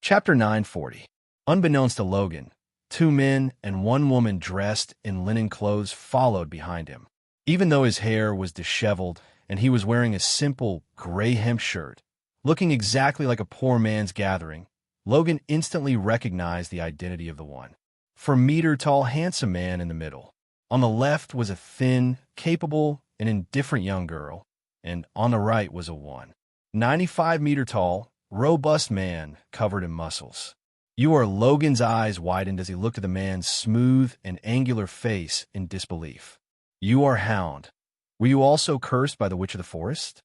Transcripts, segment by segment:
Chapter 940. Unbeknownst to Logan, 2 men and 1 woman dressed in linen clothes followed behind him. Even though his hair was disheveled and he was wearing a simple gray hemp shirt, looking exactly like a poor man's gathering, Logan instantly recognized the identity of the one. 4-meter-tall, handsome man in the middle. On the left was a thin, capable, and indifferent young girl, and on the right was a 95-meter-tall, robust man covered in muscles. Logan's eyes widened as he looked at the man's smooth and angular face in disbelief. "You are Hound. Were you also cursed by the Witch of the Forest?"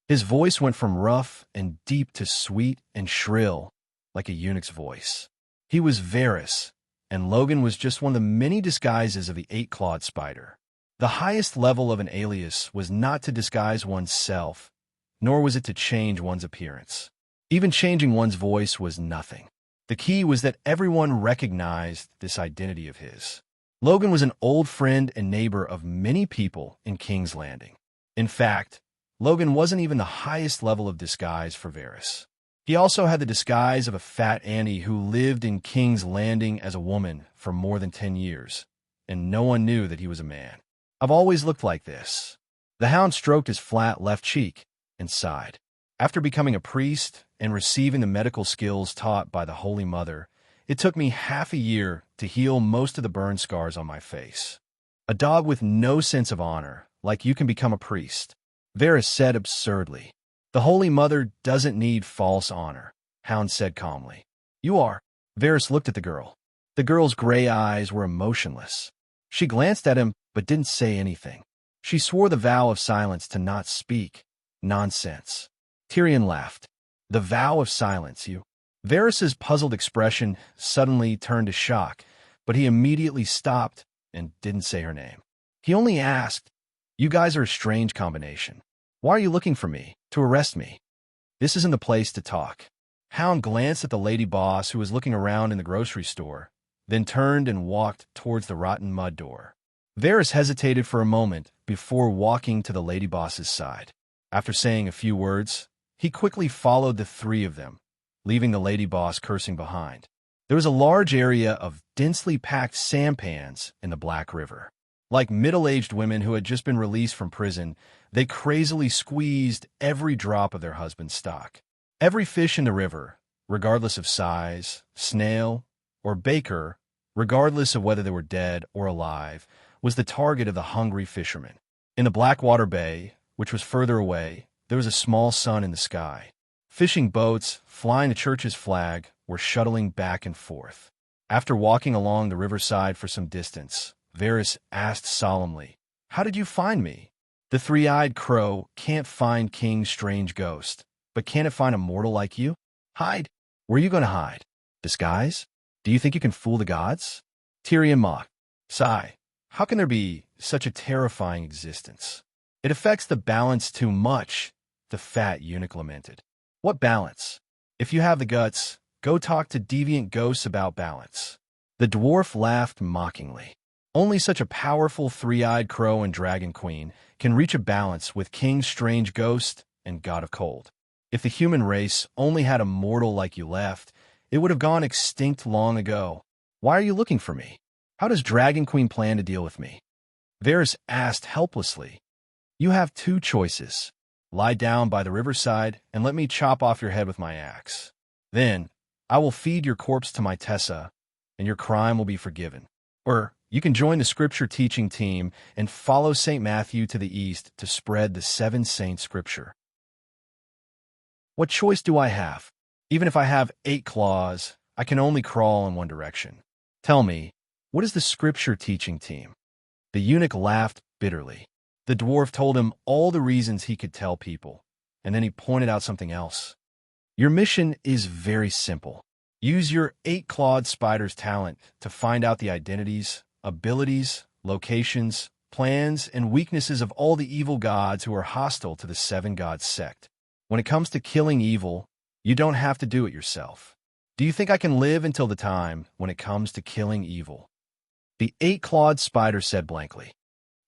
His voice went from rough and deep to sweet and shrill, like a eunuch's voice. He was Varys, and Logan was just one of the many disguises of the 8-clawed spider. The highest level of an alias was not to disguise one's self, nor was it to change one's appearance. Even changing one's voice was nothing. The key was that everyone recognized this identity of his. Logan was an old friend and neighbor of many people in King's Landing. In fact, Logan wasn't even the highest level of disguise for Varys. He also had the disguise of a fat Annie who lived in King's Landing as a woman for more than 10 years, and no one knew that he was a man. "I've always looked like this." The Hound stroked his flat left cheek and sighed. "After becoming a priest and receiving the medical skills taught by the Holy Mother, it took me half a year to heal most of the burn scars on my face. A dog with no sense of honor, like you, can become a priest," Varys said absurdly. "The Holy Mother doesn't need false honor," Hound said calmly. "You are." Varys looked at the girl. The girl's gray eyes were emotionless. She glanced at him but didn't say anything. She swore the vow of silence to not speak. Nonsense. Tyrion laughed. "The vow of silence, you?" Varys's puzzled expression suddenly turned to shock, but he immediately stopped and didn't say her name. He only asked, "You guys are a strange combination. Why are you looking for me? To arrest me?" "This isn't the place to talk." Hound glanced at the lady boss who was looking around in the grocery store, then turned and walked towards the rotten mud door. Varys hesitated for a moment before walking to the lady boss's side. After saying a few words, he quickly followed the 3 of them, leaving the lady boss cursing behind. There was a large area of densely packed sampans in the Black River. Like middle-aged women who had just been released from prison, they crazily squeezed every drop of their husband's stock. Every fish in the river, regardless of size, snail, or baker, regardless of whether they were dead or alive, was the target of the hungry fishermen. In the Blackwater Bay, which was further away, there was a small sun in the sky. Fishing boats, flying the church's flag, were shuttling back and forth. After walking along the riverside for some distance, Varys asked solemnly, "How did you find me?" "The 3-eyed crow can't find King's strange ghost, but can it find a mortal like you?" "Hide? Where are you going to hide? Disguise? Do you think you can fool the gods?" Tyrion mocked. "Sigh. How can there be such a terrifying existence? It affects the balance too much," the fat eunuch lamented. "What balance? If you have the guts, go talk to deviant ghosts about balance." The dwarf laughed mockingly. "Only such a powerful 3-eyed crow and dragon queen can reach a balance with King's strange ghost and God of Cold. If the human race only had a mortal like you left, it would have gone extinct long ago. Why are you looking for me? How does Dragon Queen plan to deal with me?" Varys asked helplessly. "You have 2 choices. Lie down by the riverside and let me chop off your head with my axe. Then I will feed your corpse to my Tessa, and your crime will be forgiven. Or you can join the scripture teaching team and follow St. Matthew to the east to spread the 7 saint scripture." "What choice do I have? Even if I have 8 claws, I can only crawl in one direction. Tell me, what is the scripture teaching team?" The eunuch laughed bitterly. The dwarf told him all the reasons he could tell people, and then he pointed out something else. "Your mission is very simple. Use your 8-clawed spider's talent to find out the identities, abilities, locations, plans, and weaknesses of all the evil gods who are hostile to the 7 God sect. When it comes to killing evil, you don't have to do it yourself. Do you think I can live until the time when it comes to killing evil?" The 8-clawed spider said blankly,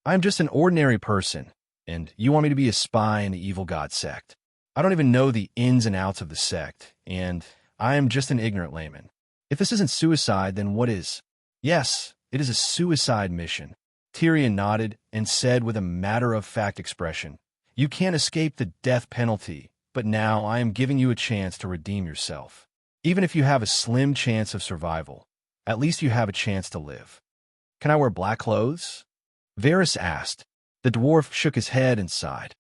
"I am just an ordinary person, and you want me to be a spy in the evil god sect. I don't even know the ins and outs of the sect, and I am just an ignorant layman. If this isn't suicide, then what is? Yes, it is a suicide mission. Tyrion nodded and said with a matter-of-fact expression, You can't escape the death penalty, but now I am giving you a chance to redeem yourself. Even if you have a slim chance of survival, at least you have a chance to live. Can I wear black clothes? Varys asked. The dwarf shook his head and sighed.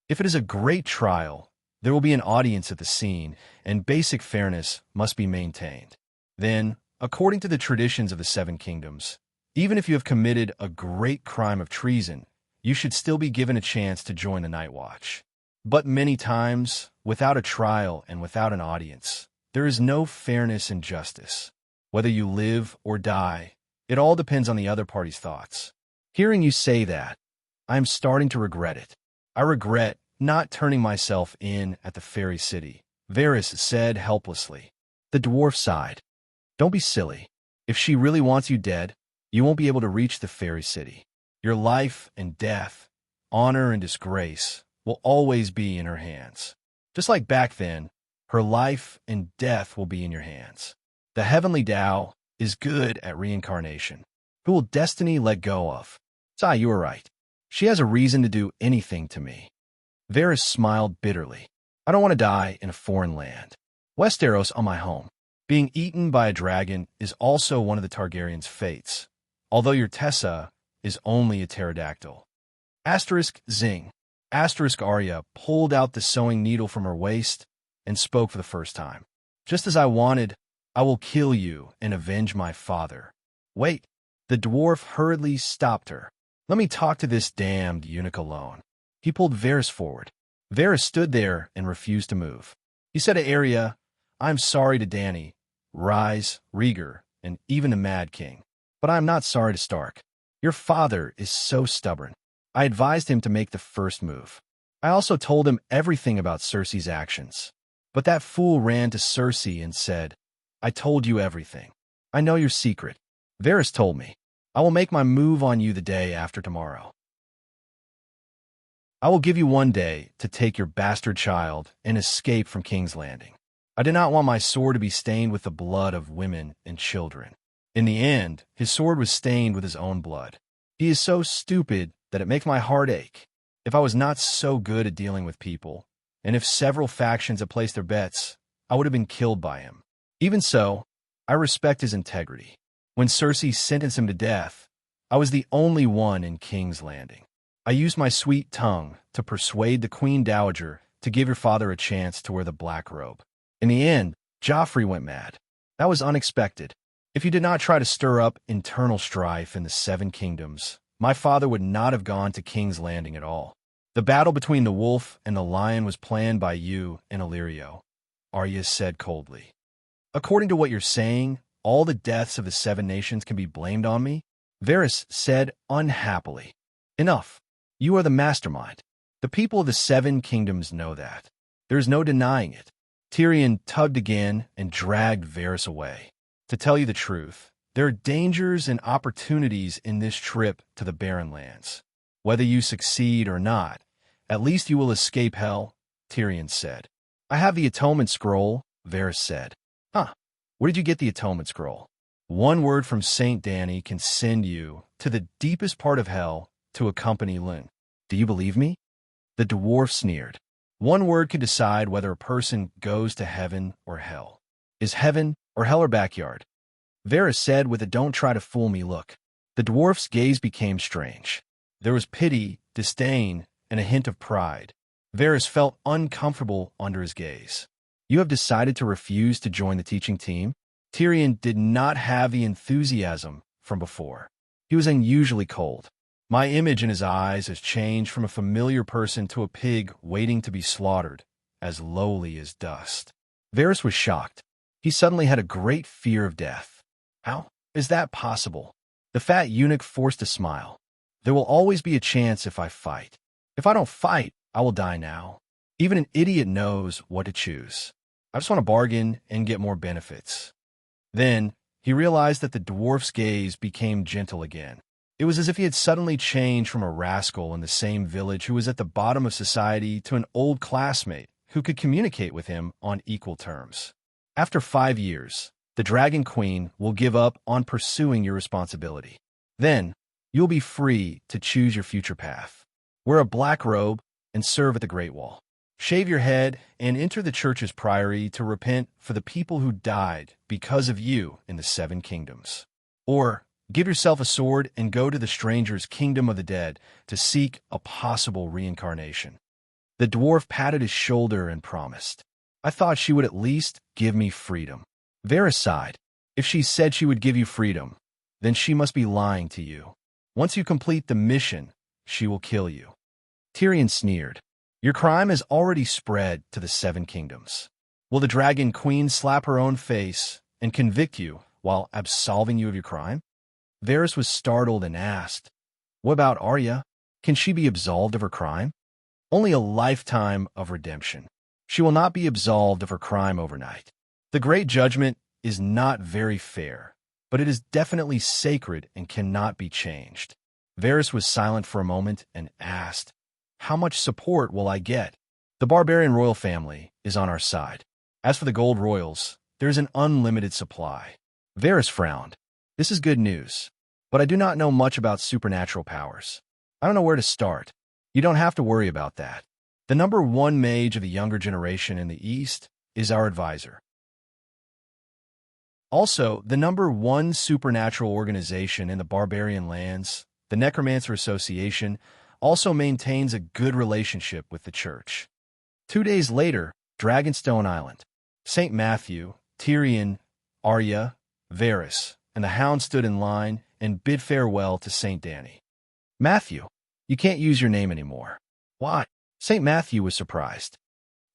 If it is a great trial, there will be an audience at the scene, and basic fairness must be maintained. Then, according to the traditions of the Seven Kingdoms, even if you have committed a great crime of treason, you should still be given a chance to join the Night Watch. But many times, without a trial and without an audience, there is no fairness and justice. Whether you live or die, it all depends on the other party's thoughts. Hearing you say that, I am starting to regret it. I regret not turning myself in at the fairy city, Varys said helplessly. The dwarf sighed. Don't be silly. If she really wants you dead, you won't be able to reach the fairy city. Your life and death, honor and disgrace, will always be in her hands. Just like back then, her life and death will be in your hands. The heavenly Tao is good at reincarnation. Who will destiny let go of? Sai, you are right. She has a reason to do anything to me. Varys smiled bitterly. I don't want to die in a foreign land. Westeros on my home. Being eaten by a dragon is also one of the Targaryens' fates, although your Tessa is only a pterodactyl. Asterisk zing. Asterisk Arya pulled out the sewing needle from her waist and spoke for the first time. Just as I wanted, I will kill you and avenge my father. Wait. The dwarf hurriedly stopped her. Let me talk to this damned eunuch alone. He pulled Varys forward. Varys stood there and refused to move. He said to Arya, I'm sorry to Dany, Rhys, Rhaegar, and even the Mad King. But I am not sorry to Stark. Your father is so stubborn. I advised him to make the first move. I also told him everything about Cersei's actions. But that fool ran to Cersei and said, I told you everything. I know your secret. Varys told me. I will make my move on you the day after tomorrow. I will give you 1 day to take your bastard child and escape from King's Landing. I did not want my sword to be stained with the blood of women and children. In the end, his sword was stained with his own blood. He is so stupid that it makes my heart ache. If I was not so good at dealing with people, and if several factions had placed their bets, I would have been killed by him. Even so, I respect his integrity. When Cersei sentenced him to death, I was the only one in King's Landing. I used my sweet tongue to persuade the Queen Dowager to give your father a chance to wear the black robe. In the end, Joffrey went mad. That was unexpected. If you did not try to stir up internal strife in the Seven Kingdoms, my father would not have gone to King's Landing at all. The battle between the wolf and the lion was planned by you and Illyrio, Arya said coldly. According to what you're saying, all the deaths of the Seven Nations can be blamed on me? Varys said unhappily. Enough. You are the mastermind. The people of the Seven Kingdoms know that. There is no denying it. Tyrion tugged again and dragged Varys away. To tell you the truth, there are dangers and opportunities in this trip to the Barren Lands. Whether you succeed or not, at least you will escape hell, Tyrion said. I have the Atonement Scroll, Varys said. Huh. Where did you get the Atonement Scroll? 1 word from Saint Dany can send you to the deepest part of hell to accompany Lyn. Do you believe me? The dwarf sneered. 1 word can decide whether a person goes to heaven or hell. Is heaven or hell our backyard? Varys said with a don't try to fool me look. The dwarf's gaze became strange. There was pity, disdain, and a hint of pride. Varys felt uncomfortable under his gaze. You have decided to refuse to join the teaching team? Tyrion did not have the enthusiasm from before. He was unusually cold. My image in his eyes has changed from a familiar person to a pig waiting to be slaughtered, as lowly as dust. Varys was shocked. He suddenly had a great fear of death. How is that possible? The fat eunuch forced a smile. There will always be a chance if I fight. If I don't fight, I will die now. Even an idiot knows what to choose. I just want to bargain and get more benefits. Then, he realized that the dwarf's gaze became gentle again. It was as if he had suddenly changed from a rascal in the same village who was at the bottom of society to an old classmate who could communicate with him on equal terms. After 5 years, the Dragon Queen will give up on pursuing your responsibility. Then, you'll be free to choose your future path. Wear a black robe and serve at the Great Wall. Shave your head and enter the church's priory to repent for the people who died because of you in the 7 kingdoms. Or, give yourself a sword and go to the stranger's kingdom of the dead to seek a possible reincarnation. The dwarf patted his shoulder and promised, I thought she would at least give me freedom. Varys sighed. If she said she would give you freedom, then she must be lying to you. Once you complete the mission, she will kill you. Tyrion sneered. Your crime has already spread to the 7 kingdoms. Will the Dragon Queen slap her own face and convict you while absolving you of your crime? Varys was startled and asked, What about Arya? Can she be absolved of her crime? Only a lifetime of redemption. She will not be absolved of her crime overnight. The Great Judgment is not very fair, but it is definitely sacred and cannot be changed. Varys was silent for a moment and asked, How much support will I get? The barbarian royal family is on our side. As for the gold royals, there is an unlimited supply. Varys frowned. This is good news, but I do not know much about supernatural powers. I don't know where to start. You don't have to worry about that. The number 1 mage of the younger generation in the East is our advisor. Also, the number 1 supernatural organization in the barbarian lands, the Necromancer Association, also maintains a good relationship with the church. 2 days later, Dragonstone Island. St. Matthew, Tyrion, Arya, Varys, and the Hound stood in line and bid farewell to St. Danny. Matthew, you can't use your name anymore. Why? St. Matthew was surprised.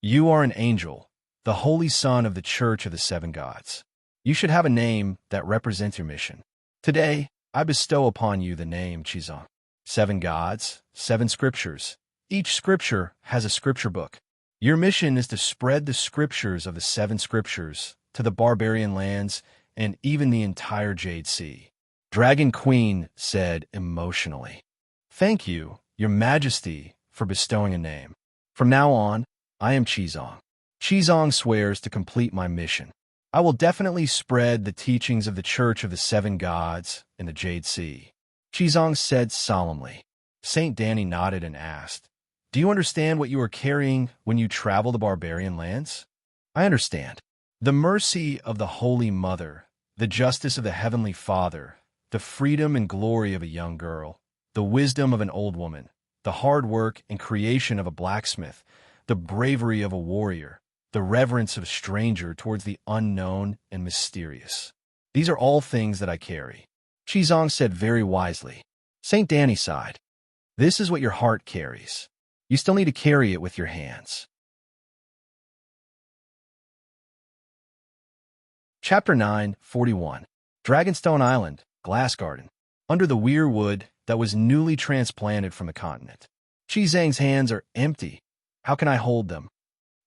You are an angel, the holy son of the Church of the 7 Gods. You should have a name that represents your mission. Today, I bestow upon you the name Chizong. 7 gods, 7 scriptures. Each scripture has a scripture book. Your mission is to spread the scriptures of the 7 scriptures to the barbarian lands and even the entire Jade Sea. Dragon Queen said emotionally, Thank you, Your Majesty, for bestowing a name. From now on, I am Chizong. Chizong swears to complete my mission. I will definitely spread the teachings of the Church of the 7 Gods in the Jade Sea. Chizong said solemnly. St. Danny nodded and asked, Do you understand what you are carrying when you travel the barbarian lands? I understand. The mercy of the Holy Mother, the justice of the Heavenly Father, the freedom and glory of a young girl, the wisdom of an old woman, the hard work and creation of a blacksmith, the bravery of a warrior, the reverence of a stranger towards the unknown and mysterious. These are all things that I carry. Chizong said very wisely. St. Danny sighed. This is what your heart carries. You still need to carry it with your hands. Chapter 9:41. Dragonstone Island, Glass Garden. Under the weir wood that was newly transplanted from the continent. Chizong's hands are empty. How can I hold them?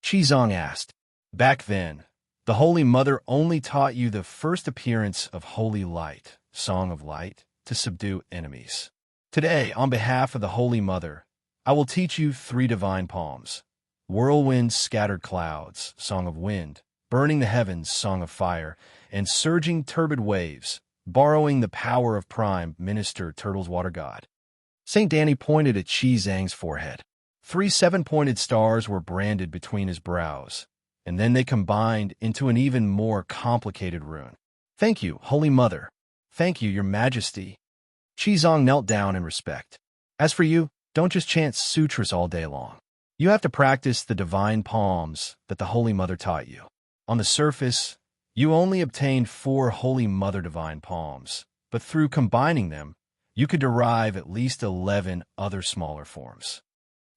Chizong asked. Back then, the Holy Mother only taught you the first appearance of Holy Light, Song of Light, to subdue enemies. Today, on behalf of the Holy Mother, I will teach you 3 divine poems. Whirlwind Scattered Clouds, Song of Wind, Burning the Heavens, Song of Fire, and Surging Turbid Waves, borrowing the power of Prime Minister Turtle's Water God. St. Danny pointed at Chizong's forehead. 3 7-pointed stars were branded between his brows, and then they combined into an even more complicated rune. Thank you, Holy Mother. Thank you, Your Majesty. Chizong knelt down in respect. As for you, don't just chant sutras all day long. You have to practice the divine poems that the Holy Mother taught you. On the surface, you only obtained 4 Holy Mother divine poems, but through combining them, you could derive at least 11 other smaller forms.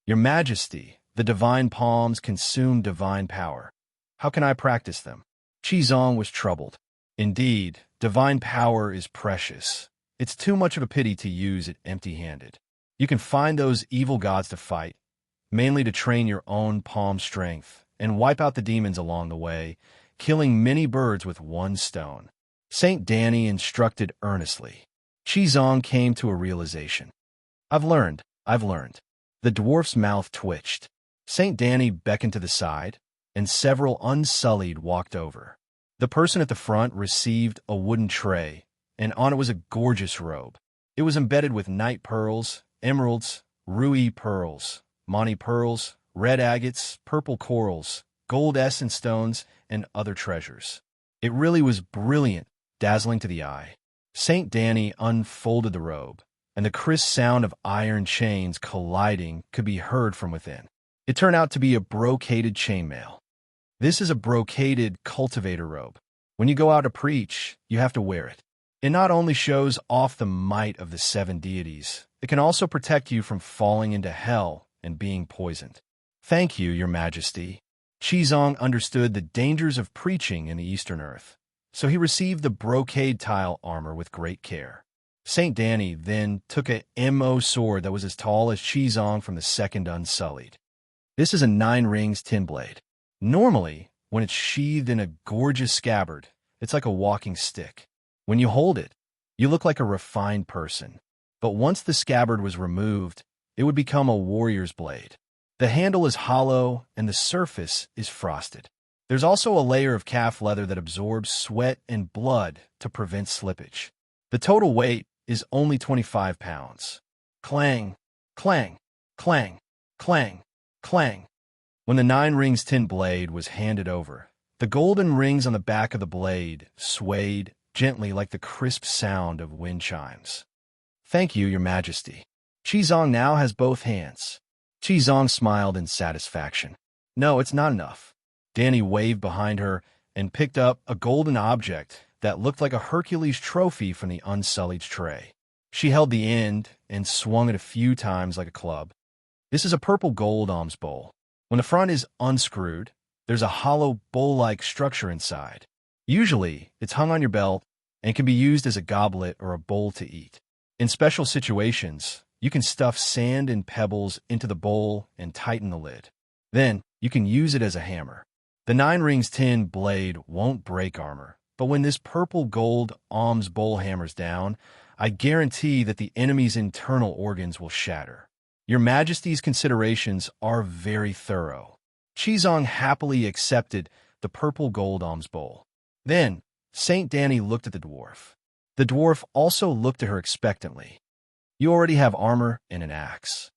Your Majesty, the divine poems consume divine power. How can I practice them? Chizong was troubled. Indeed, divine power is precious. It's too much of a pity to use it empty-handed. You can find those evil gods to fight, mainly to train your own palm strength, and wipe out the demons along the way, killing many birds with 1 stone. St. Danny instructed earnestly. Chizong came to a realization. I've learned. The dwarf's mouth twitched. St. Danny beckoned to the side, and several Unsullied walked over. The person at the front received a wooden tray, and on it was a gorgeous robe. It was embedded with night pearls, emeralds, ruby pearls, Monty pearls, red agates, purple corals, gold essence stones, and other treasures. It really was brilliant, dazzling to the eye. Saint Danny unfolded the robe, and the crisp sound of iron chains colliding could be heard from within. It turned out to be a brocaded chainmail. This is a brocaded cultivator robe. When you go out to preach, you have to wear it. It not only shows off the might of the 7 deities, it can also protect you from falling into hell and being poisoned. Thank you, Your Majesty. Qizong understood the dangers of preaching in the Eastern Earth, so he received the brocade tile armor with great care. Saint Danny then took a MO sword that was as tall as Qizong from the Second Unsullied. This is a 9 rings tin blade. Normally, when it's sheathed in a gorgeous scabbard, it's like a walking stick. When you hold it, you look like a refined person. But once the scabbard was removed, it would become a warrior's blade. The handle is hollow and the surface is frosted. There's also a layer of calf leather that absorbs sweat and blood to prevent slippage. The total weight is only 25 pounds. Clang, clang, clang, clang, clang. When the 9 rings tin blade was handed over, the golden rings on the back of the blade swayed gently like the crisp sound of wind chimes. Thank you, Your Majesty. Qizong now has both hands. Qizong smiled in satisfaction. No, it's not enough. Danny waved behind her and picked up a golden object that looked like a Hercules trophy from the Unsullied's tray. She held the end and swung it a few times like a club. This is a purple gold alms bowl. When the front is unscrewed, there's a hollow bowl-like structure inside. Usually, it's hung on your belt and can be used as a goblet or a bowl to eat. In special situations, you can stuff sand and pebbles into the bowl and tighten the lid. Then, you can use it as a hammer. The 9 rings tin blade won't break armor, but when this purple gold alms bowl hammers down, I guarantee that the enemy's internal organs will shatter. Your Majesty's considerations are very thorough. Qizong happily accepted the purple gold alms bowl. Then, Saint Danny looked at the dwarf. The dwarf also looked at her expectantly. You already have armor and an axe.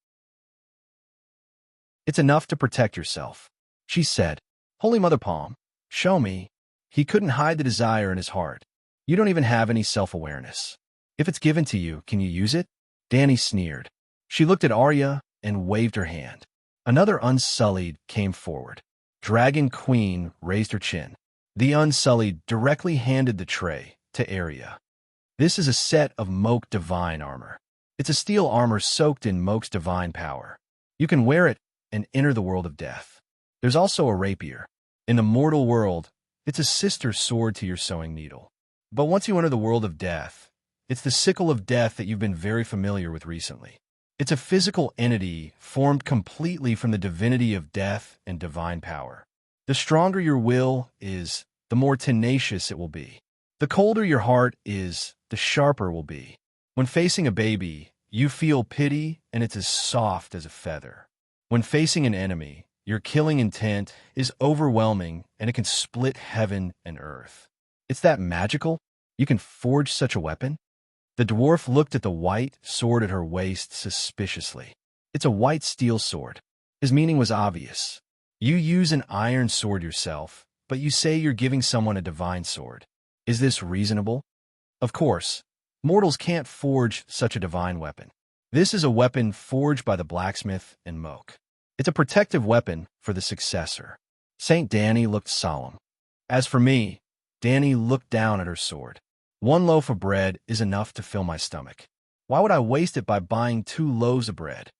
It's enough to protect yourself, she said. Holy Mother Palm, show me. He couldn't hide the desire in his heart. You don't even have any self-awareness. If it's given to you, can you use it? Danny sneered. She looked at Arya and waved her hand. Another Unsullied came forward. Dragon Queen raised her chin. The Unsullied directly handed the tray to Arya. This is a set of Moke Divine armor. It's a steel armor soaked in Moke's divine power. You can wear it and enter the world of death. There's also a rapier. In the mortal world, it's a sister sword to your sewing needle. But once you enter the world of death, it's the sickle of death that you've been very familiar with recently. It's a physical entity formed completely from the divinity of death and divine power. The stronger your will is, the more tenacious it will be. The colder your heart is, the sharper it will be. When facing a baby, you feel pity and it's as soft as a feather. When facing an enemy, your killing intent is overwhelming and it can split heaven and earth. It's that magical? You can forge such a weapon? The dwarf looked at the white sword at her waist suspiciously. It's a white steel sword. His meaning was obvious. You use an iron sword yourself, but you say you're giving someone a divine sword. Is this reasonable? Of course. Mortals can't forge such a divine weapon. This is a weapon forged by the blacksmith and Moke. It's a protective weapon for the successor. Saint Danny looked solemn. As for me, Danny looked down at her sword. 1 loaf of bread is enough to fill my stomach. Why would I waste it by buying 2 loaves of bread?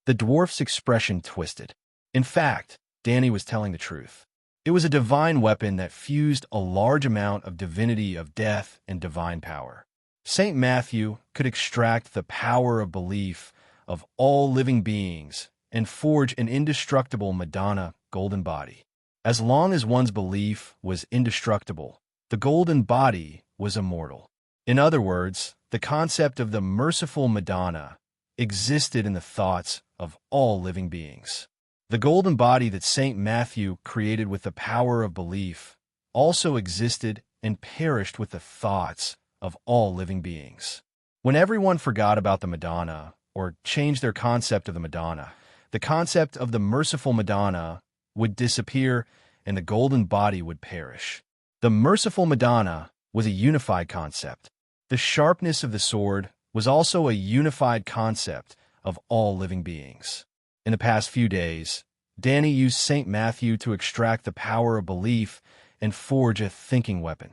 The dwarf's expression twisted. In fact, Danny was telling the truth. It was a divine weapon that fused a large amount of divinity of death and divine power. Saint Matthew could extract the power of belief of all living beings and forge an indestructible Madonna golden body. As long as one's belief was indestructible, the golden body was immortal. In other words, the concept of the merciful Madonna existed in the thoughts of all living beings. The golden body that Saint Matthew created with the power of belief also existed and perished with the thoughts of all living beings. When everyone forgot about the Madonna, or changed their concept of the Madonna, the concept of the merciful Madonna would disappear and the golden body would perish. The merciful Madonna was a unified concept. The sharpness of the sword was also a unified concept of all living beings. In the past few days, Danny used St. Matthew to extract the power of belief and forge a thinking weapon.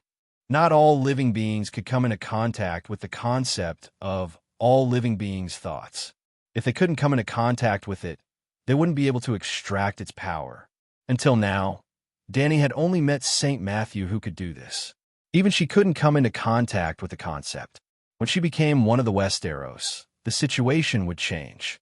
Not all living beings could come into contact with the concept of all living beings' thoughts. If they couldn't come into contact with it, they wouldn't be able to extract its power. Until now, Danny had only met St. Matthew who could do this. Even she couldn't come into contact with the concept. When she became one of the Westeros, the situation would change.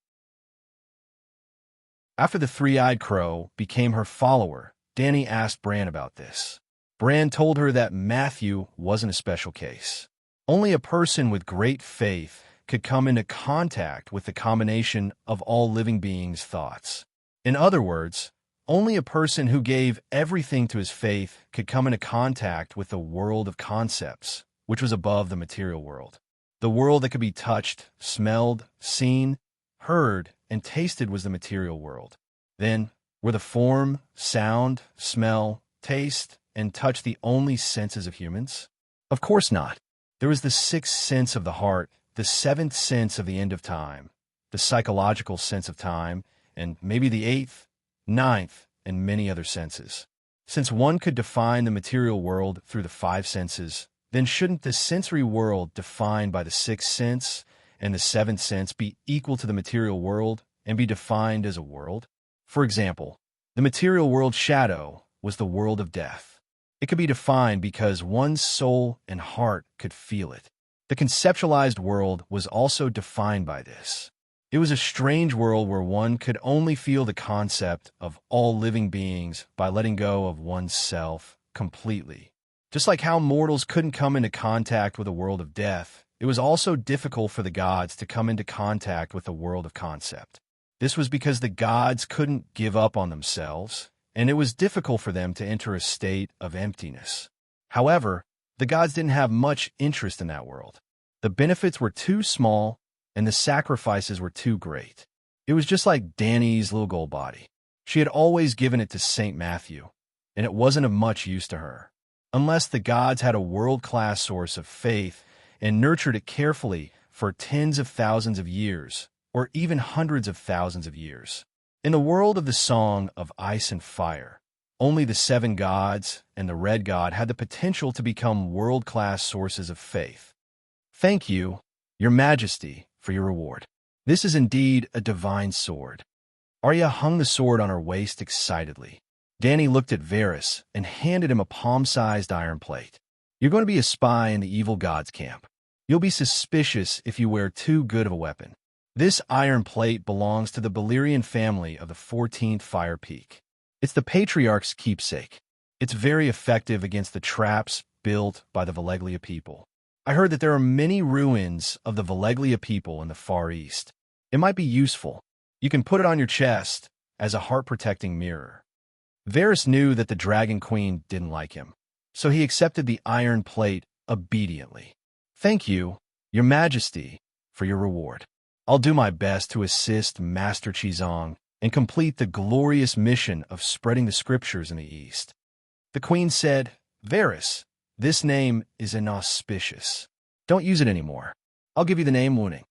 After the three-eyed crow became her follower, Danny asked Bran about this. Bran told her that Matthew wasn't a special case. Only a person with great faith could come into contact with the combination of all living beings' thoughts. In other words, only a person who gave everything to his faith could come into contact with the world of concepts, which was above the material world. The world that could be touched, smelled, seen, heard, and tasted was the material world. Then, were the form, sound, smell, taste, and touch the only senses of humans? Of course not. There was the sixth sense of the heart, the seventh sense of the end of time, the psychological sense of time, and maybe the eighth, ninth, and many other senses. Since one could define the material world through the five senses, then shouldn't the sensory world defined by the sixth sense and the seventh sense be equal to the material world and be defined as a world? For example, the material world shadow was the world of death. It could be defined because one's soul and heart could feel it. The conceptualized world was also defined by this. It was a strange world where one could only feel the concept of all living beings by letting go of one's self completely. Just like how mortals couldn't come into contact with a world of death, it was also difficult for the gods to come into contact with a world of concept. This was because the gods couldn't give up on themselves, and it was difficult for them to enter a state of emptiness. However, the gods didn't have much interest in that world. The benefits were too small, and the sacrifices were too great. It was just like Dany's little gold body. She had always given it to St. Matthew, and it wasn't of much use to her, unless the gods had a world-class source of faith and nurtured it carefully for tens of thousands of years, or even hundreds of thousands of years. In the world of the Song of Ice and Fire, only the seven gods and the Red God had the potential to become world-class sources of faith. Thank you, Your Majesty, for your reward. This is indeed a divine sword. Arya hung the sword on her waist excitedly. Dany looked at Varys and handed him a palm-sized iron plate. You're going to be a spy in the evil god's camp. You'll be suspicious if you wear too good of a weapon. This iron plate belongs to the Balerian family of the 14th Fire Peak. It's the Patriarch's keepsake. It's very effective against the traps built by the Valeglia people. I heard that there are many ruins of the Valeglia people in the Far East. It might be useful. You can put it on your chest as a heart-protecting mirror. Varys knew that the Dragon Queen didn't like him, so he accepted the iron plate obediently. Thank you, Your Majesty, for your reward. I'll do my best to assist Master Chizong and complete the glorious mission of spreading the scriptures in the East. The Queen said, Varys, this name is inauspicious. Don't use it anymore. I'll give you the name Wuning.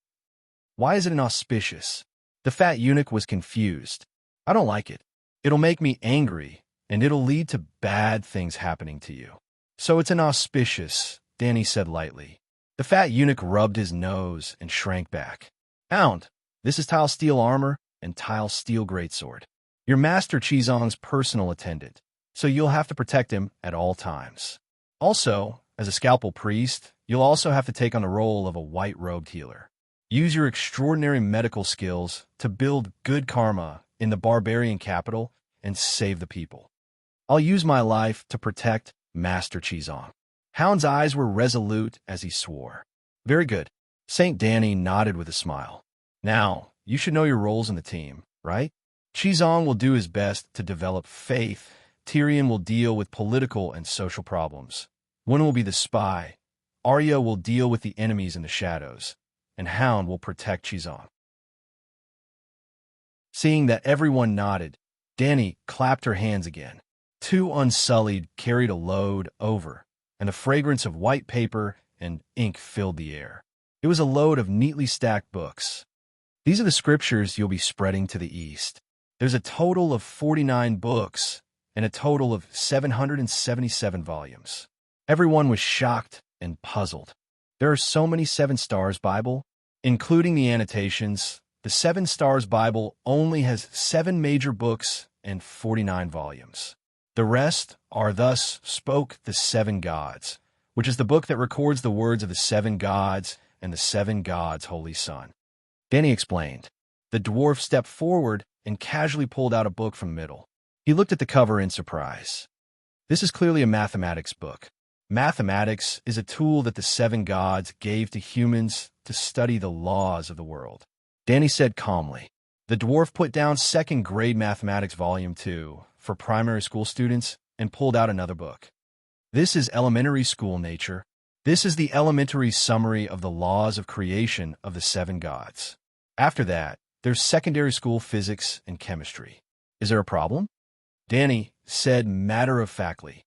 Why is it inauspicious? The fat eunuch was confused. I don't like it. It'll make me angry, and it'll lead to bad things happening to you. So it's inauspicious, Dany said lightly. The fat eunuch rubbed his nose and shrank back. Hound, this is Tile Steel armor and Tile Steel greatsword. Your Master Chizong's personal attendant, so you'll have to protect him at all times. Also, as a scalpel priest, you'll also have to take on the role of a white-robed healer. Use your extraordinary medical skills to build good karma in the barbarian capital and save the people. I'll use my life to protect Master Chizong. Hound's eyes were resolute as he swore. Very good. St. Dany nodded with a smile. Now, you should know your roles in the team, right? Chizong will do his best to develop faith Tyrion will deal with political and social problems. Wyn will be the spy. Arya will deal with the enemies in the shadows. And Hound will protect Chizong. Seeing that everyone nodded, Dany clapped her hands again. Two Unsullied carried a load over, and the fragrance of white paper and ink filled the air. It was a load of neatly stacked books. These are the scriptures you'll be spreading to the east. There's a total of 49 books and a total of 777 volumes. Everyone was shocked and puzzled. There are so many Seven Stars Bible, including the annotations. The Seven Stars Bible only has 7 major books and 49 volumes. The rest are Thus Spoke the Seven Gods, which is the book that records the words of the 7 gods and the 7 gods' holy son. Dany explained. The dwarf stepped forward and casually pulled out a book from the middle. He looked at the cover in surprise. This is clearly a mathematics book. Mathematics is a tool that the 7 gods gave to humans to study the laws of the world. Dany said calmly. The dwarf put down 2nd grade mathematics volume 2 for primary school students and pulled out another book. This is elementary school nature. This is the elementary summary of the laws of creation of the 7 gods. After that, there's secondary school physics and chemistry. Is there a problem? Dany said matter-of-factly.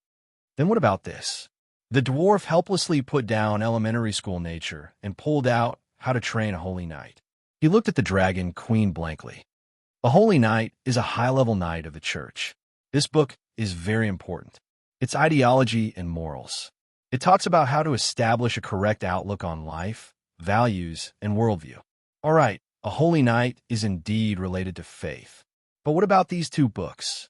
Then what about this? The dwarf helplessly put down elementary school nature and pulled out How to Train a Holy Knight. He looked at the dragon queen blankly. A holy knight is a high-level knight of the church. This book is very important. It's ideology and morals. It talks about how to establish a correct outlook on life, values, and worldview. All right, a holy knight is indeed related to faith. But what about these 2 books?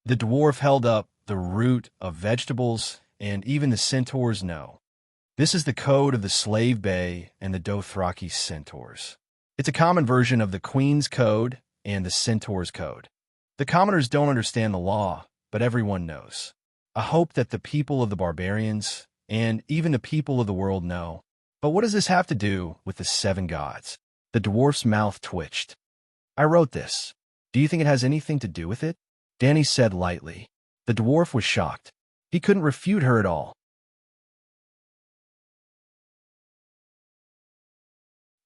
The dwarf held up The Root of Vegetables, and even the centaurs know. This is the code of the Slave Bay and the Dothraki centaurs. It's a common version of the Queen's Code and the Centaur's Code. The commoners don't understand the law, but everyone knows. I hope that the people of the barbarians and even the people of the world know. But what does this have to do with the 7 gods? The dwarf's mouth twitched. I wrote this. Do you think it has anything to do with it? Dany said lightly. The dwarf was shocked. He couldn't refute her at all.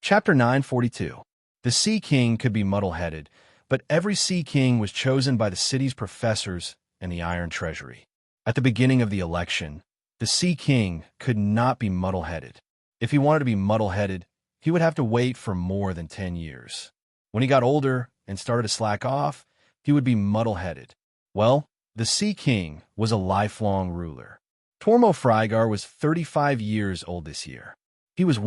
Chapter 942. The Sea King could be muddle-headed, but every Sea King was chosen by the city's professors and the Iron Treasury. At the beginning of the election, the Sea King could not be muddle-headed. If he wanted to be muddle-headed, he would have to wait for more than 10 years. When he got older and started to slack off, he would be muddle-headed. Well, the Sea King was a lifelong ruler. Tormo Freygar was 35 years old this year. He was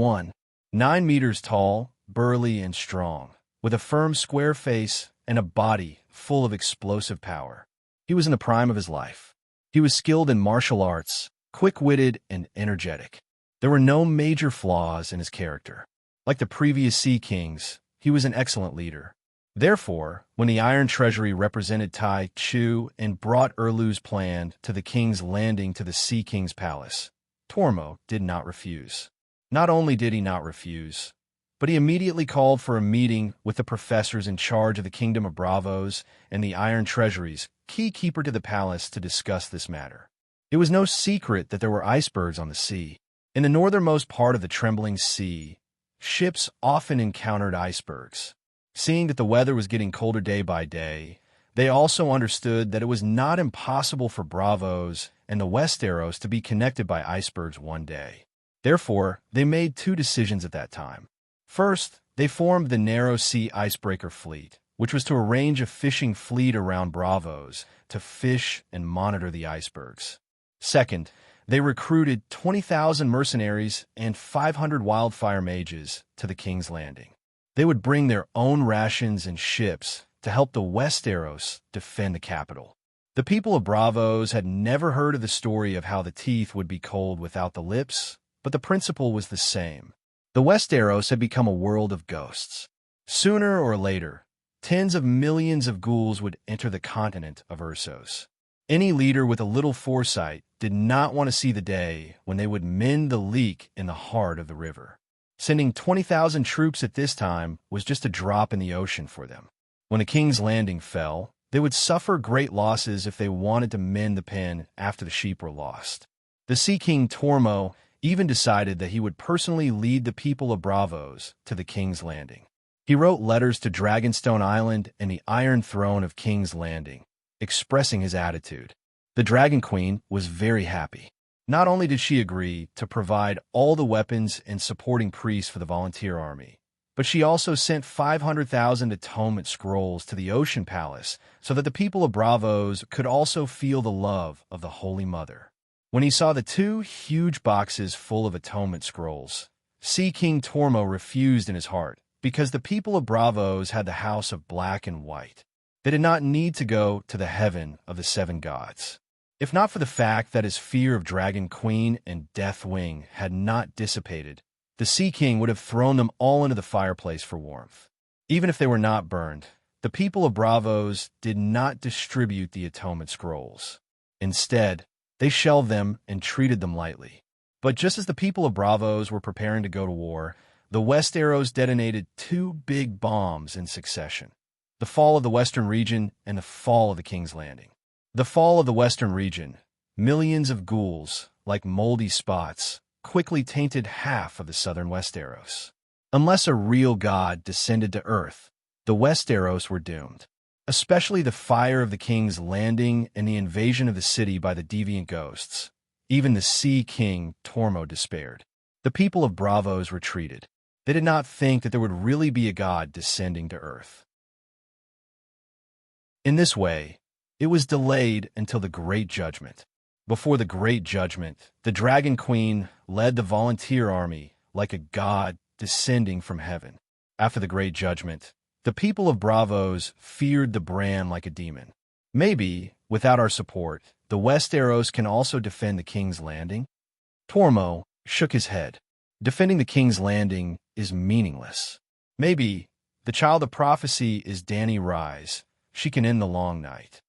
9 meters tall, burly, and strong, with a firm, square face and a body full of explosive power. He was in the prime of his life. He was skilled in martial arts, quick-witted, and energetic. There were no major flaws in his character. Like the previous Sea Kings, he was an excellent leader. Therefore, when the Iron Treasury represented Tai Chu and brought Erlu's plan to the King's Landing to the Sea King's palace, Tormo did not refuse. Not only did he not refuse, but he immediately called for a meeting with the professors in charge of the Kingdom of Bravos and the Iron Treasury's key keeper to the palace to discuss this matter. It was no secret that there were icebergs on the sea. In the northernmost part of the Trembling Sea, ships often encountered icebergs. Seeing that the weather was getting colder day by day, they also understood that it was not impossible for Bravos and the Westeros to be connected by icebergs one day. Therefore, they made 2 decisions at that time. First, they formed the Narrow Sea Icebreaker Fleet, which was to arrange a fishing fleet around Bravos to fish and monitor the icebergs. Second, they recruited 20,000 mercenaries and 500 wildfire mages to the King's Landing. They would bring their own rations and ships to help the Westeros defend the capital. The people of Bravos had never heard of the story of how the teeth would be cold without the lips, but the principle was the same. The Westeros had become a world of ghosts. Sooner or later, tens of millions of ghouls would enter the continent of Essos. Any leader with a little foresight did not want to see the day when they would mend the leak in the heart of the river. Sending 20,000 troops at this time was just a drop in the ocean for them. When the King's Landing fell, They would suffer great losses if they wanted to mend the pen after the sheep were lost. The Sea King Tormo even decided that he would personally lead the people of Bravos to the King's Landing. He wrote letters to Dragonstone Island and the Iron Throne of King's Landing, expressing his attitude. The Dragon Queen was very happy. Not only did she agree to provide all the weapons and supporting priests for the volunteer army, but she also sent 500,000 atonement scrolls to the Ocean Palace so that the people of Bravos could also feel the love of the Holy Mother. When he saw the 2 huge boxes full of atonement scrolls, Sea King Tormo refused in his heart because the people of Bravos had the house of black and white. They did not need to go to the heaven of the 7 gods. If not for the fact that his fear of Dragon Queen and Deathwing had not dissipated, the Sea King would have thrown them all into the fireplace for warmth. Even if they were not burned, the people of Bravos did not distribute the atonement scrolls. Instead, they shelved them and treated them lightly. But just as the people of Bravos were preparing to go to war, the West Arrows detonated 2 big bombs in succession: the fall of the Western region and the fall of the King's Landing. The fall of the Western region, millions of ghouls, like moldy spots, quickly tainted half of the southern West Arrows. Unless a real god descended to Earth, the West Arrows were doomed. Especially the fire of the King's Landing and the invasion of the city by the deviant ghosts. Even the Sea King Tormo despaired. The people of Bravos retreated. They did not think that there would really be a god descending to Earth. In this way, it was delayed until the Great Judgment. Before the Great Judgment, the Dragon Queen led the volunteer army like a god descending from heaven. After the Great Judgment, the people of Bravos feared the brand like a demon. Maybe, without our support, the West Arrows can also defend the King's Landing? Tormo shook his head. Defending the King's Landing is meaningless. Maybe the child of prophecy is Dani Rise. She can end the long night.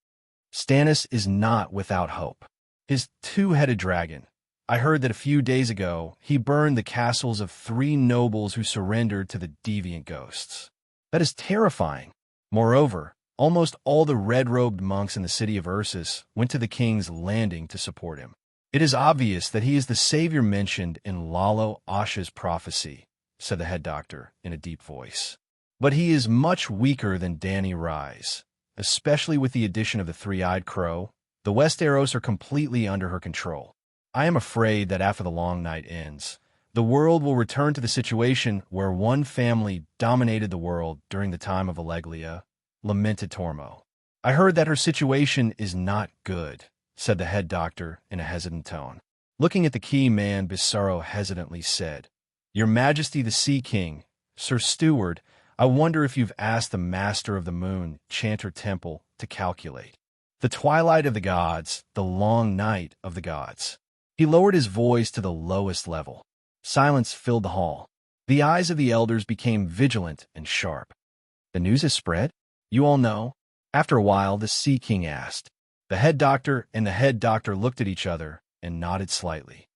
Stannis is not without hope. His 2-headed dragon. I heard that a few days ago he burned the castles of 3 nobles who surrendered to the deviant ghosts. That is terrifying. Moreover, almost all the red-robed monks in the city of Ursus went to the King's Landing to support him. It is obvious that he is the savior mentioned in Lalo Asha's prophecy, said the head doctor in a deep voice. But he is much weaker than Dani Rise. Especially with the addition of the 3-eyed crow, the West Arrows are completely under her control. I am afraid that after the long night ends, the world will return to the situation where one family dominated the world during the time of Alleglia, lamented Tormo. I heard that her situation is not good, said the head doctor in a hesitant tone. Looking at the key man, Bissaro hesitantly said, Your Majesty the Sea King, Sir Steward, I wonder if you've asked the Master of the Moon, Chanter Temple, to calculate. The twilight of the gods, the long night of the gods. He lowered his voice to the lowest level. Silence filled the hall. The eyes of the elders became vigilant and sharp. The news has spread? You all know? After a while, the Sea King asked. The head doctor and the head doctor looked at each other and nodded slightly.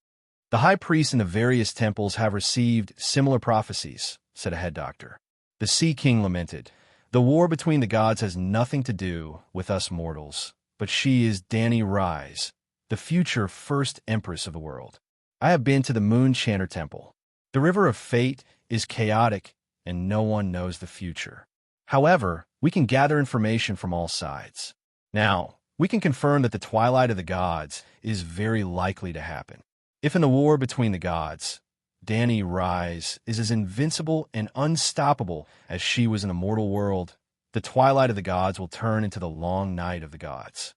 The high priests in the various temples have received similar prophecies, said a head doctor. The Sea King lamented. The war between the gods has nothing to do with us mortals, but she is Dani Rise, the future first empress of the world. I have been to the Moon Chanter Temple. The river of fate is chaotic, and no one knows the future. However, we can gather information from all sides. Now, we can confirm that the twilight of the gods is very likely to happen. If in the war between the gods, Dani Rise is as invincible and unstoppable as she was in the mortal world, the twilight of the gods will turn into the long night of the gods.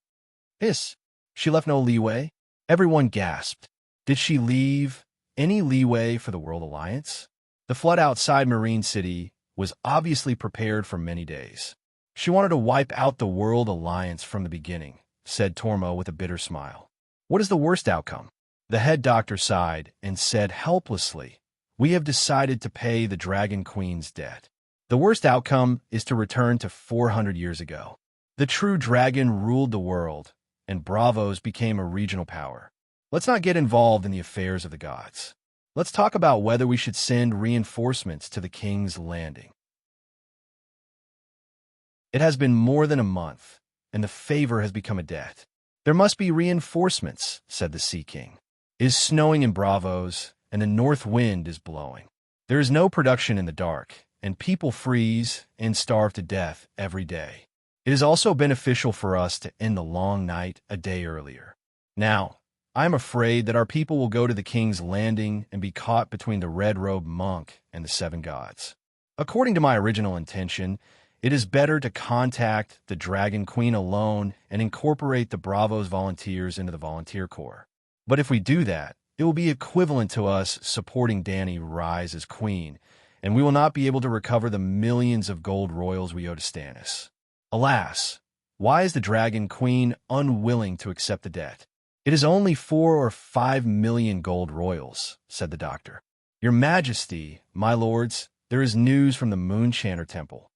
She left no leeway? Everyone gasped. Did she leave any leeway for the World Alliance? The flood outside Marine City was obviously prepared for many days. She wanted to wipe out the World Alliance from the beginning, said Tormo with a bitter smile. What is the worst outcome? The head doctor sighed and said helplessly, We have decided to pay the Dragon Queen's debt. The worst outcome is to return to 400 years ago. The true dragon ruled the world, and Bravos became a regional power. Let's not get involved in the affairs of the gods. Let's talk about whether we should send reinforcements to the King's Landing. It has been more than a month, and the favor has become a debt. There must be reinforcements, said the Sea King. It is snowing in Bravos, and the north wind is blowing. There is no production in the dark, and people freeze and starve to death every day. It is also beneficial for us to end the long night a day earlier. Now, I am afraid that our people will go to the king's landing and be caught between the red-robed monk and the 7 gods. According to my original intention, it is better to contact the Dragon Queen alone and incorporate the Bravos volunteers into the volunteer corps. But if we do that, it will be equivalent to us supporting Dani rise as queen, and we will not be able to recover the millions of gold royals we owe to Stannis. Alas, why is the Dragon Queen unwilling to accept the debt? It is only 4 or 5 million gold royals, said the doctor. Your Majesty, my lords, there is news from the Moonchanter Temple.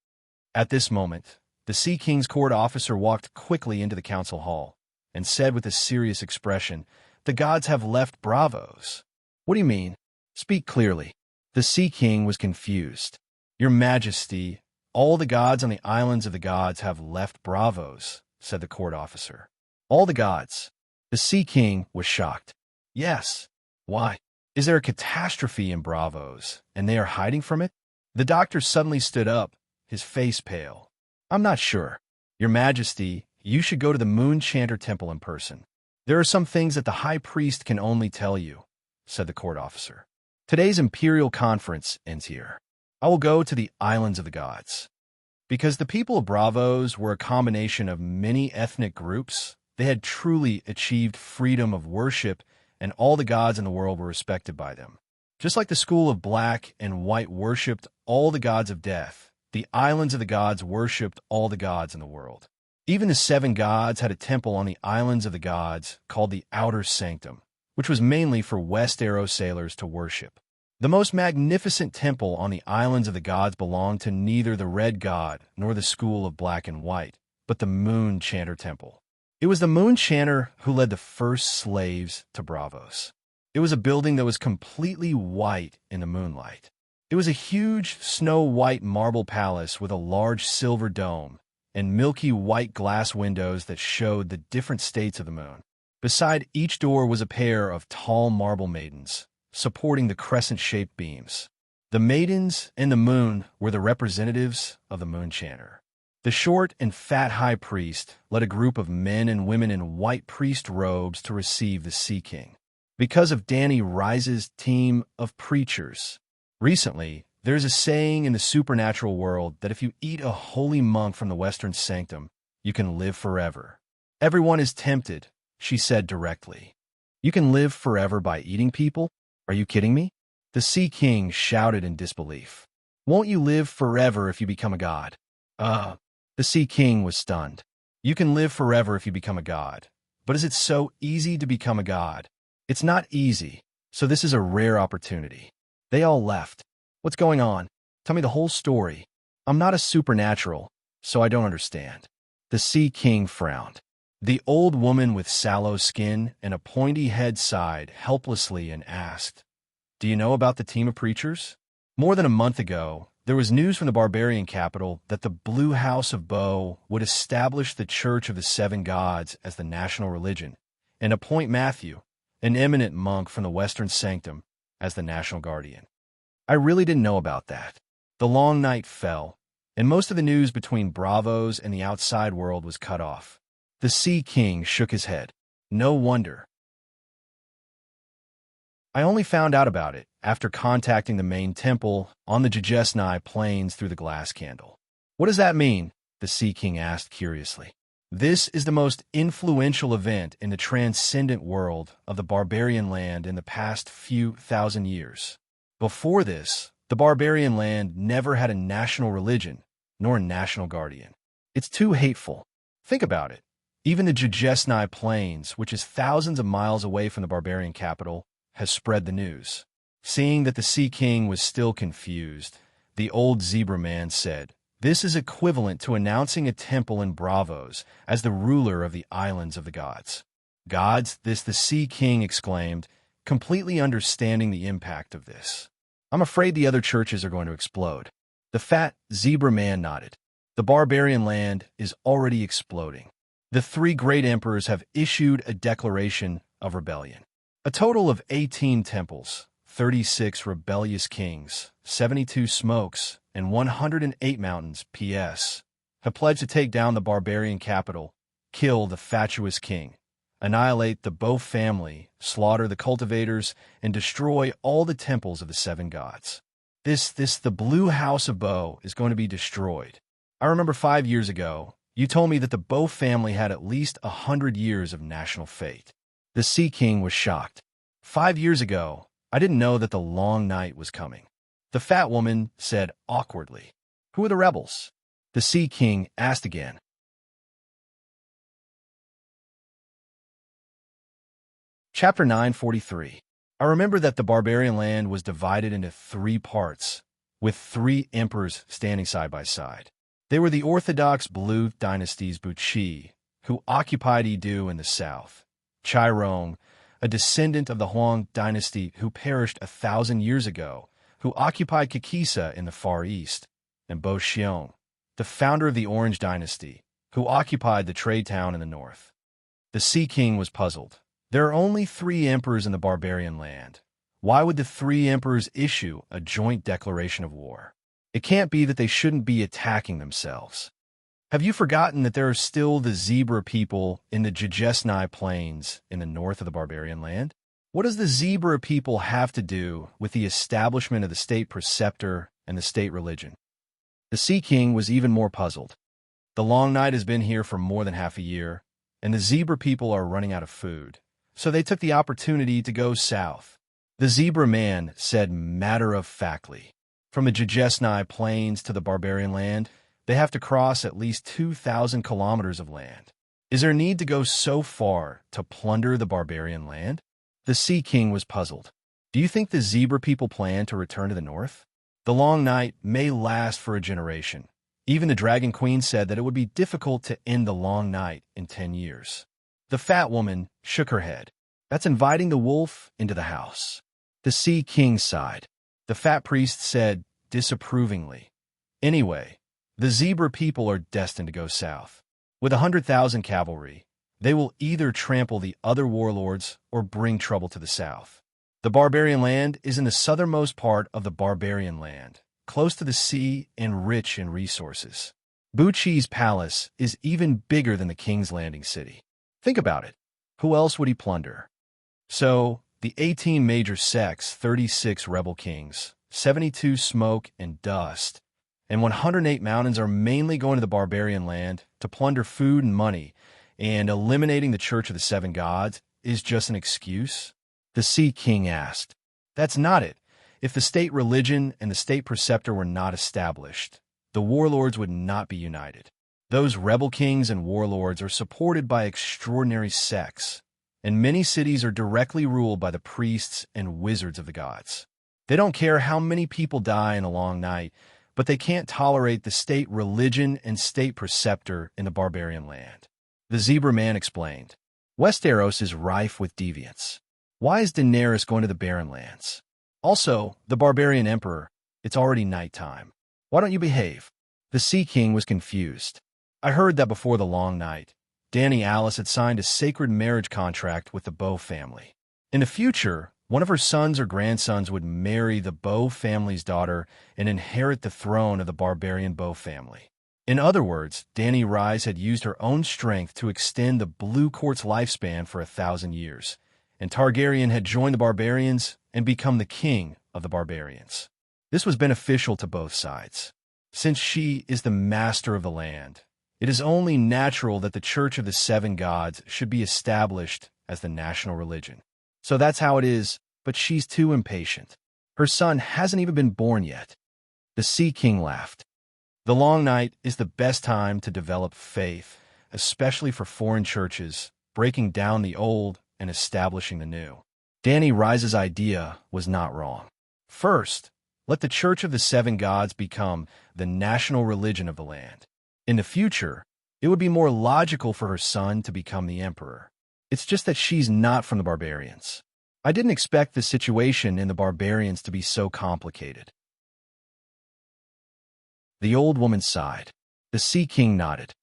At this moment, the Sea King's court officer walked quickly into the council hall and said with a serious expression, "The gods have left Bravos." "What do you mean? Speak clearly." The Sea King was confused. "Your Majesty, all the gods on the islands of the gods have left Bravos," said the court officer. "All the gods?" The Sea King was shocked. "Yes. Why? Is there a catastrophe in Bravos, and they are hiding from it?" The doctor suddenly stood up, his face pale. "I'm not sure. Your Majesty, you should go to the Moonchanter Temple in person. There are some things that the High Priest can only tell you," said the court officer. "Today's Imperial Conference ends here. I will go to the Islands of the Gods." Because the people of Bravos were a combination of many ethnic groups, they had truly achieved freedom of worship, and all the gods in the world were respected by them. Just like the school of black and white worshipped all the gods of death, the Islands of the Gods worshipped all the gods in the world. Even the 7 gods had a temple on the Islands of the Gods called the Outer Sanctum, which was mainly for West Arrow sailors to worship. The most magnificent temple on the Islands of the Gods belonged to neither the Red God nor the school of black and white, but the Moonchanter Temple. It was the Moonchanter who led the first slaves to Bravos. It was a building that was completely white in the moonlight. It was a huge snow-white marble palace with a large silver dome and milky white glass windows that showed the different states of the moon. Beside each door was a pair of tall marble maidens, supporting the crescent-shaped beams. The maidens and the moon were the representatives of the Moonchanter. The short and fat high priest led a group of men and women in white priest robes to receive the Sea King. Because of Dani Rise's team of preachers. Recently, there's a saying in the supernatural world that if you eat a holy monk from the Western Sanctum, you can live forever. "Everyone is tempted," she said directly. "You can live forever by eating people? Are you kidding me?" The Sea King shouted in disbelief. "Won't you live forever if you become a god?" The Sea King was stunned. "You can live forever if you become a god. But is it so easy to become a god?" "It's not easy, so this is a rare opportunity." They all left. "What's going on? Tell me the whole story." "I'm not a supernatural, so I don't understand." The Sea King frowned. The old woman with sallow skin and a pointy head sighed helplessly and asked, "Do you know about the team of preachers?" More than a month ago, there was news from the barbarian capital that the Blue House of Bo would establish the Church of the 7 Gods as the national religion and appoint Matthew, an eminent monk from the Western Sanctum, as the national guardian. I really didn't know about that. The long night fell, and most of the news between Bravos and the outside world was cut off. The Sea King shook his head. "No wonder. I only found out about it after contacting the main temple on the Jajesnai plains through the glass candle." "What does that mean?" the Sea King asked curiously. "This is the most influential event in the transcendent world of the barbarian land in the past few thousand years. Before this, the barbarian land never had a national religion, nor a national guardian. It's too hateful. Think about it. Even the Jajesnai plains, which is thousands of miles away from the barbarian capital, has spread the news." Seeing that the Sea King was still confused, the old zebra man said, "This is equivalent to announcing a temple in Bravos as the ruler of the Islands of the Gods." "Gods?" the Sea King exclaimed, completely understanding the impact of this. "I'm afraid the other churches are going to explode." The fat zebra man nodded. "The barbarian land is already exploding. The three great emperors have issued a declaration of rebellion. A total of 18 temples, 36 rebellious kings, 72 smokes, and 108 mountains, PS, have pledged to take down the barbarian capital, kill the fatuous king, annihilate the Bo family, slaughter the cultivators, and destroy all the temples of the seven gods. The blue house of Bo is going to be destroyed. I remember 5 years ago, you told me that the Bo family had at least 100 years of national fate. The Sea King was shocked. 5 years ago, I didn't know that the long night was coming. The fat woman said awkwardly, "Who are the rebels?" The Sea King asked again. Chapter 943. I remember that the barbarian land was divided into 3 parts, with 3 emperors standing side by side. They were the orthodox Blue dynasty's Buchi, who occupied Edu in the south, Chirong, a descendant of the Huang dynasty who perished 1,000 years ago, who occupied Kikisa in the far east, and Bo Xiong, the founder of the Orange dynasty, who occupied the trade town in the north. The Sea King was puzzled. There are only 3 emperors in the barbarian land. Why would the 3 emperors issue a joint declaration of war? It can't be that they shouldn't be attacking themselves. Have you forgotten that there are still the zebra people in the Jejesnai plains in the north of the barbarian land? What does the zebra people have to do with the establishment of the state preceptor and the state religion? The Sea King was even more puzzled. The long night has been here for more than half a year, and the zebra people are running out of food. So they took the opportunity to go south. The zebra man said matter-of-factly, from the Jejesnai plains to the barbarian land, they have to cross at least 2,000 kilometers of land. Is there need to go so far to plunder the barbarian land? The Sea King was puzzled. Do you think the zebra people plan to return to the north? The long night may last for a generation. Even the Dragon Queen said that it would be difficult to end the long night in 10 years. The fat woman shook her head. That's inviting the wolf into the house. The Sea King sighed. The fat priest said disapprovingly, "Anyway, the zebra people are destined to go south. With 100,000 cavalry, they will either trample the other warlords or bring trouble to the south. The barbarian land is in the southernmost part of the barbarian land, close to the sea and rich in resources. Buchi's palace is even bigger than the King's Landing city. Think about it. Who else would he plunder? So, the 18 major sects, 36 rebel kings, 72 smoke and dust, and 108 mountains are mainly going to the barbarian land to plunder food and money, and eliminating the Church of the Seven Gods is just an excuse?" The Sea King asked. "That's not it. If the state religion and the state preceptor were not established, the warlords would not be united. Those rebel kings and warlords are supported by extraordinary sects, and many cities are directly ruled by the priests and wizards of the gods. They don't care how many people die in a long night, but they can't tolerate the state religion and state preceptor in the barbarian land." The zebra man explained. "Westeros is rife with deviants. Why is Daenerys going to the barren lands? Also, the barbarian emperor, it's already nighttime. Why don't you behave?" The Sea King was confused. "I heard that before the long night, Dany Alice had signed a sacred marriage contract with the Bo family. In the future, one of her sons or grandsons would marry the Bo family's daughter and inherit the throne of the barbarian Bo family. In other words, Dany Rise had used her own strength to extend the Blue Court's lifespan for 1,000 years, and Targaryen had joined the barbarians and become the king of the barbarians. This was beneficial to both sides. Since she is the master of the land, it is only natural that the Church of the Seven Gods should be established as the national religion. So that's how it is, but she's too impatient. Her son hasn't even been born yet." The Sea King laughed. "The long night is the best time to develop faith, especially for foreign churches, breaking down the old and establishing the new. Dany Rise's idea was not wrong. First, let the Church of the Seven Gods become the national religion of the land. In the future, it would be more logical for her son to become the emperor. It's just that she's not from the barbarians. I didn't expect the situation in the barbarians to be so complicated." The old woman sighed. The Sea King nodded.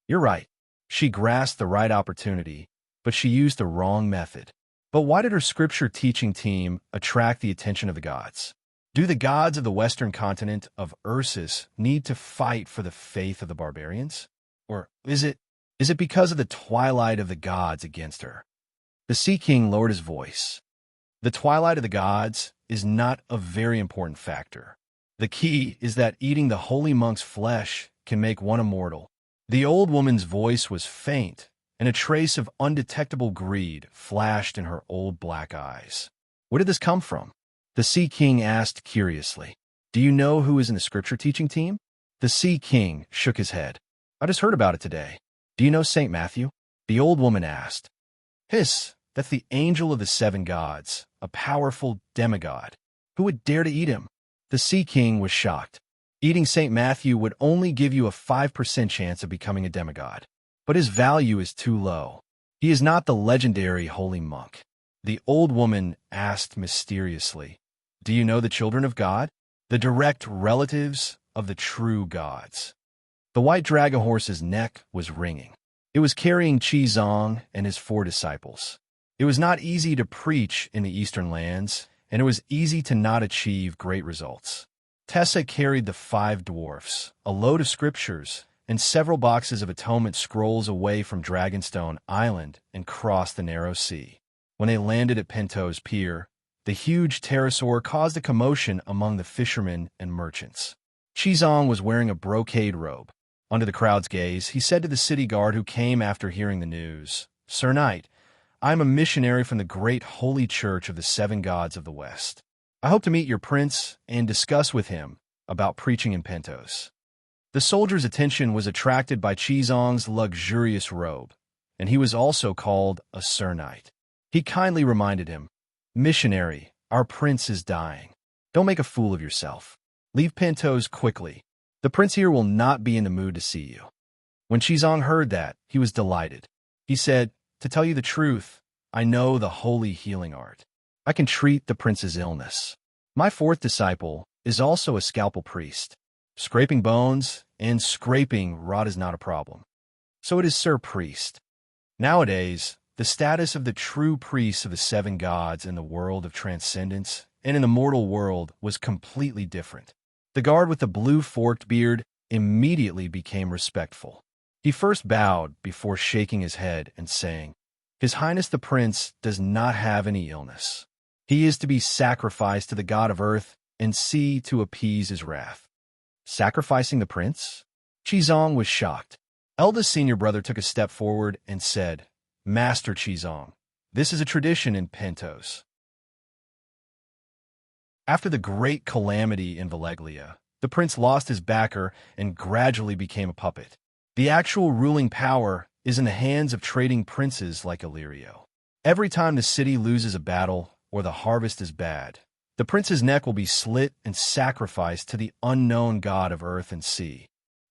"You're right. She grasped the right opportunity, but she used the wrong method. But why did her scripture teaching team attract the attention of the gods? Do the gods of the western continent of Ursus need to fight for the faith of the barbarians? Or is it because of the twilight of the gods against her? The Sea King lowered his voice. The twilight of the gods is not a very important factor. The key is that eating the holy monk's flesh can make one immortal. The old woman's voice was faint, and a trace of undetectable greed flashed in her old black eyes. Where did this come from? The Sea King asked curiously. Do you know who is in the scripture teaching team? The Sea King shook his head. I just heard about it today. Do you know St. Matthew? The old woman asked. That's the angel of the seven gods, a powerful demigod. Who would dare to eat him? The Sea King was shocked. Eating St. Matthew would only give you a 5% chance of becoming a demigod. But his value is too low. He is not the legendary holy monk. The old woman asked mysteriously, Do you know the children of God? The direct relatives of the true gods. The white dragon horse's neck was ringing. It was carrying Qizong and his 4 disciples. It was not easy to preach in the eastern lands, and it was easy to not achieve great results. Tessa carried the 5 dwarfs, a load of scriptures, and several boxes of atonement scrolls away from Dragonstone Island and crossed the narrow sea. When they landed at Pento's pier, the huge pterosaur caused a commotion among the fishermen and merchants. Qizong was wearing a brocade robe. Under the crowd's gaze, he said to the city guard who came after hearing the news, Sir Knight, I am a missionary from the great holy church of the 7 gods of the West. I hope to meet your prince and discuss with him about preaching in Pentos. The soldier's attention was attracted by Qizong's luxurious robe, and he was also called a Sir Knight. He kindly reminded him, Missionary, our prince is dying. Don't make a fool of yourself. Leave Pentos quickly. The prince here will not be in the mood to see you. When Qizong heard that, he was delighted. He said, To tell you the truth, I know the holy healing art. I can treat the prince's illness. My 4th disciple is also a scalpel priest. Scraping bones and scraping rot is not a problem. So it is Sir Priest. Nowadays, the status of the true priests of the 7 gods in the world of transcendence and in the mortal world was completely different. The guard with the blue forked beard immediately became respectful. He first bowed before shaking his head and saying, His Highness the Prince does not have any illness. He is to be sacrificed to the god of earth and sea to appease his wrath. Sacrificing the prince? Qizong was shocked. Eldest senior brother took a step forward and said, Master Qizong, this is a tradition in Pentos. After the great calamity in Valeglia, the prince lost his backer and gradually became a puppet. The actual ruling power is in the hands of trading princes like Illyrio. Every time the city loses a battle or the harvest is bad, the prince's neck will be slit and sacrificed to the unknown god of earth and sea.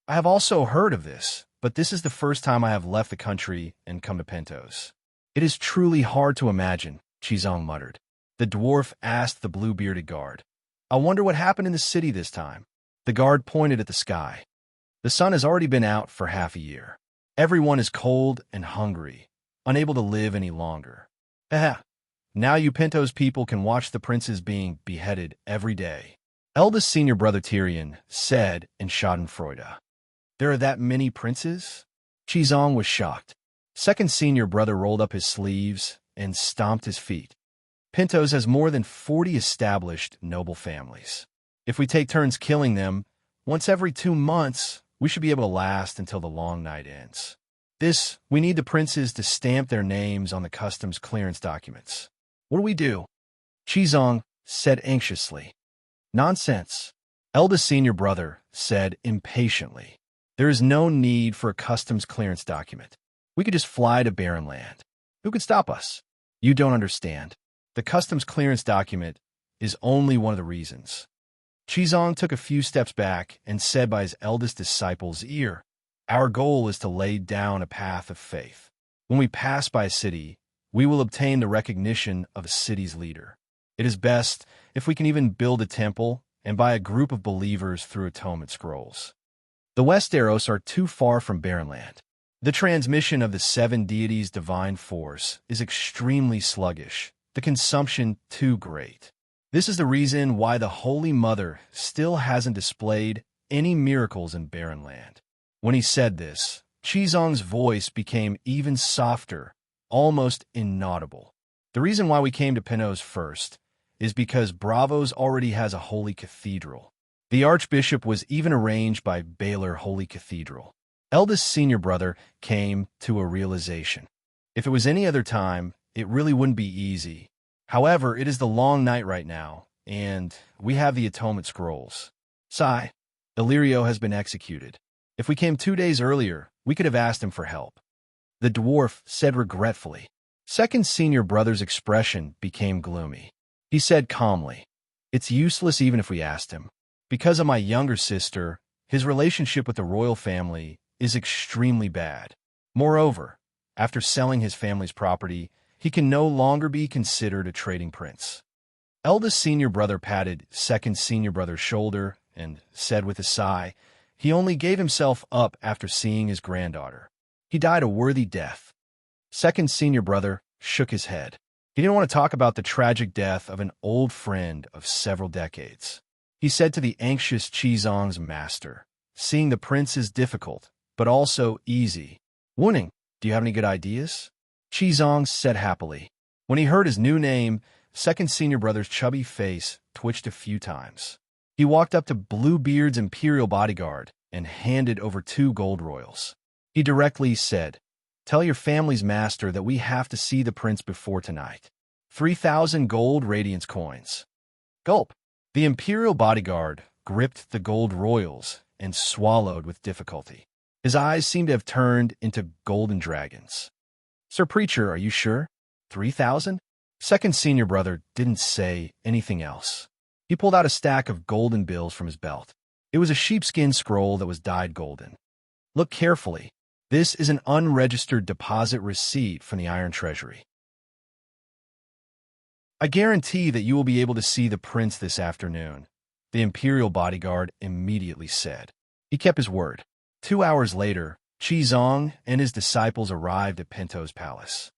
I have also heard of this, but this is the first time I have left the country and come to Pentos. It is truly hard to imagine, Qizong muttered. The dwarf asked the blue-bearded guard, I wonder what happened in the city this time. The guard pointed at the sky. The sun has already been out for half a year. Everyone is cold and hungry, unable to live any longer. Now you Pentos people can watch the princes being beheaded every day. Eldest senior brother Tyrion said in Schadenfreude. There are that many princes? Qizong was shocked. Second senior brother rolled up his sleeves and stomped his feet. Pentos has more than 40 established noble families. If we take turns killing them, once every 2 months, we should be able to last until the long night ends. We need the princes to stamp their names on the customs clearance documents. What do we do? Qizong said anxiously. Nonsense. Eldest senior brother said impatiently. There is no need for a customs clearance document. We could just fly to barren land. Who could stop us? You don't understand. The customs clearance document is only one of the reasons. Qizong took a few steps back and said by his eldest disciple's ear, Our goal is to lay down a path of faith. When we pass by a city, we will obtain the recognition of the city's leader. It is best if we can even build a temple and buy a group of believers through atonement scrolls. The Westeros are too far from barren land. The transmission of the seven deities' divine force is extremely sluggish, the consumption too great. This is the reason why the Holy Mother still hasn't displayed any miracles in barren land. When he said this, Qizong's voice became even softer, almost inaudible. The reason why we came to Pintos first is because Bravos already has a holy cathedral. The archbishop was even arranged by Baylor Holy Cathedral. Eldest senior brother came to a realization. If it was any other time, it really wouldn't be easy. However, it is the long night right now, and we have the atonement scrolls. Sigh, Illyrio has been executed. If we came 2 days earlier, we could have asked him for help. The dwarf said regretfully. Second senior brother's expression became gloomy. He said calmly, "It's useless even if we asked him. Because of my younger sister, his relationship with the royal family is extremely bad. Moreover, after selling his family's property, he can no longer be considered a trading prince." Eldest senior brother patted second senior brother's shoulder and said with a sigh, "He only gave himself up after seeing his granddaughter. He died a worthy death." Second senior brother shook his head. He didn't want to talk about the tragic death of an old friend of several decades. He said to the anxious Qizong's master, "Seeing the prince is difficult, but also easy. Wuning, do you have any good ideas?" Qizong said happily. When he heard his new name, second senior brother's chubby face twitched a few times. He walked up to Bluebeard's imperial bodyguard and handed over 2 gold royals. He directly said, "Tell your family's master that we have to see the prince before tonight. 3,000 gold radiance coins." Gulp. The imperial bodyguard gripped the gold royals and swallowed with difficulty. His eyes seemed to have turned into golden dragons. "Sir Preacher, are you sure? 3,000? Second senior brother didn't say anything else. He pulled out a stack of golden bills from his belt. It was a sheepskin scroll that was dyed golden. "Look carefully. This is an unregistered deposit receipt from the Iron Treasury. I guarantee that you will be able to see the prince this afternoon," the imperial bodyguard immediately said. He kept his word. 2 hours later, Qizong and his disciples arrived at Pinto's palace.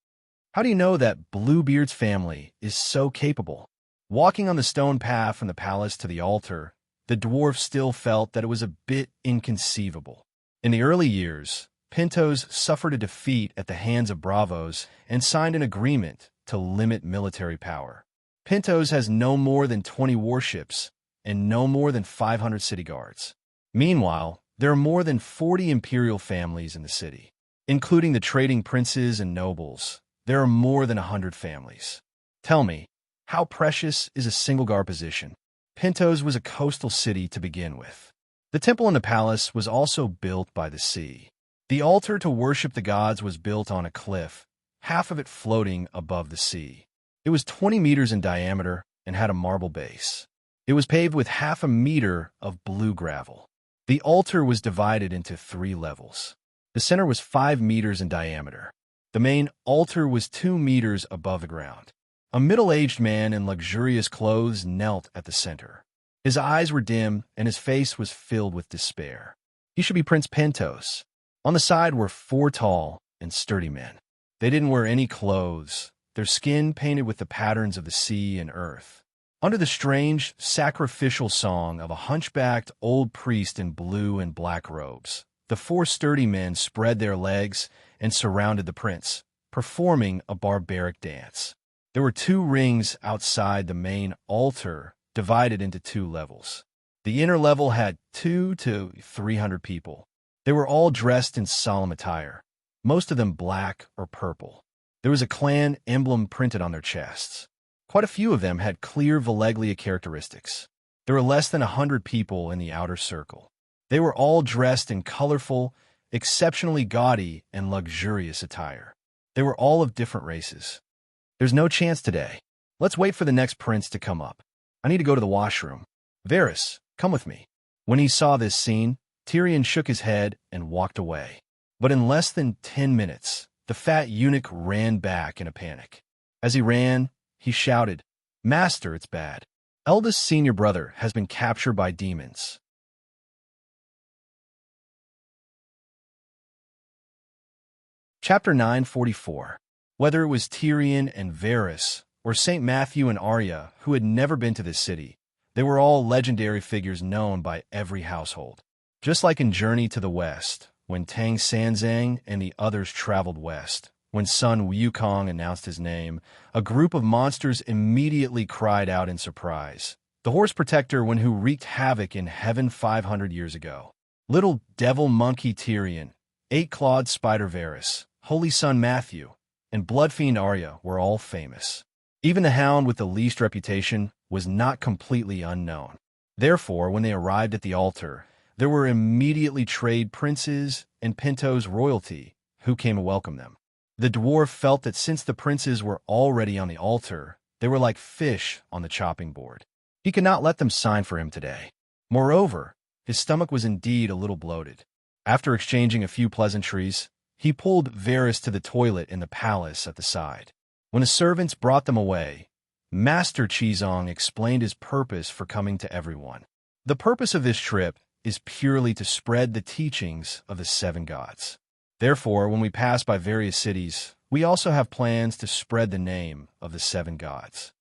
"How do you know that Bluebeard's family is so capable?" Walking on the stone path from the palace to the altar, the dwarf still felt that it was a bit inconceivable. In the early years, Pintos suffered a defeat at the hands of Bravos and signed an agreement to limit military power. Pintos has no more than 20 warships and no more than 500 city guards. Meanwhile, there are more than 40 imperial families in the city. Including the trading princes and nobles, there are more than 100 families. Tell me, how precious is a single guard position? Pintos was a coastal city to begin with. The temple in the palace was also built by the sea. The altar to worship the gods was built on a cliff, half of it floating above the sea. It was 20 meters in diameter and had a marble base. It was paved with half a meter of blue gravel. The altar was divided into 3 levels. The center was 5 meters in diameter. The main altar was 2 meters above the ground. A middle-aged man in luxurious clothes knelt at the center. His eyes were dim and his face was filled with despair. He should be Prince Pintos. On the side were 4 tall and sturdy men. They didn't wear any clothes, their skin painted with the patterns of the sea and earth. Under the strange, sacrificial song of a hunchbacked old priest in blue and black robes, the 4 sturdy men spread their legs and surrounded the prince, performing a barbaric dance. There were 2 rings outside the main altar, divided into 2 levels. The inner level had 200 to 300 people. They were all dressed in solemn attire, most of them black or purple. There was a clan emblem printed on their chests. Quite a few of them had clear Valeglia characteristics. There were less than 100 people in the outer circle. They were all dressed in colorful, exceptionally gaudy and luxurious attire. They were all of different races. "There's no chance today. Let's wait for the next prince to come up. I need to go to the washroom. Varys, come with me." When he saw this scene, Tyrion shook his head and walked away. But in less than 10 minutes, the fat eunuch ran back in a panic. As he ran, he shouted, "Master, it's bad. Eldest senior brother has been captured by demons." Chapter 944. Whether it was Tyrion and Varys, or St. Matthew and Arya, who had never been to this city, they were all legendary figures known by every household. Just like in Journey to the West, when Tang Sanzang and the others traveled west, when Sun Wukong announced his name, a group of monsters immediately cried out in surprise. The Horse Protector when who wreaked havoc in Heaven 500 years ago. Little Devil Monkey Tyrion, Eight-Clawed Spider Varys, Holy Son Matthew, and Bloodfiend Arya were all famous. Even the Hound with the least reputation was not completely unknown. Therefore, when they arrived at the altar, there were immediately trade princes and Pinto's royalty who came to welcome them. The dwarf felt that since the princes were already on the altar, they were like fish on the chopping board. He could not let them sign for him today. Moreover, his stomach was indeed a little bloated. After exchanging a few pleasantries, he pulled Varys to the toilet in the palace at the side. When the servants brought them away, Master Chizong explained his purpose for coming to everyone. The purpose of this trip is purely to spread the teachings of the seven gods. Therefore, when we pass by various cities, we also have plans to spread the name of the seven gods.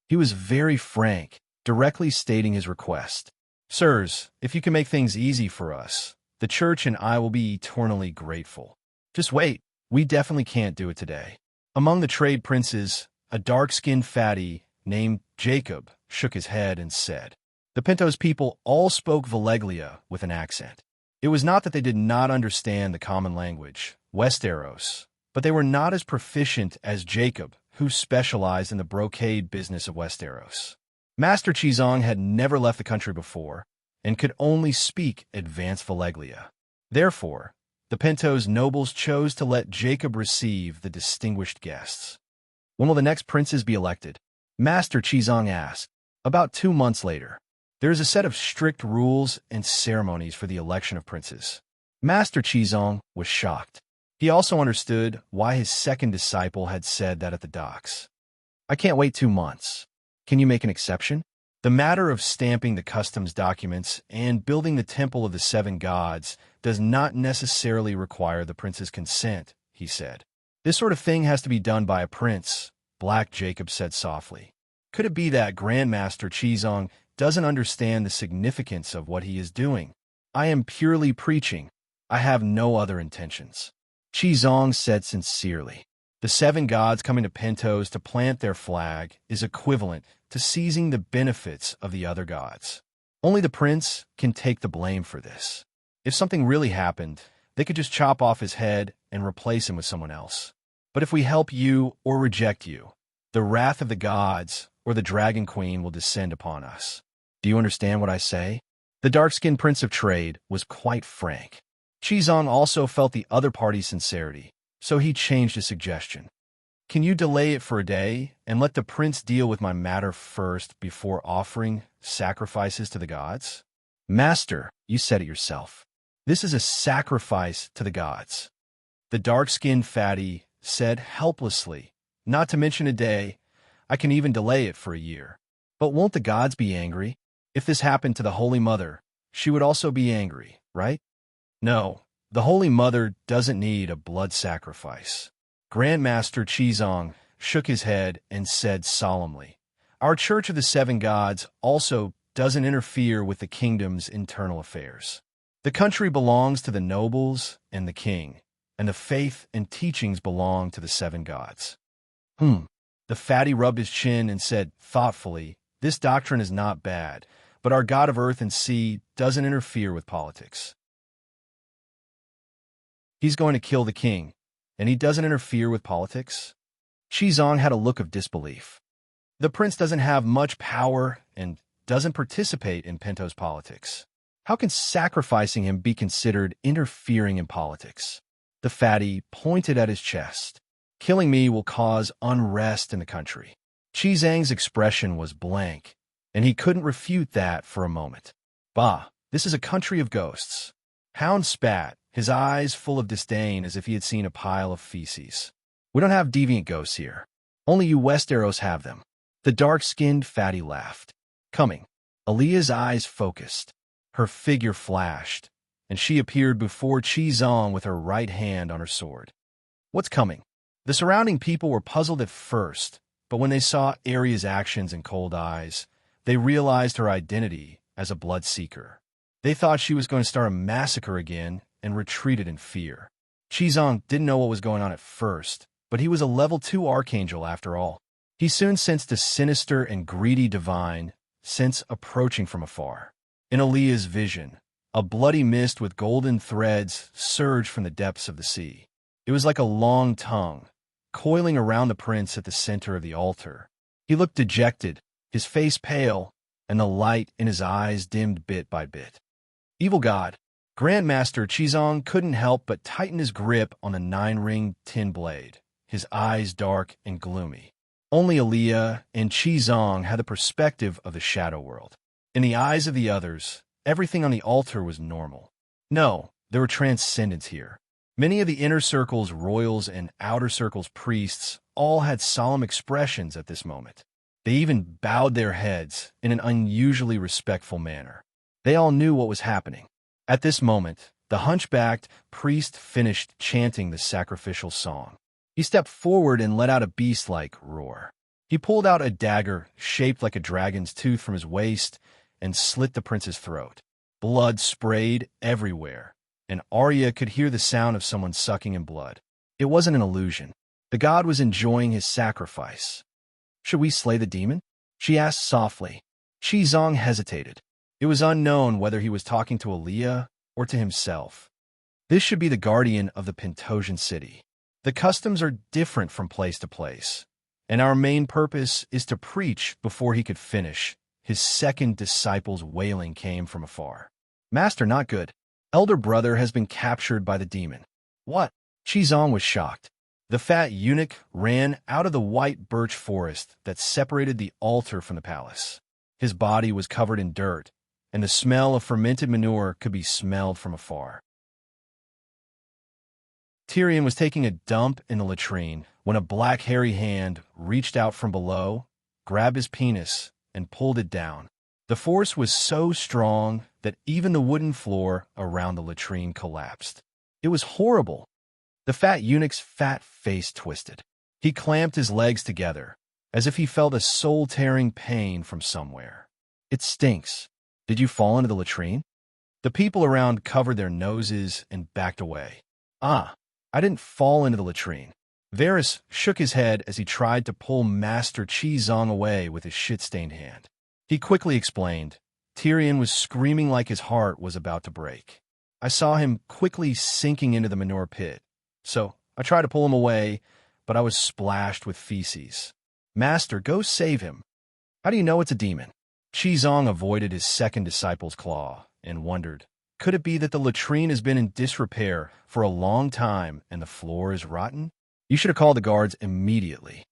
He was very frank, directly stating his request. Sirs, if you can make things easy for us, the church and I will be eternally grateful. Just wait, we definitely can't do it today. Among the trade princes, a dark-skinned fatty named Jacob shook his head and said, the Pinto's people all spoke Valeglia with an accent. It was not that they did not understand the common language, Westeros, but they were not as proficient as Jacob, who specialized in the brocade business of Westeros. Master Chizong had never left the country before and could only speak advanced Valeglia. Therefore, the Pinto's nobles chose to let Jacob receive the distinguished guests. When will the next princes be elected? Master Chizong asked. About 2 months later. There is a set of strict rules and ceremonies for the election of princes. Master Chizong was shocked. He also understood why his second disciple had said that at the docks. I can't wait 2 months. Can you make an exception? The matter of stamping the customs documents and building the temple of the seven gods does not necessarily require the prince's consent, he said. This sort of thing has to be done by a prince, Black Jacob said softly. Could it be that Grandmaster Chizong doesn't understand the significance of what he is doing? I am purely preaching. I have no other intentions. Chizong said sincerely. The seven gods coming to Pinto's to plant their flag is equivalent to seizing the benefits of the other gods. Only the prince can take the blame for this. If something really happened, they could just chop off his head and replace him with someone else. But if we help you or reject you, the wrath of the gods or the Dragon Queen will descend upon us. Do you understand what I say? The dark-skinned prince of trade was quite frank. Chizong also felt the other party's sincerity, so he changed his suggestion. Can you delay it for a day and let the prince deal with my matter first before offering sacrifices to the gods? Master, you said it yourself. This is a sacrifice to the gods. The dark-skinned fatty said helplessly, not to mention a day. I can even delay it for a year. But won't the gods be angry? If this happened to the Holy Mother, she would also be angry, right? No, the Holy Mother doesn't need a blood sacrifice. Grandmaster Chizong shook his head and said solemnly, our Church of the Seven Gods also doesn't interfere with the kingdom's internal affairs. The country belongs to the nobles and the king, and the faith and teachings belong to the seven gods. The fatty rubbed his chin and said thoughtfully, this doctrine is not bad, but our God of earth and sea doesn't interfere with politics. He's going to kill the king, and he doesn't interfere with politics? Chizong had a look of disbelief. The prince doesn't have much power and doesn't participate in Pinto's politics. How can sacrificing him be considered interfering in politics? The fatty pointed at his chest. Killing me will cause unrest in the country. Chizong's expression was blank, and he couldn't refute that for a moment. Bah, this is a country of ghosts. Hound spat, his eyes full of disdain as if he had seen a pile of feces. We don't have deviant ghosts here. Only you Westeros have them. The dark-skinned fatty laughed. Coming. Aaliyah's eyes focused. Her figure flashed, and she appeared before Chizong with her right hand on her sword. What's coming? The surrounding people were puzzled at first, but when they saw Aria's actions and cold eyes, they realized her identity as a blood seeker. They thought she was going to start a massacre again and retreated in fear. Qizong didn't know what was going on at first, but he was a level 2 archangel after all. He soon sensed a sinister and greedy divine sense approaching from afar. In Alia's vision, a bloody mist with golden threads surged from the depths of the sea. It was like a long tongue, coiling around the prince at the center of the altar. He looked dejected, his face pale, and the light in his eyes dimmed bit by bit. Evil God, Grandmaster Qizong couldn't help but tighten his grip on the 9-ringed tin blade, his eyes dark and gloomy. Only Alia and Qizong had the perspective of the shadow world. In the eyes of the others, everything on the altar was normal. No, there were transcendents here. Many of the inner circle's royals and outer circle's priests all had solemn expressions at this moment. They even bowed their heads in an unusually respectful manner. They all knew what was happening. At this moment, the hunchbacked priest finished chanting the sacrificial song. He stepped forward and let out a beast-like roar. He pulled out a dagger shaped like a dragon's tooth from his waist and slit the prince's throat. Blood sprayed everywhere, and Arya could hear the sound of someone sucking in blood. It wasn't an illusion. The god was enjoying his sacrifice. "Should we slay the demon?" she asked softly. Qizong hesitated. It was unknown whether he was talking to Alia or to himself. This should be the guardian of the Pentosian city. The customs are different from place to place, and our main purpose is to preach before he could finish. His second disciple's wailing came from afar. "Master, not good. Elder brother has been captured by the demon." "What?" Qizong was shocked. The fat eunuch ran out of the white birch forest that separated the altar from the palace. His body was covered in dirt, and the smell of fermented manure could be smelled from afar. Tyrion was taking a dump in the latrine when a black hairy hand reached out from below, grabbed his penis, and pulled it down. The force was so strong that even the wooden floor around the latrine collapsed. It was horrible. The fat eunuch's fat face twisted. He clamped his legs together, as if he felt a soul-tearing pain from somewhere. "It stinks. Did you fall into the latrine?" The people around covered their noses and backed away. "Ah, I didn't fall into the latrine." Varys shook his head as he tried to pull Master Qizong away with his shit-stained hand. He quickly explained. Tyrion was screaming like his heart was about to break. "I saw him quickly sinking into the manure pit, so I tried to pull him away, but I was splashed with feces." "Master, go save him." "How do you know it's a demon?" Qizong avoided his second disciple's claw and wondered, could it be that the latrine has been in disrepair for a long time and the floor is rotten? "You should have called the guards immediately."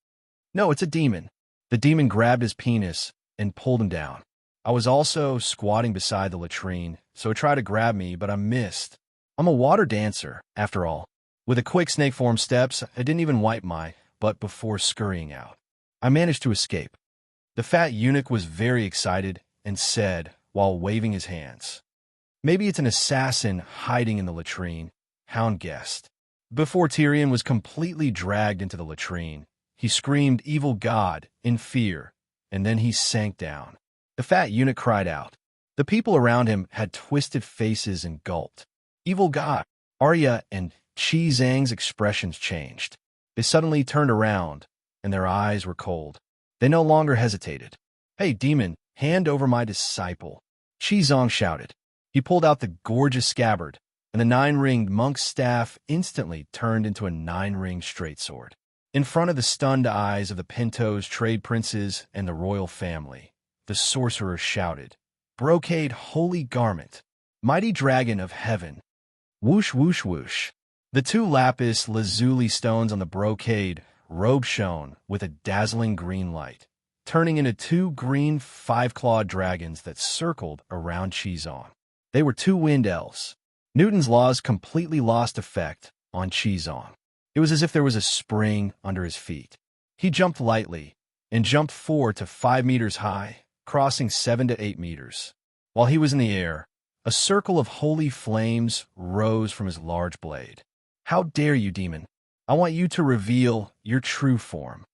"No, it's a demon." The demon grabbed his penis and pulled him down. I was also squatting beside the latrine, so it tried to grab me, but I missed. I'm a water dancer, after all. With a quick snake-form steps, I didn't even wipe my butt before scurrying out. I managed to escape. The fat eunuch was very excited and said, while waving his hands, "Maybe it's an assassin hiding in the latrine." Hound guessed. Before Tyrion was completely dragged into the latrine, he screamed, "Evil God," in fear, and then he sank down. The fat eunuch cried out. The people around him had twisted faces and gulped. "Evil God!" Arya and Qizong's expressions changed. They suddenly turned around, and their eyes were cold. They no longer hesitated. "Hey, demon, hand over my disciple," Qizong shouted. He pulled out the gorgeous scabbard, and the 9-ringed monk's staff instantly turned into a 9-ringed straight sword. In front of the stunned eyes of the Pentos trade princes and the royal family, the sorcerer shouted, "Brocade holy garment, mighty dragon of heaven." Whoosh, whoosh, whoosh. The 2 lapis lazuli stones on the brocade robe shone with a dazzling green light, turning into 2 green 5-clawed dragons that circled around Qizong. They were 2 wind elves. Newton's laws completely lost effect on Qizong. It was as if there was a spring under his feet. He jumped lightly and jumped 4 to 5 meters high, crossing 7 to 8 meters. While he was in the air, a circle of holy flames rose from his large blade. "How dare you, demon!" I want you to reveal your true form.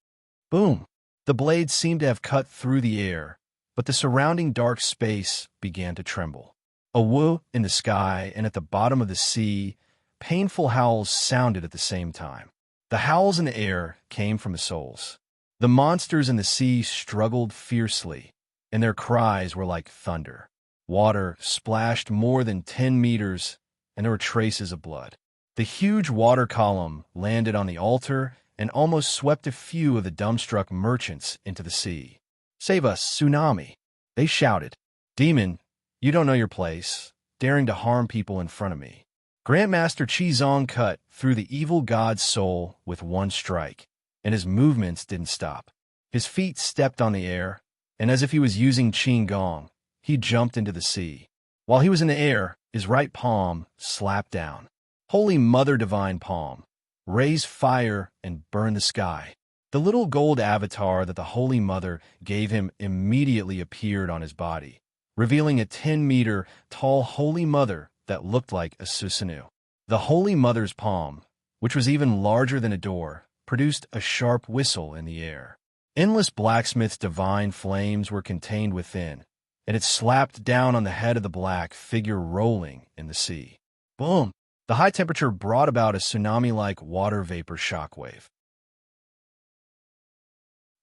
Boom! The blade seemed to have cut through the air, but the surrounding dark space began to tremble. A woo in the sky and at the bottom of the sea, painful howls sounded at the same time. The howls in the air came from the souls. The monsters in the sea struggled fiercely, and their cries were like thunder. Water splashed more than 10 meters, and there were traces of blood. The huge water column landed on the altar and almost swept a few of the dumbstruck merchants into the sea. "Save us, tsunami!" they shouted. "Demon, you don't know your place, daring to harm people in front of me." Grandmaster Qizong cut through the evil god's soul with one strike, and his movements didn't stop. His feet stepped on the air, and as if he was using Qigong, he jumped into the sea. While he was in the air, his right palm slapped down. "Holy Mother Divine Palm, raise fire and burn the sky." The little gold avatar that the Holy Mother gave him immediately appeared on his body, revealing a 10-meter tall Holy Mother that looked like a Susanoo. The Holy Mother's palm, which was even larger than a door, produced a sharp whistle in the air. Endless blacksmith's divine flames were contained within, and it slapped down on the head of the black figure rolling in the sea. Boom! The high temperature brought about a tsunami-like water vapor shockwave.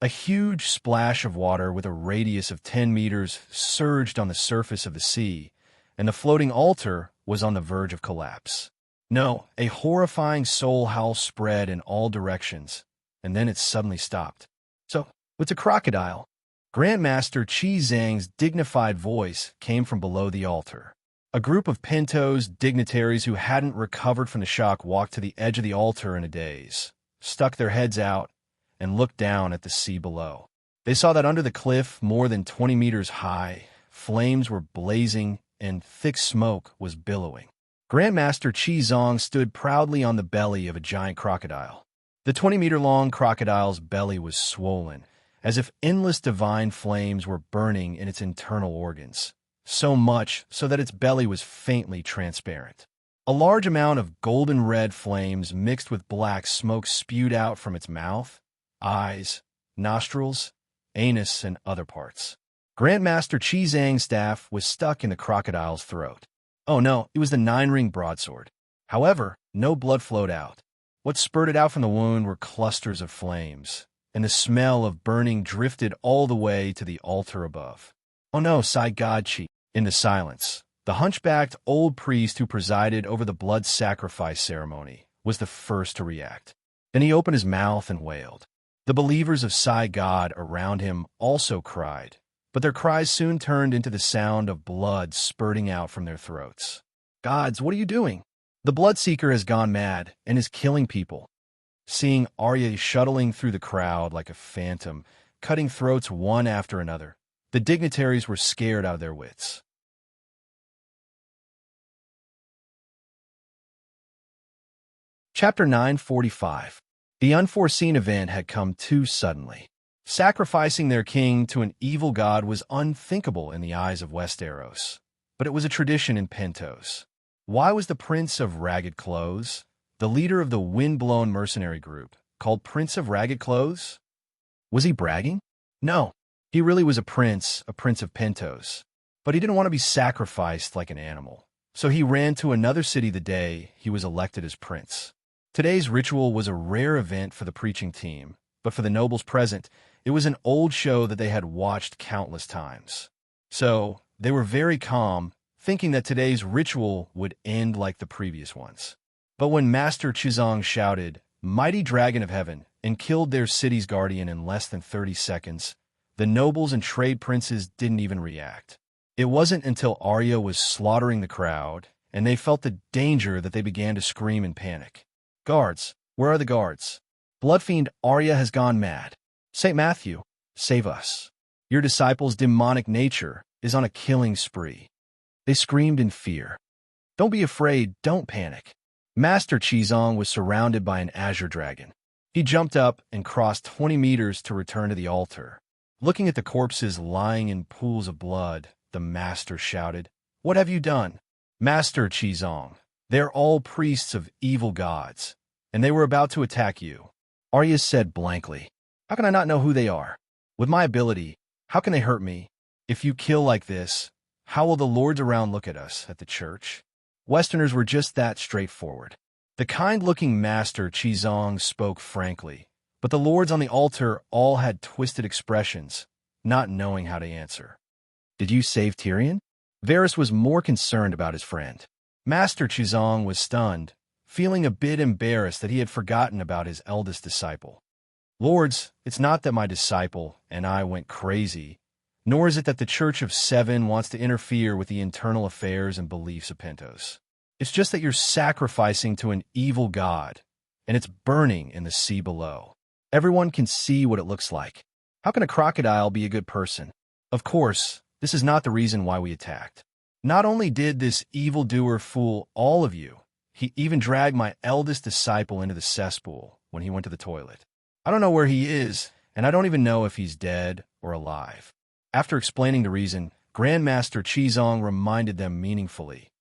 A huge splash of water with a radius of 10 meters surged on the surface of the sea, and the floating altar was on the verge of collapse. No, a horrifying soul howl spread in all directions, and then it suddenly stopped. "So, what's a crocodile?" Grandmaster Qizang's dignified voice came from below the altar. A group of pintos dignitaries who hadn't recovered from the shock walked to the edge of the altar in a daze, stuck their heads out, and looked down at the sea below. They saw that under the cliff, more than 20 meters high, flames were blazing and thick smoke was billowing. Grandmaster Qizong stood proudly on the belly of a giant crocodile. The 20-meter-long crocodile's belly was swollen, as if endless divine flames were burning in its internal organs, so much so that its belly was faintly transparent. A large amount of golden-red flames mixed with black smoke spewed out from its mouth, eyes, nostrils, anus, and other parts. Grandmaster Qizang's staff was stuck in the crocodile's throat. Oh no, it was the 9-ring broadsword. However, no blood flowed out. What spurted out from the wound were clusters of flames, and the smell of burning drifted all the way to the altar above. "Oh no, Sai God Chi." In the silence, the hunchbacked old priest who presided over the blood sacrifice ceremony was the first to react. Then he opened his mouth and wailed. The believers of Sai God around him also cried, but their cries soon turned into the sound of blood spurting out from their throats. "Gods, what are you doing? The Bloodseeker has gone mad and is killing people." Seeing Arya shuttling through the crowd like a phantom, cutting throats one after another, the dignitaries were scared out of their wits. Chapter 945. The unforeseen event had come too suddenly. Sacrificing their king to an evil god was unthinkable in the eyes of Westeros, but it was a tradition in Pentos. Why was the Prince of Ragged Clothes, the leader of the wind-blown mercenary group, called Prince of Ragged Clothes? Was he bragging? No, he really was a prince of Pentos. But he didn't want to be sacrificed like an animal, so he ran to another city the day he was elected as prince. Today's ritual was a rare event for the preaching team, but for the nobles present, it was an old show that they had watched countless times. So they were very calm, thinking that today's ritual would end like the previous ones. But when Master Qizong shouted, "Mighty Dragon of Heaven," and killed their city's guardian in less than 30 seconds, the nobles and trade princes didn't even react. It wasn't until Arya was slaughtering the crowd, and they felt the danger that they began to scream in panic. "Guards, where are the guards? Bloodfiend Arya has gone mad. St. Matthew, save us. Your disciple's demonic nature is on a killing spree." They screamed in fear. "Don't be afraid, don't panic." Master Qizong was surrounded by an azure dragon. He jumped up and crossed 20 meters to return to the altar. Looking at the corpses lying in pools of blood, the master shouted, "What have you done?" "Master Qizong, they're all priests of evil gods, and they were about to attack you. Arya said blankly, "How can I not know who they are? With my ability, how can they hurt me? If you kill like this, how will the lords around look at us at the church?" Westerners were just that straightforward. The kind-looking master Qizong spoke frankly, but the lords on the altar all had twisted expressions, not knowing how to answer. "Did you save Tyrion?" Varys was more concerned about his friend. Master Qizong was stunned, feeling a bit embarrassed that he had forgotten about his eldest disciple. "Lords, it's not that my disciple and I went crazy, nor is it that the Church of Seven wants to interfere with the internal affairs and beliefs of Pentos. It's just that you're sacrificing to an evil god, and it's burning in the sea below. Everyone can see what it looks like. How can a crocodile be a good person? Of course, this is not the reason why we attacked. Not only did this evildoer fool all of you, he even dragged my eldest disciple into the cesspool when he went to the toilet. I don't know where he is, and I don't even know if he's dead or alive." After explaining the reason, Grandmaster Qizong reminded them meaningfully,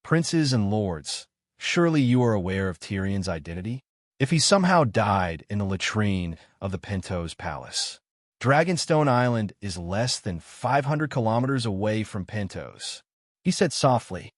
"Princes and lords, surely you are aware of Tyrion's identity? If he somehow died in the latrine of the Pentos Palace, Dragonstone Island is less than 500 kilometers away from Pentos," he said softly.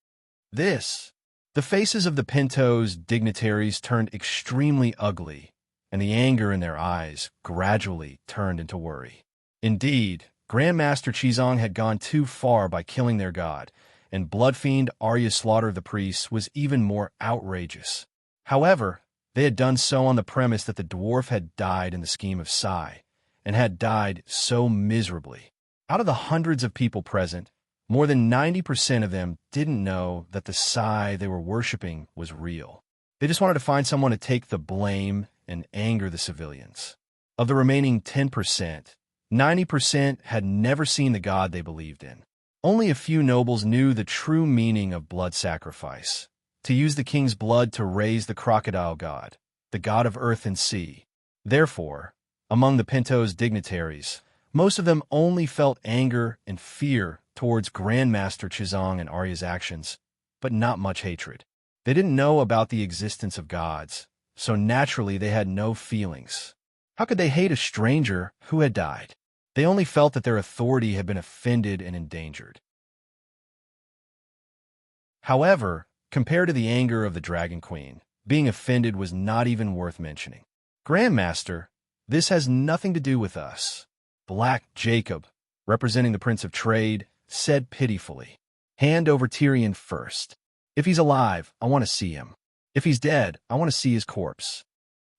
The faces of the Pentos dignitaries turned extremely ugly, and the anger in their eyes gradually turned into worry. Indeed, Grandmaster Qizong had gone too far by killing their god, and bloodfiend Arya's slaughter of the priests was even more outrageous. However, they had done so on the premise that the dwarf had died in the scheme of Sai, and had died so miserably. Out of the hundreds of people present, more than 90% of them didn't know that the Sai they were worshipping was real. They just wanted to find someone to take the blame and anger the civilians. Of the remaining 10%, 90% had never seen the god they believed in. Only a few nobles knew the true meaning of blood sacrifice, to use the king's blood to raise the crocodile god, the god of earth and sea. Therefore, among the Pentos dignitaries, most of them only felt anger and fear towards Grandmaster Qizong and Arya's actions, but not much hatred. They didn't know about the existence of gods, so naturally they had no feelings. How could they hate a stranger who had died? They only felt that their authority had been offended and endangered. However, compared to the anger of the Dragon Queen, being offended was not even worth mentioning. "Grandmaster, this has nothing to do with us," Black Jacob, representing the Prince of Trade, said pitifully. "Hand over Tyrion first. If he's alive, I want to see him. If he's dead, I want to see his corpse."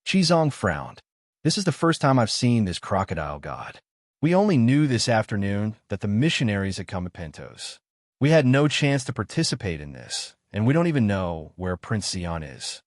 Qizong frowned. "This is the first time I've seen this crocodile god. We only knew this afternoon that the missionaries had come to Pentos. We had no chance to participate in this, and we don't even know where Prince Xion is."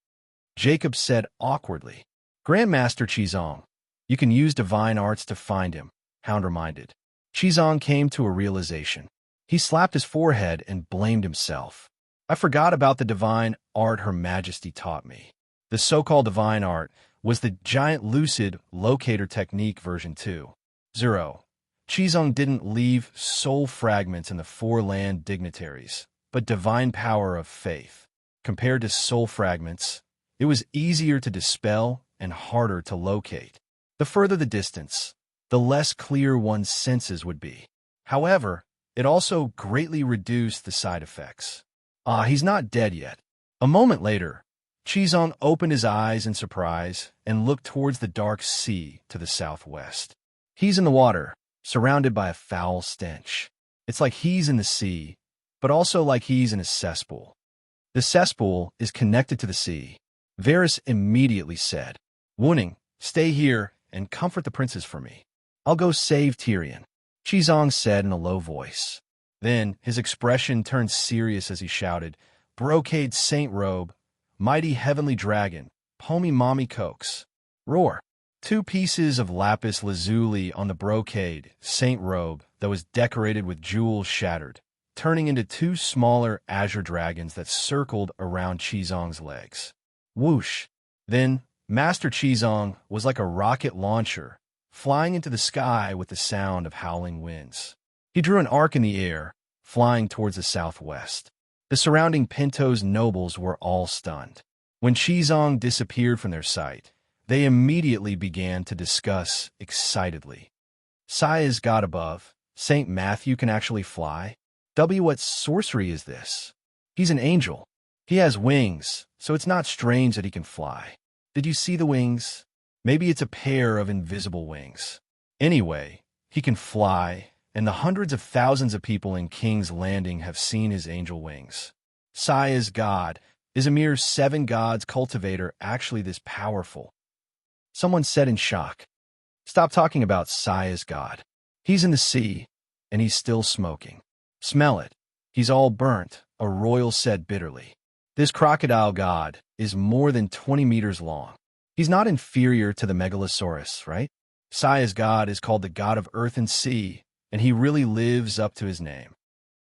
Jacob said awkwardly. "Grandmaster Qizong, you can use divine arts to find him," Hound reminded. Qizong came to a realization. He slapped his forehead and blamed himself. "I forgot about the divine art Her Majesty taught me." The so-called divine art was the giant lucid locator technique version 2.0. Qizong didn't leave soul fragments in the four land dignitaries, but divine power of faith. Compared to soul fragments, it was easier to dispel and harder to locate. The further the distance, the less clear one's senses would be. However, it also greatly reduced the side effects. He's not dead yet." A moment later, Qizong opened his eyes in surprise and looked towards the dark sea to the southwest. He's in the water, surrounded by a foul stench. It's like he's in the sea, but also like he's in a cesspool. The cesspool is connected to the sea. Varys immediately said, "Wuning, stay here and comfort the princes for me. I'll go save Tyrion," Qizong said in a low voice. Then his expression turned serious as he shouted, "Brocade Saint Robe, mighty heavenly dragon, Pomi Mommy Cokes, roar." 2 pieces of lapis lazuli on the brocade Saint Robe that was decorated with jewels shattered, turning into 2 smaller azure dragons that circled around Qizong's legs. Whoosh! Then Master Qizong was like a rocket launcher, flying into the sky with the sound of howling winds. He drew an arc in the air, flying towards the southwest. The surrounding Pentos nobles were all stunned. When Qizong disappeared from their sight, they immediately began to discuss excitedly. Sai is God above. Saint Matthew can actually fly. What sorcery is this? He's an angel. He has wings, so it's not strange that he can fly. Did you see the wings? Maybe it's a pair of invisible wings. Anyway, he can fly, and the hundreds of thousands of people in King's Landing have seen his angel wings. Sai is God. Is a mere 7 gods cultivator actually this powerful? Someone said in shock. Stop talking about Sai as God. He's in the sea, and he's still smoking. Smell it. He's all burnt, a royal said bitterly. This crocodile god is more than 20 meters long. He's not inferior to the megalosaurus, right? Sai as God is called the god of earth and sea, and he really lives up to his name.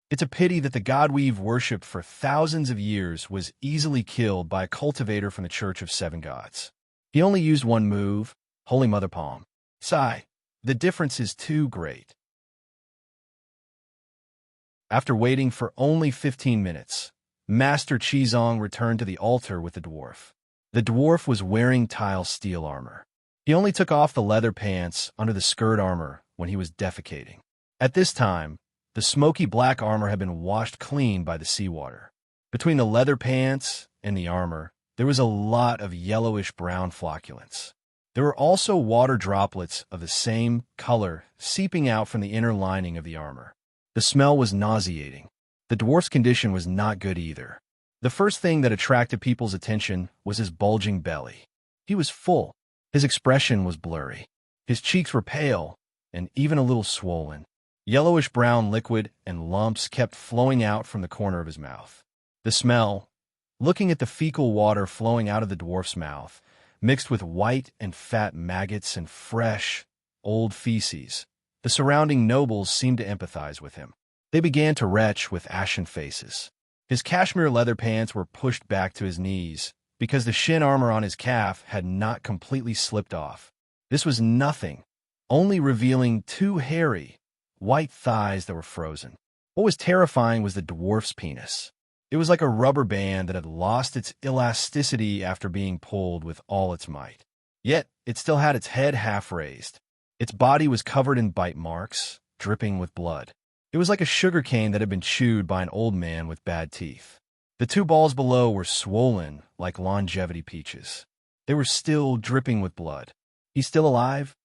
It's a pity that the god we've worshipped for thousands of years was easily killed by a cultivator from the Church of 7 Gods. He only used one move, Holy Mother Palm. Sai, the difference is too great. After waiting for only 15 minutes, Master Qizong returned to the altar with the dwarf. The dwarf was wearing tile steel armor. He only took off the leather pants under the skirt armor when he was defecating. At this time, the smoky black armor had been washed clean by the seawater. Between the leather pants and the armor, there was a lot of yellowish-brown flocculence. There were also water droplets of the same color seeping out from the inner lining of the armor. The smell was nauseating. The dwarf's condition was not good either. The first thing that attracted people's attention was his bulging belly. He was full. His expression was blurry. His cheeks were pale and even a little swollen. Yellowish-brown liquid and lumps kept flowing out from the corner of his mouth. The smell, looking at the fecal water flowing out of the dwarf's mouth, mixed with white and fat maggots and fresh, old feces, the surrounding nobles seemed to empathize with him. They began to retch with ashen faces. His cashmere leather pants were pushed back to his knees because the shin armor on his calf had not completely slipped off. This was nothing, only revealing 2 hairy, white thighs that were frozen. What was terrifying was the dwarf's penis. It was like a rubber band that had lost its elasticity after being pulled with all its might. Yet, it still had its head half raised. Its body was covered in bite marks, dripping with blood. It was like a sugar cane that had been chewed by an old man with bad teeth. The 2 balls below were swollen like longevity peaches. They were still dripping with blood. He's still alive?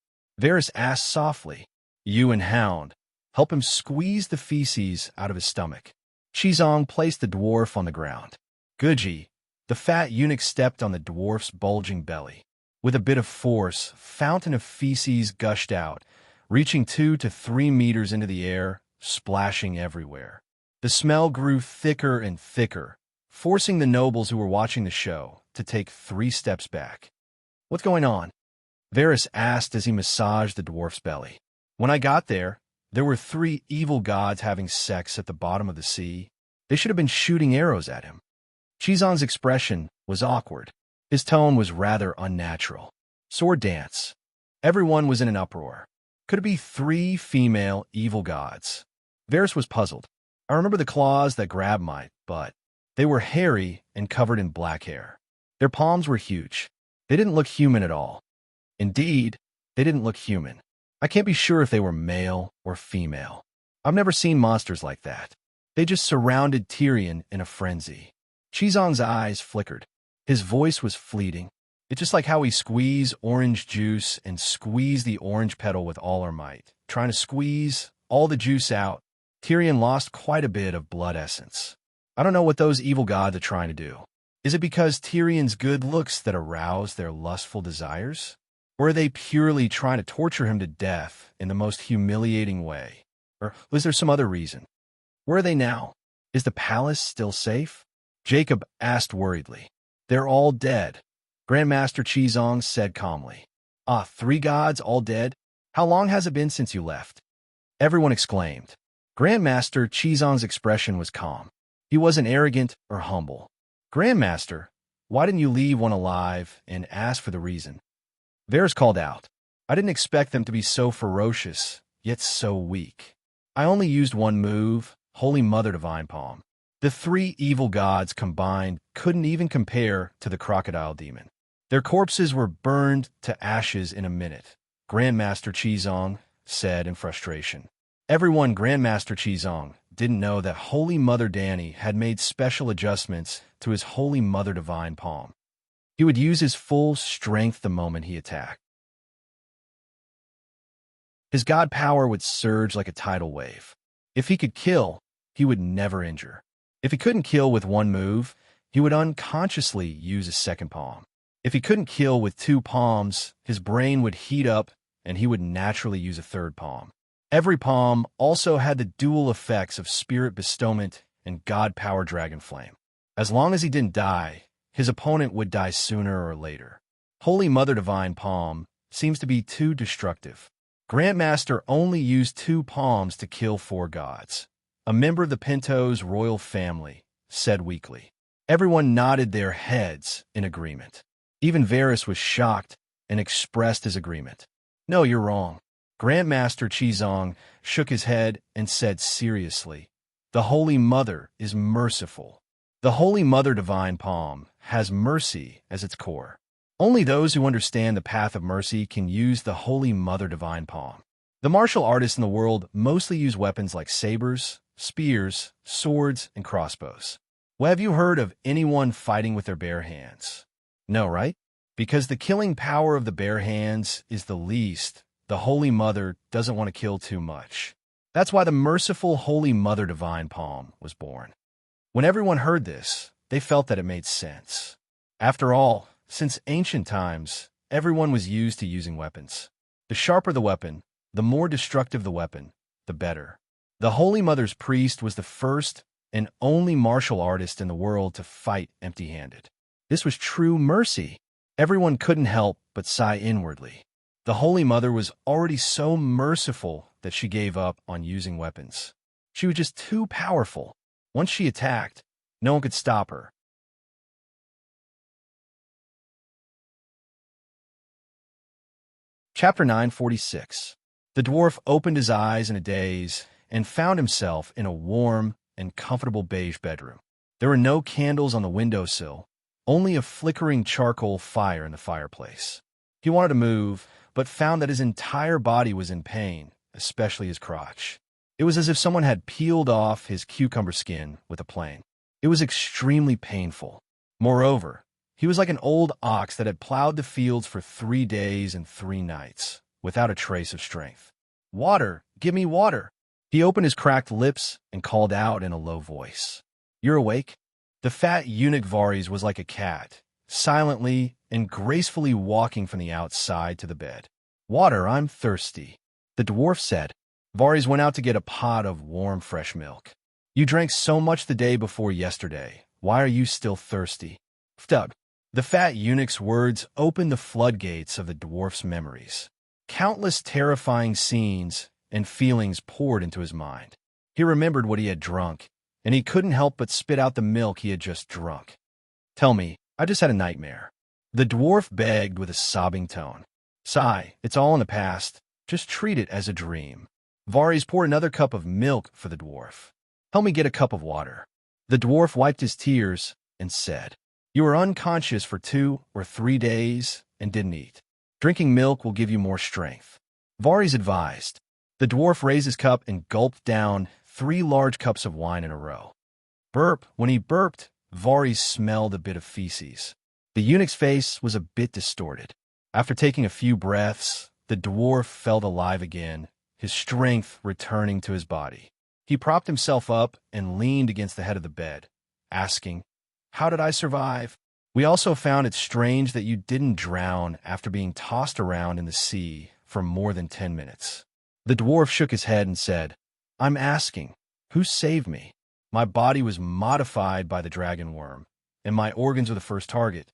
Varys asked softly. You and Hound, help him squeeze the feces out of his stomach. Qizong placed the dwarf on the ground. Guji, the fat eunuch, stepped on the dwarf's bulging belly. With a bit of force, a fountain of feces gushed out, reaching 2 to 3 meters into the air, splashing everywhere. The smell grew thicker and thicker, forcing the nobles who were watching the show to take 3 steps back. What's going on? Varys asked as he massaged the dwarf's belly. When I got there were 3 evil gods having sex at the bottom of the sea. They should have been shooting arrows at him. Qizong's expression was awkward. His tone was rather unnatural. Sword dance. Everyone was in an uproar. Could it be 3 female evil gods? Varys was puzzled. I remember the claws that grabbed my butt. They were hairy and covered in black hair. Their palms were huge. They didn't look human at all. Indeed, they didn't look human. I can't be sure if they were male or female. I've never seen monsters like that. They just surrounded Tyrion in a frenzy. Qizong's eyes flickered. His voice was fleeting. It's just like how we squeeze orange juice and squeeze the orange petal with all our might, trying to squeeze all the juice out. Tyrion lost quite a bit of blood essence. I don't know what those evil gods are trying to do. Is it because Tyrion's good looks that arouse their lustful desires? Or are they purely trying to torture him to death in the most humiliating way? Or was there some other reason? Where are they now? Is the palace still safe? Jacob asked worriedly. They're all dead, Grandmaster Qizong said calmly. 3 gods all dead? How long has it been since you left? Everyone exclaimed. Grandmaster Qizong's expression was calm. He wasn't arrogant or humble. Grandmaster, why didn't you leave one alive and ask for the reason? Varys called out. I didn't expect them to be so ferocious, yet so weak. I only used one move, Holy Mother Divine Palm. The three evil gods combined couldn't even compare to the crocodile demon. Their corpses were burned to ashes in a minute, Grandmaster Qizong said in frustration. Everyone Grandmaster Qizong didn't know that Holy Mother Danny had made special adjustments to his Holy Mother Divine palm. He would use his full strength the moment he attacked. His god power would surge like a tidal wave. If he could kill, he would never injure. If he couldn't kill with one move, he would unconsciously use his second palm. If he couldn't kill with two palms, his brain would heat up and he would naturally use a third palm. Every palm also had the dual effects of spirit bestowment and god power dragon flame. As long as he didn't die, his opponent would die sooner or later. Holy Mother Divine Palm seems to be too destructive. Grandmaster only used two palms to kill four gods. A member of the Pinto's royal family said weakly. Everyone nodded their heads in agreement. Even Varys was shocked and expressed his agreement. No, you're wrong. Grandmaster Qizong shook his head and said seriously, the Holy Mother is merciful. The Holy Mother Divine Palm has mercy as its core. Only those who understand the path of mercy can use the Holy Mother Divine Palm. The martial artists in the world mostly use weapons like sabers, spears, swords, and crossbows. Well, have you heard of anyone fighting with their bare hands? No, right? Because the killing power of the bare hands is the least, the Holy Mother doesn't want to kill too much. That's why the merciful Holy Mother Divine Palm was born. When everyone heard this, they felt that it made sense. After all, since ancient times, everyone was used to using weapons. The sharper the weapon, the more destructive the weapon, the better. The Holy Mother's priest was the first and only martial artist in the world to fight empty-handed. This was true mercy. Everyone couldn't help but sigh inwardly. The Holy Mother was already so merciful that she gave up on using weapons. She was just too powerful. Once she attacked, no one could stop her. Chapter 946. The dwarf opened his eyes in a daze and found himself in a warm and comfortable beige bedroom. There were no candles on the windowsill, only a flickering charcoal fire in the fireplace. He wanted to move, but found that his entire body was in pain, especially his crotch. It was as if someone had peeled off his cucumber skin with a plane. It was extremely painful. Moreover, he was like an old ox that had plowed the fields for 3 days and 3 nights, without a trace of strength. Water! Give me water! He opened his cracked lips and called out in a low voice. You're awake? The fat eunuch Varys was like a cat, silently and gracefully walking from the outside to the bed. Water, I'm thirsty, the dwarf said. Varys went out to get a pot of warm, fresh milk. You drank so much the day before yesterday. Why are you still thirsty? Ftug. The fat eunuch's words opened the floodgates of the dwarf's memories. Countless terrifying scenes and feelings poured into his mind. He remembered what he had drunk, and he couldn't help but spit out the milk he had just drunk. Tell me, I just had a nightmare. The dwarf begged with a sobbing tone. Sigh, it's all in the past. Just treat it as a dream. Varys poured another cup of milk for the dwarf. Help me get a cup of water. The dwarf wiped his tears and said, You were unconscious for 2 or 3 days and didn't eat. Drinking milk will give you more strength. Varys advised. The dwarf raised his cup and gulped down 3 large cups of wine in a row. Burp. When he burped, Varys smelled a bit of feces. The eunuch's face was a bit distorted. After taking a few breaths, the dwarf felt alive again, his strength returning to his body. He propped himself up and leaned against the head of the bed, asking, How did I survive? We also found it strange that you didn't drown after being tossed around in the sea for more than 10 minutes. The dwarf shook his head and said, I'm asking, who saved me? My body was modified by the dragon worm, and my organs were the first target.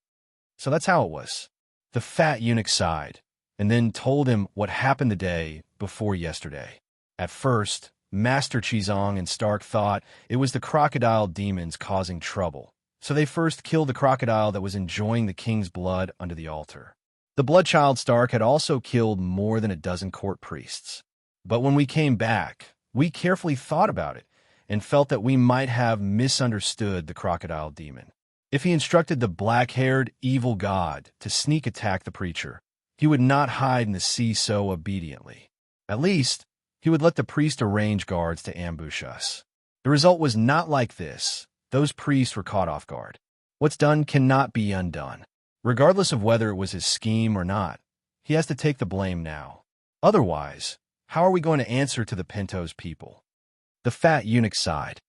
So that's how it was. The fat eunuch sighed, and then told him what happened the day before yesterday. At first, Master Qizong and Stark thought it was the crocodile demons causing trouble, so they first killed the crocodile that was enjoying the king's blood under the altar. The bloodchild Stark had also killed more than a dozen court priests. But when we came back, we carefully thought about it, and felt that we might have misunderstood the crocodile demon. If he instructed the black-haired evil god to sneak attack the preacher, he would not hide in the sea so obediently. At least, he would let the priest arrange guards to ambush us. The result was not like this. Those priests were caught off guard. What's done cannot be undone. Regardless of whether it was his scheme or not, he has to take the blame now. Otherwise, how are we going to answer to the Pinto's people? The fat eunuch sighed.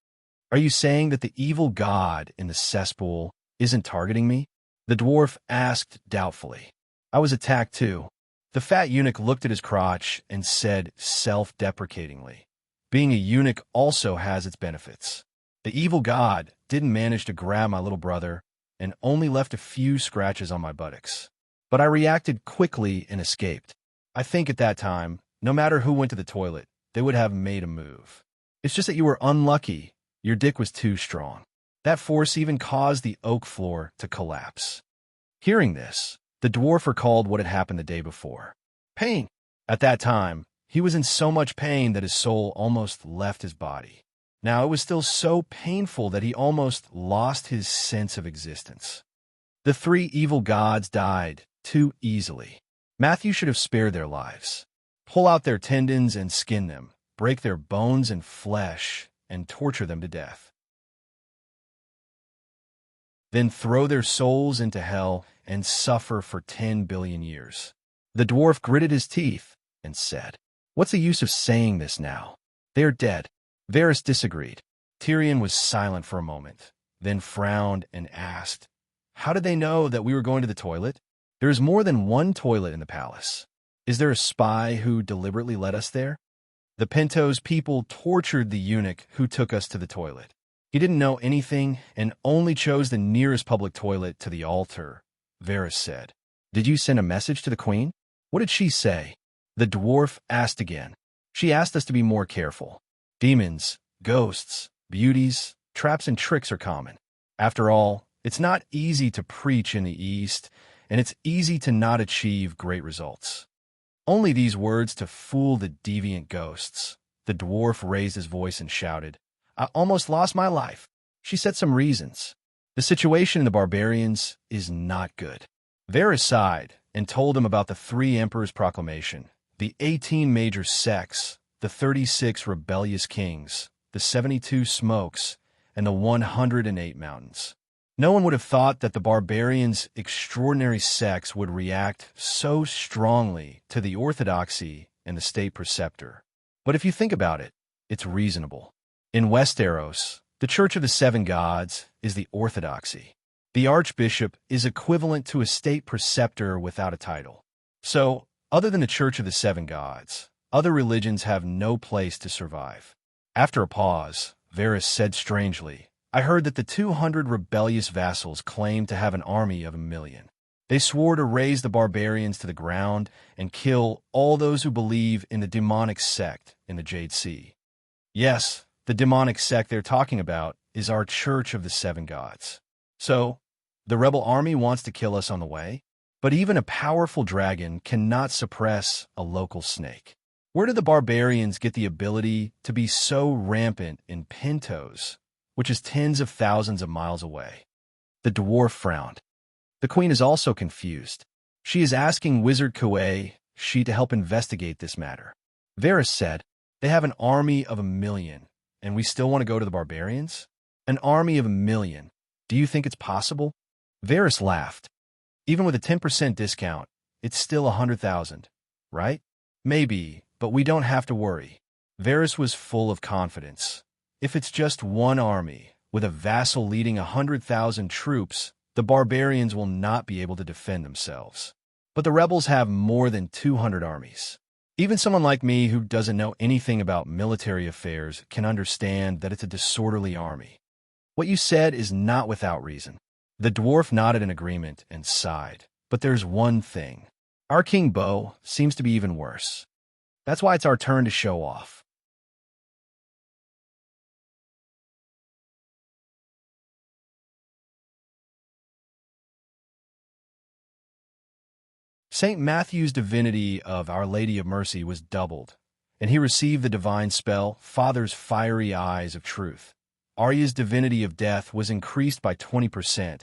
Are you saying that the evil god in the cesspool isn't targeting me? The dwarf asked doubtfully. I was attacked too. The fat eunuch looked at his crotch and said self-deprecatingly, being a eunuch also has its benefits. The evil god didn't manage to grab my little brother and only left a few scratches on my buttocks. But I reacted quickly and escaped. I think at that time, no matter who went to the toilet, they would have made a move. It's just that you were unlucky. Your dick was too strong. That force even caused the oak floor to collapse. Hearing this, the dwarf recalled what had happened the day before. Pain. At that time, he was in so much pain that his soul almost left his body. Now it was still so painful that he almost lost his sense of existence. The three evil gods died too easily. Matthew should have spared their lives. Pull out their tendons and skin them, break their bones and flesh, and torture them to death. Then throw their souls into hell and suffer for 10 billion years. The dwarf gritted his teeth and said, "What's the use of saying this now? They are dead." Varys disagreed. Tyrion was silent for a moment, then frowned and asked, "How did they know that we were going to the toilet? There is more than one toilet in the palace. Is there a spy who deliberately led us there?" The Pinto's people tortured the eunuch who took us to the toilet. He didn't know anything and only chose the nearest public toilet to the altar, Varys said. "Did you send a message to the queen? What did she say?" The dwarf asked again. "She asked us to be more careful. Demons, ghosts, beauties, traps and tricks are common. After all, it's not easy to preach in the East, and it's easy to not achieve great results. Only these words to fool the deviant ghosts." The dwarf raised his voice and shouted, "I almost lost my life. She said some reasons. The situation in the barbarians is not good." Varys sighed and told him about the three emperors' proclamation, the 18 major sects, the 36 rebellious kings, the 72 smokes, and the 108 mountains. No one would have thought that the barbarians' extraordinary sects would react so strongly to the orthodoxy and the state preceptor. But if you think about it, it's reasonable. In Westeros, the Church of the Seven Gods is the orthodoxy. The archbishop is equivalent to a state preceptor without a title. So, other than the Church of the Seven Gods, other religions have no place to survive. After a pause, Varys said strangely, "I heard that the 200 rebellious vassals claim to have an army of 1,000,000. They swore to raze the barbarians to the ground and kill all those who believe in the demonic sect in the Jade Sea." Yes, the demonic sect they're talking about is our Church of the Seven Gods. So, the rebel army wants to kill us on the way? But even a powerful dragon cannot suppress a local snake. Where do the barbarians get the ability to be so rampant in Pintos, which is tens of thousands of miles away? The dwarf frowned. The queen is also confused. She is asking Wizard Kuei she to help investigate this matter. Varys said, "They have an army of 1,000,000, and we still want to go to the barbarians? An army of 1,000,000. Do you think it's possible?" Varys laughed. "Even with a 10% discount, it's still 100,000, right? Maybe, but we don't have to worry." Varys was full of confidence. If it's just one army, with a vassal leading 100,000 troops, the barbarians will not be able to defend themselves. But the rebels have more than 200 armies. Even someone like me who doesn't know anything about military affairs can understand that it's a disorderly army. What you said is not without reason. The dwarf nodded in agreement and sighed. But there's one thing. Our King Bo seems to be even worse. That's why it's our turn to show off. St. Matthew's divinity of Our Lady of Mercy was doubled, and he received the divine spell, Father's Fiery Eyes of Truth. Arya's divinity of death was increased by 20%,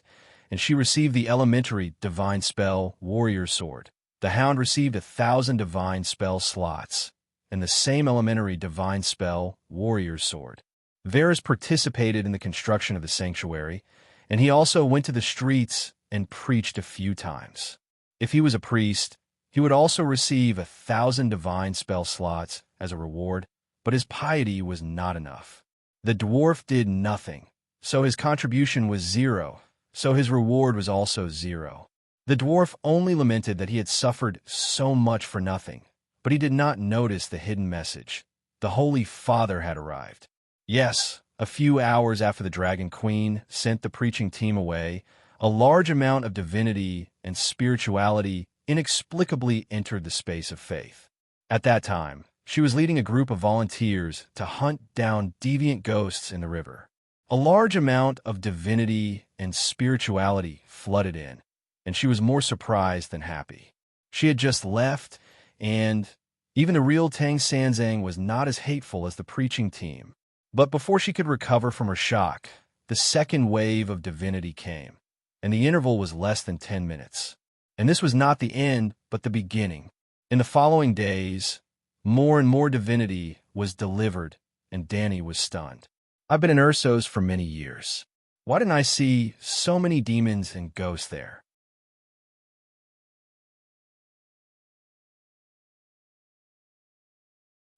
and she received the elementary divine spell, Warrior Sword. The Hound received 1,000 divine spell slots, and the same elementary divine spell, Warrior Sword. Varys participated in the construction of the sanctuary, and he also went to the streets and preached a few times. If he was a priest, he would also receive 1,000 divine spell slots as a reward, but his piety was not enough. The dwarf did nothing, so his contribution was 0, so his reward was also 0. The dwarf only lamented that he had suffered so much for nothing, but he did not notice the hidden message. The Holy Father had arrived. Yes, a few hours after the Dragon Queen sent the preaching team away, a large amount of divinity and spirituality inexplicably entered the space of faith. At that time, she was leading a group of volunteers to hunt down deviant ghosts in the river. A large amount of divinity and spirituality flooded in, and she was more surprised than happy. She had just left, and even the real Tang Sanzang was not as hateful as the preaching team. But before she could recover from her shock, the second wave of divinity came, and the interval was less than 10 minutes. And this was not the end, but the beginning. In the following days, more and more divinity was delivered, and Dany was stunned. I've been in Ursos for many years. Why didn't I see so many demons and ghosts there?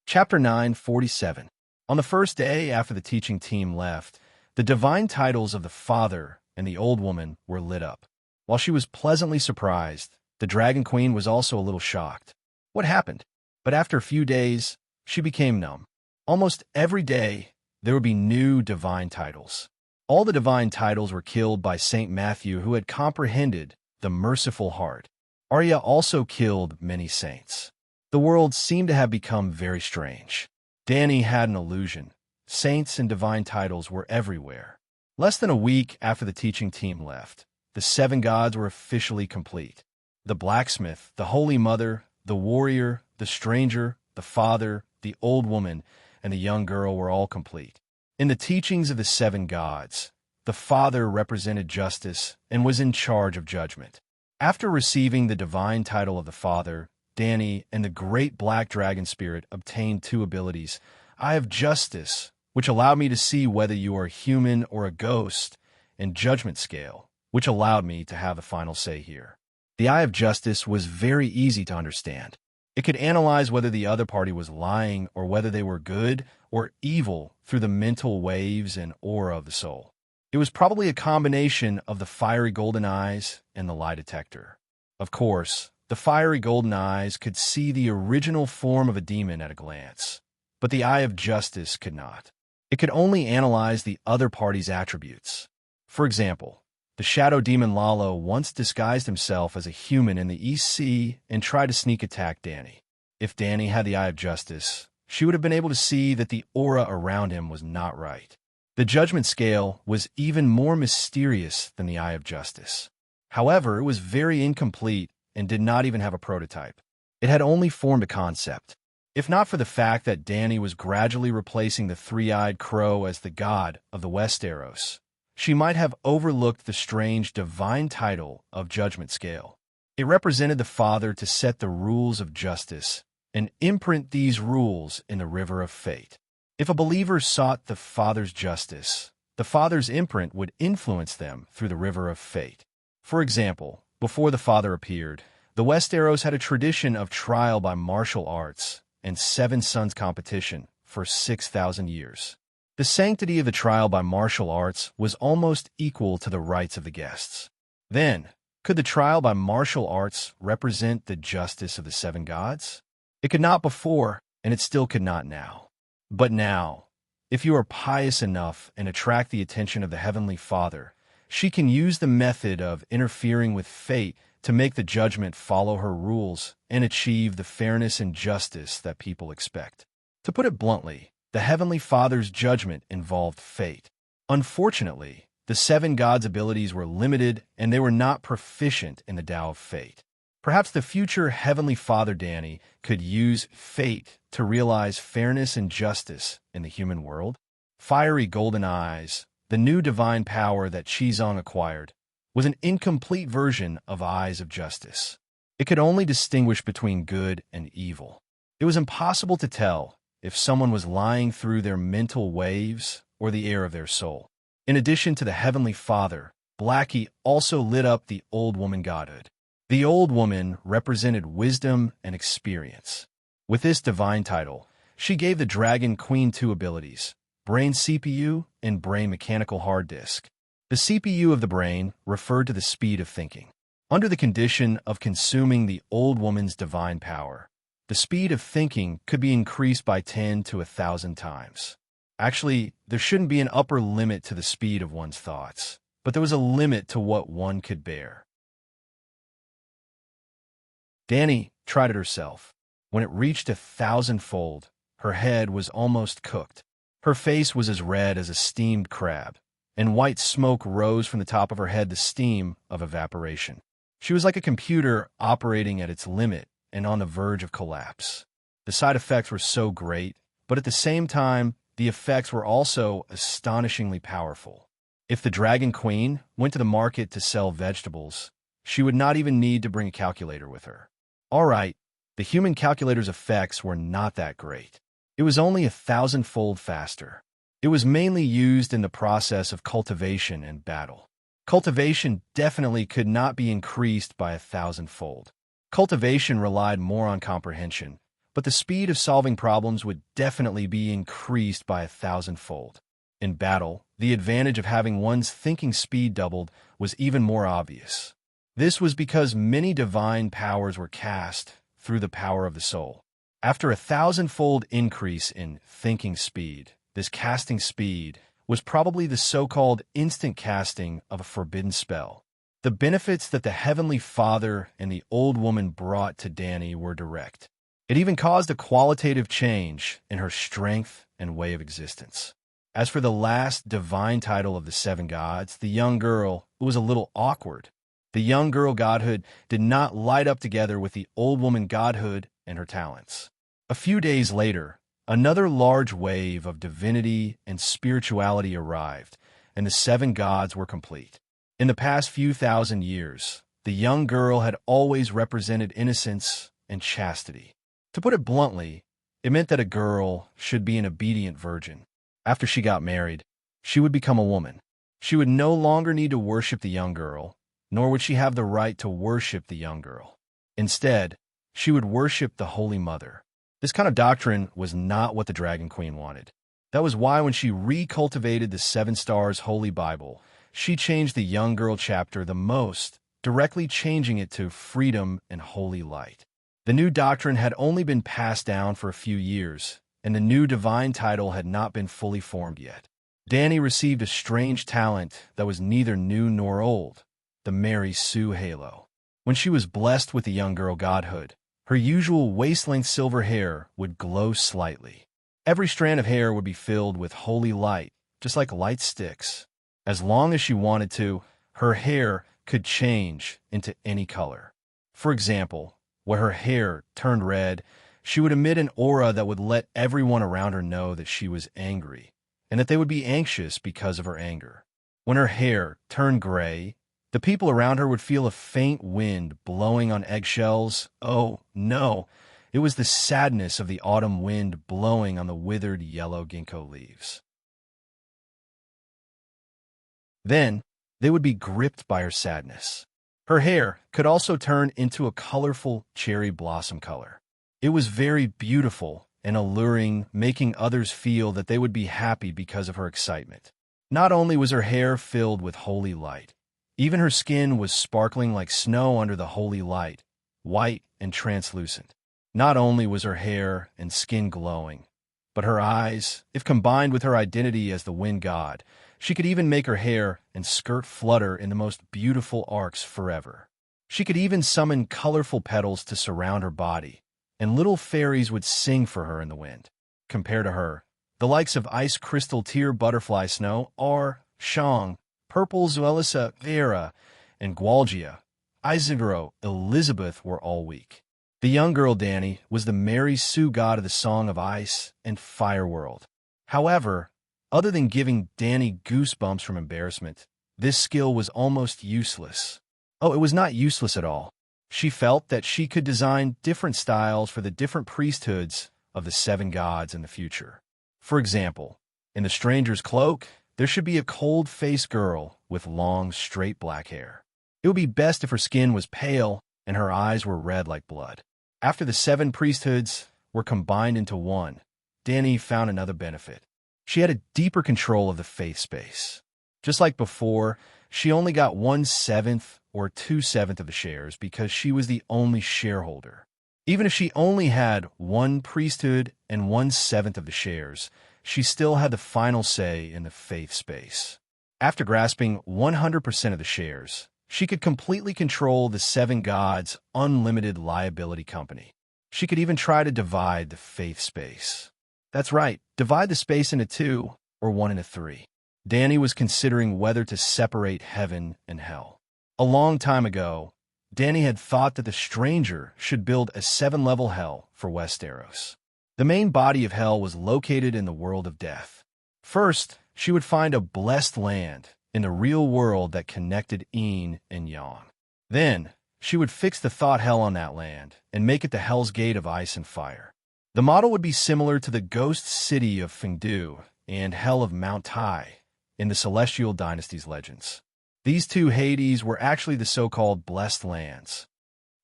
Chapter 9:47. On the first day after the teaching team left, the divine titles of the Father and the Old Woman were lit up. While she was pleasantly surprised, the Dragon Queen was also a little shocked. What happened? But after a few days, she became numb. Almost every day, there would be new divine titles. All the divine titles were killed by Saint Matthew, who had comprehended the merciful heart. Arya also killed many saints. The world seemed to have become very strange. Dany had an illusion. Saints and divine titles were everywhere. Less than a week after the teaching team left, the 7 gods were officially complete. The blacksmith, the Holy Mother, the warrior, the stranger, the father, the old woman, and the young girl were all complete. In the teachings of the 7 gods, the Father represented justice and was in charge of judgment. After receiving the divine title of the Father, Dany and the great black dragon spirit obtained 2 abilities: Eye of Justice, which allowed me to see whether you are human or a ghost, and Judgment Scale, which allowed me to have the final say here. The Eye of Justice was very easy to understand. It could analyze whether the other party was lying or whether they were good or evil through the mental waves and aura of the soul. It was probably a combination of the fiery golden eyes and the lie detector. Of course, the fiery golden eyes could see the original form of a demon at a glance, but the Eye of Justice could not. It could only analyze the other party's attributes. For example, the shadow demon Lalo once disguised himself as a human in the East Sea and tried to sneak attack Dany. If Dany had the Eye of Justice, she would have been able to see that the aura around him was not right. The Judgment Scale was even more mysterious than the Eye of Justice. However, it was very incomplete and did not even have a prototype. It had only formed a concept. If not for the fact that Dany was gradually replacing the 3-eyed crow as the god of the Westeros, she might have overlooked the strange divine title of Judgment Scale. It represented the Father to set the rules of justice and imprint these rules in the river of fate. If a believer sought the Father's justice, the Father's imprint would influence them through the river of fate. For example, before the Father appeared, the Westeros had a tradition of trial by martial arts and 7 sons competition for 6,000 years. The sanctity of the trial by martial arts was almost equal to the rights of the guests. Then, could the trial by martial arts represent the justice of the 7 gods? It could not before, and it still could not now. But now, if you are pious enough and attract the attention of the Heavenly Father, she can use the method of interfering with fate to make the judgment follow her rules and achieve the fairness and justice that people expect. To put it bluntly, the Heavenly Father's judgment involved fate. Unfortunately, the 7 gods' abilities were limited and they were not proficient in the Tao of Fate. Perhaps the future Heavenly Father Danny could use fate to realize fairness and justice in the human world. Fiery golden eyes, the new divine power that Qizong acquired, was an incomplete version of Eyes of Justice. It could only distinguish between good and evil. It was impossible to tell if someone was lying through their mental waves or the air of their soul. In addition to the Heavenly Father, Blackie also lit up the Old Woman godhood. The Old Woman represented wisdom and experience. With this divine title, she gave the Dragon Queen two abilities: Brain CPU and Brain Mechanical Hard Disk. The CPU of the brain referred to the speed of thinking. Under the condition of consuming the Old Woman's divine power, the speed of thinking could be increased by 10 to 1,000 times. Actually, there shouldn't be an upper limit to the speed of one's thoughts, but there was a limit to what one could bear. Danny tried it herself. When it reached 1,000-fold, her head was almost cooked. Her face was as red as a steamed crab, and white smoke rose from the top of her head, the steam of evaporation. She was like a computer operating at its limit and on the verge of collapse. The side effects were so great, but at the same time, the effects were also astonishingly powerful. If the Dragon Queen went to the market to sell vegetables, she would not even need to bring a calculator with her. All right, the human calculator's effects were not that great. It was only 1,000-fold faster. It was mainly used in the process of cultivation and battle. Cultivation definitely could not be increased by 1,000-fold. Cultivation relied more on comprehension, but the speed of solving problems would definitely be increased by 1,000-fold. In battle, the advantage of having one's thinking speed doubled was even more obvious. This was because many divine powers were cast through the power of the soul. After 1,000-fold increase in thinking speed, this casting speed was probably the so-called instant casting of a forbidden spell. The benefits that the Heavenly Father and the Old Woman brought to Danny were direct. It even caused a qualitative change in her strength and way of existence. As for the last divine title of the seven gods, the young girl, it was a little awkward. The young girl godhood did not light up together with the Old Woman godhood and her talents. A few days later, another large wave of divinity and spirituality arrived, and the seven gods were complete. In the past few thousand years, the young girl had always represented innocence and chastity. To put it bluntly, it meant that a girl should be an obedient virgin. After she got married, she would become a woman. She would no longer need to worship the young girl, nor would she have the right to worship the young girl. Instead, she would worship the Holy Mother. This kind of doctrine was not what the Dragon Queen wanted. That was why when she recultivated the Seven Stars Holy Bible, she changed the young girl chapter the most, directly changing it to freedom and holy light. The new doctrine had only been passed down for a few years, and the new divine title had not been fully formed yet. Danny received a strange talent that was neither new nor old, the Mary Sue halo. When she was blessed with the young girl godhood, her usual waist-length silver hair would glow slightly. Every strand of hair would be filled with holy light, just like light sticks. As long as she wanted to, her hair could change into any color. For example, where her hair turned red, she would emit an aura that would let everyone around her know that she was angry, and that they would be anxious because of her anger. When her hair turned gray, the people around her would feel a faint wind blowing on eggshells. Oh, no, it was the sadness of the autumn wind blowing on the withered yellow ginkgo leaves. Then, they would be gripped by her sadness. Her hair could also turn into a colorful cherry blossom color. It was very beautiful and alluring, making others feel that they would be happy because of her excitement. Not only was her hair filled with holy light, even her skin was sparkling like snow under the holy light, white and translucent. Not only was her hair and skin glowing, but her eyes, if combined with her identity as the wind god, she could even make her hair and skirt flutter in the most beautiful arcs forever. She could even summon colorful petals to surround her body, and little fairies would sing for her in the wind. Compared to her, the likes of ice crystal tear butterfly snow are Shang, purple Zuelissa Vera, and Gualgia Isidro, Elizabeth were all weak. The young girl Dani was the Mary Sue god of the Song of Ice and Fire world. However, other than giving Dani goosebumps from embarrassment, this skill was almost useless. Oh, it was not useless at all. She felt that she could design different styles for the different priesthoods of the seven gods in the future. For example, in the stranger's cloak, there should be a cold-faced girl with long, straight black hair. It would be best if her skin was pale and her eyes were red like blood. After the seven priesthoods were combined into one, Dani found another benefit. She had a deeper control of the faith space. Just like before, she only got 1/7 or 2/7 of the shares because she was the only shareholder. Even if she only had one priesthood and 1/7 of the shares, she still had the final say in the faith space. After grasping 100% of the shares, she could completely control the seven gods' unlimited liability company. She could even try to divide the faith space. That's right, divide the space into two or one into three. Dani was considering whether to separate heaven and hell. A long time ago, Dani had thought that the stranger should build a 7-level hell for Westeros. The main body of hell was located in the world of death. First, she would find a blessed land in the real world that connected Yin and Yang. Then, she would fix the thought hell on that land and make it the Hell's Gate of ice and fire. The model would be similar to the ghost city of Fengdu and Hell of Mount Tai in the Celestial Dynasty's legends. These two Hades were actually the so-called blessed lands.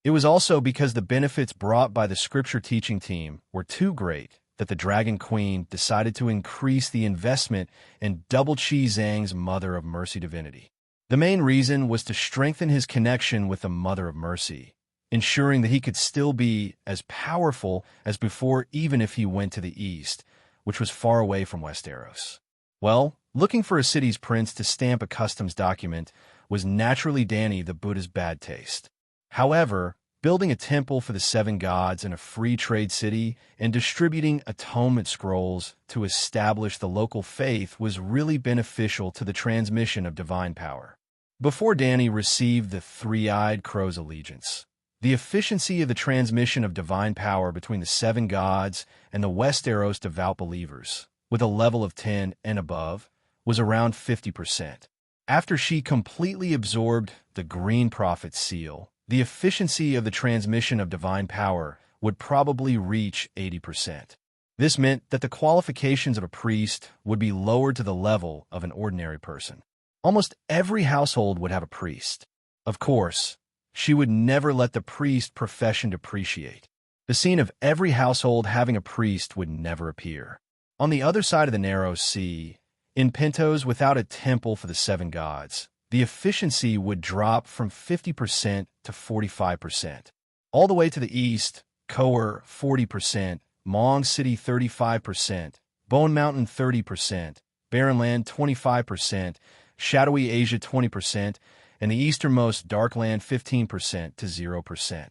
It was also because the benefits brought by the scripture teaching team were too great that the Dragon Queen decided to increase the investment in Double Chi Zhang's Mother of Mercy divinity. The main reason was to strengthen his connection with the Mother of Mercy, ensuring that he could still be as powerful as before even if he went to the east, which was far away from Westeros. Well, looking for a city's prince to stamp a customs document was naturally Dani the Buddha's bad taste. However, building a temple for the seven gods in a free trade city and distributing atonement scrolls to establish the local faith was really beneficial to the transmission of divine power. Before Dani received the three-eyed crow's allegiance, the efficiency of the transmission of divine power between the seven gods and the Westeros devout believers, with a level of 10 and above, was around 50%. After she completely absorbed the Green Prophet's seal, the efficiency of the transmission of divine power would probably reach 80%. This meant that the qualifications of a priest would be lowered to the level of an ordinary person. Almost every household would have a priest. Of course, she would never let the priest profession depreciate. The scene of every household having a priest would never appear. On the other side of the narrow sea, in Pentos without a temple for the seven gods, the efficiency would drop from 50% to 45%. All the way to the east, Kohor 40%, Mong City 35%, Bone Mountain 30%, Barren Land 25%, Shadowy Asia 20%, and the easternmost Darkland 15% to 0%.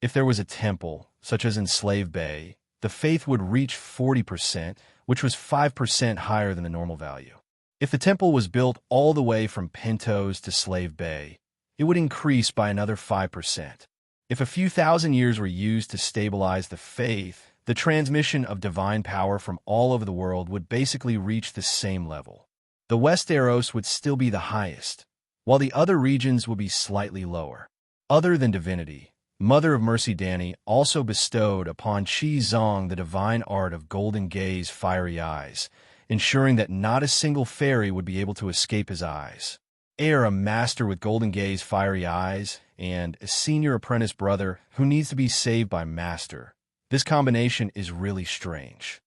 If there was a temple, such as in Slave Bay, the faith would reach 40%, which was 5% higher than the normal value. If the temple was built all the way from Pentos to Slave Bay, it would increase by another 5%. If a few thousand years were used to stabilize the faith, the transmission of divine power from all over the world would basically reach the same level. The Westeros would still be the highest, while the other regions would be slightly lower. Other than divinity, Mother of Mercy Dani also bestowed upon Qi Zong the divine art of Golden Gaze fiery eyes, ensuring that not a single fairy would be able to escape his eyes. Heir a master with Golden Gaze fiery eyes, and a senior apprentice brother who needs to be saved by master. This combination is really strange.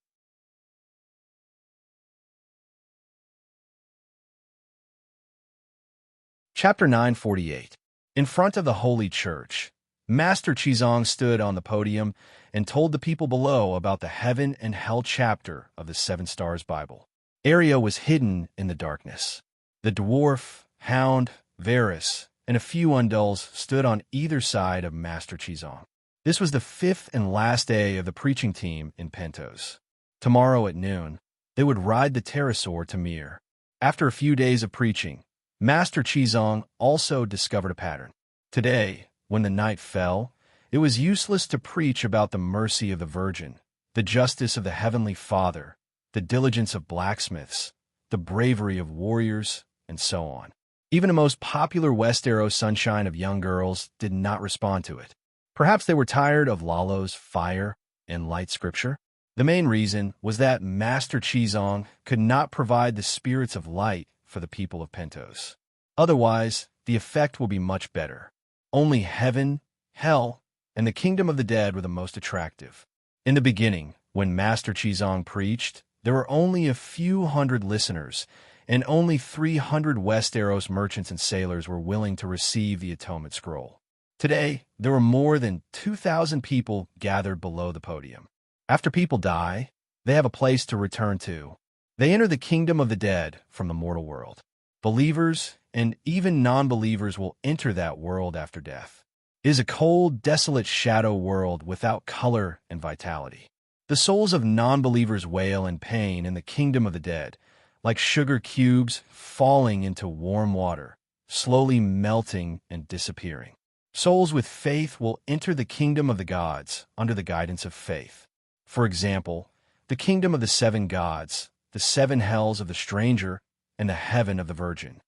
Chapter 948. In front of the Holy Church, Master Qizong stood on the podium and told the people below about the Heaven and Hell chapter of the Seven Stars Bible. Arya was hidden in the darkness. The dwarf, Hound, Varys, and a few Undulls stood on either side of Master Qizong. This was the fifth and last day of the preaching team in Pentos. Tomorrow at noon, they would ride the pterosaur to Myr. After a few days of preaching, Master Qizong also discovered a pattern. Today, when the night fell, it was useless to preach about the mercy of the Virgin, the justice of the Heavenly Father, the diligence of blacksmiths, the bravery of warriors, and so on. Even the most popular Westeros sunshine of young girls did not respond to it. Perhaps they were tired of Lalo's fire and light scripture? The main reason was that Master Qizong could not provide the spirits of light for the people of Pentos. Otherwise, the effect will be much better. Only heaven, hell, and the kingdom of the dead were the most attractive. In the beginning, when Master Qizong preached, there were only a few hundred listeners, and only 300 Westeros merchants and sailors were willing to receive the Atonement Scroll. Today, there were more than 2,000 people gathered below the podium. After people die, they have a place to return to. They enter the kingdom of the dead from the mortal world. Believers and even non-believers will enter that world after death. It is a cold, desolate shadow world without color and vitality. The souls of non-believers wail in pain in the kingdom of the dead, like sugar cubes falling into warm water, slowly melting and disappearing. Souls with faith will enter the kingdom of the gods under the guidance of faith. For example, the kingdom of the seven gods, the seven hells of the stranger, and the heaven of the virgin.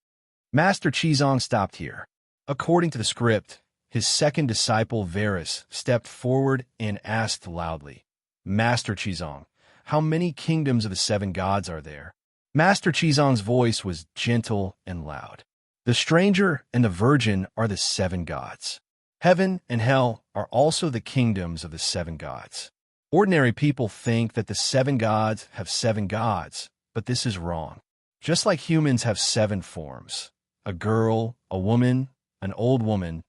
Master Qizong stopped here. According to the script, his second disciple Varys stepped forward and asked loudly, "Master Qizong, how many kingdoms of the seven gods are there?" Master Qizong's voice was gentle and loud. The stranger and the virgin are the seven gods. Heaven and hell are also the kingdoms of the seven gods. Ordinary people think that the seven gods have seven gods, but this is wrong. Just like humans have seven forms, a girl, a woman, an old man,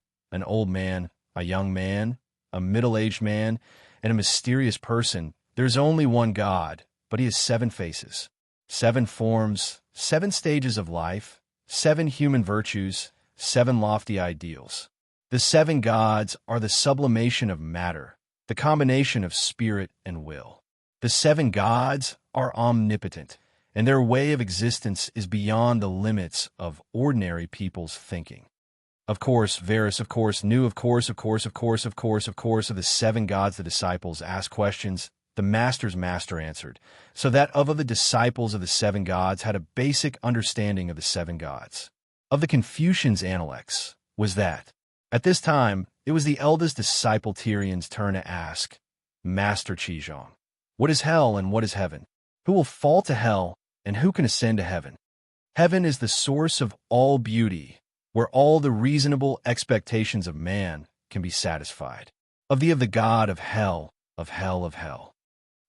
a young man, a middle-aged man, and a mysterious person, there's only one God, but he has seven faces, seven forms, seven stages of life, seven human virtues, seven lofty ideals. The seven gods are the sublimation of matter, the combination of spirit and will. The seven gods are omnipotent, and their way of existence is beyond the limits of ordinary people's thinking. Of course, Varys, knew of the seven gods. The disciples asked questions. The master's master answered, so that of the disciples of the seven gods had a basic understanding of the seven gods. Of the Confucians' Analects was that, at this time, it was the eldest disciple Tyrion's turn to ask, "Master Qizong, what is hell and what is heaven? Who will fall to hell and who can ascend to heaven?" Heaven is the source of all beauty, where all the reasonable expectations of man can be satisfied. Of the god of hell, of hell.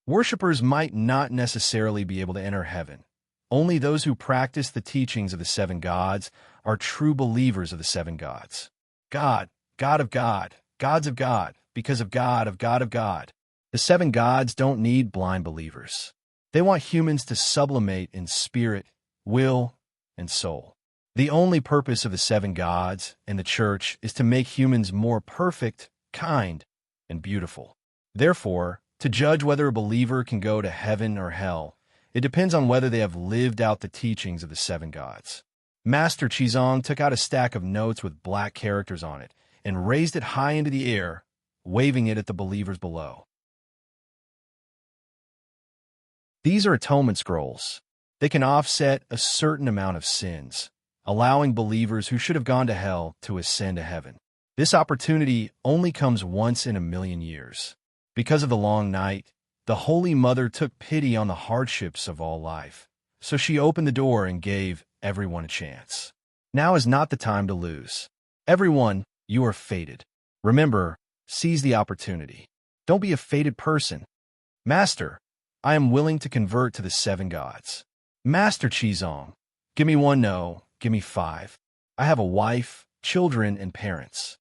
Worshippers might not necessarily be able to enter heaven. Only those who practice the teachings of the seven gods are true believers of the seven gods. God, God of God, gods of God, because of God of God of God. The seven gods don't need blind believers. They want humans to sublimate in spirit, will, and soul. The only purpose of the seven gods and the church is to make humans more perfect, kind, and beautiful. Therefore, to judge whether a believer can go to heaven or hell, it depends on whether they have lived out the teachings of the seven gods. Master Qizong took out a stack of notes with black characters on it and raised it high into the air, waving it at the believers below. These are atonement scrolls. They can offset a certain amount of sins, allowing believers who should have gone to hell to ascend to heaven. This opportunity only comes once in a million years. Because of the long night, the Holy Mother took pity on the hardships of all life, so she opened the door and gave everyone a chance. Now is not the time to lose. Everyone, you are fated. Remember, seize the opportunity. Don't be a fated person. Master, I am willing to convert to the seven gods. Master Qizong, give me one no, give me five. I have a wife, children, and parents.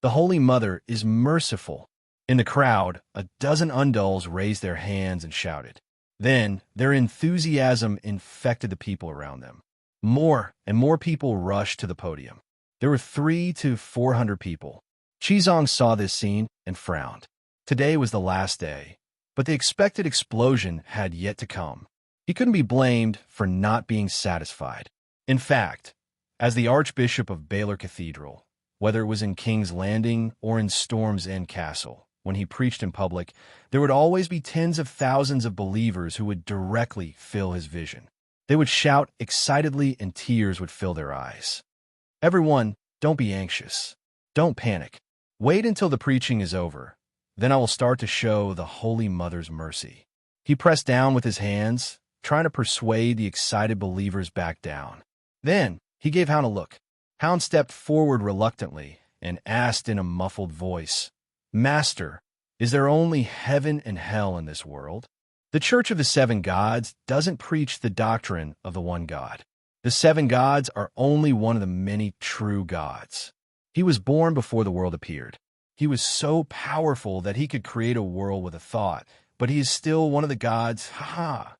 The Holy Mother is merciful. In the crowd, a dozen undulls raised their hands and shouted. Then, their enthusiasm infected the people around them. More and more people rushed to the podium. There were 300 to 400 people. Qizong saw this scene and frowned. Today was the last day, but the expected explosion had yet to come. He couldn't be blamed for not being satisfied. In fact, As the Archbishop of Baylor Cathedral, whether it was in King's Landing or in Storm's End Castle, when he preached in public, there would always be tens of thousands of believers who would directly fill his vision. They would shout excitedly and tears would fill their eyes. Everyone, don't be anxious. Don't panic. Wait until the preaching is over. Then I will start to show the Holy Mother's mercy. He pressed down with his hands, trying to persuade the excited believers back down. Then he gave Hound a look. Hound stepped forward reluctantly and asked in a muffled voice, "Master, is there only heaven and hell in this world?" The Church of the Seven Gods doesn't preach the doctrine of the one God. The seven gods are only one of the many true gods. He was born before the world appeared. He was so powerful that he could create a world with a thought, but he is still one of the gods. Ha ha!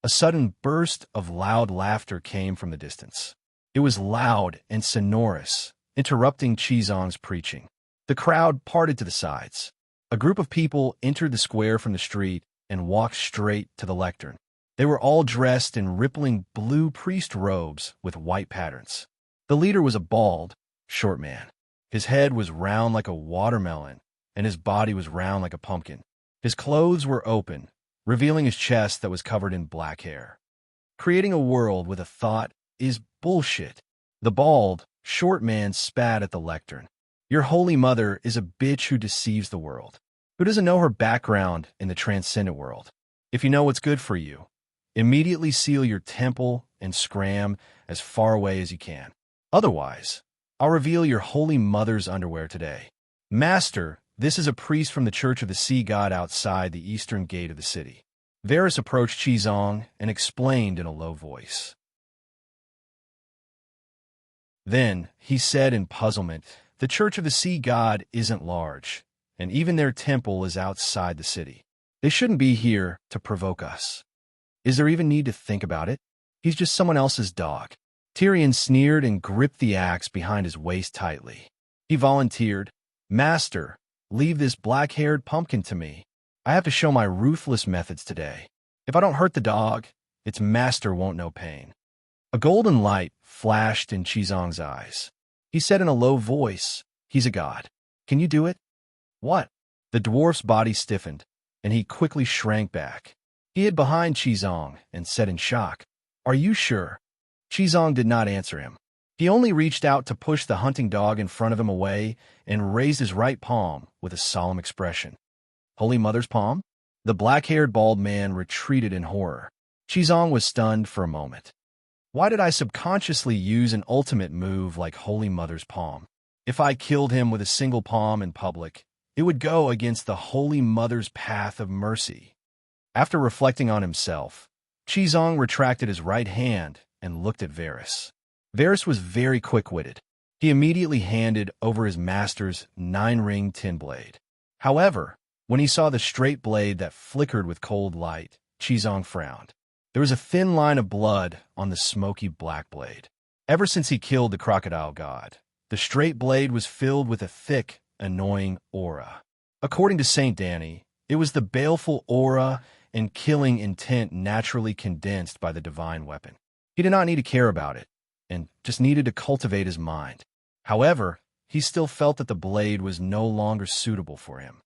A sudden burst of loud laughter came from the distance. It was loud and sonorous, interrupting Qizong's preaching. The crowd parted to the sides. A group of people entered the square from the street and walked straight to the lectern. They were all dressed in rippling blue priest robes with white patterns. The leader was a bald, short man. His head was round like a watermelon, and his body was round like a pumpkin. His clothes were open, revealing his chest that was covered in black hair. Creating a world with a thought is bullshit. The bald, short man spat at the lectern. Your Holy Mother is a bitch who deceives the world, who doesn't know her background in the transcendent world. If you know what's good for you, immediately seal your temple and scram as far away as you can. Otherwise, I'll reveal your Holy Mother's underwear today. Master, this is a priest from the Church of the Sea God outside the eastern gate of the city. Varys approached Qizong and explained in a low voice. Then, he said in puzzlement, the Church of the Sea God isn't large, and even their temple is outside the city. They shouldn't be here to provoke us. Is there even need to think about it? He's just someone else's dog. Tyrion sneered and gripped the axe behind his waist tightly. He volunteered, Master, leave this black-haired pumpkin to me. I have to show my ruthless methods today. If I don't hurt the dog, its master won't know pain. A golden light flashed in Qizong's eyes. He said in a low voice, He's a god. Can you do it? What? The dwarf's body stiffened, and he quickly shrank back. He hid behind Qizong and said in shock, Are you sure? Qizong did not answer him. He only reached out to push the hunting dog in front of him away and raised his right palm with a solemn expression. Holy Mother's palm? The black-haired bald man retreated in horror. Qizong was stunned for a moment. Why did I subconsciously use an ultimate move like Holy Mother's palm? If I killed him with a single palm in public, it would go against the Holy Mother's path of mercy. After reflecting on himself, Qizong retracted his right hand and looked at Varys. Varys was very quick-witted. He immediately handed over his master's 9-ring tin blade. However, when he saw the straight blade that flickered with cold light, Qizong frowned. There was a thin line of blood on the smoky black blade. Ever since he killed the crocodile god, the straight blade was filled with a thick, annoying aura. According to Saint Danny, it was the baleful aura and killing intent naturally condensed by the divine weapon. He did not need to care about it, and just needed to cultivate his mind. However, he still felt that the blade was no longer suitable for him.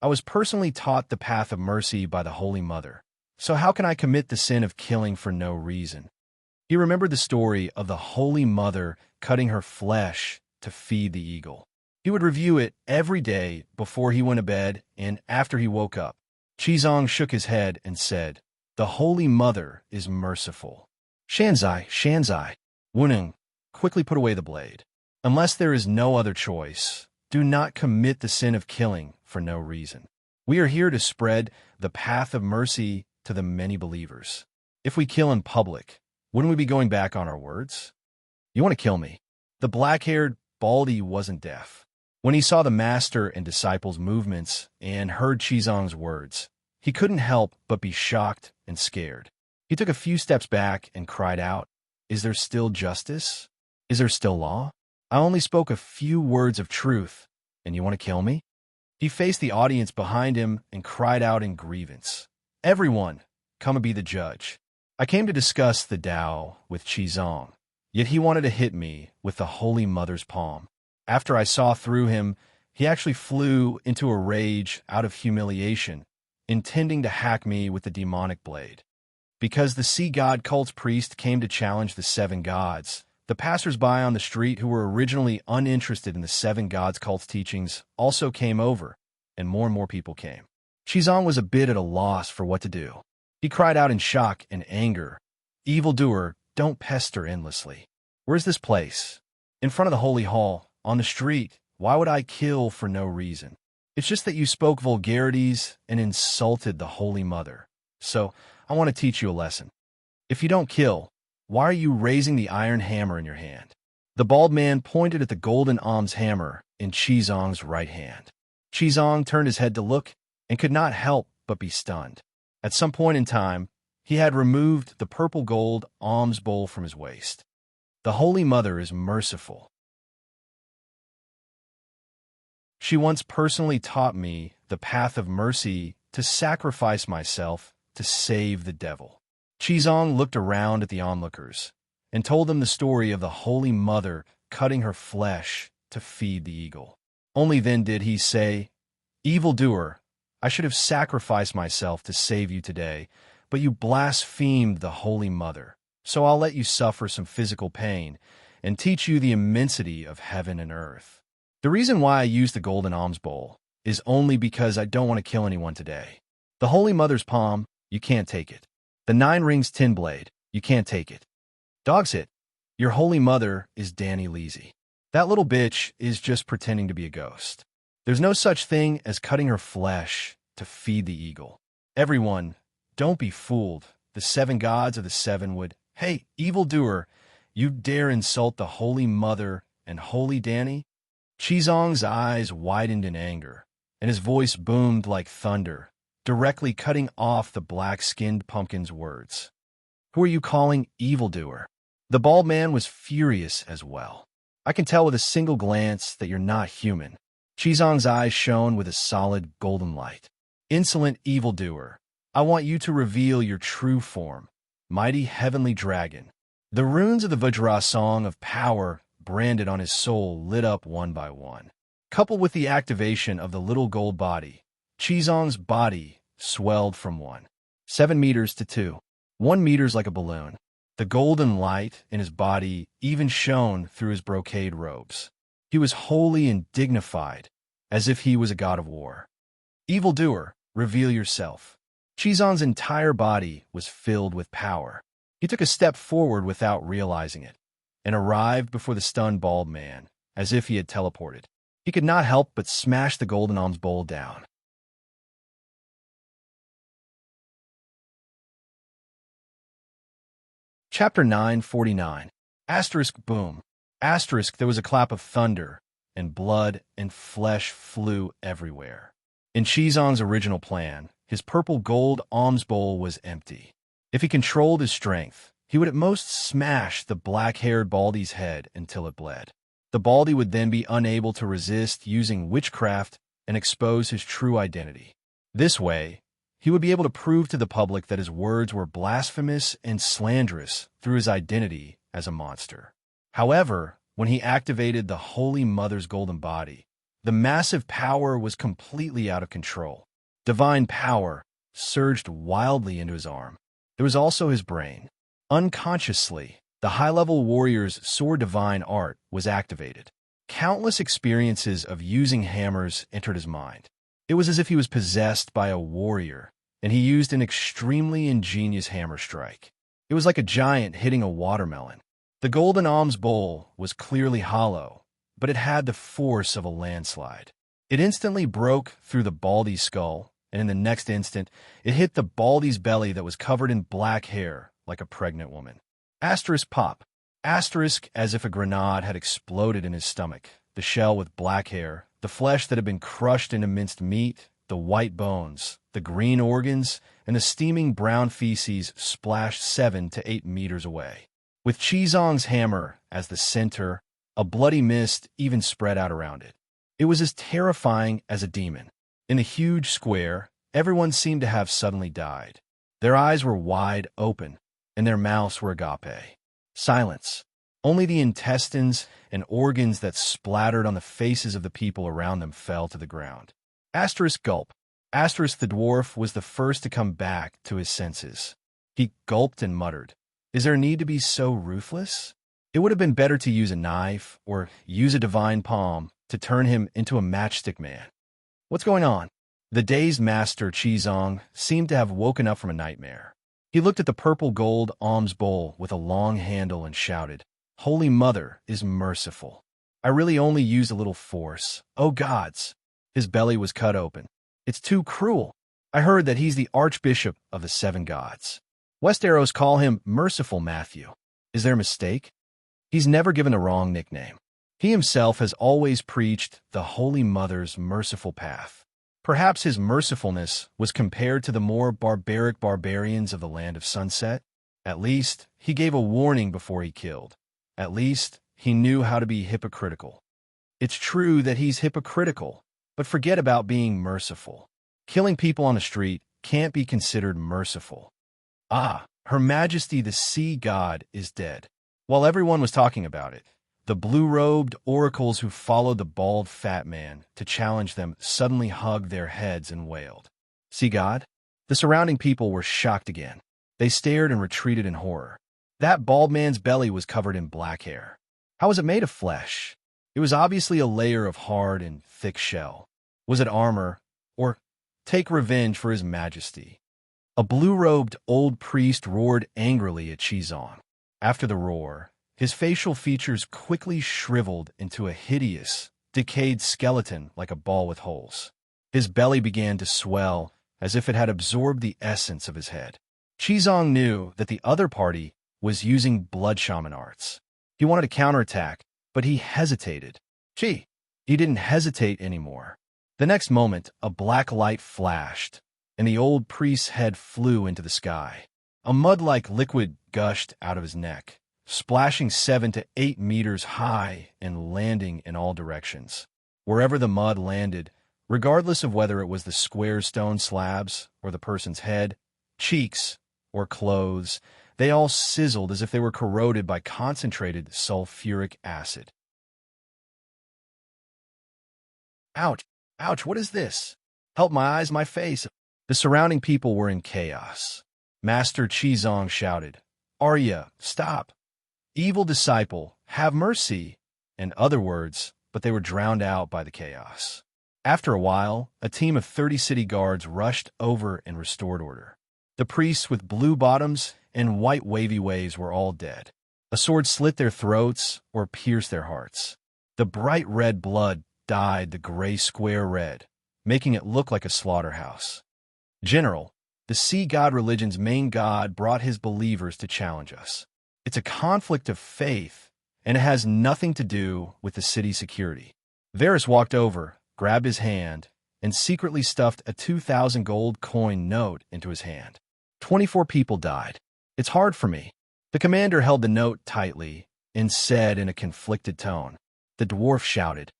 I was personally taught the path of mercy by the Holy Mother, so how can I commit the sin of killing for no reason? He remembered the story of the Holy Mother cutting her flesh to feed the eagle. He would review it every day before he went to bed and after he woke up. Qizong shook his head and said, The Holy Mother is merciful. Shanzai. Wuneng, quickly put away the blade. Unless there is no other choice, do not commit the sin of killing for no reason. We are here to spread the path of mercy to the many believers. If we kill in public, wouldn't we be going back on our words? You want to kill me? The black-haired baldy wasn't deaf. When he saw the master and disciples' movements and heard Qizong's words, he couldn't help but be shocked and scared. He took a few steps back and cried out, Is there still justice? Is there still law? I only spoke a few words of truth, and you want to kill me? He faced the audience behind him and cried out in grievance, Everyone, come and be the judge. I came to discuss the Tao with Qizong. Yet he wanted to hit me with the Holy Mother's palm. After I saw through him, he actually flew into a rage out of humiliation, intending to hack me with the demonic blade. Because the sea god cult's priest came to challenge the seven gods, the passersby on the street who were originally uninterested in the seven gods cult's teachings also came over, and more people came. Qizong was a bit at a loss for what to do. He cried out in shock and anger, "Evildoer, don't pester endlessly. Where's this place? In front of the Holy Hall, on the street. Why would I kill for no reason? It's just that you spoke vulgarities and insulted the Holy Mother. So, I want to teach you a lesson. If you don't kill, why are you raising the iron hammer in your hand?" The bald man pointed at the golden alms hammer in Qizong's right hand. Qizong turned his head to look and could not help but be stunned. At some point in time, he had removed the purple gold alms bowl from his waist. The Holy Mother is merciful. She once personally taught me the path of mercy to sacrifice myself to save the devil. Qizong looked around at the onlookers and told them the story of the Holy Mother cutting her flesh to feed the eagle. Only then did he say, "Evildoer, I should have sacrificed myself to save you today, but you blasphemed the Holy Mother, so I'll let you suffer some physical pain and teach you the immensity of heaven and earth." The reason why I use the golden alms bowl is only because I don't want to kill anyone today. The Holy Mother's palm, you can't take it. The 9 rings tin blade, you can't take it. Dog's hit, your Holy Mother is Danny Leasy. That little bitch is just pretending to be a ghost. There's no such thing as cutting her flesh to feed the eagle. Everyone, don't be fooled. The 7 gods of the 7 would, "Hey, evildoer, you dare insult the Holy Mother and Holy Danny?" Qizong's eyes widened in anger, and his voice boomed like thunder, directly cutting off the black-skinned pumpkin's words. "Who are you calling evildoer?" The bald man was furious as well. "I can tell with a single glance that you're not human." Qizong's eyes shone with a solid golden light. "Insolent evildoer, I want you to reveal your true form, mighty heavenly dragon." The runes of the Vajra Song of Power branded on his soul lit up one by one. Coupled with the activation of the little gold body, Qizong's body swelled from 7 meters to 1 meters like a balloon. The golden light in his body even shone through his brocade robes. He was holy and dignified, as if he was a god of war. "Evildoer, reveal yourself." Qizong's entire body was filled with power. He took a step forward without realizing it, and arrived before the stunned bald man, as if he had teleported. He could not help but smash the golden alms bowl down. Chapter 949. Asterisk boom. Asterisk there was a clap of thunder, and blood and flesh flew everywhere. In Qizong's original plan, his purple gold alms bowl was empty. If he controlled his strength, he would at most smash the black-haired Baldy's head until it bled. The Baldy would then be unable to resist using witchcraft and expose his true identity. This way, he would be able to prove to the public that his words were blasphemous and slanderous through his identity as a monster. However, when he activated the Holy Mother's golden body, the massive power was completely out of control. Divine power surged wildly into his arm. There was also his brain. Unconsciously, the high-level warrior's sword divine art was activated. Countless experiences of using hammers entered his mind. It was as if he was possessed by a warrior, and he used an extremely ingenious hammer strike. It was like a giant hitting a watermelon. The golden alms bowl was clearly hollow, but it had the force of a landslide. It instantly broke through the Baldy's skull, and in the next instant, it hit the Baldy's belly that was covered in black hair like a pregnant woman. Asterisk pop. Asterisk as if a grenade had exploded in his stomach. The shell with black hair, the flesh that had been crushed into minced meat, the white bones, the green organs, and the steaming brown feces splashed 7 to 8 meters away. With Qizong's hammer as the center, a bloody mist even spread out around it. It was as terrifying as a demon. In the huge square, everyone seemed to have suddenly died. Their eyes were wide open, and their mouths were agape. Silence. Only the intestines and organs that splattered on the faces of the people around them fell to the ground. Asterisk gulp. Asterisk the dwarf was the first to come back to his senses. He gulped and muttered, "Is there need to be so ruthless? It would have been better to use a knife or use a divine palm to turn him into a matchstick man. What's going on?" The dazed master Qizong seemed to have woken up from a nightmare. He looked at the purple gold alms bowl with a long handle and shouted, "Holy Mother is merciful. I really only used a little force. Oh gods!" His belly was cut open. "It's too cruel. I heard that he's the Archbishop of the Seven Gods. West Arrows call him Merciful Matthew. Is there a mistake? He's never given a wrong nickname. He himself has always preached the Holy Mother's merciful path. Perhaps his mercifulness was compared to the more barbaric barbarians of the Land of Sunset. At least, he gave a warning before he killed. At least, he knew how to be hypocritical. It's true that he's hypocritical, but forget about being merciful. Killing people on the street can't be considered merciful. Ah, Her Majesty the Sea God is dead." While everyone was talking about it, the blue-robed oracles who followed the bald fat man to challenge them suddenly hugged their heads and wailed. "Sea God?" The surrounding people were shocked again. They stared and retreated in horror. That bald man's belly was covered in black hair. How was it made of flesh? It was obviously a layer of hard and thick shell. Was it armor, or take revenge for His Majesty? A blue-robed old priest roared angrily at Qizong. After the roar, his facial features quickly shriveled into a hideous, decayed skeleton like a ball with holes. His belly began to swell as if it had absorbed the essence of his head. Qizong knew that the other party was using blood shaman arts. He wanted to counterattack, but he hesitated. He didn't hesitate anymore. The next moment, a black light flashed, and the old priest's head flew into the sky. A mud-like liquid gushed out of his neck, splashing 7 to 8 meters high and landing in all directions. Wherever the mud landed, regardless of whether it was the square stone slabs or the person's head, cheeks, or clothes, they all sizzled as if they were corroded by concentrated sulfuric acid. "Ouch! Ouch, what is this? Help my eyes, my face." The surrounding people were in chaos. Master Qizong shouted, "Arya, stop! Evil disciple, have mercy!" In other words, but they were drowned out by the chaos. After a while, a team of 30 city guards rushed over and restored order. The priests with blue bottoms and white wavy waves were all dead. A sword slit their throats or pierced their hearts. The bright red blood dyed the gray square red, making it look like a slaughterhouse. "General, the sea god religion's main god brought his believers to challenge us. It's a conflict of faith, and it has nothing to do with the city's security." Varys walked over, grabbed his hand, and secretly stuffed a 2,000 gold coin note into his hand. 24 people died. "It's hard for me." The commander held the note tightly and said in a conflicted tone. The dwarf shouted,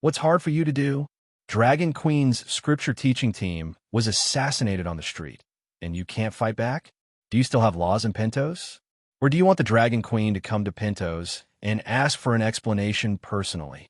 "What's hard for you to do? Dragon Queen's scripture teaching team was assassinated on the street, and you can't fight back? Do you still have laws in Pentos? Or do you want the Dragon Queen to come to Pentos and ask for an explanation personally?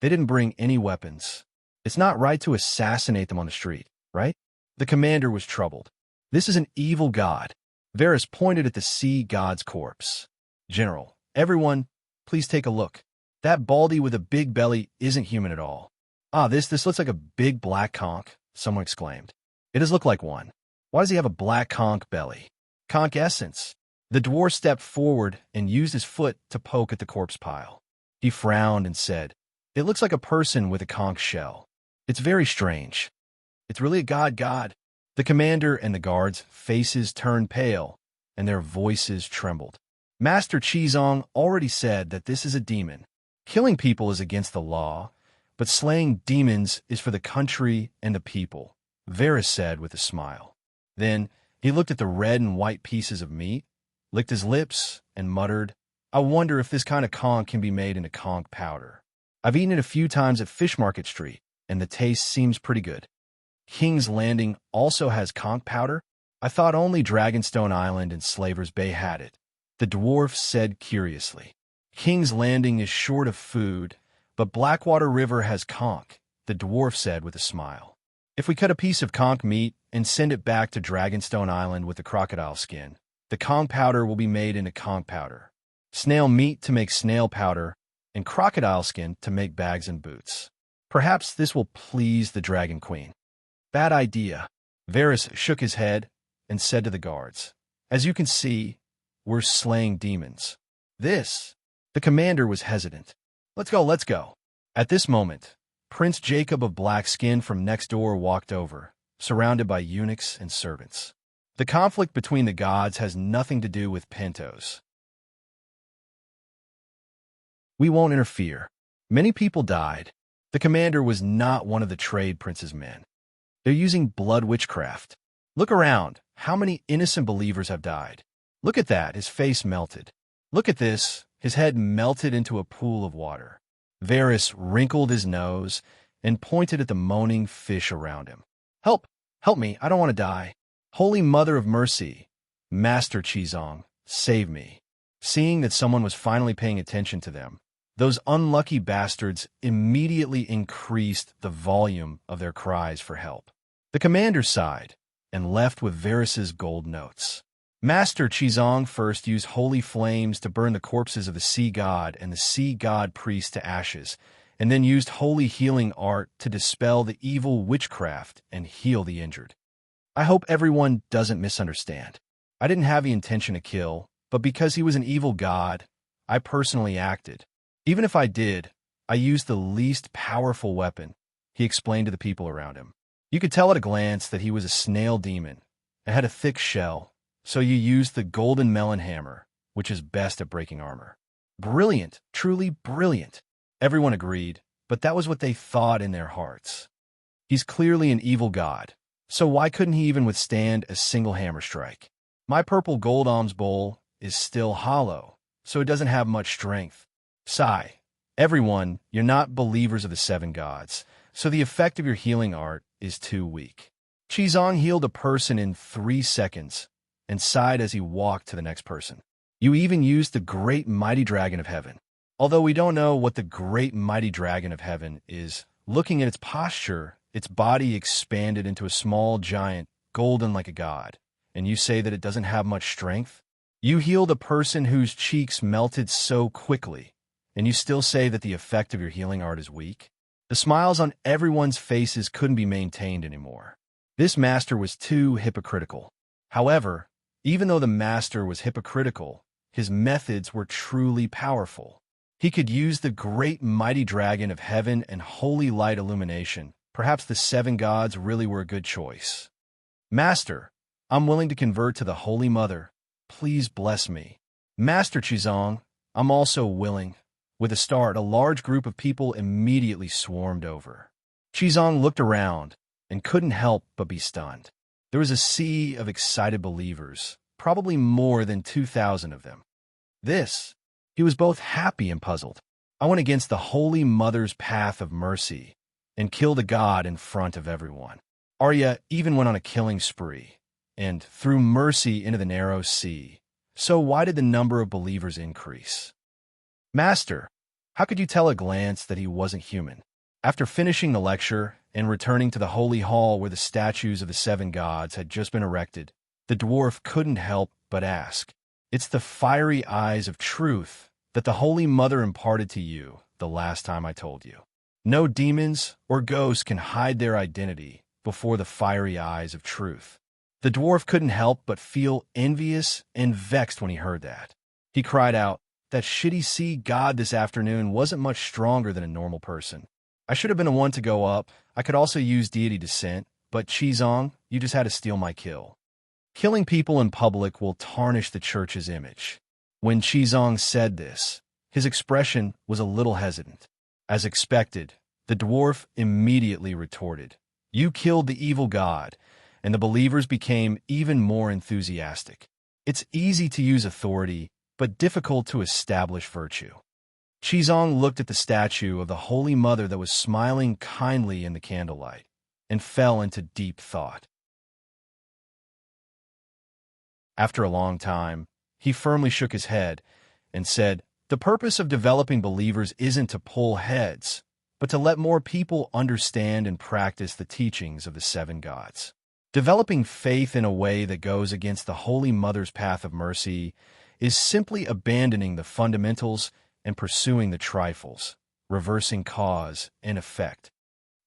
They didn't bring any weapons. It's not right to assassinate them on the street, right?" The commander was troubled. "This is an evil god." Varys pointed at the sea god's corpse. "General, everyone, please take a look. That baldy with a big belly isn't human at all." "Ah, this looks like a big black conch," someone exclaimed. "It does look like one. Why does he have a black conch belly?" "Conch essence." The dwarf stepped forward and used his foot to poke at the corpse pile. He frowned and said, "It looks like a person with a conch shell. It's very strange." "It's really a god." The commander and the guards' faces turned pale, and their voices trembled. Master Qizong already said that this is a demon. Killing people is against the law, but slaying demons is for the country and the people, Varys said with a smile. Then he looked at the red and white pieces of meat, licked his lips, and muttered, "I wonder if this kind of conch can be made into conch powder. I've eaten it a few times at Fish Market Street, and the taste seems pretty good. King's Landing also has conch powder? I thought only Dragonstone Island and Slaver's Bay had it." The dwarf said curiously. King's Landing is short of food, but Blackwater River has conch, the dwarf said with a smile. If we cut a piece of conch meat and send it back to Dragonstone Island with the crocodile skin, the conch powder will be made into conch powder, snail meat to make snail powder, and crocodile skin to make bags and boots. Perhaps this will please the Dragon Queen. Bad idea. Varys shook his head and said to the guards, "As you can see, we're slaying demons." The commander was hesitant. Let's go, let's go." At this moment, Prince Jacob of Black Skin from next door walked over, surrounded by eunuchs and servants. The conflict between the gods has nothing to do with Pentos. We won't interfere. Many people died. The commander was not one of the trade prince's men. They're using blood witchcraft. Look around. How many innocent believers have died? Look at that. His face melted. Look at this. His head melted into a pool of water. Varys wrinkled his nose and pointed at the moaning fish around him. Help! Help me! I don't want to die. Holy Mother of Mercy, Master Chizong, save me. Seeing that someone was finally paying attention to them, those unlucky bastards immediately increased the volume of their cries for help. The commander sighed and left with Varys's gold notes. Master Chizong first used holy flames to burn the corpses of the sea god and the sea god priest to ashes, and then used holy healing art to dispel the evil witchcraft and heal the injured. I hope everyone doesn't misunderstand. I didn't have the intention to kill, but because he was an evil god, I personally acted. Even if I did, I used the least powerful weapon, he explained to the people around him. You could tell at a glance that he was a snail demon and had a thick shell, so you used the golden melon hammer, which is best at breaking armor. Brilliant, truly brilliant. Everyone agreed, but that was what they thought in their hearts. He's clearly an evil god, so why couldn't he even withstand a single hammer strike? My purple gold alms bowl is still hollow, so it doesn't have much strength. Sigh. Everyone, you're not believers of the seven gods, so the effect of your healing art is too weak. Chizong healed a person in 3 seconds and sighed as he walked to the next person. You even used the great mighty dragon of heaven. Although we don't know what the great mighty dragon of heaven is, looking at its posture, its body expanded into a small giant, golden like a god, and you say that it doesn't have much strength? You healed a person whose cheeks melted so quickly, and you still say that the effect of your healing art is weak? The smiles on everyone's faces couldn't be maintained anymore. This master was too hypocritical. However, even though the master was hypocritical, his methods were truly powerful. He could use the great mighty dragon of heaven and holy light illumination. Perhaps the seven gods really were a good choice. Master, I'm willing to convert to the Holy Mother. Please bless me. Master Chizong, I'm also willing. With a start, a large group of people immediately swarmed over. Chizong looked around and couldn't help but be stunned. There was a sea of excited believers, probably more than 2,000 of them. He was both happy and puzzled. I went against the Holy Mother's path of mercy and killed a god in front of everyone. Arya even went on a killing spree and threw mercy into the narrow sea. So why did the number of believers increase? Master, how could you tell at a glance that he wasn't human? After finishing the lecture and returning to the holy hall where the statues of the seven gods had just been erected, the dwarf couldn't help but ask, "It's the fiery eyes of truth that the Holy Mother imparted to you the last time I told you. No demons or ghosts can hide their identity before the fiery eyes of truth." The dwarf couldn't help but feel envious and vexed when he heard that. He cried out, "That shitty sea god this afternoon wasn't much stronger than a normal person. I should have been the one to go up. I could also use deity descent, but Chizong, you just had to steal my kill." Killing people in public will tarnish the church's image. When Chizong said this, his expression was a little hesitant. As expected, the dwarf immediately retorted, "You killed the evil god," and the believers became even more enthusiastic. It's easy to use authority, but difficult to establish virtue. Chizong looked at the statue of the Holy Mother that was smiling kindly in the candlelight and fell into deep thought. After a long time, he firmly shook his head and said, The purpose of developing believers isn't to pull heads, but to let more people understand and practice the teachings of the seven gods. Developing faith in a way that goes against the Holy Mother's path of mercy is simply abandoning the fundamentals and pursuing the trifles, reversing cause and effect.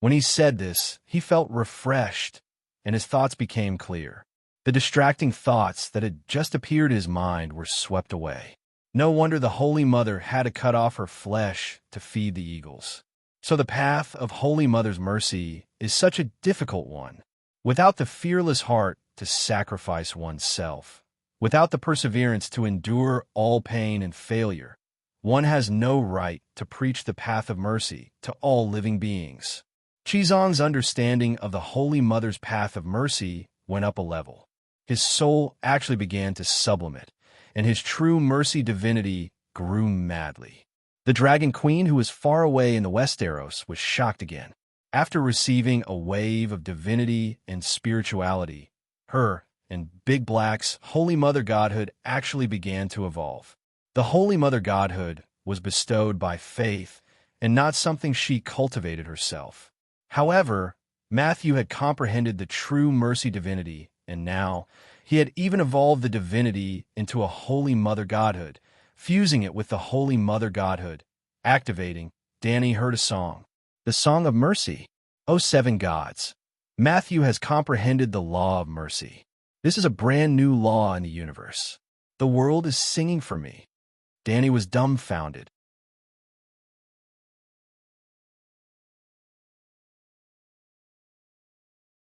When he said this, he felt refreshed, and his thoughts became clear. The distracting thoughts that had just appeared in his mind were swept away. No wonder the Holy Mother had to cut off her flesh to feed the eagles. So the path of Holy Mother's mercy is such a difficult one. Without the fearless heart to sacrifice oneself, without the perseverance to endure all pain and failure, one has no right to preach the path of mercy to all living beings. Qizong's understanding of the Holy Mother's path of mercy went up a level. His soul actually began to sublimate, and his true mercy divinity grew madly. The Dragon Queen, who was far away in the Westeros, was shocked again. After receiving a wave of divinity and spirituality, her and Big Black's Holy Mother Godhood actually began to evolve. The Holy Mother Godhood was bestowed by faith and not something she cultivated herself. However, Matthew had comprehended the true mercy divinity, and now he had even evolved the divinity into a Holy Mother Godhood, fusing it with the Holy Mother Godhood. Activating, Dany heard a song. The Song of Mercy. O seven gods. Matthew has comprehended the law of mercy. This is a brand new law in the universe. The world is singing for me. Dany was dumbfounded.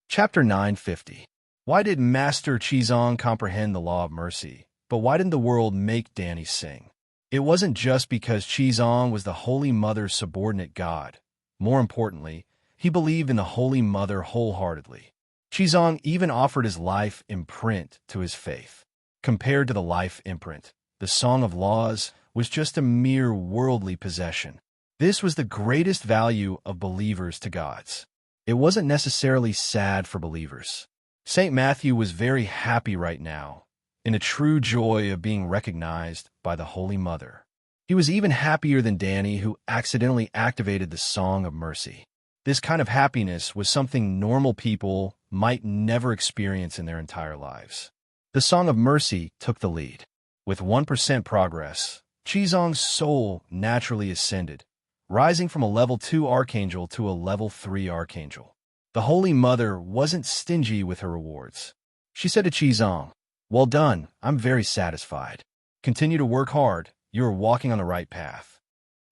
Chapter 950. Why did Master Qizong comprehend the law of mercy, but why didn't the world make Dany sing? It wasn't just because Qizong was the Holy Mother's subordinate god. More importantly, he believed in the Holy Mother wholeheartedly. Qizong even offered his life imprint to his faith. Compared to the life imprint, the Song of Laws was just a mere worldly possession. This was the greatest value of believers to gods. It wasn't necessarily sad for believers. St. Matthew was very happy right now, in a true joy of being recognized by the Holy Mother. He was even happier than Dany, who accidentally activated the Song of Mercy. This kind of happiness was something normal people might never experience in their entire lives. The Song of Mercy took the lead. With 1% progress, Qizong's soul naturally ascended, rising from a level 2 archangel to a level 3 archangel. The Holy Mother wasn't stingy with her rewards. She said to Qizong, "Well done, I'm very satisfied. Continue to work hard, you are walking on the right path."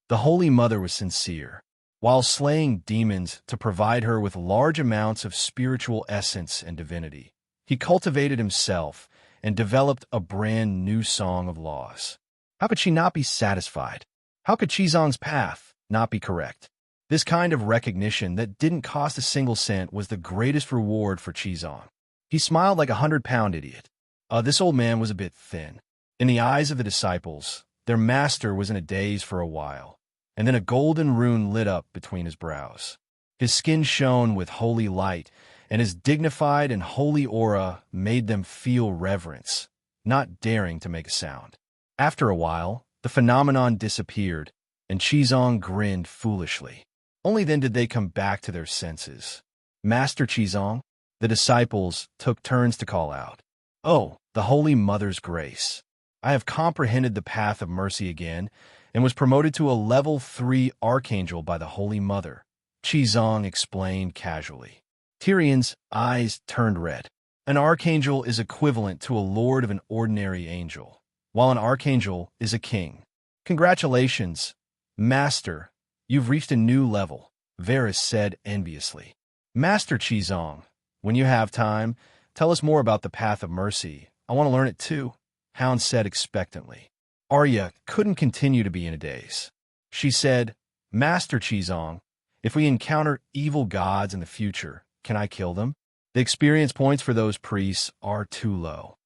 The Holy Mother was sincere. While slaying demons to provide her with large amounts of spiritual essence and divinity, he cultivated himself and developed a brand new Song of Laws. How could she not be satisfied? How could Qizong's path not be correct? This kind of recognition that didn't cost a single cent was the greatest reward for Qizong. He smiled like a 100-pound idiot. This old man was a bit thin. In the eyes of the disciples, their master was in a daze for a while, and then a golden rune lit up between his brows. His skin shone with holy light, and his dignified and holy aura made them feel reverence, not daring to make a sound. After a while, the phenomenon disappeared, and Qizong grinned foolishly. Only then did they come back to their senses. "Master Qizong," the disciples took turns to call out. "Oh, the Holy Mother's grace. I have comprehended the path of mercy again, and was promoted to a level 3 archangel by the Holy Mother," Qizong explained casually. Tyrion's eyes turned red. An archangel is equivalent to a lord of an ordinary angel, while an archangel is a king. "Congratulations, Master. You've reached a new level," Varys said enviously. "Master Qizong, when you have time, tell us more about the path of mercy. I want to learn it too," Hound said expectantly. Arya couldn't continue to be in a daze. She said, "Master Qizong, if we encounter evil gods in the future, can I kill them? The experience points for those priests are too low."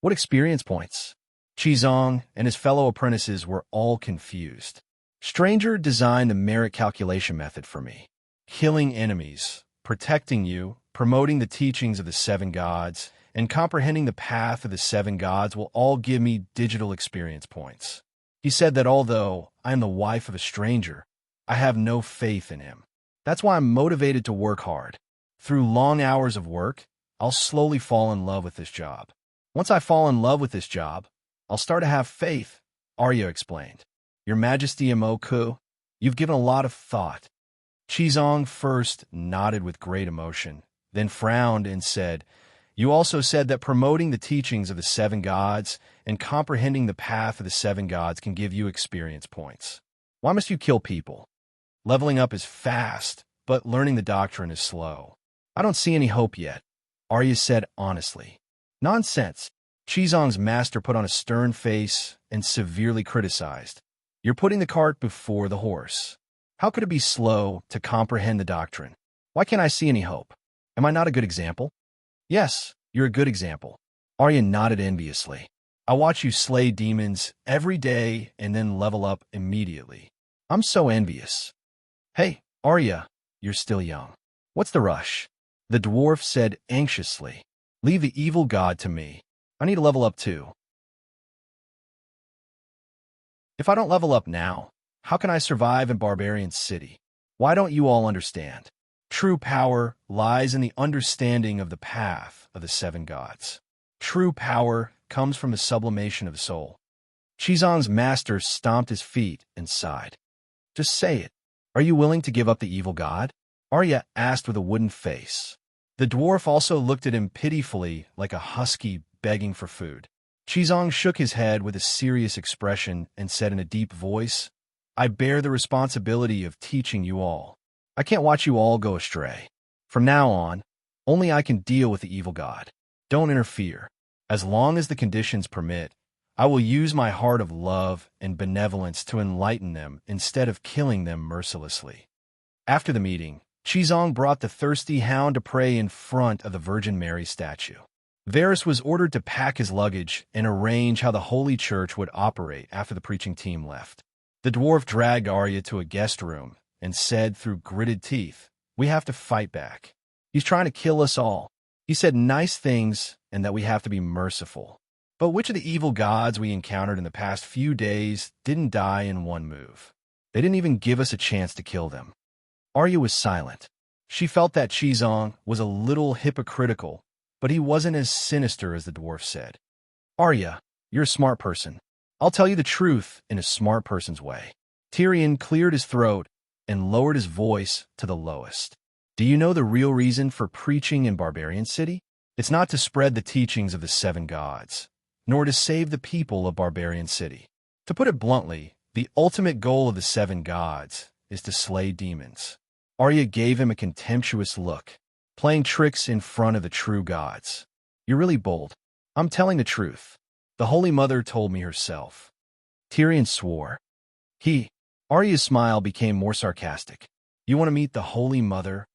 "What experience points?" Qizong and his fellow apprentices were all confused. "Stranger designed the merit calculation method for me. Killing enemies, protecting you, promoting the teachings of the seven gods, and comprehending the path of the seven gods will all give me digital experience points. He said that although I am the wife of a stranger, I have no faith in him. That's why I'm motivated to work hard. Through long hours of work, I'll slowly fall in love with this job. Once I fall in love with this job, I'll start to have faith, Arya explained. Your Majesty Imoku, you've given a lot of thought. Chizong first nodded with great emotion, then frowned and said, You also said that promoting the teachings of the seven gods and comprehending the path of the seven gods can give you experience points. Why must you kill people? Leveling up is fast, but learning the doctrine is slow. I don't see any hope yet, Arya said honestly. Nonsense. Chizong's master put on a stern face and severely criticized. You're putting the cart before the horse. How could it be slow to comprehend the doctrine? Why can't I see any hope? Am I not a good example? Yes, you're a good example. Arya nodded enviously. I watch you slay demons every day and then level up immediately. I'm so envious. Hey, Arya, you're still young. What's the rush? The dwarf said anxiously. Leave the evil god to me. I need to level up too. If I don't level up now, how can I survive in Barbarian City? Why don't you all understand? True power lies in the understanding of the path of the seven gods. True power comes from the sublimation of the soul. Chizong's master stomped his feet and sighed. Just say it. Are you willing to give up the evil god? Arya asked with a wooden face. The dwarf also looked at him pitifully like a husky begging for food. Chizong shook his head with a serious expression and said in a deep voice, I bear the responsibility of teaching you all. I can't watch you all go astray. From now on, only I can deal with the evil god. Don't interfere. As long as the conditions permit, I will use my heart of love and benevolence to enlighten them instead of killing them mercilessly. After the meeting, Chizong brought the thirsty hound to pray in front of the Virgin Mary statue. Varys was ordered to pack his luggage and arrange how the Holy Church would operate after the preaching team left. The dwarf dragged Arya to a guest room and said through gritted teeth, We have to fight back. He's trying to kill us all. He said nice things and that we have to be merciful. But which of the evil gods we encountered in the past few days didn't die in one move? They didn't even give us a chance to kill them. Arya was silent. She felt that Chizong was a little hypocritical, but he wasn't as sinister as the dwarf said. Arya, you're a smart person. I'll tell you the truth in a smart person's way. Tyrion cleared his throat and lowered his voice to the lowest. Do you know the real reason for preaching in Barbarian City? It's not to spread the teachings of the seven gods, nor to save the people of Barbarian City. To put it bluntly, the ultimate goal of the seven gods is to slay demons. Arya gave him a contemptuous look, playing tricks in front of the true gods. You're really bold. I'm telling the truth. The Holy Mother told me herself. Tyrion swore. Arya's smile became more sarcastic. You want to meet the Holy Mother?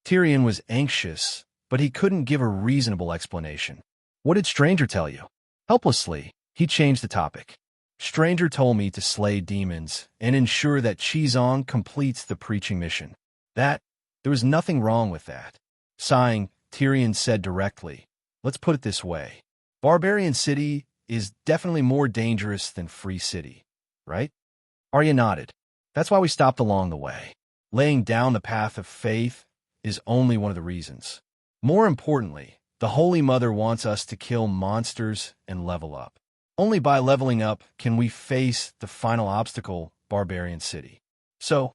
Tyrion was anxious, but he couldn't give a reasonable explanation. What did Stranger tell you? Helplessly, he changed the topic. Stranger told me to slay demons and ensure that Chizong completes the preaching mission. There was nothing wrong with that. Sighing, Tyrion said directly, Let's put it this way. Barbarian City is definitely more dangerous than Free City, right? Arya nodded. That's why we stopped along the way. Laying down the path of faith is only one of the reasons. More importantly, the Holy Mother wants us to kill monsters and level up. Only by leveling up can we face the final obstacle, Barbarian City. So,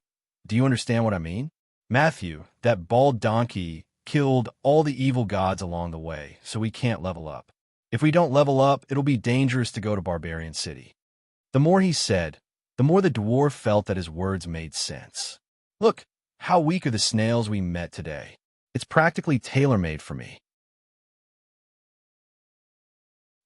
do you understand what I mean? Matthew, that bald donkey, killed all the evil gods along the way, so we can't level up. If we don't level up, it'll be dangerous to go to Barbarian City. The more he said, the more the dwarf felt that his words made sense. Look, how weak are the snails we met today. It's practically tailor-made for me.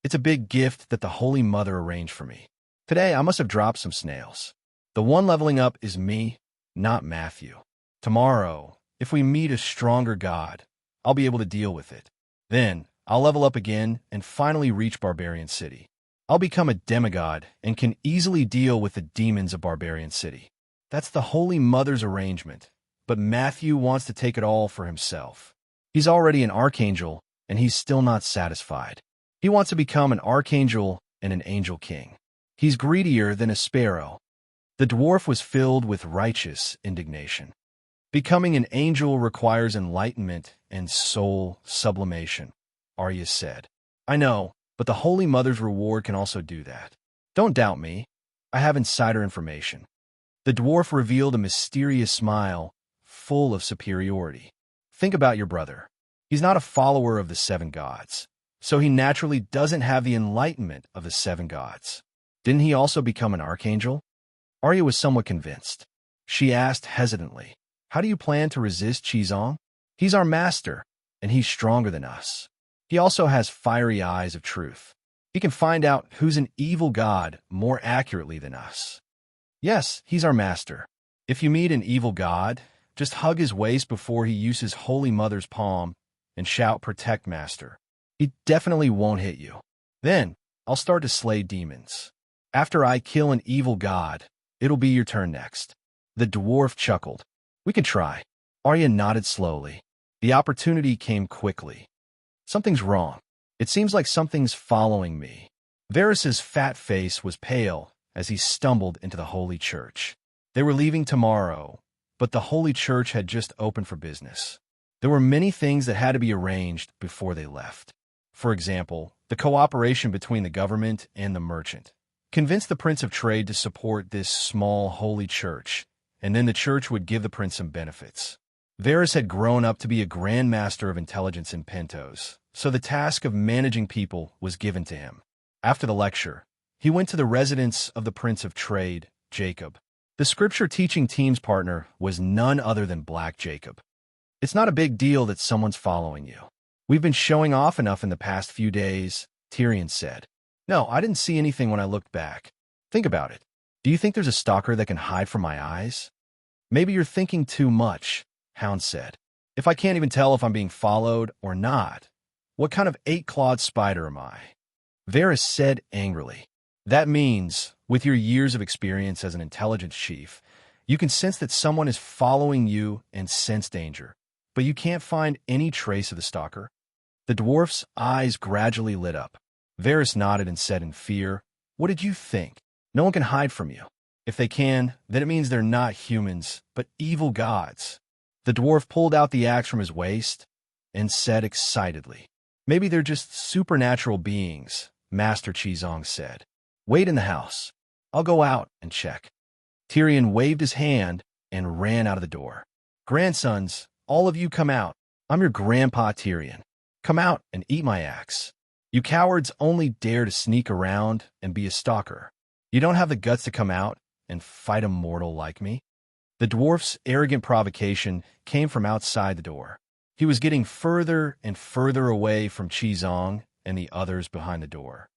It's a big gift that the Holy Mother arranged for me. Today, I must have dropped some snails. The one leveling up is me, not Matthew. Tomorrow, if we meet a stronger god, I'll be able to deal with it. Then, I'll level up again and finally reach Barbarian City. I'll become a demigod and can easily deal with the demons of Barbarian City. That's the Holy Mother's arrangement, but Matthew wants to take it all for himself. He's already an archangel, and he's still not satisfied. He wants to become an archangel and an angel king. He's greedier than a sparrow. The dwarf was filled with righteous indignation. Becoming an angel requires enlightenment and soul sublimation, Arya said. I know, but the Holy Mother's reward can also do that. Don't doubt me. I have insider information. The dwarf revealed a mysterious smile, full of superiority. Think about your brother. He's not a follower of the seven gods, so he naturally doesn't have the enlightenment of the seven gods. Didn't he also become an archangel? Arya was somewhat convinced. She asked hesitantly, how do you plan to resist Qizong? He's our master, and he's stronger than us. He also has fiery eyes of truth. He can find out who's an evil god more accurately than us. Yes, he's our master. If you meet an evil god, just hug his waist before he uses Holy Mother's palm and shout, "Protect, Master." He definitely won't hit you. Then, I'll start to slay demons. After I kill an evil god, it'll be your turn next. The dwarf chuckled. We can try. Arya nodded slowly. The opportunity came quickly. Something's wrong. It seems like something's following me. Varys's fat face was pale as he stumbled into the holy church. They were leaving tomorrow, but the holy church had just opened for business. There were many things that had to be arranged before they left. For example, the cooperation between the government and the merchant. Convince the Prince of Trade to support this small holy church, and then the church would give the prince some benefits. Varys had grown up to be a Grand Master of Intelligence in Pentos, so the task of managing people was given to him. After the lecture, he went to the residence of the Prince of Trade, Jacob. The scripture teaching team's partner was none other than Black Jacob. It's not a big deal that someone's following you. We've been showing off enough in the past few days, Tyrion said. No, I didn't see anything when I looked back. Think about it. Do you think there's a stalker that can hide from my eyes? Maybe you're thinking too much, Hound said. If I can't even tell if I'm being followed or not, what kind of eight-clawed spider am I? Varys said angrily. That means, with your years of experience as an intelligence chief, you can sense that someone is following you and sense danger, but you can't find any trace of the stalker. The dwarf's eyes gradually lit up. Varys nodded and said in fear, What did you think? No one can hide from you. If they can, then it means they're not humans, but evil gods. The dwarf pulled out the axe from his waist and said excitedly, Maybe they're just supernatural beings, Master Qizong said. Wait in the house. I'll go out and check. Tyrion waved his hand and ran out of the door. Grandsons, all of you come out. I'm your grandpa Tyrion. Come out and eat my axe. You cowards only dare to sneak around and be a stalker. You don't have the guts to come out and fight a mortal like me. The dwarf's arrogant provocation came from outside the door. He was getting further and further away from Qizong and the others behind the door.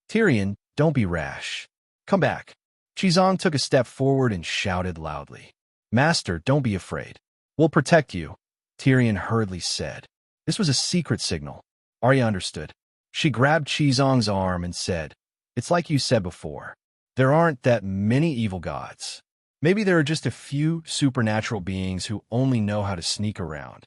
Tyrion, don't be rash. Come back. Qizong took a step forward and shouted loudly. Master, don't be afraid. We'll protect you, Tyrion hurriedly said. This was a secret signal. Arya understood. She grabbed Qizong's arm and said, It's like you said before. There aren't that many evil gods. Maybe there are just a few supernatural beings who only know how to sneak around.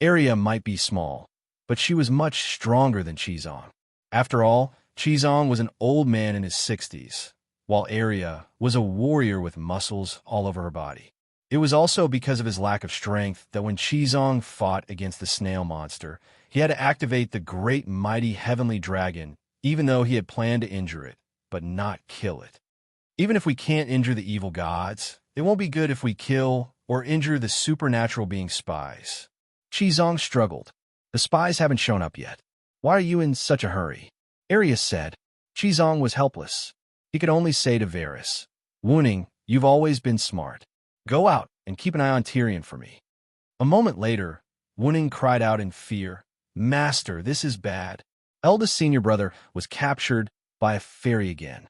Arya might be small, but she was much stronger than Qizong. After all, Qizong was an old man in his 60s, while Arya was a warrior with muscles all over her body. It was also because of his lack of strength that when Qizong fought against the snail monster, he had to activate the great mighty heavenly dragon, even though he had planned to injure it, but not kill it. Even if we can't injure the evil gods, it won't be good if we kill or injure the supernatural being spies. Qizong struggled. The spies haven't shown up yet. Why are you in such a hurry? Arya said. Qizong was helpless. He could only say to Varys, Wuning, you've always been smart. Go out and keep an eye on Tyrion for me. A moment later, Wuning cried out in fear, Master, this is bad. Eldest senior brother was captured by a fairy again.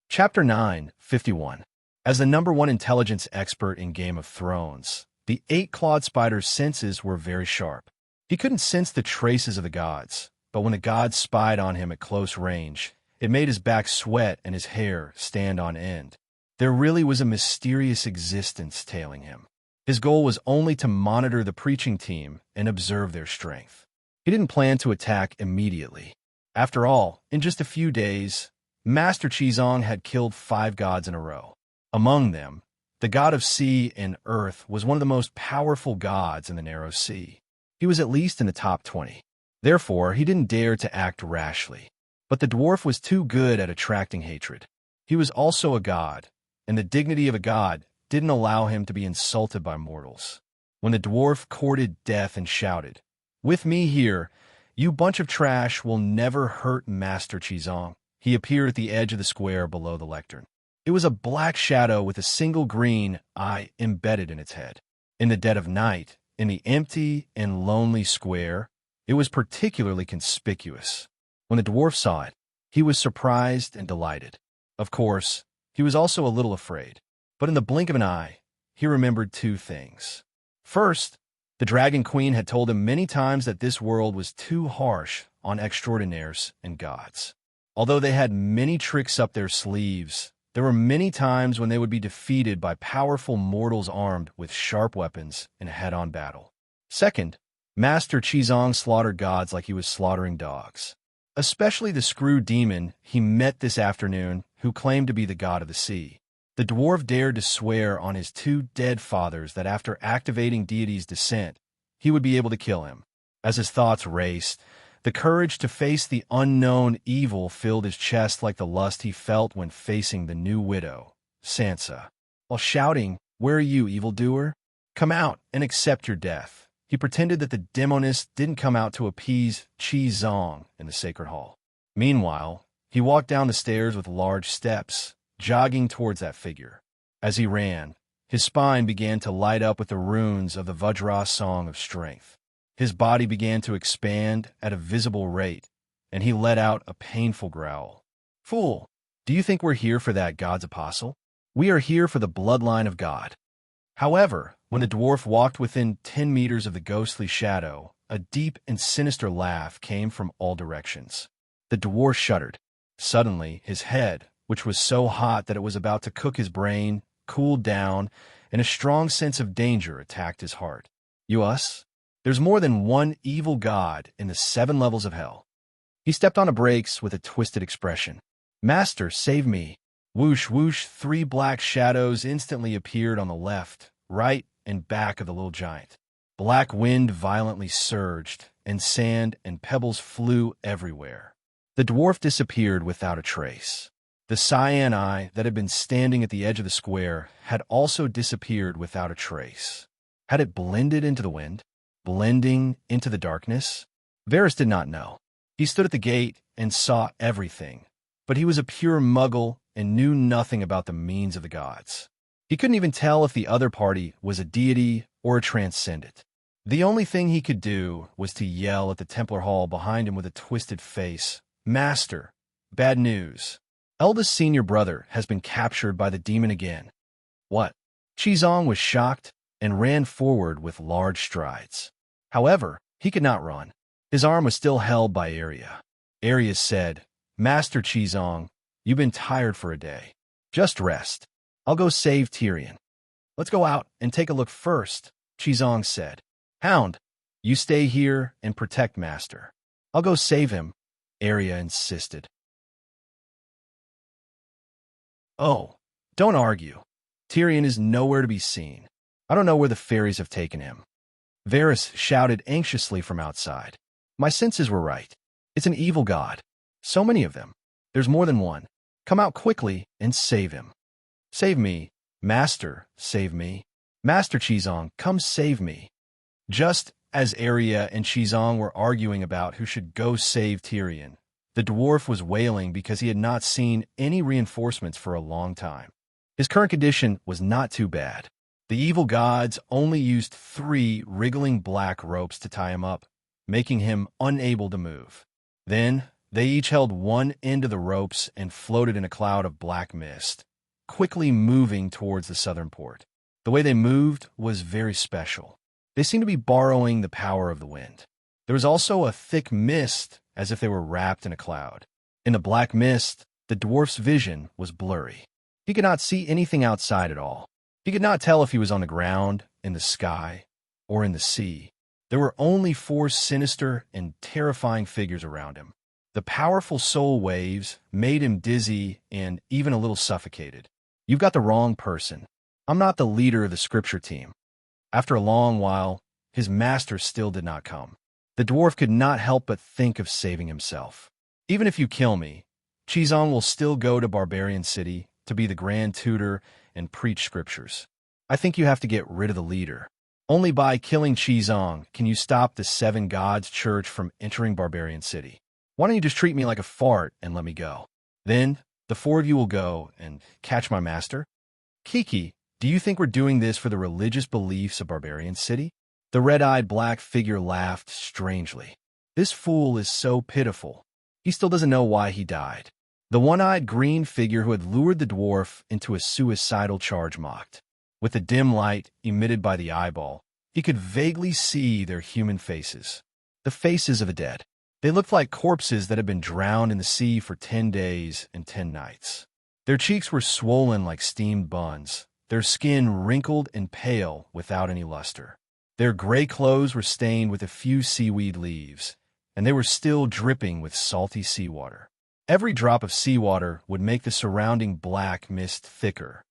Chapter 9:51. As the #1 intelligence expert in Game of Thrones, the eight-clawed spider's senses were very sharp. He couldn't sense the traces of the gods, but when the gods spied on him at close range, it made his back sweat and his hair stand on end. There really was a mysterious existence tailing him. His goal was only to monitor the preaching team and observe their strength. He didn't plan to attack immediately. After all, in just a few days, Master Qizong had killed 5 gods in a row. Among them, the god of sea and earth was one of the most powerful gods in the narrow sea. He was at least in the top 20. Therefore, he didn't dare to act rashly. But the dwarf was too good at attracting hatred. He was also a god, and the dignity of a god didn't allow him to be insulted by mortals. When the dwarf courted death and shouted, "With me here, you bunch of trash will never hurt Master Qizong," he appeared at the edge of the square below the lectern. It was a black shadow with a single green eye embedded in its head. In the dead of night, in the empty and lonely square, it was particularly conspicuous. When the dwarf saw it, he was surprised and delighted. Of course, he was also a little afraid. But in the blink of an eye, he remembered 2 things. First, the Dragon Queen had told him many times that this world was too harsh on extraordinaires and gods. Although they had many tricks up their sleeves, there were many times when they would be defeated by powerful mortals armed with sharp weapons in a head-on battle. Second, Master Qizong slaughtered gods like he was slaughtering dogs. Especially the screw demon he met this afternoon, who claimed to be the god of the sea. The dwarf dared to swear on his 2 dead fathers that after activating deity's descent, he would be able to kill him. As his thoughts raced, the courage to face the unknown evil filled his chest like the lust he felt when facing the new widow, Sansa. While shouting, "Where are you, evildoer? Come out and accept your death," he pretended that the demonist didn't come out to appease Qizong in the sacred hall. Meanwhile, he walked down the stairs with large steps, jogging towards that figure. As he ran, his spine began to light up with the runes of the Vajra Song of Strength. His body began to expand at a visible rate, and he let out a painful growl. "Fool, do you think we're here for that God's apostle? We are here for the bloodline of God." However, when the dwarf walked within 10 meters of the ghostly shadow, a deep and sinister laugh came from all directions. The dwarf shuddered. Suddenly, his head, which was so hot that it was about to cook his brain, cooled down, and a strong sense of danger attacked his heart. "You us? There's more than one evil god in the 7 levels of hell." He stepped on the brakes with a twisted expression. "Master, save me." Whoosh, whoosh, 3 black shadows instantly appeared on the left, right, and back of the little giant. Black wind violently surged, and sand and pebbles flew everywhere. The dwarf disappeared without a trace. The cyan eye that had been standing at the edge of the square had also disappeared without a trace. Had it blended into the wind? Blending into the darkness? Varys did not know. He stood at the gate and saw everything, but he was a pure muggle and knew nothing about the means of the gods. He couldn't even tell if the other party was a deity or a transcendent. The only thing he could do was to yell at the Templar Hall behind him with a twisted face, "Master, bad news. Eldest senior brother has been captured by the demon again." "What?" Qizong was shocked and ran forward with large strides. However, he could not run. His arm was still held by Arya. Arya said, "Master Qizong, you've been tired for a day. Just rest. I'll go save Tyrion." "Let's go out and take a look first," Qizong said. "Hound, you stay here and protect Master. I'll go save him," Arya insisted. "Oh, don't argue. Tyrion is nowhere to be seen. I don't know where the fairies have taken him." Varys shouted anxiously from outside. "My senses were right. It's an evil god. So many of them. There's more than one. Come out quickly and save him." "Save me. Master, save me. Master Qizong, come save me." Just as Arya and Qizong were arguing about who should go save Tyrion, the dwarf was wailing because he had not seen any reinforcements for a long time. His current condition was not too bad. The evil gods only used 3 wriggling black ropes to tie him up, making him unable to move. Then, they each held one end of the ropes and floated in a cloud of black mist, quickly moving towards the southern port. The way they moved was very special. They seemed to be borrowing the power of the wind. There was also a thick mist, as if they were wrapped in a cloud. In the black mist, the dwarf's vision was blurry. He could not see anything outside at all. He He could not tell if he was on the ground, in the sky, or in the sea. There were only four sinister and terrifying figures around him. The powerful soul waves made him dizzy and even a little suffocated. You've got the wrong person. I'm not the leader of the scripture team. After a long while, his master still did not come. The dwarf could not help but think of saving himself. Even if you kill me, Chizong will still go to Barbarian City to be the grand tutor and preach scriptures. I think you have to get rid of the leader. Only by killing Chizong can you stop the Seven Gods Church from entering Barbarian City. Why don't you just treat me like a fart and let me go? Then the four of you will go and catch my master. Kiki, do you think we're doing this for the religious beliefs of Barbarian City? The red-eyed black figure laughed strangely. This fool is so pitiful. He still doesn't know why he died. The one-eyed green figure who had lured the dwarf into a suicidal charge mocked. With the dim light emitted by the eyeball, he could vaguely see their human faces. The faces of the dead. They looked like corpses that had been drowned in the sea for 10 days and 10 nights. Their cheeks were swollen like steamed buns, their skin wrinkled and pale without any luster. Their gray clothes were stained with a few seaweed leaves, and they were still dripping with salty seawater. Every drop of seawater would make the surrounding black mist thicker.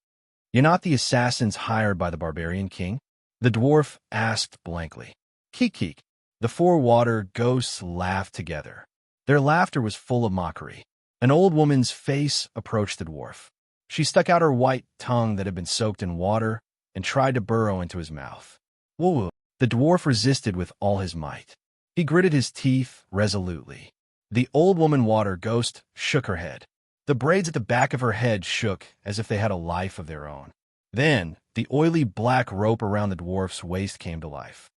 You're not the assassins hired by the barbarian king? The dwarf asked blankly. Keek. The four water ghosts laughed together. Their laughter was full of mockery. An old woman's face approached the dwarf. She stuck out her white tongue that had been soaked in water and tried to burrow into his mouth. Woo! The dwarf resisted with all his might. He gritted his teeth resolutely. The old woman water ghost shook her head. The braids at the back of her head shook as if they had a life of their own. Then, the oily black rope around the dwarf's waist came to life.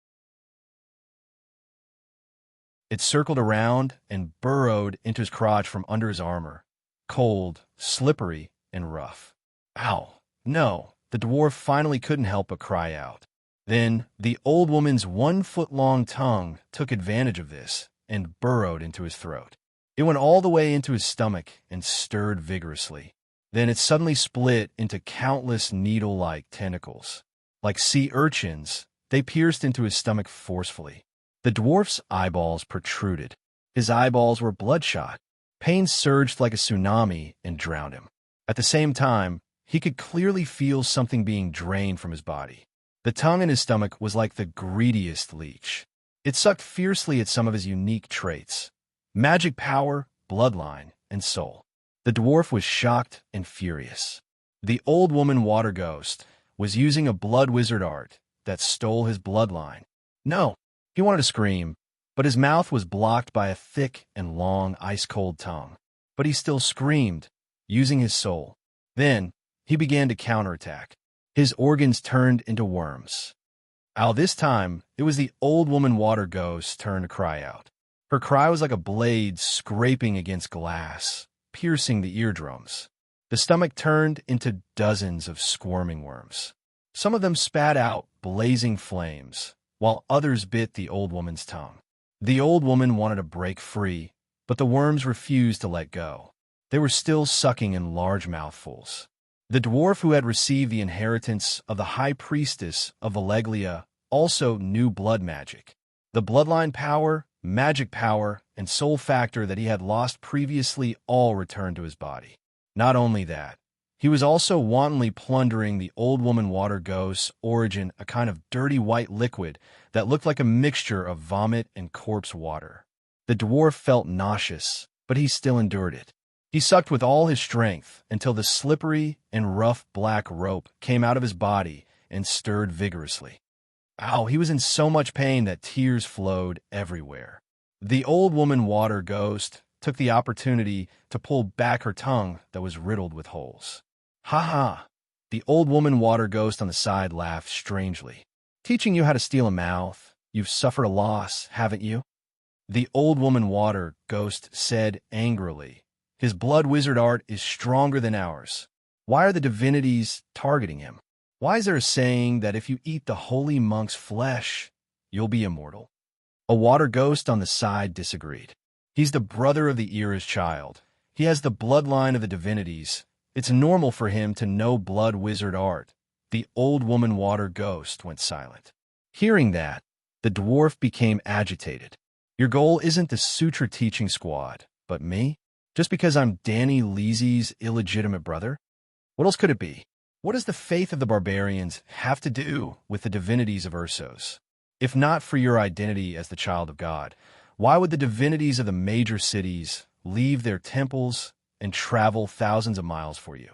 It circled around and burrowed into his crotch from under his armor, cold, slippery, and rough. Ow! No, the dwarf finally couldn't help but cry out. Then, the old woman's 1-foot-long tongue took advantage of this and burrowed into his throat. It went all the way into his stomach and stirred vigorously. Then it suddenly split into countless needle-like tentacles. Like sea urchins, they pierced into his stomach forcefully. The dwarf's eyeballs protruded. His eyeballs were bloodshot. Pain surged like a tsunami and drowned him. At the same time, he could clearly feel something being drained from his body. The tongue in his stomach was like the greediest leech. It sucked fiercely at some of his unique traits. Magic power, bloodline, and soul. The dwarf was shocked and furious. The old woman water ghost was using a blood wizard art that stole his bloodline. No, he wanted to scream, but his mouth was blocked by a thick and long ice-cold tongue. But he still screamed, using his soul. Then, he began to counterattack. His organs turned into worms. This time, it was the old woman water ghost's turn to cry out. Her cry was like a blade scraping against glass, piercing the eardrums. The stomach turned into dozens of squirming worms. Some of them spat out blazing flames, while others bit the old woman's tongue. The old woman wanted to break free, but the worms refused to let go. They were still sucking in large mouthfuls. The dwarf who had received the inheritance of the high priestess of Valeglia also knew blood magic. The bloodline power, magic power, and soul factor that he had lost previously all returned to his body. Not only that, he was also wantonly plundering the old woman water ghost's origin, a kind of dirty white liquid that looked like a mixture of vomit and corpse water. The dwarf felt nauseous, but he still endured it. He sucked with all his strength until the slippery and rough black rope came out of his body and stirred vigorously. He was in so much pain that tears flowed everywhere. The old woman water ghost took the opportunity to pull back her tongue that was riddled with holes. Ha ha! The old woman water ghost on the side laughed strangely. Teaching you how to steal a mouth, you've suffered a loss, haven't you? The old woman water ghost said angrily. His blood wizard art is stronger than ours. Why are the divinities targeting him? Why is there a saying that if you eat the holy monk's flesh, you'll be immortal? A water ghost on the side disagreed. He's the brother of the Era's child. He has the bloodline of the divinities. It's normal for him to know blood wizard art. The old woman water ghost went silent. Hearing that, the dwarf became agitated. Your goal isn't the sutra teaching squad, but me? Just because I'm Danny Leesy's illegitimate brother? What else could it be? What does the faith of the barbarians have to do with the divinities of Ursos? If not for your identity as the child of God, why would the divinities of the major cities leave their temples and travel thousands of miles for you?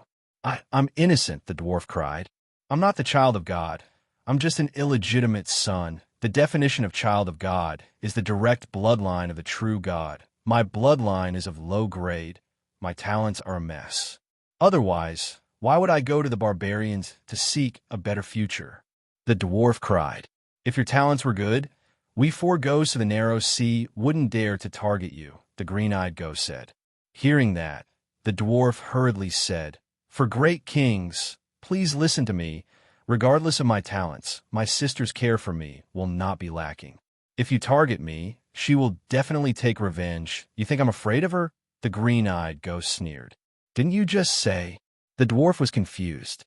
I'm innocent, the dwarf cried. I'm not the child of God. I'm just an illegitimate son. The definition of child of God is the direct bloodline of the true God. My bloodline is of low grade. My talents are a mess. Otherwise, why would I go to the barbarians to seek a better future? The dwarf cried. If your talents were good, we four ghosts of the narrow sea wouldn't dare to target you, the green-eyed ghost said. Hearing that, the dwarf hurriedly said, For great kings, please listen to me. Regardless of my talents, my sister's care for me will not be lacking. If you target me, she will definitely take revenge. You think I'm afraid of her? The green-eyed ghost sneered. Didn't you just say? The dwarf was confused.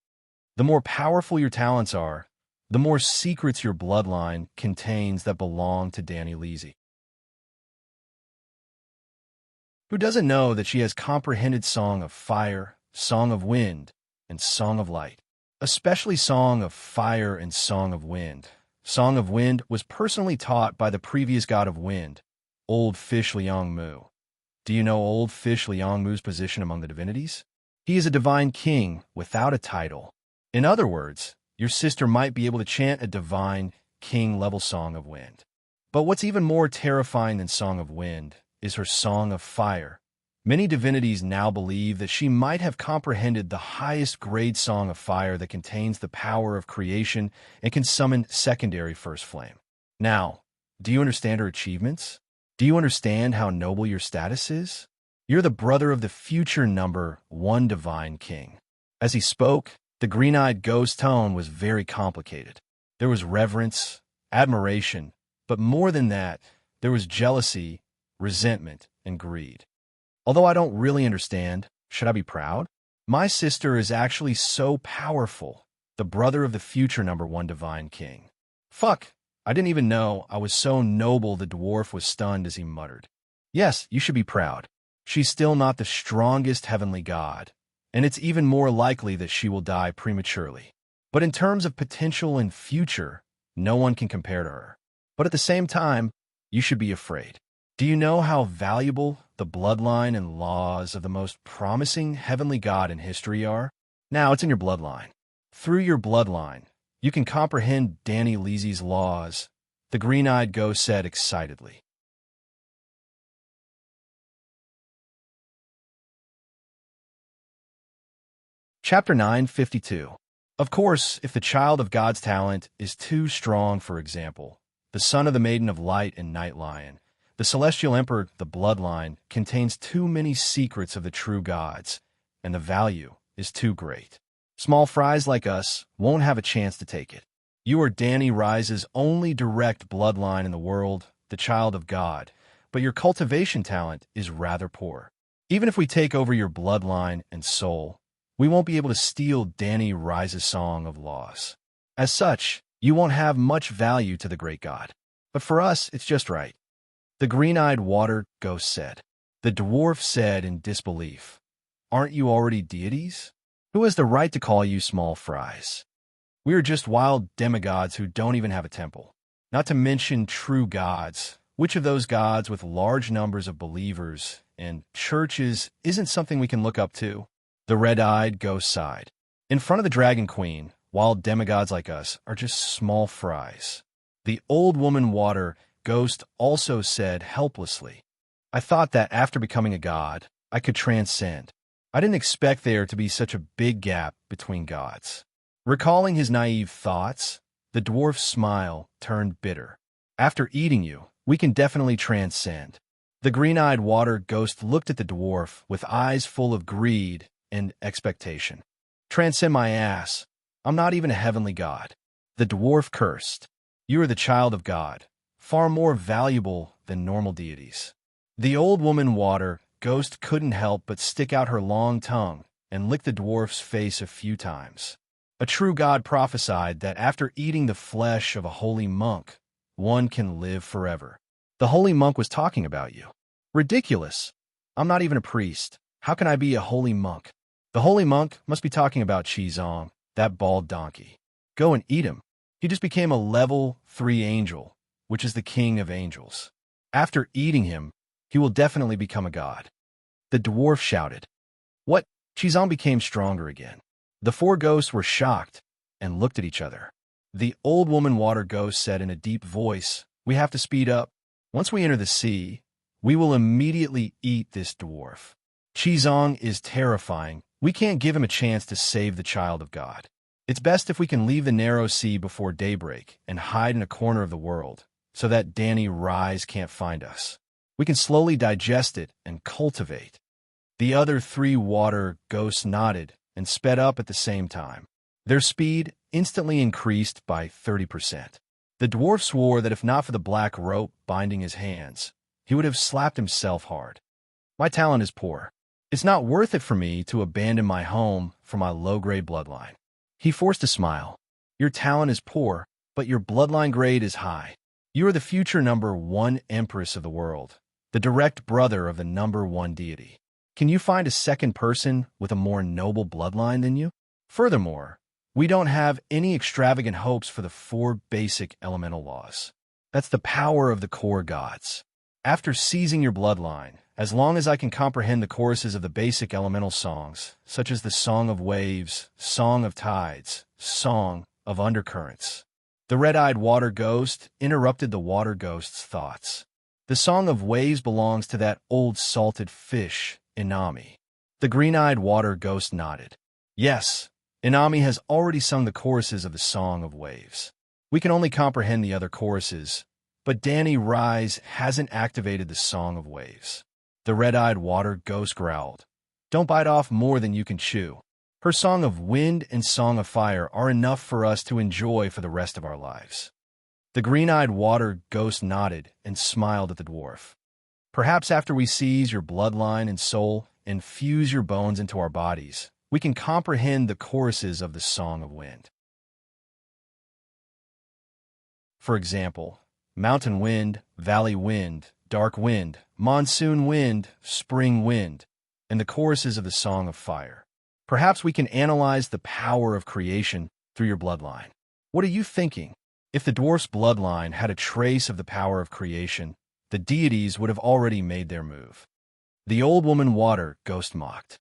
The more powerful your talents are, the more secrets your bloodline contains that belong to Danny Leesy. Who doesn't know that she has comprehended Song of Fire, Song of Wind, and Song of Light? Especially Song of Fire and Song of Wind. Song of Wind was personally taught by the previous god of wind, Old Fish Liangmu. Do you know Old Fish Liangmu's position among the divinities? He is a divine king without a title. In other words, your sister might be able to chant a divine king-level Song of Wind. But what's even more terrifying than Song of Wind is her Song of Fire. Many divinities now believe that she might have comprehended the highest grade Song of Fire that contains the power of creation and can summon secondary first flame. Now, do you understand her achievements? Do you understand how noble your status is? You're the brother of the future number 1 divine king. As he spoke, the green-eyed ghost tone was very complicated. There was reverence, admiration, but more than that, there was jealousy, resentment, and greed. Although I don't really understand, should I be proud? My sister is actually so powerful, the brother of the future number 1 divine king. Fuck, I didn't even know I was so noble. The dwarf was stunned as he muttered. Yes, you should be proud. She's still not the strongest heavenly god, and it's even more likely that she will die prematurely. But in terms of potential and future, no one can compare to her. But at the same time, you should be afraid. Do you know how valuable the bloodline and laws of the most promising heavenly god in history are? Now it's in your bloodline. Through your bloodline, you can comprehend Danny Leesy's laws, the green-eyed ghost said excitedly. Chapter 952. Of course, if the child of God's talent is too strong, for example, the son of the Maiden of Light and Night Lion, the Celestial Emperor, the bloodline, contains too many secrets of the true gods, and the value is too great. Small fries like us won't have a chance to take it. You are Danny Rise's only direct bloodline in the world, the child of God, but your cultivation talent is rather poor. Even if we take over your bloodline and soul, we won't be able to steal Danny Rise's Song of Laws. As such, you won't have much value to the great god. But for us, it's just right. The green-eyed water ghost said. The dwarf said in disbelief, Aren't you already deities? Who has the right to call you small fries? We are just wild demigods who don't even have a temple. Not to mention true gods. Which of those gods with large numbers of believers and churches isn't something we can look up to? The red-eyed ghost sighed. In front of the Dragon Queen, wild demigods like us are just small fries. The old woman water ghost also said helplessly, I thought that after becoming a god, I could transcend. I didn't expect there to be such a big gap between gods. Recalling his naive thoughts, the dwarf's smile turned bitter. After eating you, we can definitely transcend. The green-eyed water ghost looked at the dwarf with eyes full of greed and expectation. Transcend my ass. I'm not even a heavenly god. The dwarf cursed. You are the child of God, far more valuable than normal deities. The old woman water ghost couldn't help but stick out her long tongue and lick the dwarf's face a few times. A true god prophesied that after eating the flesh of a holy monk, one can live forever. The holy monk was talking about you. Ridiculous. I'm not even a priest. How can I be a holy monk? The holy monk must be talking about Qizong, that bald donkey. Go and eat him. He just became a level 3 angel, which is the king of angels. After eating him, he will definitely become a god. The dwarf shouted. What? Qizong became stronger again. The 4 ghosts were shocked and looked at each other. The old woman water ghost said in a deep voice, we have to speed up. Once we enter the sea, we will immediately eat this dwarf. Qizong is terrifying. We can't give him a chance to save the child of God. It's best if we can leave the narrow sea before daybreak and hide in a corner of the world so that Danny Rise can't find us. We can slowly digest it and cultivate. The other 3 water ghosts nodded and sped up at the same time. Their speed instantly increased by 30%. The dwarf swore that if not for the black rope binding his hands, he would have slapped himself hard. My talent is poor. It's not worth it for me to abandon my home for my low-grade bloodline. He forced a smile. Your talent is poor, but your bloodline grade is high. You are the future number 1 empress of the world, the direct brother of the number 1 deity. Can you find a second person with a more noble bloodline than you? Furthermore, we don't have any extravagant hopes for the 4 basic elemental laws. That's the power of the core gods. After seizing your bloodline, as long as I can comprehend the choruses of the basic elemental songs, such as the Song of Waves, Song of Tides, Song of Undercurrents. The red-eyed water ghost interrupted the water ghost's thoughts. The Song of Waves belongs to that old salted fish, Inami. The green-eyed water ghost nodded. Yes, Inami has already sung the choruses of the Song of Waves. We can only comprehend the other choruses, but Danny Rise hasn't activated the Song of Waves. The red-eyed water ghost growled. Don't bite off more than you can chew. Her Song of Wind and Song of Fire are enough for us to enjoy for the rest of our lives. The green-eyed water ghost nodded and smiled at the dwarf. Perhaps after we seize your bloodline and soul and fuse your bones into our bodies, we can comprehend the choruses of the Song of Wind. For example, mountain wind, valley wind, dark wind, monsoon wind, spring wind, and the choruses of the Song of Fire. Perhaps we can analyze the power of creation through your bloodline. What are you thinking? If the dwarf's bloodline had a trace of the power of creation, the deities would have already made their move. The old woman water ghost mocked.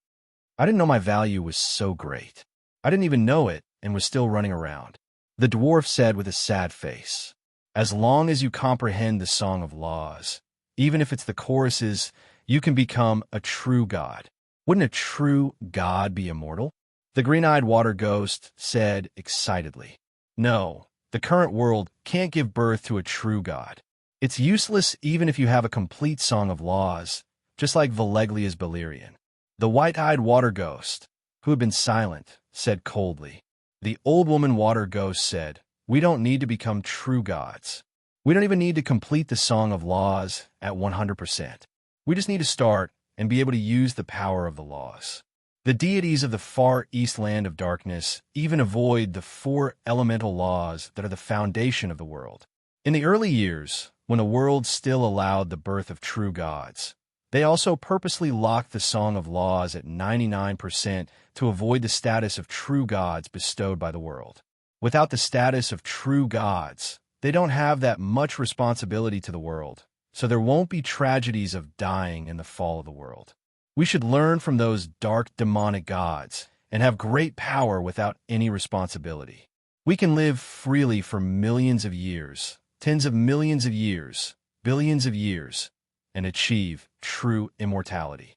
I didn't know my value was so great. I didn't even know it and was still running around. The dwarf said with a sad face, as long as you comprehend the Song of Laws, even if it's the choruses, you can become a true god. Wouldn't a true god be immortal? The green-eyed water ghost said excitedly. No, the current world can't give birth to a true god. It's useless even if you have a complete Song of Laws, just like Valeglia's Beleriand. The white-eyed water ghost, who had been silent, said coldly. The old woman water ghost said, we don't need to become true gods. We don't even need to complete the Song of Laws at 100%. We just need to start and be able to use the power of the laws. The deities of the far east land of darkness even avoid the 4 elemental laws that are the foundation of the world. In the early years, when the world still allowed the birth of true gods, they also purposely locked the Song of Laws at 99% to avoid the status of true gods bestowed by the world. Without the status of true gods, they don't have that much responsibility to the world, so there won't be tragedies of dying in the fall of the world. We should learn from those dark demonic gods and have great power without any responsibility. We can live freely for millions of years, tens of millions of years, billions of years, and achieve true immortality.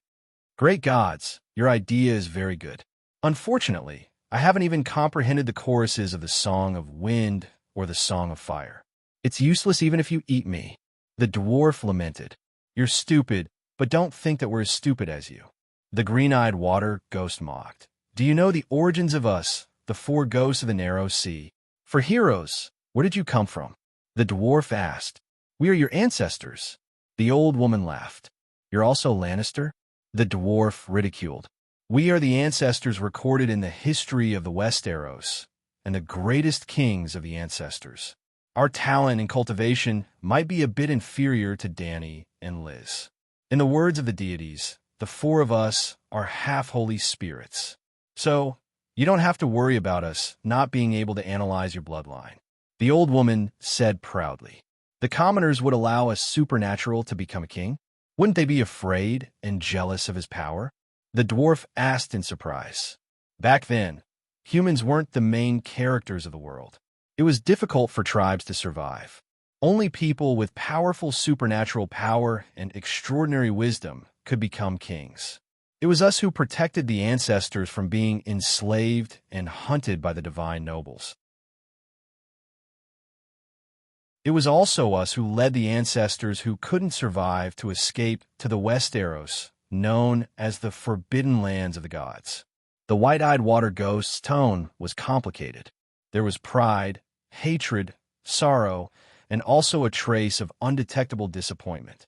Great gods, your idea is very good. Unfortunately, I haven't even comprehended the choruses of the Song of Wind or the Song of Fire. It's useless even if you eat me. The dwarf lamented. You're stupid, but don't think that we're as stupid as you. The green-eyed water ghost mocked. Do you know the origins of us, the 4 ghosts of the narrow sea? For heroes, where did you come from? The dwarf asked. We are your ancestors. The old woman laughed. You're also Lannister? The dwarf ridiculed. We are the ancestors recorded in the history of the Westeros, and the greatest kings of the ancestors. Our talent in cultivation might be a bit inferior to Danny and Liz. In the words of the deities, the four of us are half-holy spirits. So, you don't have to worry about us not being able to analyze your bloodline. The old woman said proudly. The commoners would allow a supernatural to become a king? Wouldn't they be afraid and jealous of his power? The dwarf asked in surprise. Back then, humans weren't the main characters of the world. It was difficult for tribes to survive. Only people with powerful supernatural power and extraordinary wisdom could become kings. It was us who protected the ancestors from being enslaved and hunted by the divine nobles. It was also us who led the ancestors who couldn't survive to escape to the Westeros, known as the Forbidden Lands of the Gods. The white-eyed water ghost's tone was complicated. There was pride, hatred, sorrow, and also a trace of undetectable disappointment.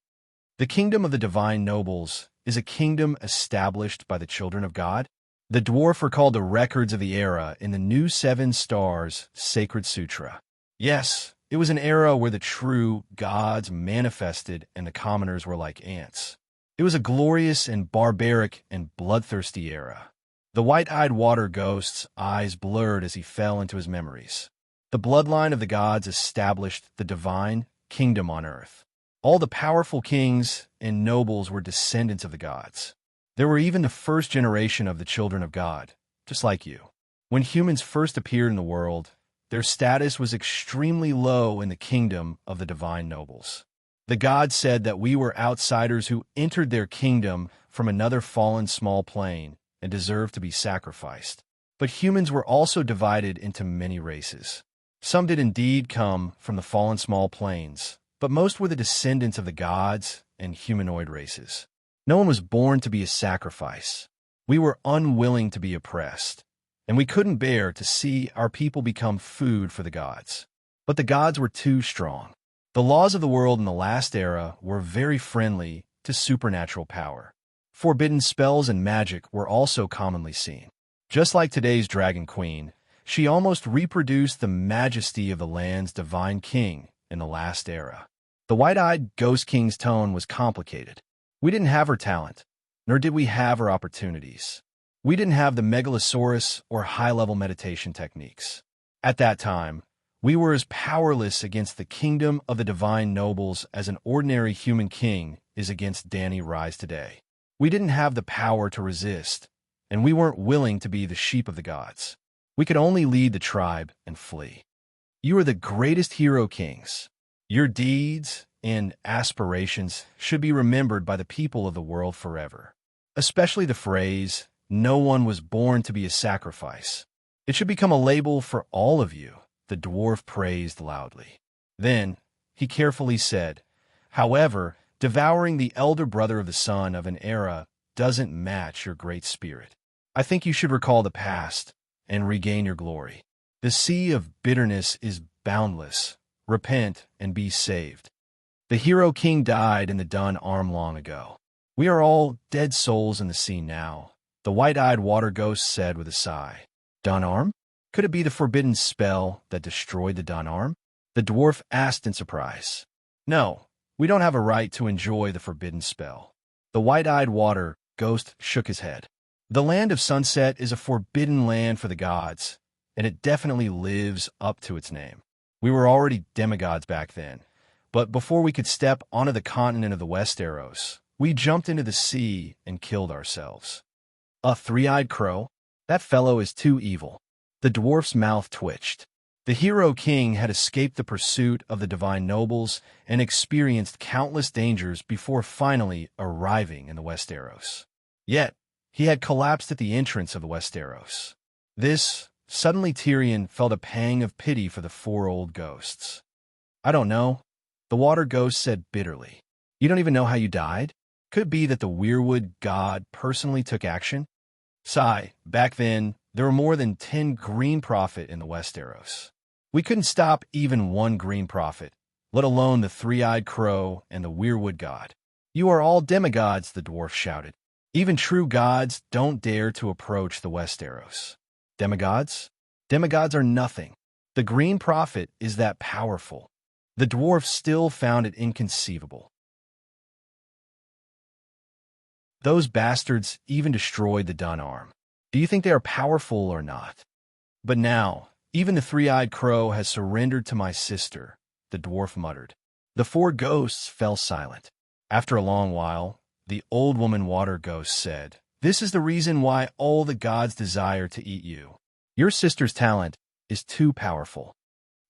The kingdom of the divine nobles is a kingdom established by the children of God. The dwarf recalled the records of the era in the New Seven Stars Sacred Sutra. Yes, it was an era where the true gods manifested and the commoners were like ants. It was a glorious and barbaric and bloodthirsty era. The white-eyed water ghost's eyes blurred as he fell into his memories. The bloodline of the gods established the divine kingdom on earth. All the powerful kings and nobles were descendants of the gods. There were even the first generation of the children of God, just like you. When humans first appeared in the world, their status was extremely low in the kingdom of the divine nobles. The gods said that we were outsiders who entered their kingdom from another fallen small plane and deserved to be sacrificed. But humans were also divided into many races. Some did indeed come from the fallen small planes, but most were the descendants of the gods and humanoid races. No one was born to be a sacrifice. We were unwilling to be oppressed, and we couldn't bear to see our people become food for the gods. But the gods were too strong. The laws of the world in the last era were very friendly to supernatural power. Forbidden spells and magic were also commonly seen. Just like today's Dragon Queen, she almost reproduced the majesty of the land's divine king in the last era. The white-eyed Ghost King's tone was complicated. We didn't have her talent, nor did we have her opportunities. We didn't have the megalosaurus or high-level meditation techniques. At that time, we were as powerless against the kingdom of the divine nobles as an ordinary human king is against Danny Rise today. We didn't have the power to resist, and we weren't willing to be the sheep of the gods. We could only lead the tribe and flee. You are the greatest hero kings. Your deeds and aspirations should be remembered by the people of the world forever. Especially the phrase, "No one was born to be a sacrifice." It should become a label for all of you, the dwarf praised loudly. Then, he carefully said, "However, devouring the elder brother of the son of an era doesn't match your great spirit. I think you should recall the past and regain your glory. The sea of bitterness is boundless. Repent and be saved. The hero king died in the Dun Arm long ago. We are all dead souls in the sea now," the white-eyed water ghost said with a sigh. Dun Arm? Could it be the forbidden spell that destroyed the Dun Arm? The dwarf asked in surprise. No, we don't have a right to enjoy the forbidden spell. The white-eyed water ghost shook his head. The land of sunset is a forbidden land for the gods, and it definitely lives up to its name. We were already demigods back then, but before we could step onto the continent of the Westeros, we jumped into the sea and killed ourselves. A three-eyed crow? That fellow is too evil. The dwarf's mouth twitched. The hero king had escaped the pursuit of the divine nobles and experienced countless dangers before finally arriving in the Westeros. Yet, he had collapsed at the entrance of the Westeros. Suddenly Tyrion felt a pang of pity for the four old ghosts. "I don't know," the water ghost said bitterly. "You don't even know how you died? Could it be that the weirwood god personally took action?" Sigh, back then, there were more than 10 green prophet in the Westeros. We couldn't stop even one green prophet, let alone the three-eyed crow and the weirwood god. "You are all demigods," the dwarf shouted. "Even true gods don't dare to approach the Westeros." Demigods? Demigods are nothing. The Green Prophet is that powerful. The dwarf still found it inconceivable. Those bastards even destroyed the Dun arm. Do you think they are powerful or not? But now, even the three-eyed crow has surrendered to my sister, the dwarf muttered. The four ghosts fell silent. After a long while, the old woman water ghost said, "This is the reason why all the gods desire to eat you. Your sister's talent is too powerful.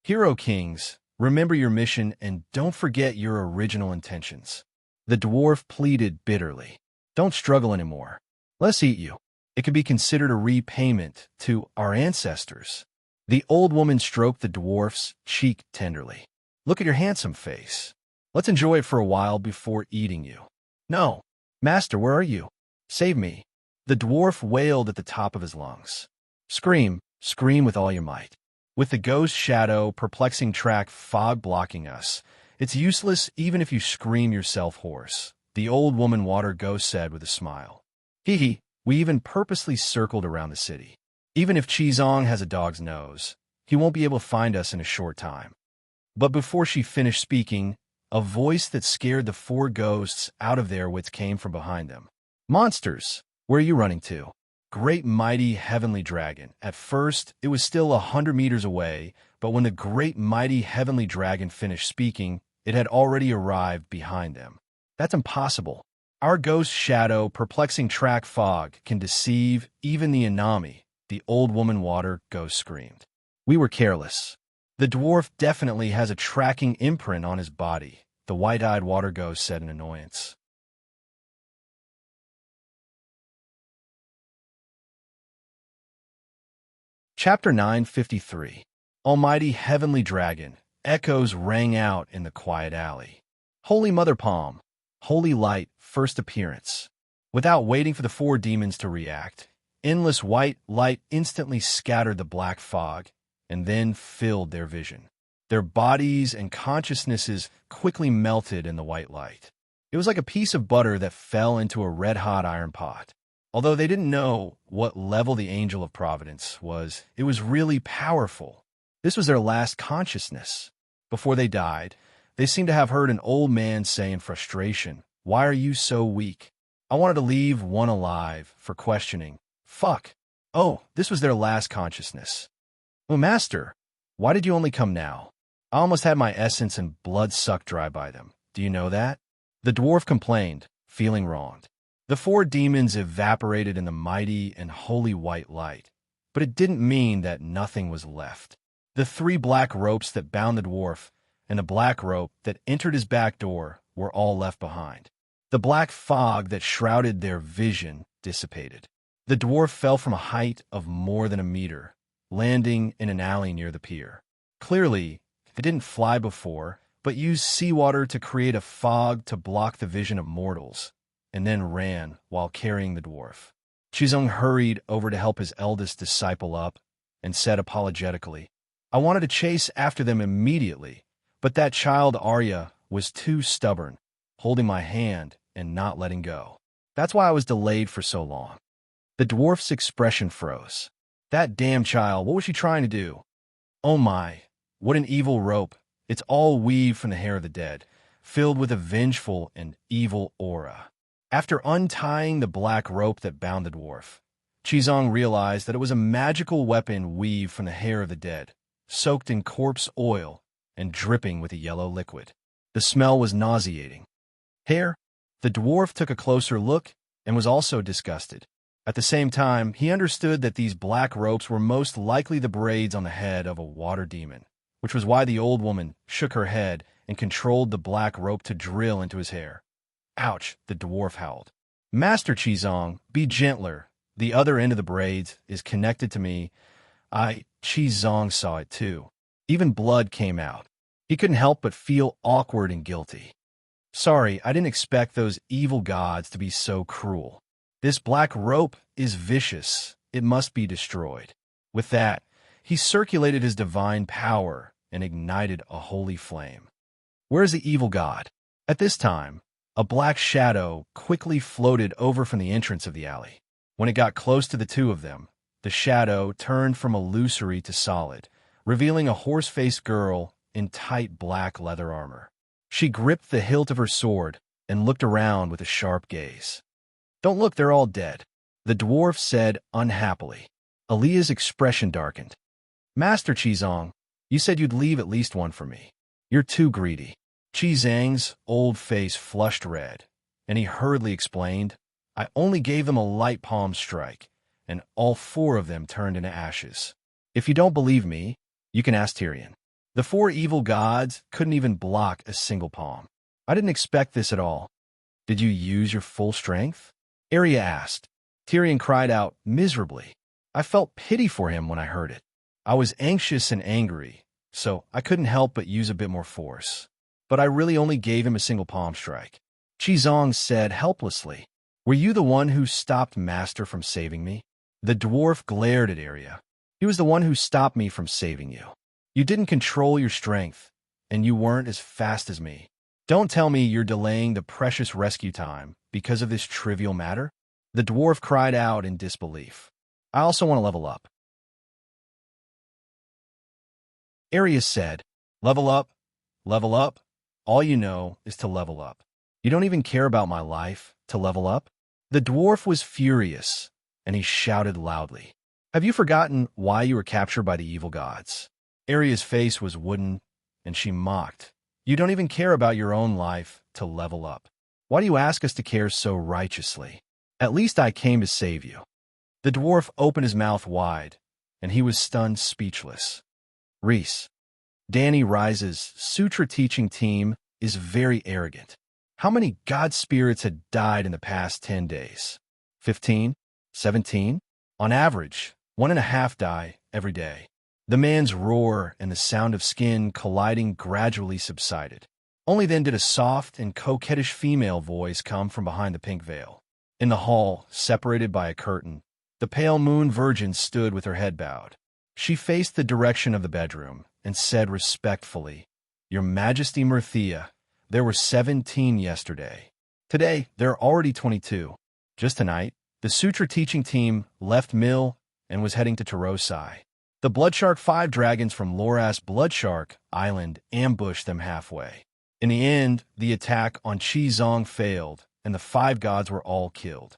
Hero kings, remember your mission and don't forget your original intentions." The dwarf pleaded bitterly. "Don't struggle anymore. Let's eat you. It could be considered a repayment to our ancestors." The old woman stroked the dwarf's cheek tenderly. "Look at your handsome face. Let's enjoy it for a while before eating you." "No. Master, where are you? Save me." The dwarf wailed at the top of his lungs. "Scream, scream with all your might. With the ghost shadow perplexing track fog blocking us, it's useless even if you scream yourself hoarse," the old woman water ghost said with a smile. "Hee hee, we even purposely circled around the city. Even if Chizong has a dog's nose, he won't be able to find us in a short time." But before she finished speaking, a voice that scared the four ghosts out of their wits came from behind them. "Monsters, where are you running to?" Great mighty heavenly dragon. At first, it was still 100 meters away, but when the great mighty heavenly dragon finished speaking, it had already arrived behind them. "That's impossible. Our ghost shadow, perplexing track fog, can deceive even the Anami," the old woman water ghost screamed. "We were careless. The dwarf definitely has a tracking imprint on his body," the white-eyed water ghost said in annoyance. Chapter 953. Almighty Heavenly Dragon. Echoes rang out in the quiet alley. Holy Mother Palm. Holy Light, first appearance. Without waiting for the four demons to react, endless white light instantly scattered the black fog and then filled their vision. Their bodies and consciousnesses quickly melted in the white light. It was like a piece of butter that fell into a red-hot iron pot. Although they didn't know what level the Angel of Providence was, it was really powerful. This was their last consciousness. Before they died, they seemed to have heard an old man say in frustration, "Why are you so weak?" I wanted to leave one alive for questioning. Fuck. Oh, this was their last consciousness. "Oh, Master, why did you only come now? I almost had my essence and blood sucked dry by them. Do you know that?" The dwarf complained, feeling wronged. The four demons evaporated in the mighty and holy white light, but it didn't mean that nothing was left. The three black ropes that bound the dwarf and the black rope that entered his back door were all left behind. The black fog that shrouded their vision dissipated. The dwarf fell from a height of more than a meter, landing in an alley near the pier. Clearly, it didn't fly before, but used seawater to create a fog to block the vision of mortals, and then ran while carrying the dwarf. Chizong hurried over to help his eldest disciple up and said apologetically, "I wanted to chase after them immediately, but that child Arya was too stubborn, holding my hand and not letting go. That's why I was delayed for so long." The dwarf's expression froze. "That damn child, what was she trying to do?" "Oh my, what an evil rope. It's all weaved from the hair of the dead, filled with a vengeful and evil aura." After untying the black rope that bound the dwarf, Chizong realized that it was a magical weapon weaved from the hair of the dead, soaked in corpse oil and dripping with a yellow liquid. The smell was nauseating. Hair? The dwarf took a closer look and was also disgusted. At the same time, he understood that these black ropes were most likely the braids on the head of a water demon, which was why the old woman shook her head and controlled the black rope to drill into his hair. "Ouch," the dwarf howled. "Master Chizong, be gentler. The other end of the braids is connected to me." Chizong saw it too. Even blood came out. He couldn't help but feel awkward and guilty. "Sorry, I didn't expect those evil gods to be so cruel. This black rope is vicious. It must be destroyed." With that, he circulated his divine power and ignited a holy flame. "Where is the evil god?" At this time, a black shadow quickly floated over from the entrance of the alley. When it got close to the two of them, the shadow turned from illusory to solid, revealing a horse-faced girl in tight black leather armor. She gripped the hilt of her sword and looked around with a sharp gaze. "Don't look, they're all dead," the dwarf said unhappily. Aaliyah's expression darkened. "Master Qizong, you said you'd leave at least one for me. You're too greedy." Qizang's old face flushed red, and he hurriedly explained, "I only gave them a light palm strike, and all 4 of them turned into ashes. If you don't believe me, you can ask Tyrion. The 4 evil gods couldn't even block a single palm. I didn't expect this at all." "Did you use your full strength?" Arya asked. Tyrion cried out miserably. "I felt pity for him when I heard it. I was anxious and angry, so I couldn't help but use a bit more force. But I really only gave him a single palm strike." Qizong said helplessly, "Were you the one who stopped Master from saving me?" The dwarf glared at Arya. "He was the one who stopped me from saving you. You didn't control your strength, and you weren't as fast as me. Don't tell me you're delaying the precious rescue time because of this trivial matter?" The dwarf cried out in disbelief. "I also want to level up." Arya said, "Level up? Level up? All you know is to level up. You don't even care about my life to level up?" The dwarf was furious, and he shouted loudly, "Have you forgotten why you were captured by the evil gods?" Arya's face was wooden, and she mocked, "You don't even care about your own life to level up. Why do you ask us to care so righteously? At least I came to save you." The dwarf opened his mouth wide, and he was stunned speechless. Reese, Danny Rise's sutra teaching team is very arrogant. How many god spirits had died in the past 10 days? 15? 17? On average, 1.5 die every day. The man's roar and the sound of skin colliding gradually subsided. Only then did a soft and coquettish female voice come from behind the pink veil. In the hall, separated by a curtain, the pale moon virgin stood with her head bowed. She faced the direction of the bedroom and said respectfully, "Your Majesty Mirthia, there were 17 yesterday. Today, there are already 22. Just tonight, the Sutra teaching team left Mill and was heading to Tarosai. The Bloodshark 5 dragons from Loras Bloodshark Island ambushed them halfway. In the end, the attack on Qizong failed, and the 5 gods were all killed.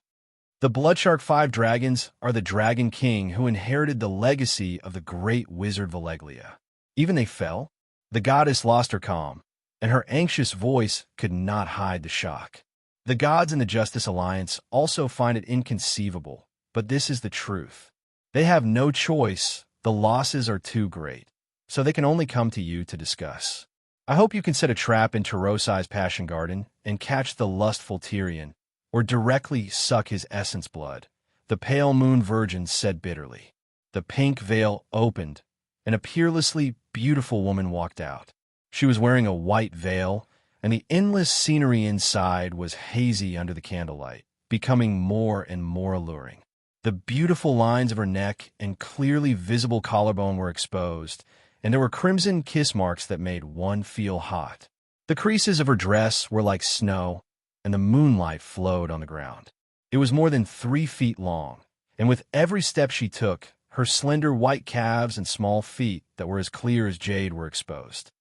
The Bloodshark 5 dragons are the Dragon King who inherited the legacy of the great wizard Valeglia. Even they fell, the goddess lost her calm, and her anxious voice could not hide the shock. The gods in the Justice Alliance also find it inconceivable, but this is the truth. They have no choice, the losses are too great, so they can only come to you to discuss. I hope you can set a trap in Tarosai's Passion Garden and catch the lustful Tyrion, or directly suck his essence blood," the pale moon virgin said bitterly. The pink veil opened, and a peerlessly beautiful woman walked out. She was wearing a white veil, and the endless scenery inside was hazy under the candlelight, becoming more and more alluring. The beautiful lines of her neck and clearly visible collarbone were exposed, and there were crimson kiss marks that made one feel hot. The creases of her dress were like snow, and the moonlight flowed on the ground. It was more than 3 feet long, and with every step she took, her slender white calves and small feet that were as clear as jade were exposed.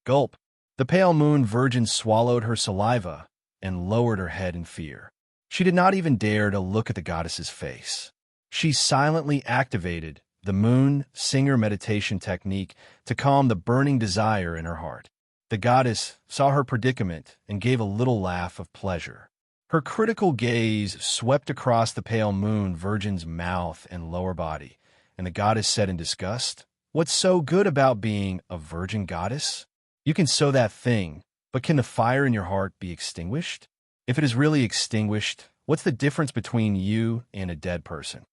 Gulp! The pale moon virgin swallowed her saliva and lowered her head in fear. She did not even dare to look at the goddess's face. She silently activated the moon singer meditation technique to calm the burning desire in her heart. The goddess saw her predicament and gave a little laugh of pleasure. Her critical gaze swept across the pale moon virgin's mouth and lower body, and the goddess said in disgust, "What's so good about being a virgin goddess? You can sow that thing, but can the fire in your heart be extinguished? If it is really extinguished, what's the difference between you and a dead person?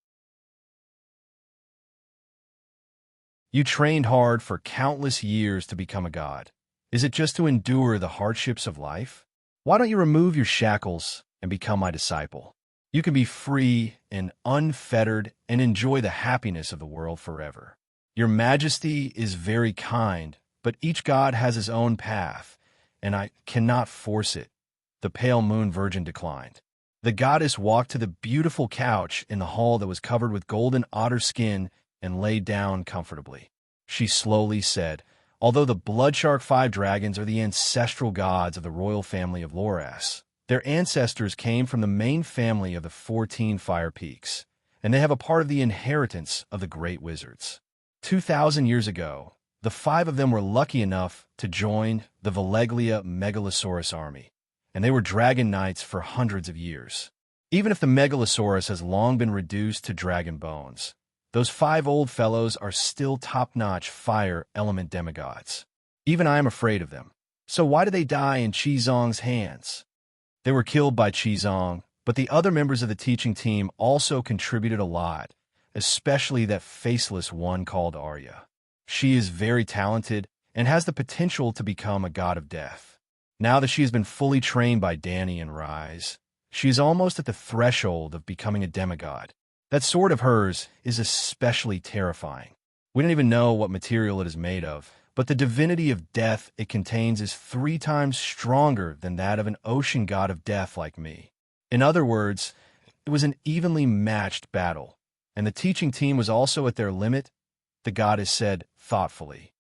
You trained hard for countless years to become a god. Is it just to endure the hardships of life? Why don't you remove your shackles and become my disciple? You can be free and unfettered and enjoy the happiness of the world forever. Your Majesty is very kind, but each god has his own path, and I cannot force it," the pale moon virgin declined. The goddess walked to the beautiful couch in the hall that was covered with golden otter skin and lay down comfortably. She slowly said, "Although the Bloodshark Five Dragons are the ancestral gods of the royal family of Loras, their ancestors came from the main family of the 14 Fire Peaks, and they have a part of the inheritance of the great wizards. 2,000 years ago, the 5 of them were lucky enough to join the Veleglia Megalosaurus army, and they were dragon knights for hundreds of years. Even if the Megalosaurus has long been reduced to dragon bones, those 5 old fellows are still top-notch fire element demigods. Even I am afraid of them. So why did they die in Qizong's hands?" They were killed by Qizong, but the other members of the teaching team also contributed a lot, especially that faceless one called Arya. She is very talented and has the potential to become a god of death. Now that she has been fully trained by Danny and Rise, she is almost at the threshold of becoming a demigod. That sword of hers is especially terrifying. We don't even know what material it is made of, but the divinity of death it contains is 3 times stronger than that of an ocean god of death like me. In other words, it was an evenly matched battle, and the teaching team was also at their limit, the goddess said thoughtfully.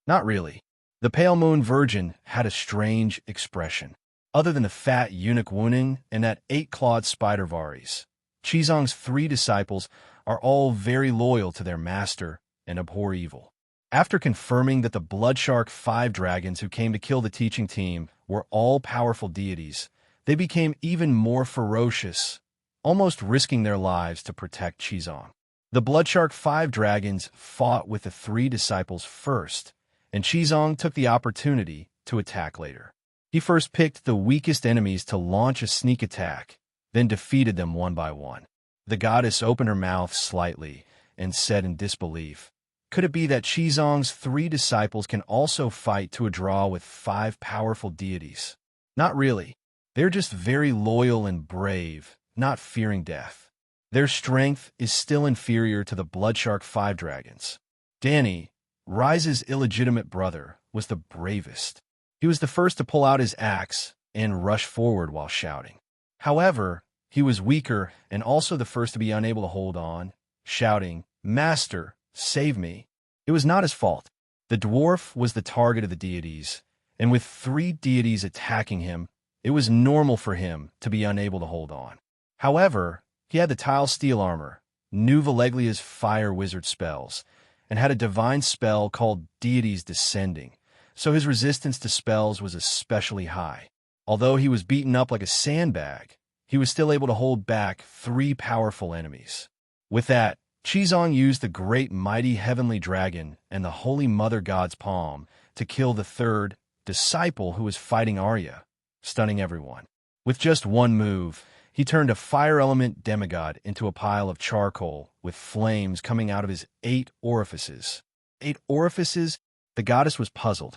Not really. The pale moon virgin had a strange expression. Other than the fat eunuch Wuning and that 8-clawed spider Varys, Qizong's 3 disciples are all very loyal to their master and abhor evil. After confirming that the Bloodshark 5 dragons who came to kill the teaching team were all powerful deities, they became even more ferocious, almost risking their lives to protect Qizong. The Bloodshark 5 dragons fought with the 3 disciples first, and Qizong took the opportunity to attack later. He first picked the weakest enemies to launch a sneak attack, then defeated them one by one. The goddess opened her mouth slightly and said in disbelief, "Could it be that Qizong's 3 disciples can also fight to a draw with 5 powerful deities?" Not really. They're just very loyal and brave, not fearing death. Their strength is still inferior to the Bloodshark 5 dragons. Danny, Rise's illegitimate brother, was the bravest. He was the first to pull out his axe and rush forward while shouting. However, he was weaker and also the first to be unable to hold on, shouting, "Master, save me." It was not his fault. The dwarf was the target of the deities, and with 3 deities attacking him, it was normal for him to be unable to hold on. However, he had the tile steel armor, knew Valeglia's fire wizard spells, and had a divine spell called Deities Descending, so his resistance to spells was especially high. Although he was beaten up like a sandbag, he was still able to hold back 3 powerful enemies. With that, Qizong used the great mighty heavenly dragon and the holy mother god's palm to kill the 3rd disciple who was fighting Arya, stunning everyone. With just one move, he turned a fire element demigod into a pile of charcoal with flames coming out of his 8 orifices. 8 orifices? The goddess was puzzled.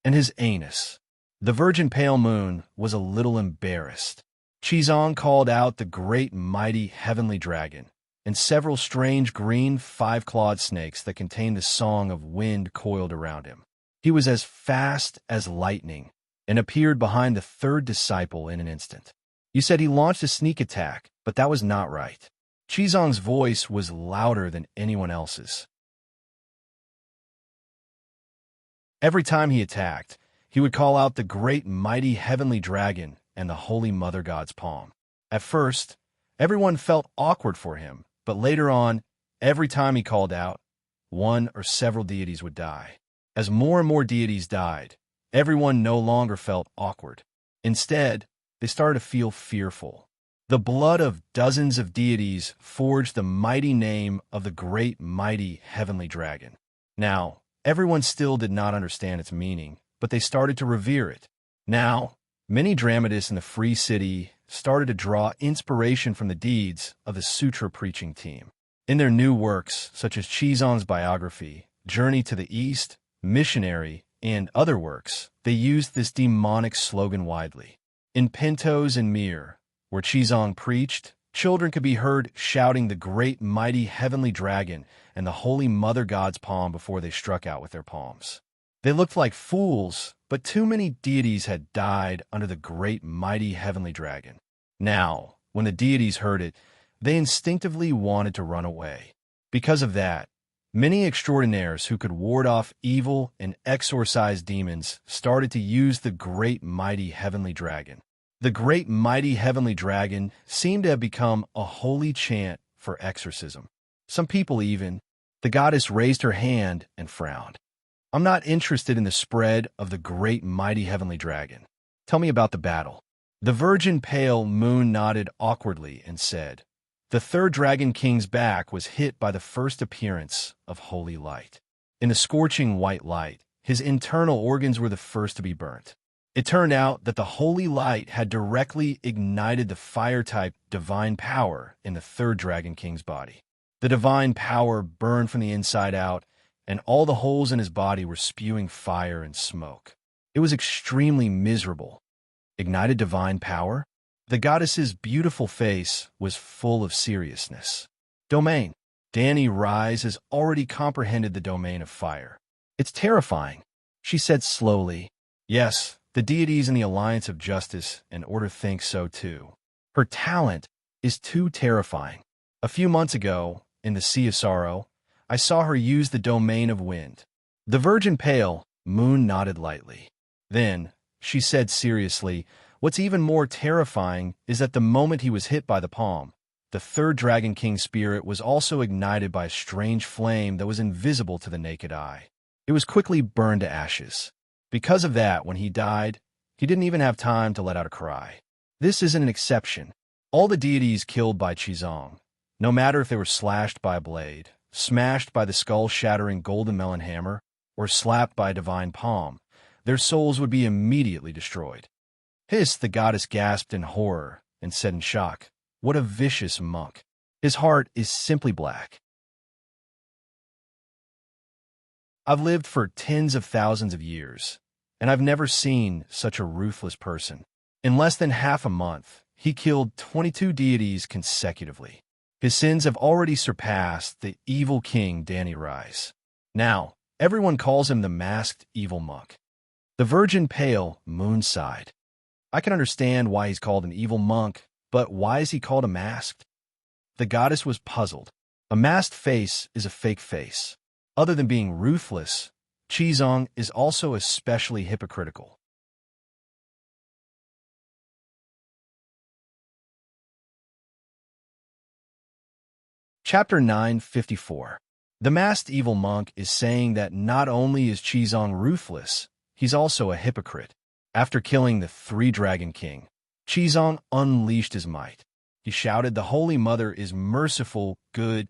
And his anus. The virgin pale moon was a little embarrassed. Qizong called out the great mighty heavenly dragon, and several strange green 5-clawed snakes that contained the song of wind coiled around him. He was as fast as lightning, and appeared behind the 3rd disciple in an instant. You said he launched a sneak attack, but that was not right. Qizong's voice was louder than anyone else's. Every time he attacked, he would call out the great mighty heavenly dragon and the holy mother god's palm. At first, everyone felt awkward for him, but later on, every time he called out, one or several deities would die. As more and more deities died, everyone no longer felt awkward. Instead, they started to feel fearful. The blood of dozens of deities forged the mighty name of the great mighty heavenly dragon. Now, everyone still did not understand its meaning, but they started to revere it. Now, many dramatists in the Free City started to draw inspiration from the deeds of the Sutra preaching team. In their new works, such as Qizong's biography, Journey to the East, Missionary, and other works, they used this demonic slogan widely. In Pintos and Mir, where Qizong preached, children could be heard shouting the great mighty heavenly dragon and the holy mother god's palm before they struck out with their palms. They looked like fools, but too many deities had died under the great mighty heavenly dragon. Now, When the deities heard it, they instinctively wanted to run away. Because of that, many extraordinaires who could ward off evil and exorcise demons started to use the great mighty heavenly dragon. The great mighty heavenly dragon seemed to have become a holy chant for exorcism. Some people even, the goddess raised her hand and frowned. I'm not interested in the spread of the great mighty heavenly dragon. Tell me about the battle. The virgin pale moon nodded awkwardly and said, the third Dragon King's back was hit by the first appearance of holy light. In the scorching white light, his internal organs were the first to be burnt. It turned out that the holy light had directly ignited the fire-type divine power in the third Dragon King's body. The divine power burned from the inside out, and all the holes in his body were spewing fire and smoke. It was extremely miserable. Ignited divine power? The goddess's beautiful face was full of seriousness. Domain. Danny Rise has already comprehended the domain of fire. It's terrifying, she said slowly. Yes, the deities in the Alliance of Justice and Order think so too. Her talent is too terrifying. A few months ago, in the Sea of Sorrow, I saw her use the domain of wind. The virgin pale moon nodded lightly. Then, she said seriously, what's even more terrifying is that the moment he was hit by the palm, the third Dragon King spirit was also ignited by a strange flame that was invisible to the naked eye. It was quickly burned to ashes. Because of that, when he died, he didn't even have time to let out a cry. This isn't an exception. All the deities killed by Qizong, no matter if they were slashed by a blade, smashed by the skull-shattering golden melon hammer, or slapped by a divine palm, their souls would be immediately destroyed. Hiss, the goddess gasped in horror and said in shock, what a vicious monk. His heart is simply black. I've lived for tens of thousands of years, and I've never seen such a ruthless person. In less than half a month, he killed 22 deities consecutively. His sins have already surpassed the evil king Danny Rise. Now, everyone calls him the masked evil monk. The virgin pale moon sighed. I can understand why he's called an evil monk, but why is he called a masked? The goddess was puzzled. A masked face is a fake face. Other than being ruthless, Qizong is also especially hypocritical. Chapter 954. The masked evil monk is saying that not only is Qizong ruthless, he's also a hypocrite. After killing the 3 Dragon King, Qizong unleashed his might. He shouted, the Holy Mother is merciful, good.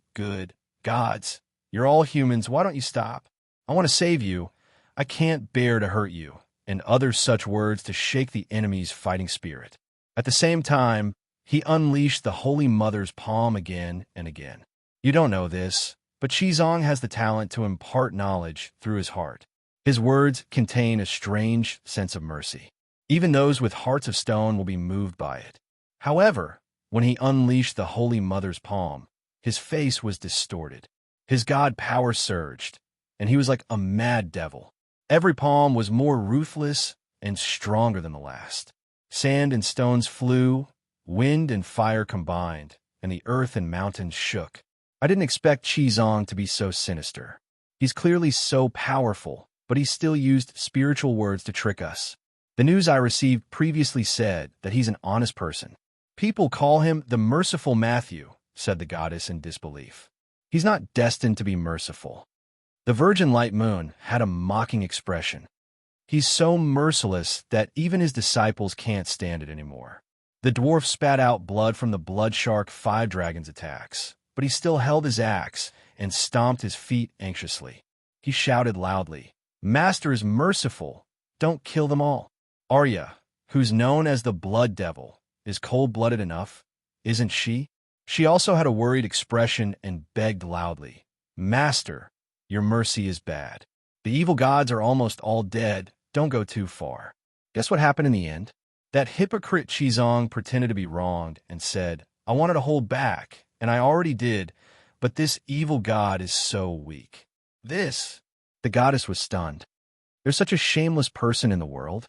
Gods, you're all humans, why don't you stop? I want to save you. I can't bear to hurt you, and other such words to shake the enemy's fighting spirit. At the same time, he unleashed the Holy Mother's palm again and again. You don't know this, but Qizong has the talent to impart knowledge through his heart. His words contain a strange sense of mercy. Even those with hearts of stone will be moved by it. However, when he unleashed the Holy Mother's palm, his face was distorted. His god power surged, and he was like a mad devil. Every palm was more ruthless and stronger than the last. Sand and stones flew, wind and fire combined, and the earth and mountains shook. I didn't expect Qizong to be so sinister. He's clearly so powerful, but he still used spiritual words to trick us. The news I received previously said that he's an honest person. People call him the merciful Matthew, said the goddess in disbelief. He's not destined to be merciful. The virgin light moon had a mocking expression. He's so merciless that even his disciples can't stand it anymore. The dwarf spat out blood from the blood shark 5 dragons' attacks, but he still held his axe and stomped his feet anxiously. He shouted loudly, Master is merciful. Don't kill them all. Arya, who's known as the Blood Devil, is cold-blooded enough, isn't she? She also had a worried expression and begged loudly, Master, your mercy is bad. The evil gods are almost all dead. Don't go too far. Guess what happened in the end? That hypocrite Qizong pretended to be wronged and said, I wanted to hold back, and I already did, but this evil god is so weak. The goddess was stunned. There's such a shameless person in the world.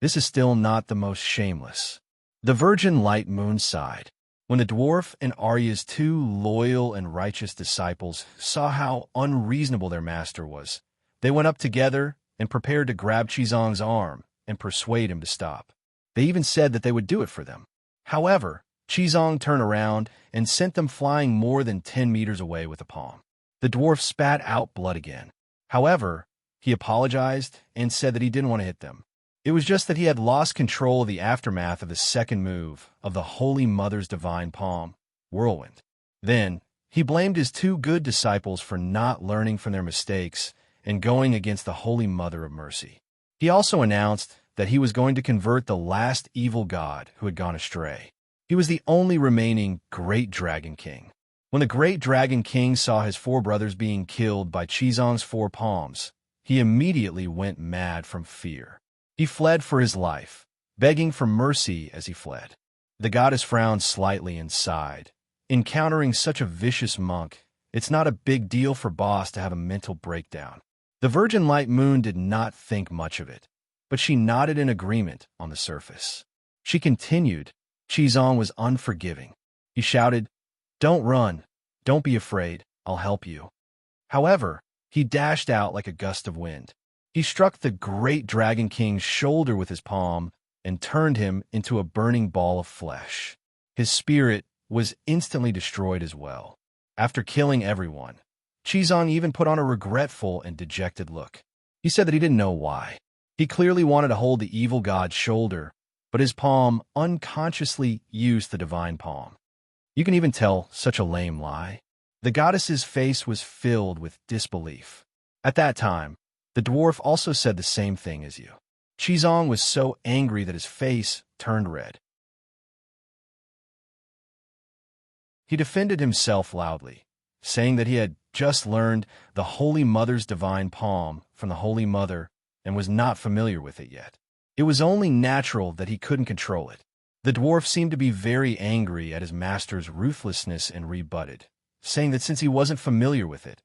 This is still not the most shameless. The virgin light moon sighed. When the dwarf and Arya's two loyal and righteous disciples saw how unreasonable their master was, they went up together and prepared to grab Qizong's arm and persuade him to stop. They even said that they would do it for them. However, Qizong turned around and sent them flying more than 10 meters away with a palm. The dwarf spat out blood again. However, he apologized and said that he didn't want to hit them. It was just that he had lost control of the aftermath of the second move of the Holy Mother's divine palm, Whirlwind. Then, he blamed his two good disciples for not learning from their mistakes and going against the Holy Mother of Mercy. He also announced that he was going to convert the last evil god who had gone astray. He was the only remaining Great Dragon King. When the Great Dragon King saw his four brothers being killed by Qizong's four palms, he immediately went mad from fear. He fled for his life, begging for mercy as he fled. The goddess frowned slightly and sighed. Encountering such a vicious monk, it's not a big deal for Boss to have a mental breakdown. The Virgin Light Moon did not think much of it, but she nodded in agreement on the surface. She continued. Qizong was unforgiving. He shouted, "Don't run. Don't be afraid. I'll help you." However, he dashed out like a gust of wind. He struck the Great Dragon King's shoulder with his palm and turned him into a burning ball of flesh. His spirit was instantly destroyed as well. After killing everyone, Qizong even put on a regretful and dejected look. He said that he didn't know why. He clearly wanted to hold the evil god's shoulder, but his palm unconsciously used the divine palm. You can even tell such a lame lie. The goddess's face was filled with disbelief. At that time, the dwarf also said the same thing as you. Qizong was so angry that his face turned red. He defended himself loudly, saying that he had just learned the Holy Mother's divine palm from the Holy Mother and was not familiar with it yet. It was only natural that he couldn't control it. The dwarf seemed to be very angry at his master's ruthlessness and rebutted, saying that since he wasn't familiar with it,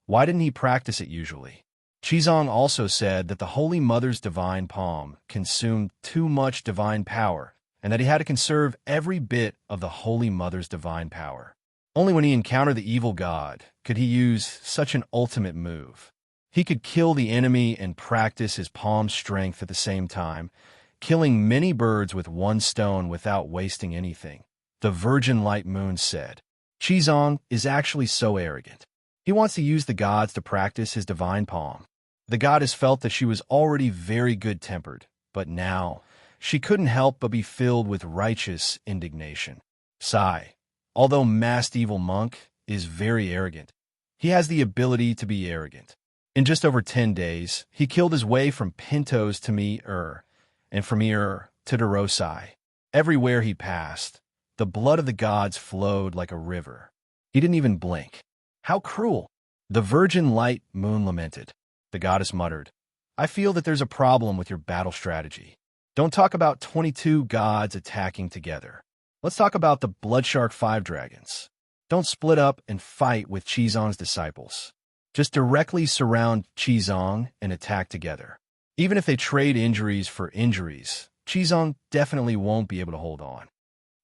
why didn't he practice it usually? Qizong also said that the Holy Mother's divine palm consumed too much divine power and that he had to conserve every bit of the Holy Mother's divine power. Only when he encountered the evil god could he use such an ultimate move. He could kill the enemy and practice his palm strength at the same time, killing many birds with one stone without wasting anything. The Virgin Light Moon said, "Qizong is actually so arrogant. He wants to use the gods to practice his divine palm." The goddess felt that she was already very good-tempered, but now she couldn't help but be filled with righteous indignation. Sigh, although masked evil monk, is very arrogant. He has the ability to be arrogant. In just over 10 days, he killed his way from Pintos to Me-ur, and from Me-ur to Derosai. Everywhere he passed, the blood of the gods flowed like a river. He didn't even blink. How cruel! The Virgin Light Moon lamented. The goddess muttered, "I feel that there's a problem with your battle strategy. Don't talk about 22 gods attacking together. Let's talk about the Bloodshark 5 dragons. Don't split up and fight with Qizong's disciples. Just directly surround Qizong and attack together. Even if they trade injuries for injuries, Qizong definitely won't be able to hold on.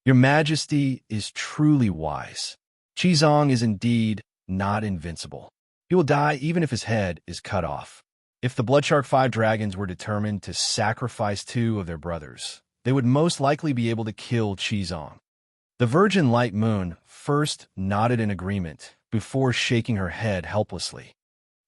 Your Majesty is truly wise. Qizong is indeed not invincible. He will die even if his head is cut off. If the Bloodshark 5 dragons were determined to sacrifice 2 of their brothers, they would most likely be able to kill Qizong." The Virgin Light Moon first nodded in agreement before shaking her head helplessly.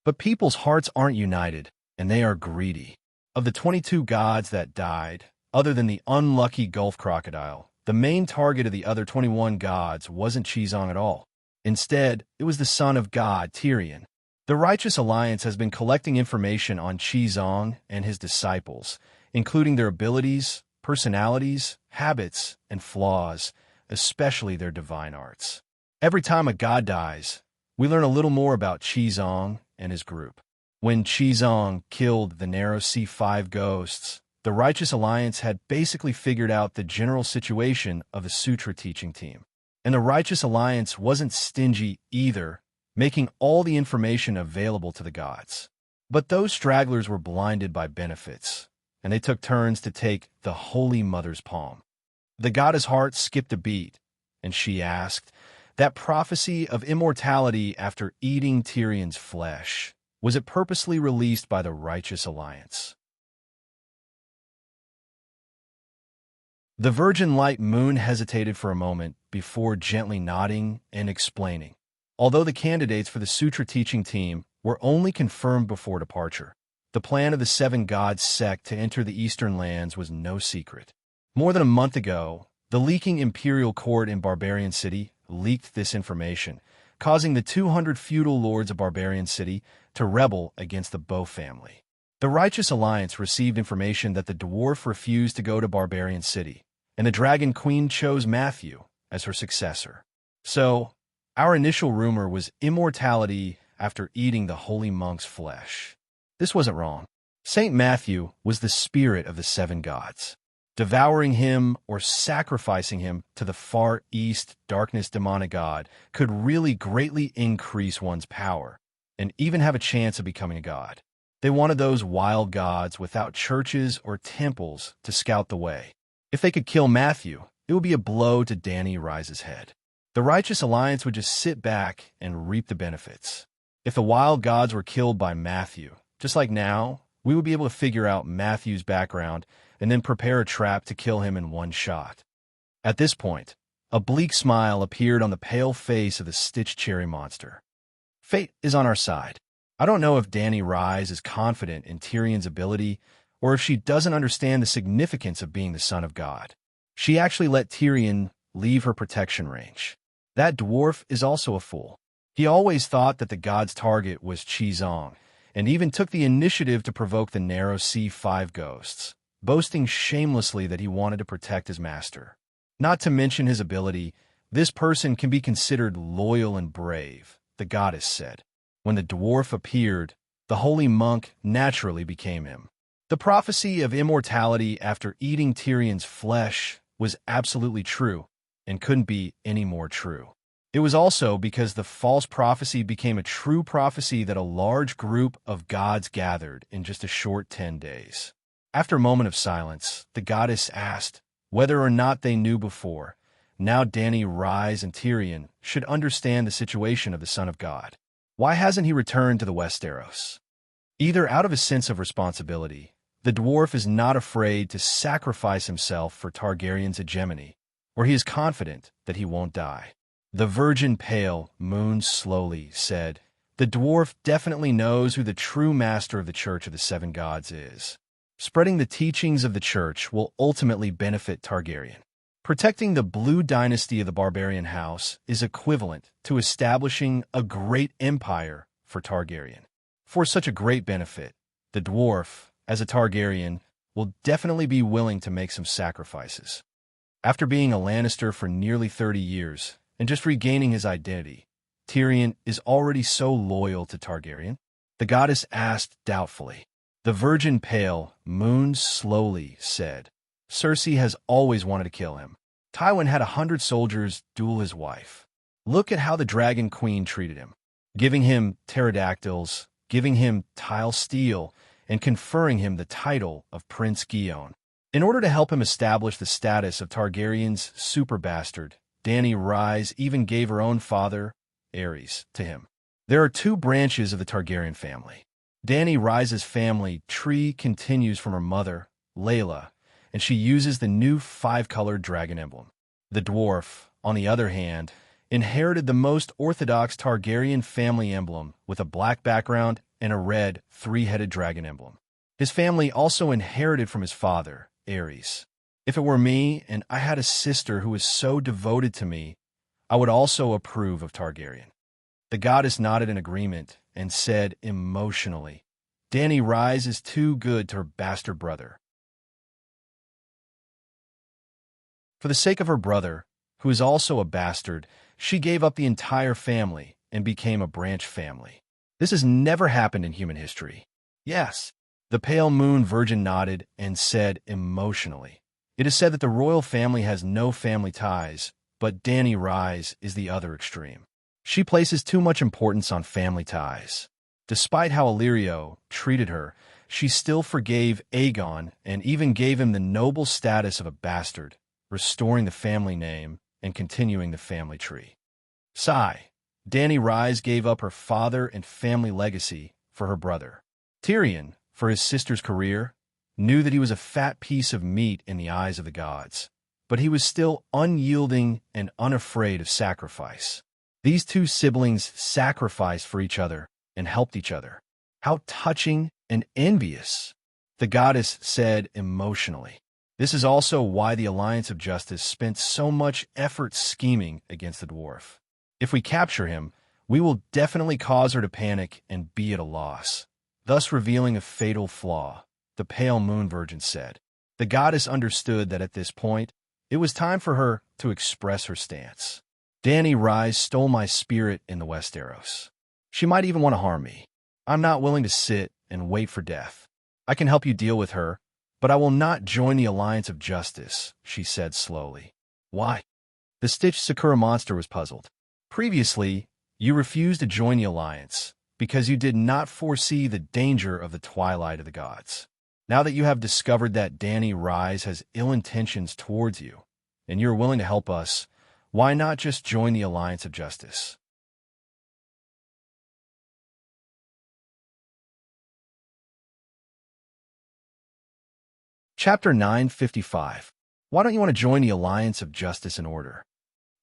But people's hearts aren't united, and they are greedy. Of the 22 gods that died, other than the unlucky Gulf Crocodile, the main target of the other 21 gods wasn't Qizong at all. Instead, it was the son of God, Tyrion. The Righteous Alliance has been collecting information on Qizong and his disciples, including their abilities, personalities, habits, and flaws, especially their divine arts. Every time a god dies, we learn a little more about Qizong and his group. When Qizong killed the Narrow Sea 5 ghosts, the Righteous Alliance had basically figured out the general situation of the Sutra teaching team. And the Righteous Alliance wasn't stingy either, making all the information available to the gods. But those stragglers were blinded by benefits, and they took turns to take the Holy Mother's palm. The goddess' heart skipped a beat, And she asked, that prophecy of immortality after eating Tyrion's flesh, was it purposely released by the Righteous Alliance? The virgin light moon hesitated for a moment before gently nodding and explaining. Although the candidates for the Sutra teaching team were only confirmed before departure, the plan of the Seven Gods sect to enter the Eastern lands was no secret. More than a month ago, the leaking imperial court in Barbarian City leaked this information, causing the 200 feudal lords of Barbarian City to rebel against the Bow family. The Righteous Alliance received information that the dwarf refused to go to Barbarian City, and the Dragon Queen chose Matthew as her successor. So, our initial rumor was immortality after eating the holy monk's flesh. This wasn't wrong. Saint Matthew was the spirit of the seven gods. Devouring him or sacrificing him to the far east darkness demonic god could really greatly increase one's power and even have a chance of becoming a god. They wanted those wild gods without churches or temples to scout the way. If they could kill Matthew, it would be a blow to Dany Rise's head. The Righteous Alliance would just sit back and reap the benefits. If the wild gods were killed by Matthew, just like now, we would be able to figure out Matthew's background and then prepare a trap to kill him in one shot. At this point, a bleak smile appeared on the pale face of the stitched cherry monster. Fate is on our side. I don't know if Dany Rise is confident in Tyrion's ability or if she doesn't understand the significance of being the son of God. She actually let Tyrion leave her protection range. That dwarf is also a fool. He always thought that the god's target was Chizong, and even took the initiative to provoke the Narrow Sea 5 ghosts, boasting shamelessly that he wanted to protect his master. Not to mention his ability, this person can be considered loyal and brave, the goddess said. When the dwarf appeared, the holy monk naturally became him. The prophecy of immortality after eating Tyrion's flesh was absolutely true, and couldn't be any more true. It was also because the false prophecy became a true prophecy that a large group of gods gathered in just a short 10 days. After a moment of silence, the goddess asked whether or not they knew before. Now Dany Rise and Tyrion should understand the situation of the Son of God. Why hasn't he returned to the Westeros? Either out of a sense of responsibility, the dwarf is not afraid to sacrifice himself for Targaryen's hegemony, or he is confident that he won't die. The virgin pale moon slowly said, the dwarf definitely knows who the true master of the Church of the Seven Gods is. Spreading the teachings of the Church will ultimately benefit Targaryen. Protecting the Blue Dynasty of the Barbarian House is equivalent to establishing a great empire for Targaryen. For such a great benefit, the dwarf, as a Targaryen, will definitely be willing to make some sacrifices. After being a Lannister for nearly 30 years, and just regaining his identity, Tyrion is already so loyal to Targaryen? The goddess asked doubtfully. The virgin pale moon slowly said, Cersei has always wanted to kill him. Tywin had 100 soldiers duel his wife. Look at how the Dragon Queen treated him, giving him pterodactyls, giving him tile steel, and conferring him the title of Prince Guion. In order to help him establish the status of Targaryen's super bastard, Dany Rise even gave her own father, Aerys, to him. There are 2 branches of the Targaryen family. Dany Rise's family tree continues from her mother, Layla, and she uses the new 5-colored dragon emblem. The dwarf, on the other hand, inherited the most orthodox Targaryen family emblem with a black background and a red 3-headed dragon emblem. His family also inherited from his father, Aerys. If it were me and I had a sister who was so devoted to me, I would also approve of Targaryen. The goddess nodded in agreement and said emotionally, Dany Rise is too good to her bastard brother. For the sake of her brother, who is also a bastard, she gave up the entire family and became a branch family. This has never happened in human history. Yes, the pale moon virgin nodded and said emotionally, it is said that the royal family has no family ties, but Dany Rise is the other extreme. She places too much importance on family ties. Despite how Illyrio treated her, she still forgave Aegon and even gave him the noble status of a bastard, restoring the family name and continuing the family tree. Sigh. Dany Rise gave up her father and family legacy for her brother. Tyrion, for his sister's career, knew that he was a fat piece of meat in the eyes of the gods, but he was still unyielding and unafraid of sacrifice. These two siblings sacrificed for each other and helped each other. How touching and envious, the goddess said emotionally. This is also why the Alliance of Justice spent so much effort scheming against the dwarf. If we capture him, we will definitely cause her to panic and be at a loss, thus revealing a fatal flaw, the Pale Moon Virgin said. The goddess understood that at this point, it was time for her to express her stance. Dany Rise stole my spirit in the Westeros. She might even want to harm me. I'm not willing to sit and wait for death. I can help you deal with her, but I will not join the Alliance of Justice, she said slowly. Why? The Stitched Sakura monster was puzzled. Previously, you refused to join the Alliance because you did not foresee the danger of the Twilight of the Gods. Now that you have discovered that Dany Rise has ill intentions towards you, and you're willing to help us, why not just join the Alliance of Justice? Chapter 955. Why don't you want to join the Alliance of Justice and Order?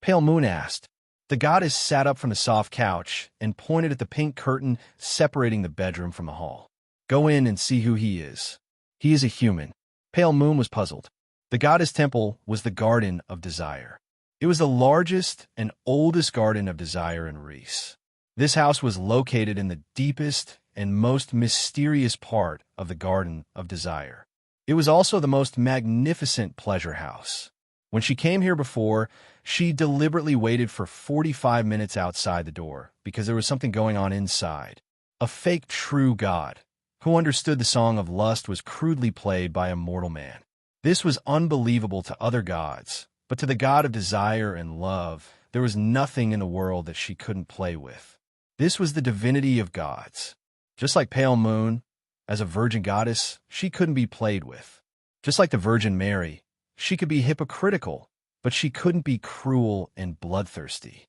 Pale Moon asked. The goddess sat up from the soft couch and pointed at the pink curtain separating the bedroom from the hall. Go in and see who he is. He is a human. Pale Moon was puzzled. The goddess temple was the Garden of Desire. It was the largest and oldest garden of desire in Reese. This house was located in the deepest and most mysterious part of the Garden of Desire. It was also the most magnificent pleasure house. When she came here before, she deliberately waited for 45 minutes outside the door because there was something going on inside. A fake true god who understood the song of lust was crudely played by a mortal man. This was unbelievable to other gods, but to the god of desire and love, there was nothing in the world that she couldn't play with. This was the divinity of gods. Just like Pale Moon, as a virgin goddess, she couldn't be played with. Just like the Virgin Mary, she could be hypocritical, but she couldn't be cruel and bloodthirsty.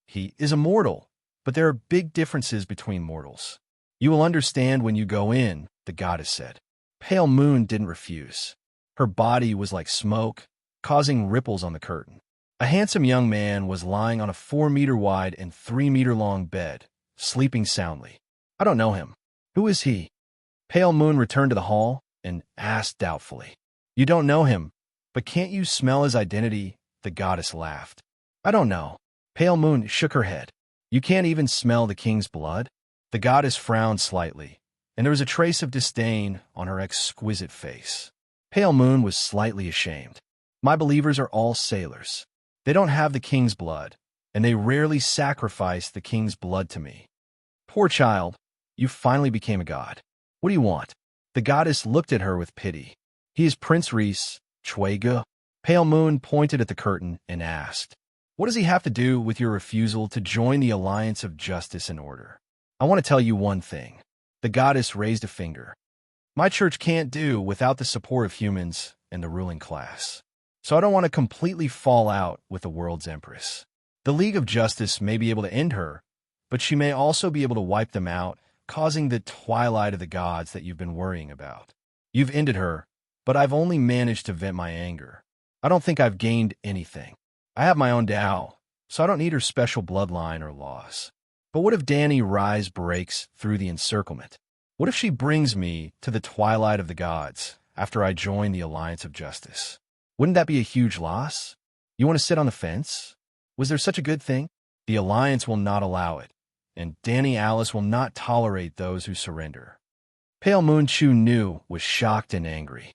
He is a mortal, but there are big differences between mortals. You will understand when you go in, the goddess said. Pale Moon didn't refuse. Her body was like smoke, causing ripples on the curtain. A handsome young man was lying on a 4-meter wide and 3-meter long bed, sleeping soundly. I don't know him. Who is he? Pale Moon returned to the hall and asked doubtfully. You don't know him, but can't you smell his identity? The goddess laughed. I don't know. Pale Moon shook her head. You can't even smell the king's blood? The goddess frowned slightly, and there was a trace of disdain on her exquisite face. Pale Moon was slightly ashamed. My believers are all sailors. They don't have the king's blood, and they rarely sacrifice the king's blood to me. Poor child, you finally became a god. What do you want? The goddess looked at her with pity. He is Prince Reese, Chuegu. Pale Moon pointed at the curtain and asked, what does he have to do with your refusal to join the Alliance of Justice and Order? I want to tell you one thing. The goddess raised a finger. My church can't do without the support of humans and the ruling class. So I don't want to completely fall out with the world's empress. The League of Justice may be able to end her, but she may also be able to wipe them out, causing the twilight of the gods that you've been worrying about. You've ended her, but I've only managed to vent my anger. I don't think I've gained anything. I have my own Tao, so I don't need her special bloodline or laws. But what if Dany Rise breaks through the encirclement? What if she brings me to the twilight of the gods after I join the Alliance of Justice? Wouldn't that be a huge loss? You want to sit on the fence? Was there such a good thing? The Alliance will not allow it, and Dany Alice will not tolerate those who surrender. Pale Moon Chu Nu was shocked and angry.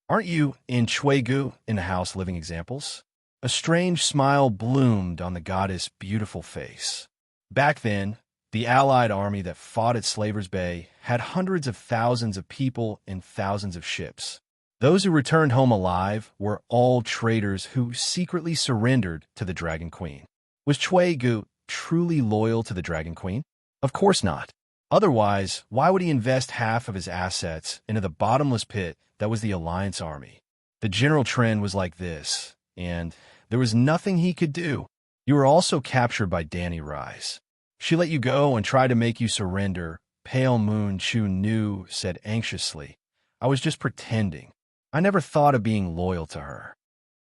Aren't you in Chuegu in the house living examples? A strange smile bloomed on the goddess' beautiful face. Back then, the Allied army that fought at Slaver's Bay had hundreds of thousands of people and thousands of ships. Those who returned home alive were all traitors who secretly surrendered to the Dragon Queen. Was Chuegu truly loyal to the Dragon Queen? Of course not. Otherwise, why would he invest half of his assets into the bottomless pit that was the Alliance army? The general trend was like this, and There was nothing he could do. You were also captured by Danny Rise. She let you go and tried to make you surrender. Pale Moon Chu Nu said anxiously. I was just pretending. I never thought of being loyal to her.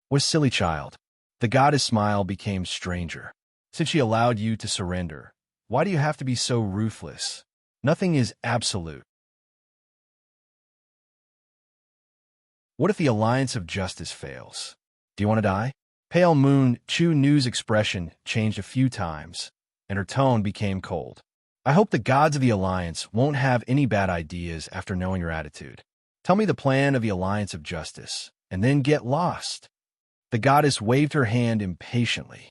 What a silly child. The goddess' smile became stranger. Since she allowed you to surrender, why do you have to be so ruthless? Nothing is absolute. What if the alliance of justice fails? Do you want to die? Pale Moon Chu Nu's expression changed a few times, and her tone became cold. I hope the gods of the alliance won't have any bad ideas after knowing your attitude. Tell me the plan of the alliance of justice, and then get lost. The goddess waved her hand impatiently.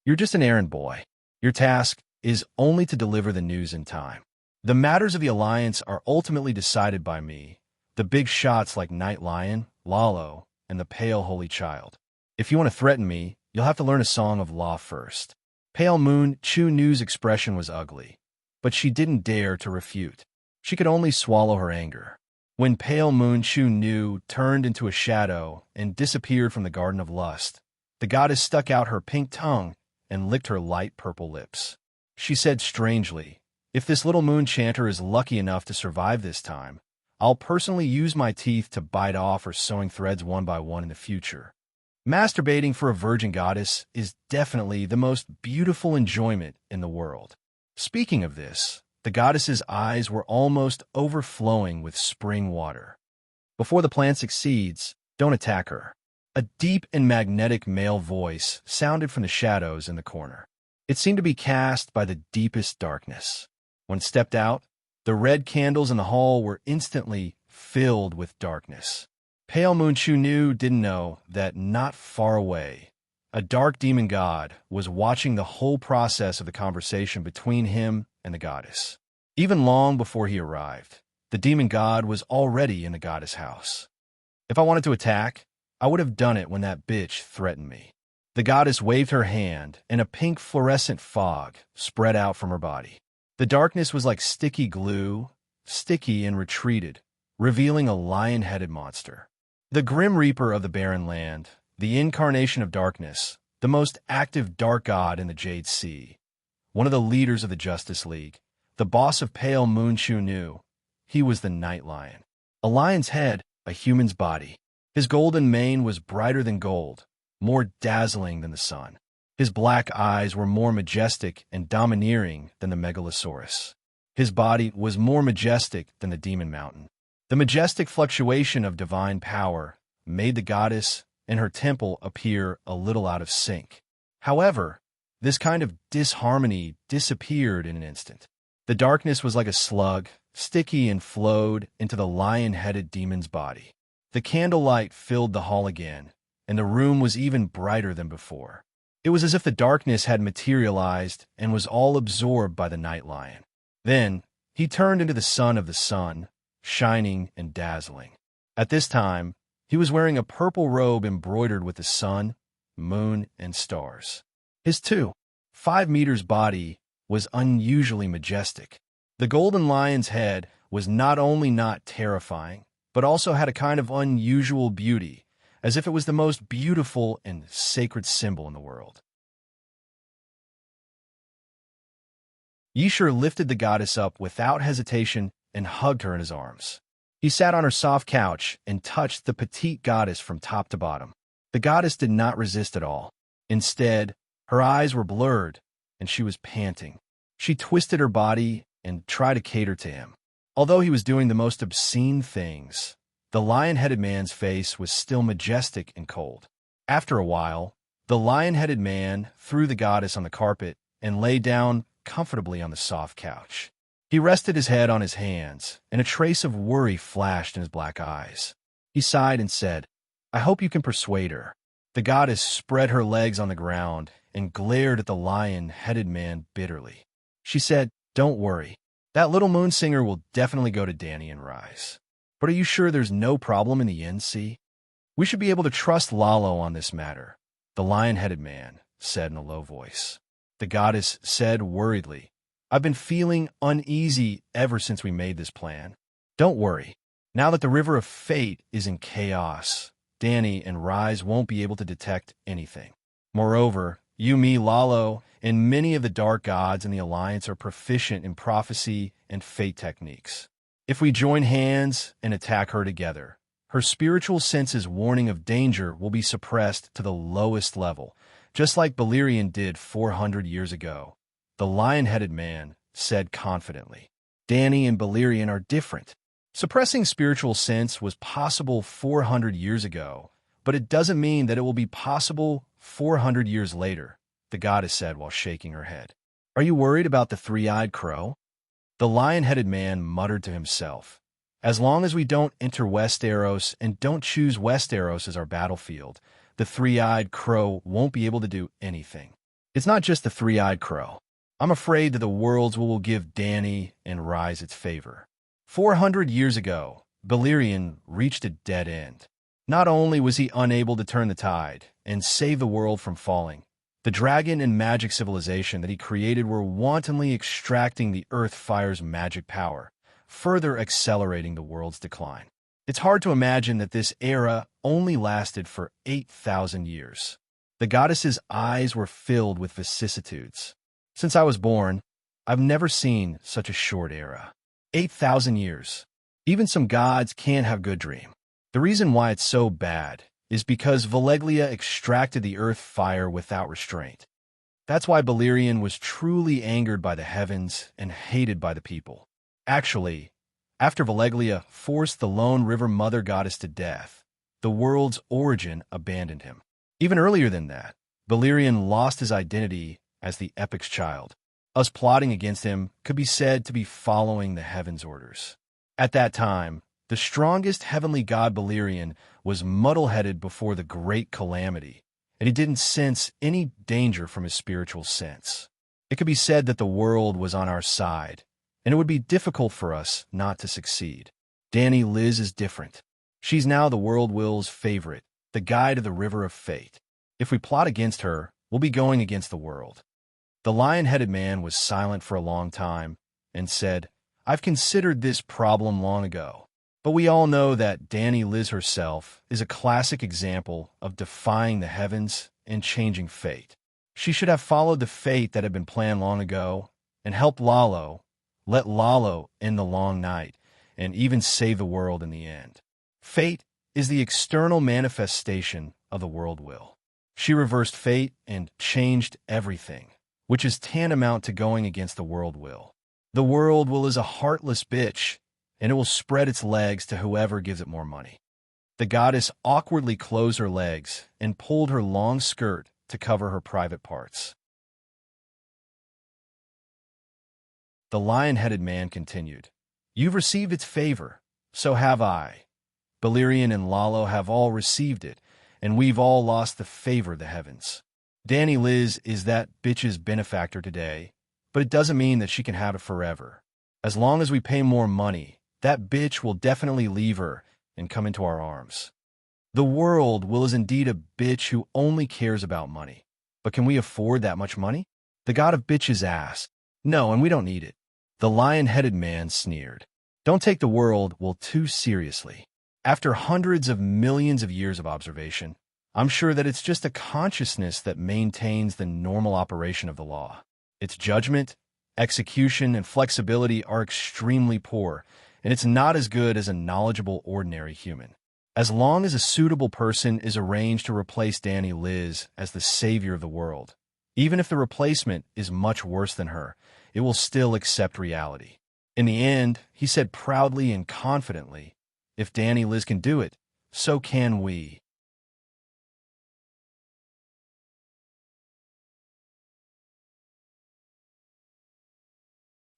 You're just an errand boy. Your task is only to deliver the news in time. The matters of the alliance are ultimately decided by me, the big shots like Night Lion, Lalo, and the Pale Holy Child. If you want to threaten me, you'll have to learn a song of law first. Pale Moon Chu Nu's expression was ugly, but she didn't dare to refute. She could only swallow her anger. When Pale Moon Chu Nu turned into a shadow and disappeared from the Garden of Lust, the goddess stuck out her pink tongue and licked her light purple lips. She said strangely, if this little moon chanter is lucky enough to survive this time, I'll personally use my teeth to bite off her sewing threads one by one in the future. Masturbating for a virgin goddess is definitely the most beautiful enjoyment in the world. Speaking of this, the goddess's eyes were almost overflowing with spring water. Before the plan succeeds, don't attack her. A deep and magnetic male voice sounded from the shadows in the corner. It seemed to be cast by the deepest darkness. When it stepped out, the red candles in the hall were instantly filled with darkness. Pale Moon Chu Nu didn't know that not far away, a dark demon god was watching the whole process of the conversation between him and the goddess. Even long before he arrived, the demon god was already in the goddess' house. If I wanted to attack, I would have done it when that bitch threatened me. The goddess waved her hand, and a pink fluorescent fog spread out from her body. The darkness was like sticky glue, sticky and retreated, revealing a lion-headed monster. The Grim Reaper of the Barren Land, the incarnation of darkness, the most active dark god in the Jade Sea, one of the leaders of the Justice League, the boss of Pale Moon Chu Nu. He was the Night Lion. A lion's head, a human's body. His golden mane was brighter than gold, more dazzling than the sun. His black eyes were more majestic and domineering than the Megalosaurus. His body was more majestic than the Demon Mountain. The majestic fluctuation of divine power made the goddess and her temple appear a little out of sync. However, this kind of disharmony disappeared in an instant. The darkness was like a slug, sticky and flowed into the lion-headed demon's body. The candlelight filled the hall again, and the room was even brighter than before. It was as if the darkness had materialized and was all absorbed by the Night Lion. Then, he turned into the son of the sun, shining and dazzling. At this time, he was wearing a purple robe embroidered with the sun, moon, and stars. His 2.5 meters body was unusually majestic. The golden lion's head was not only not terrifying, but also had a kind of unusual beauty, as if it was the most beautiful and sacred symbol in the world. Yishur lifted the goddess up without hesitation and hugged her in his arms. He sat on her soft couch and touched the petite goddess from top to bottom. The goddess did not resist at all. Instead, her eyes were blurred, and she was panting. She twisted her body and tried to cater to him. Although he was doing the most obscene things, the lion-headed man's face was still majestic and cold. After a while, the lion-headed man threw the goddess on the carpet and lay down comfortably on the soft couch. He rested his head on his hands, and a trace of worry flashed in his black eyes. He sighed and said, I hope you can persuade her. The goddess spread her legs on the ground and glared at the lion-headed man bitterly. She said, Don't worry. That little moon singer will definitely go to Danny and Rise. But are you sure there's no problem in the NC? We should be able to trust Lalo on this matter, the lion-headed man said in a low voice. The goddess said worriedly, I've been feeling uneasy ever since we made this plan. Don't worry. Now that the River of Fate is in chaos, Danny and Rise won't be able to detect anything. Moreover, Yumi, Lalo, and many of the dark gods in the Alliance are proficient in prophecy and fate techniques. If we join hands and attack her together, her spiritual sense's warning of danger will be suppressed to the lowest level, just like Balerion did 400 years ago. The lion-headed man said confidently. Dany and Balerion are different. Suppressing spiritual sense was possible 400 years ago, but it doesn't mean that it will be possible 400 years later, the goddess said while shaking her head. Are you worried about the three-eyed crow? The lion-headed man muttered to himself. As long as we don't enter Westeros and don't choose Westeros as our battlefield, the three-eyed crow won't be able to do anything. It's not just the three-eyed crow. I'm afraid that the worlds will give Dany and Rise its favor. 400 years ago, Balerion reached a dead end. Not only was he unable to turn the tide and save the world from falling, the dragon and magic civilization that he created were wantonly extracting the Earth Fire's magic power, further accelerating the world's decline. It's hard to imagine that this era only lasted for 8,000 years. The goddess's eyes were filled with vicissitudes. Since I was born, I've never seen such a short era. 8,000 years. Even some gods can't have good dream. The reason why it's so bad is because Valeglia extracted the Earth Fire without restraint. That's why Balerion was truly angered by the heavens and hated by the people. Actually, after Valeglia forced the Lone River Mother Goddess to death, the world's origin abandoned him. Even earlier than that, Balerion lost his identity as the Epic's child. Us plotting against him could be said to be following the heavens' orders. At that time, the strongest heavenly god Balerion was muddle-headed before the great calamity, and he didn't sense any danger from his spiritual sense. It could be said that the world was on our side, and it would be difficult for us not to succeed. Dany Liz is different. She's now the world will's favorite, the guide of the river of fate. If we plot against her, we'll be going against the world. The lion-headed man was silent for a long time and said, I've considered this problem long ago, but we all know that Dany Liz herself is a classic example of defying the heavens and changing fate. She should have followed the fate that had been planned long ago and helped Lalo, let Lalo end the long night, and even save the world in the end. Fate is the external manifestation of the world will. She reversed fate and changed everything, which is tantamount to going against the world will. The world will is a heartless bitch, and it will spread its legs to whoever gives it more money. The goddess awkwardly closed her legs and pulled her long skirt to cover her private parts. The lion-headed man continued, You've received its favor, so have I. Balerion and Lalo have all received it, and we've all lost the favor of the heavens. Dany Liz is that bitch's benefactor today, but it doesn't mean that she can have it forever. As long as we pay more money, that bitch will definitely leave her and come into our arms. The world will is indeed a bitch who only cares about money. But can we afford that much money? The god of bitches asked. No, and we don't need it. The lion-headed man sneered. Don't take the world will too seriously. After hundreds of millions of years of observation, I'm sure that it's just a consciousness that maintains the normal operation of the law. Its judgment, execution, and flexibility are extremely poor, and it's not as good as a knowledgeable ordinary human. As long as a suitable person is arranged to replace Dany Liz as the savior of the world, even if the replacement is much worse than her, it will still accept reality. In the end, he said proudly and confidently, if Dany Liz can do it, so can we.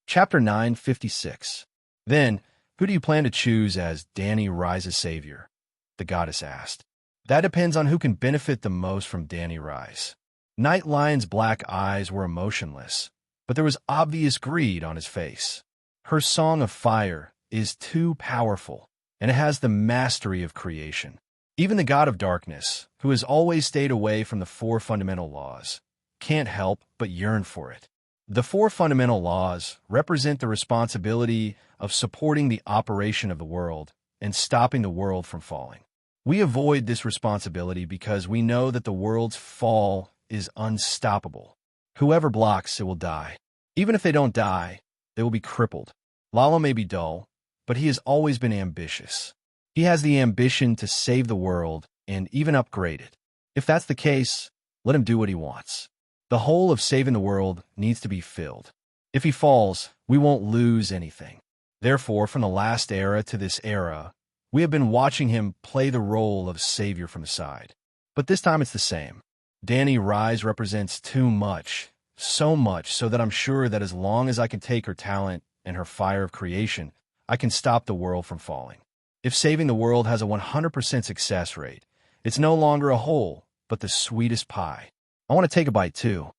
Chapter 956. Then, who do you plan to choose as Dany Rise's savior? The goddess asked. That depends on who can benefit the most from Dany Rise. Night Lion's black eyes were emotionless, but there was obvious greed on his face. Her song of fire is too powerful, and it has the mastery of creation. Even the god of darkness, who has always stayed away from the 4 fundamental laws, can't help but yearn for it. The 4 fundamental laws represent the responsibility of supporting the operation of the world and stopping the world from falling. We avoid this responsibility because we know that the world's fall is unstoppable. Whoever blocks it will die. Even if they don't die, they will be crippled. Lalo may be dull, but he has always been ambitious. He has the ambition to save the world and even upgrade it. If that's the case, let him do what he wants. The hole of saving the world needs to be filled. If he falls, we won't lose anything. Therefore, from the last era to this era, we have been watching him play the role of savior from the side. But this time it's the same. Dani Rise represents too much, so much so that I'm sure that as long as I can take her talent and her fire of creation, I can stop the world from falling. If saving the world has a 100% success rate, it's no longer a hole, but the sweetest pie. I want to take a bite too.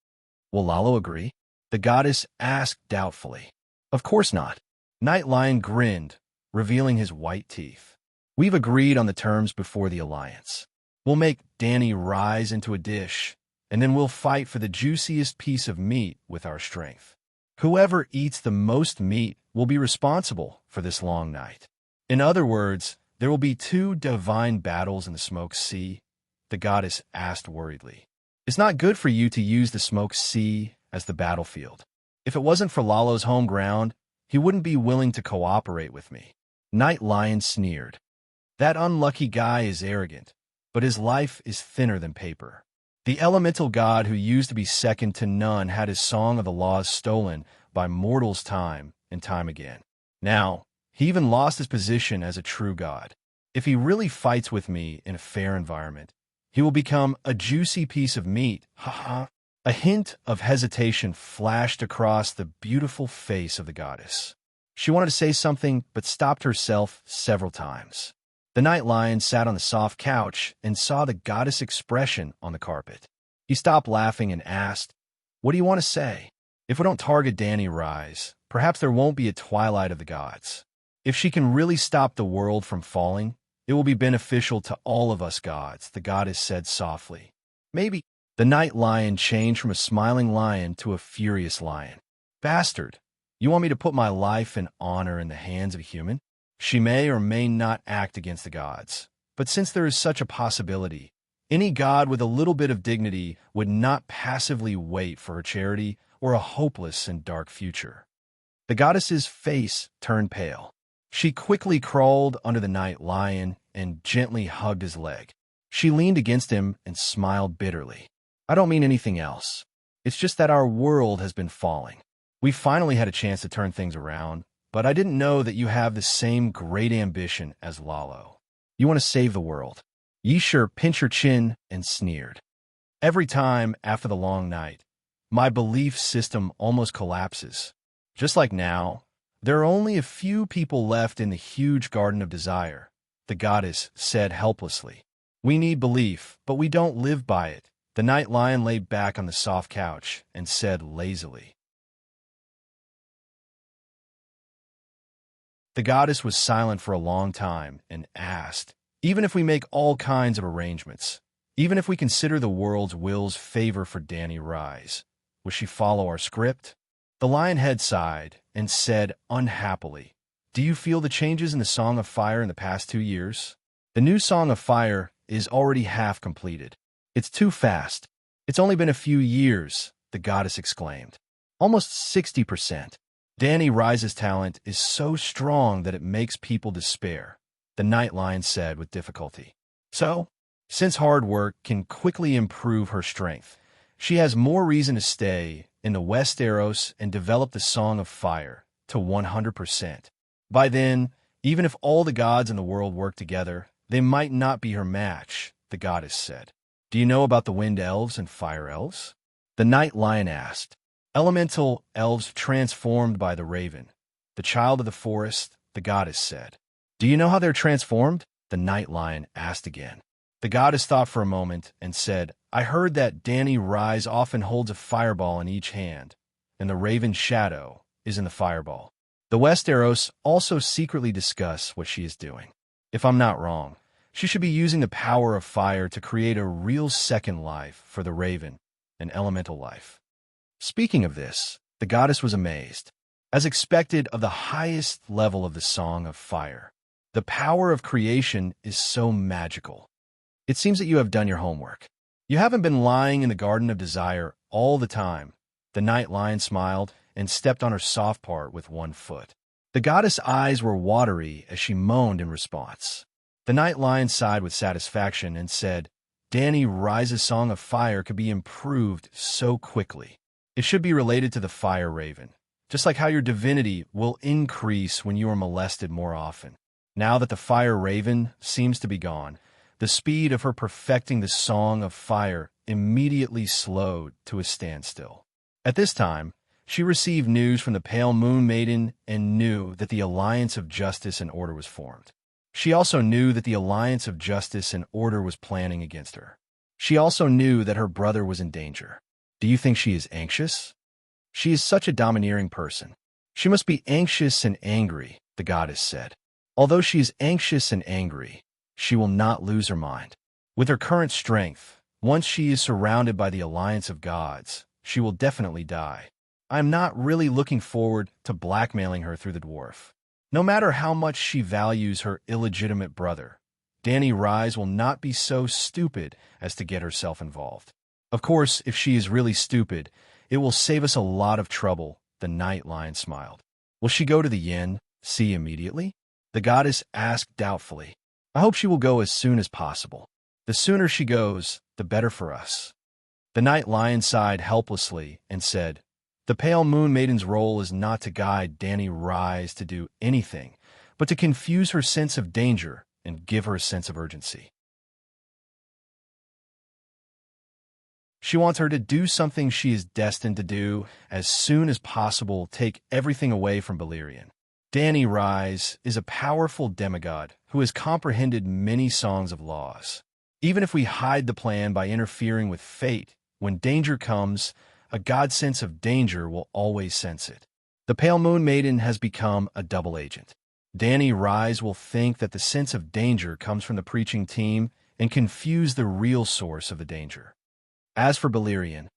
Will Lalo agree? The goddess asked doubtfully. Of course not. Night Lion grinned, revealing his white teeth. We've agreed on the terms before the alliance. We'll make Dani rise into a dish, and then we'll fight for the juiciest piece of meat with our strength. Whoever eats the most meat will be responsible for this long night. In other words, there will be 2 divine battles in the Smoke Sea, the goddess asked worriedly. It's not good for you to use the Smoke Sea as the battlefield. If it wasn't for Lalo's home ground, he wouldn't be willing to cooperate with me. Night Lion sneered. That unlucky guy is arrogant, but his life is thinner than paper. The elemental god who used to be second to none had his song of the laws stolen by mortals time and time again. Now, he even lost his position as a true god. If he really fights with me in a fair environment, he will become a juicy piece of meat. Ha. A hint of hesitation flashed across the beautiful face of the goddess. She wanted to say something, but stopped herself several times. The Night Lion sat on the soft couch and saw the goddess' expression on the carpet. He stopped laughing and asked, "What do you want to say? If we don't target Dani Rise, perhaps there won't be a twilight of the gods. If she can really stop the world from falling, it will be beneficial to all of us gods," the goddess said softly. "Maybe." The Night Lion changed from a smiling lion to a furious lion. "Bastard, you want me to put my life and honor in the hands of a human? She may or may not act against the gods, but since there is such a possibility, any god with a little bit of dignity would not passively wait for her charity or a hopeless and dark future." The goddess's face turned pale. She quickly crawled under the Night Lion and gently hugged his leg. She leaned against him and smiled bitterly. "I don't mean anything else. It's just that our world has been falling. We finally had a chance to turn things around, but I didn't know that you have the same great ambition as Lalo. You want to save the world." Yishur pinched her chin and sneered. "Every time after the long night, my belief system almost collapses. Just like now, there are only a few people left in the huge Garden of Desire," the goddess said helplessly. "We need belief, but we don't live by it." The Night Lion lay back on the soft couch and said lazily. The goddess was silent for a long time and asked, "Even if we make all kinds of arrangements, even if we consider the world's will's favor for Dani Rise, will she follow our script?" The lion head sighed and said unhappily, "Do you feel the changes in the Song of Fire in the past 2 years? The new Song of Fire is already half completed. It's too fast. It's only been a few years," the goddess exclaimed. "Almost 60%. Dani Rise's talent is so strong that it makes people despair," the Night Lion said with difficulty. "So, since hard work can quickly improve her strength, she has more reason to stay in the Westeros and develop the Song of Fire to 100%. By then, even if all the gods in the world work together, they might not be her match," the goddess said. "Do you know about the Wind Elves and Fire Elves?" the Night Lion asked. "Elemental elves transformed by the raven, the child of the forest," the goddess said. "Do you know how they're transformed?" the Night Lion asked again. The goddess thought for a moment and said, "I heard that Dani Rise often holds a fireball in each hand, and the raven's shadow is in the fireball. The Westeros also secretly discuss what she is doing. If I'm not wrong, she should be using the power of fire to create a real second life for the raven, an elemental life." Speaking of this, the goddess was amazed. As expected of the highest level of the Song of Fire, the power of creation is so magical. It seems that you have done your homework. You haven't been lying in the Garden of Desire all the time. The night lion smiled and stepped on her soft part with one foot. The goddess' eyes were watery as she moaned in response. The night lion sighed with satisfaction and said, Danny Rise's Song of Fire could be improved so quickly. It should be related to the fire raven, just like how your divinity will increase when you are molested more often. Now that the fire raven seems to be gone, the speed of her perfecting the Song of Fire immediately slowed to a standstill. At this time, she received news from the Pale Moon Maiden and knew that the Alliance of Justice and Order was formed. She also knew that the Alliance of Justice and Order was planning against her. She also knew that her brother was in danger. Do you think she is anxious? She is such a domineering person. She must be anxious and angry, the goddess said. Although she is anxious and angry, she will not lose her mind. With her current strength, once she is surrounded by the Alliance of Gods, she will definitely die. I am not really looking forward to blackmailing her through the dwarf. No matter how much she values her illegitimate brother, Danny Rise will not be so stupid as to get herself involved. Of course, if she is really stupid, it will save us a lot of trouble, the night lion smiled. Will she go to the yin sea immediately? The goddess asked doubtfully. I hope she will go as soon as possible. The sooner she goes, the better for us. The night lion sighed helplessly and said, The Pale Moon Maiden's role is not to guide Danny Rise to do anything, but to confuse her sense of danger and give her a sense of urgency. She wants her to do something she is destined to do as soon as possible, take everything away from Balerion. Danny Rise is a powerful demigod who has comprehended many songs of laws. Even if we hide the plan by interfering with fate, when danger comes, a god sense of danger will always sense it. The Pale Moon Maiden has become a double agent. Danny Rise will think that the sense of danger comes from the preaching team and confuse the real source of the danger. As for Balerion,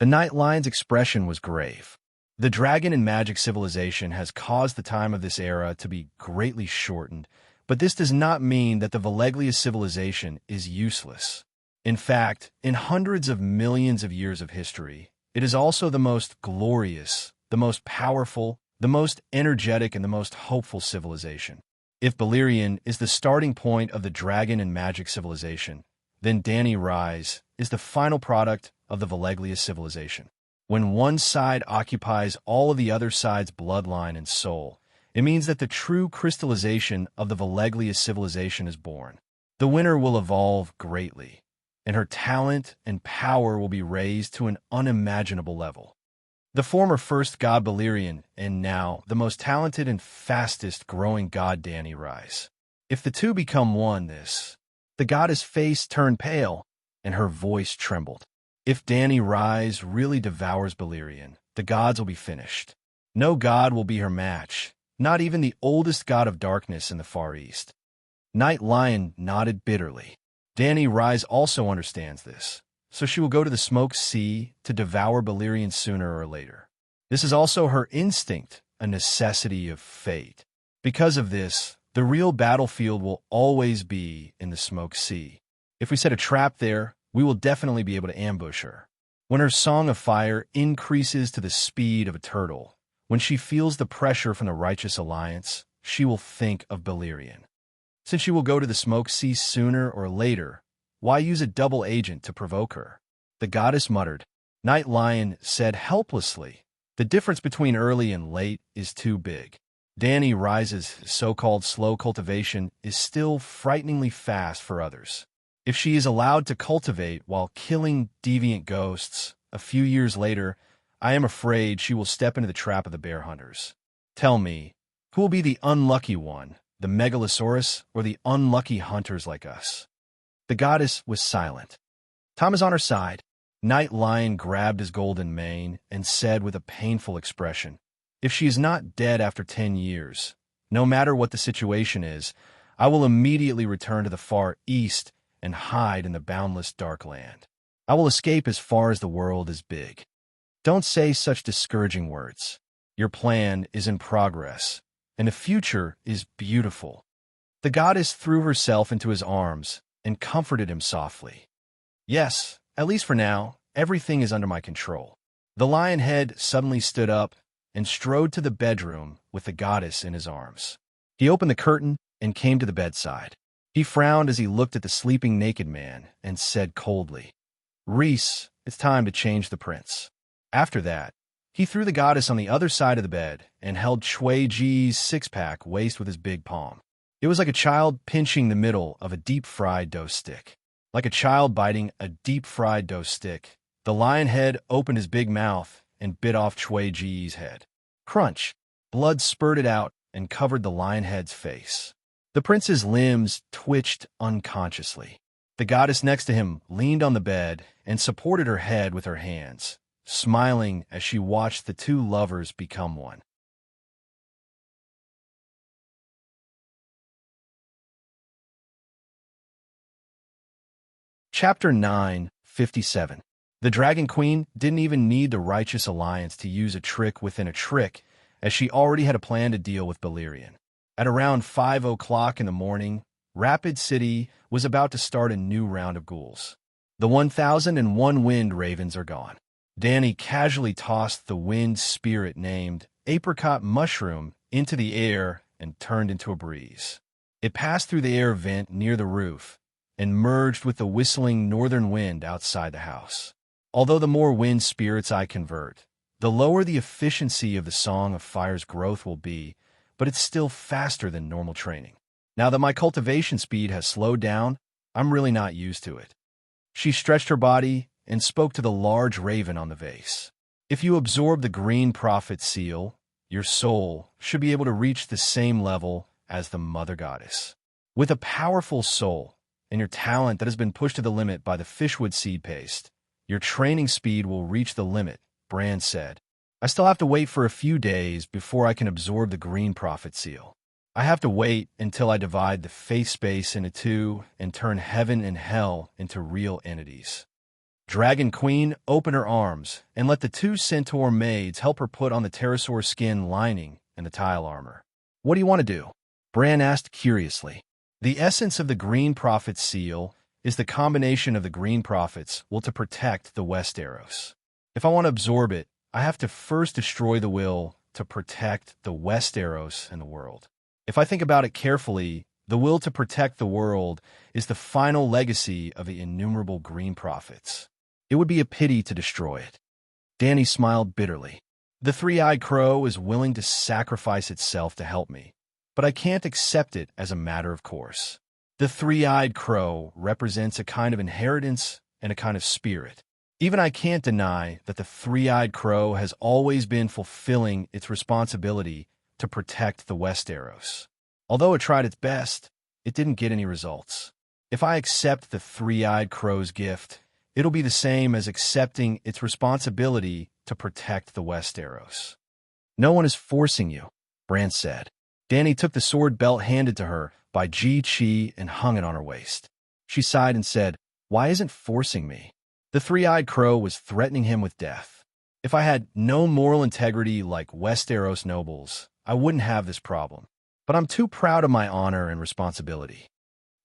the Night Lion's expression was grave. The dragon and magic civilization has caused the time of this era to be greatly shortened, but this does not mean that the Valeglia civilization is useless. In fact, in hundreds of millions of years of history, it is also the most glorious, the most powerful, the most energetic, and the most hopeful civilization. If Balerion is the starting point of the dragon and magic civilization, then Danny Rise is the final product of the Valeglia civilization. When one side occupies all of the other side's bloodline and soul, it means that the true crystallization of the Valeglia civilization is born. The winner will evolve greatly, and her talent and power will be raised to an unimaginable level. The former first god Balerion, and now the most talented and fastest growing god Danny Rise. If the two become one, the goddess' face turned pale, and her voice trembled. If Danny Rise really devours Balerion, the gods will be finished. No god will be her match, not even the oldest god of darkness in the Far East. Night Lion nodded bitterly. Danny Rise also understands this, so she will go to the Smoke Sea to devour Balerion sooner or later. This is also her instinct, a necessity of fate. Because of this, the real battlefield will always be in the Smoke Sea. If we set a trap there, we will definitely be able to ambush her. When her Song of Fire increases to the speed of a turtle, when she feels the pressure from the Righteous Alliance, she will think of Balerion. Since she will go to the Smoke Sea sooner or later, why use a double agent to provoke her? The goddess muttered. Night Lion said helplessly, The difference between early and late is too big. Danny Rise's so-called slow cultivation is still frighteningly fast for others. If she is allowed to cultivate while killing deviant ghosts, a few years later, I am afraid she will step into the trap of the bear hunters. Tell me, who will be the unlucky one, the Megalosaurus or the unlucky hunters like us? The goddess was silent. Tom is on her side. Night Lion grabbed his golden mane and said with a painful expression, If she is not dead after 10 years, no matter what the situation is, I will immediately return to the Far East and hide in the boundless dark land. I will escape as far as the world is big. Don't say such discouraging words. Your plan is in progress, and the future is beautiful. The goddess threw herself into his arms and comforted him softly. Yes, At least for now, everything is under my control. The lion head suddenly stood up and strode to the bedroom with the goddess in his arms. He opened the curtain and came to the bedside. He frowned as he looked at the sleeping naked man and said coldly, "Reese, it's time to change the prince." After that, he threw the goddess on the other side of the bed and held Chui Ji's six-pack waist with his big palm. It was like a child pinching the middle of a deep-fried dough stick. Like a child biting a deep-fried dough stick, the lion head opened his big mouth and bit off Chui Ji's head. Crunch! Blood spurted out and covered the lion head's face. The prince's limbs twitched unconsciously. The goddess next to him leaned on the bed and supported her head with her hands, smiling as she watched the two lovers become one. Chapter 9:57. The Dragon Queen didn't even need the Righteous Alliance to use a trick within a trick, as she already had a plan to deal with Balerion. At around 5 o'clock in the morning, Rapid City was about to start a new round of ghouls. The 1001 wind ravens are gone. Danny casually tossed the wind spirit named Apricot Mushroom into the air and turned into a breeze. It passed through the air vent near the roof and merged with the whistling northern wind outside the house. Although the more wind spirits I convert, the lower the efficiency of the Song of Fire's growth will be, but it's still faster than normal training. Now that my cultivation speed has slowed down, I'm really not used to it. She stretched her body and spoke to the large raven on the vase. If you absorb the green prophet seal, your soul should be able to reach the same level as the mother goddess. With a powerful soul and your talent that has been pushed to the limit by the fishwood seed paste, your training speed will reach the limit, Bran said. I still have to wait for a few days before I can absorb the green prophet seal. I have to wait until I divide the faith space into two and turn heaven and hell into real entities. Dragon Queen opened her arms and let the two centaur maids help her put on the pterosaur skin lining and the tile armor. What do you want to do? Bran asked curiously. The essence of the green prophet seal is the combination of the green prophets will to protect the Westeros. If I want to absorb it, I have to first destroy the will to protect the Westeros and the world. If I think about it carefully, the will to protect the world is the final legacy of the innumerable green prophets. It would be a pity to destroy it. Danny smiled bitterly. The three-eyed crow is willing to sacrifice itself to help me, but I can't accept it as a matter of course. The three-eyed crow represents a kind of inheritance and a kind of spirit. Even I can't deny that the three-eyed crow has always been fulfilling its responsibility to protect the Westeros. Although it tried its best, it didn't get any results. If I accept the three-eyed crow's gift, it'll be the same as accepting its responsibility to protect the Westeros. No one is forcing you, Bran said. Danny took the sword belt handed to her by Ji Chi and hung it on her waist. She sighed and said, "Why isn't forcing me?" The three-eyed crow was threatening him with death. If I had no moral integrity like Westeros nobles, I wouldn't have this problem. But I'm too proud of my honor and responsibility.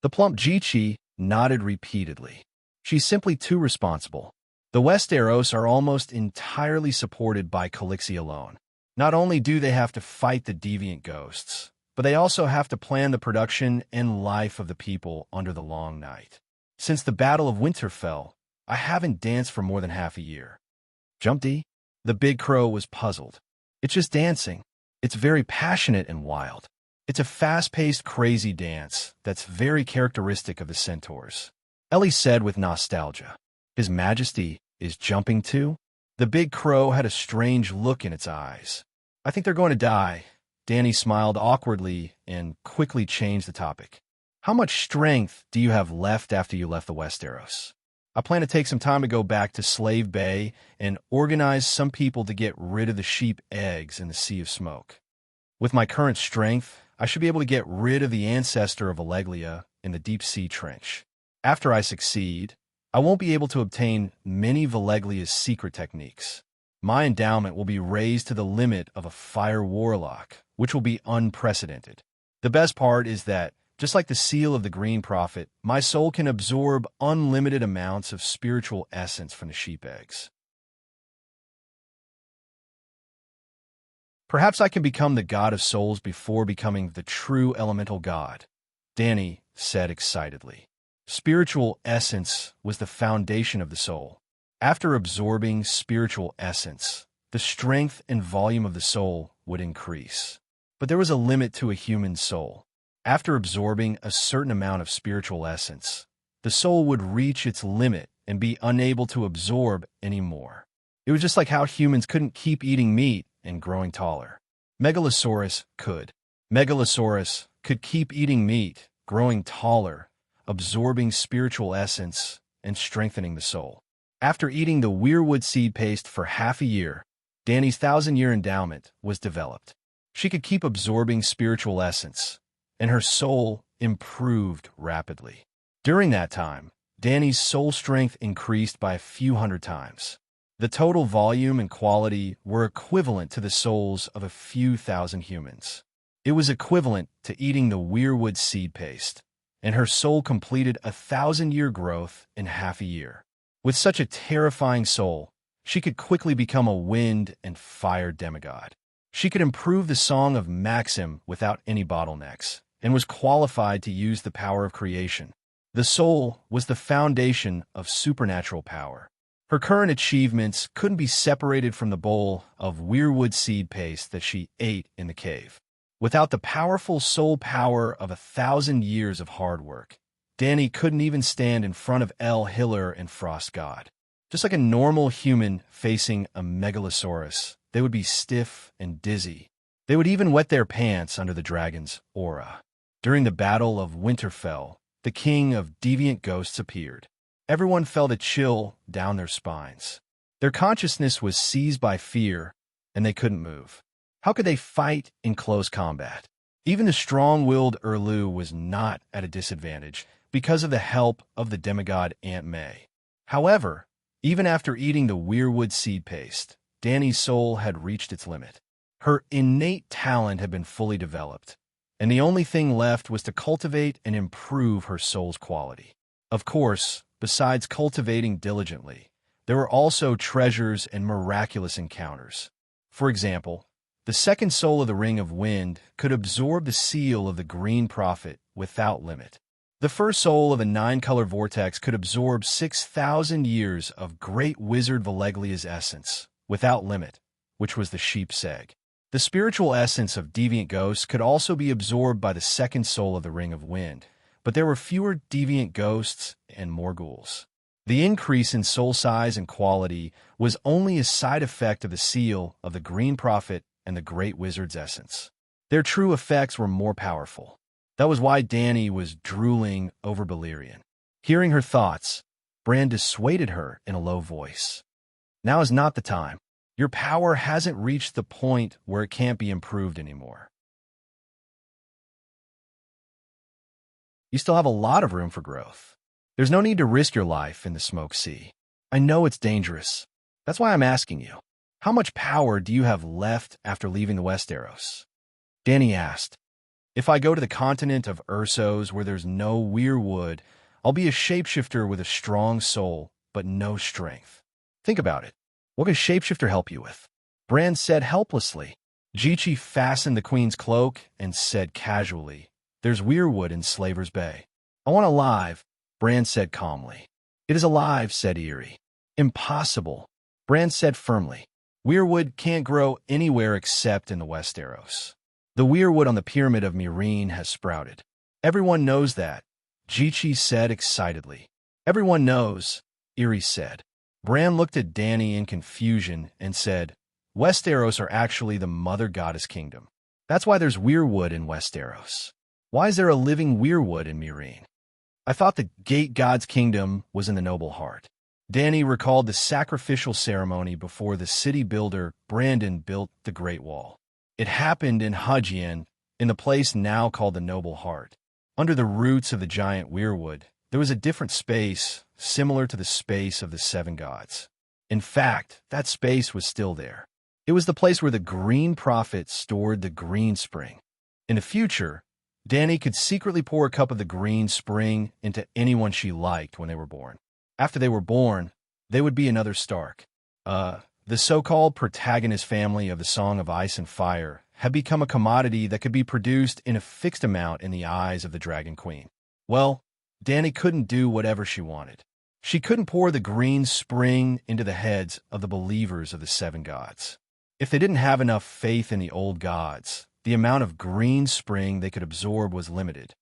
The plump Ji Chi nodded repeatedly. She's simply too responsible. The Westeros are almost entirely supported by Calixi alone. Not only do they have to fight the deviant ghosts, but they also have to plan the production and life of the people under the long night. Since the Battle of Winterfell, I haven't danced for more than half a year. Jumpy? The big crow was puzzled. It's just dancing. It's very passionate and wild. It's a fast-paced, crazy dance that's very characteristic of the centaurs. Ellie said with nostalgia. His Majesty is jumping too? The big crow had a strange look in its eyes. I think they're going to die. Danny smiled awkwardly and quickly changed the topic. How much strength do you have left after you left the Westeros? I plan to take some time to go back to Slave Bay and organize some people to get rid of the sheep eggs in the Sea of Smoke. With my current strength, I should be able to get rid of the ancestor of Alleglia in the Deep Sea Trench. After I succeed, I won't be able to obtain many of Alleglia's secret techniques. My endowment will be raised to the limit of a fire warlock, which will be unprecedented. The best part is that Just like the seal of the green prophet, my soul can absorb unlimited amounts of spiritual essence from the sheep eggs. Perhaps I can become the god of souls before becoming the true elemental god, Danny said excitedly. Spiritual essence was the foundation of the soul. After absorbing spiritual essence, the strength and volume of the soul would increase. But there was a limit to a human soul. After absorbing a certain amount of spiritual essence, the soul would reach its limit and be unable to absorb any more. It was just like how humans couldn't keep eating meat and growing taller. Megalosaurus could. Megalosaurus could keep eating meat, growing taller, absorbing spiritual essence, and strengthening the soul. After eating the weirwood seed paste for half a year, Danny's 1,000-year endowment was developed. She could keep absorbing spiritual essence, and her soul improved rapidly. During that time, Danny's soul strength increased by a few hundred times. The total volume and quality were equivalent to the souls of a few thousand humans. It was equivalent to eating the weirwood seed paste, and her soul completed a 1,000-year growth in half a year. With such a terrifying soul, she could quickly become a wind and fire demigod. She could improve the song of Maxim without any bottlenecks, and was qualified to use the power of creation. The soul was the foundation of supernatural power. Her current achievements couldn't be separated from the bowl of weirwood seed paste that she ate in the cave. Without the powerful soul power of 1,000 years of hard work, Danny couldn't even stand in front of El Hiller and Frost God. Just like a normal human facing a megalosaurus, they would be stiff and dizzy. They would even wet their pants under the dragon's aura. During the Battle of Winterfell, the king of deviant ghosts appeared. Everyone felt a chill down their spines. Their consciousness was seized by fear, and they couldn't move. How could they fight in close combat? Even the strong-willed Erlu was not at a disadvantage because of the help of the demigod Aunt May. However, even after eating the weirwood seed paste, Danny's soul had reached its limit. Her innate talent had been fully developed, and the only thing left was to cultivate and improve her soul's quality. Of course, besides cultivating diligently, there were also treasures and miraculous encounters. For example, the second soul of the Ring of Wind could absorb the seal of the Green Prophet without limit. The first soul of a 9-color vortex could absorb 6,000 years of Great Wizard Valeglia's essence without limit, which was the sheep's egg. The spiritual essence of deviant ghosts could also be absorbed by the second soul of the Ring of Wind, but there were fewer deviant ghosts and more ghouls. The increase in soul size and quality was only a side effect of the seal of the Green Prophet and the Great Wizard's essence. Their true effects were more powerful. That was why Danny was drooling over Balerion. Hearing her thoughts, Bran dissuaded her in a low voice. Now is not the time. Your power hasn't reached the point where it can't be improved anymore. You still have a lot of room for growth. There's no need to risk your life in the smoke sea. I know it's dangerous. That's why I'm asking you. How much power do you have left after leaving the Westeros? Danny asked. If I go to the continent of Ursos where there's no weirwood, I'll be a shapeshifter with a strong soul, but no strength. Think about it. What can shapeshifter help you with? Bran said helplessly. Jichi fastened the queen's cloak and said casually, There's weirwood in Slaver's Bay. I want alive, Bran said calmly. It is alive, said Eerie. Impossible, Bran said firmly. Weirwood can't grow anywhere except in the Westeros. The weirwood on the pyramid of Meereen has sprouted. Everyone knows that, Jichi said excitedly. Everyone knows, Eerie said. Bran looked at Danny in confusion and said, Westeros are actually the Mother Goddess Kingdom. That's why there's weirwood in Westeros. Why is there a living weirwood in Meereen? I thought the Gate God's Kingdom was in the Noble Heart. Danny recalled the sacrificial ceremony before the city builder Brandon built the Great Wall. It happened in Hudgien, in the place now called the Noble Heart. Under the roots of the giant weirwood, there was a different space, similar to the space of the Seven Gods. In fact, that space was still there. It was the place where the Green Prophet stored the Green Spring. In the future, Dany could secretly pour a cup of the green spring into anyone she liked when they were born. After they were born, they would be another Stark. The so-called protagonist family of the Song of Ice and Fire had become a commodity that could be produced in a fixed amount in the eyes of the Dragon Queen. Well, Dany couldn't do whatever she wanted. She couldn't pour the green spring into the heads of the believers of the seven gods. If they didn't have enough faith in the old gods, the amount of green spring they could absorb was limited.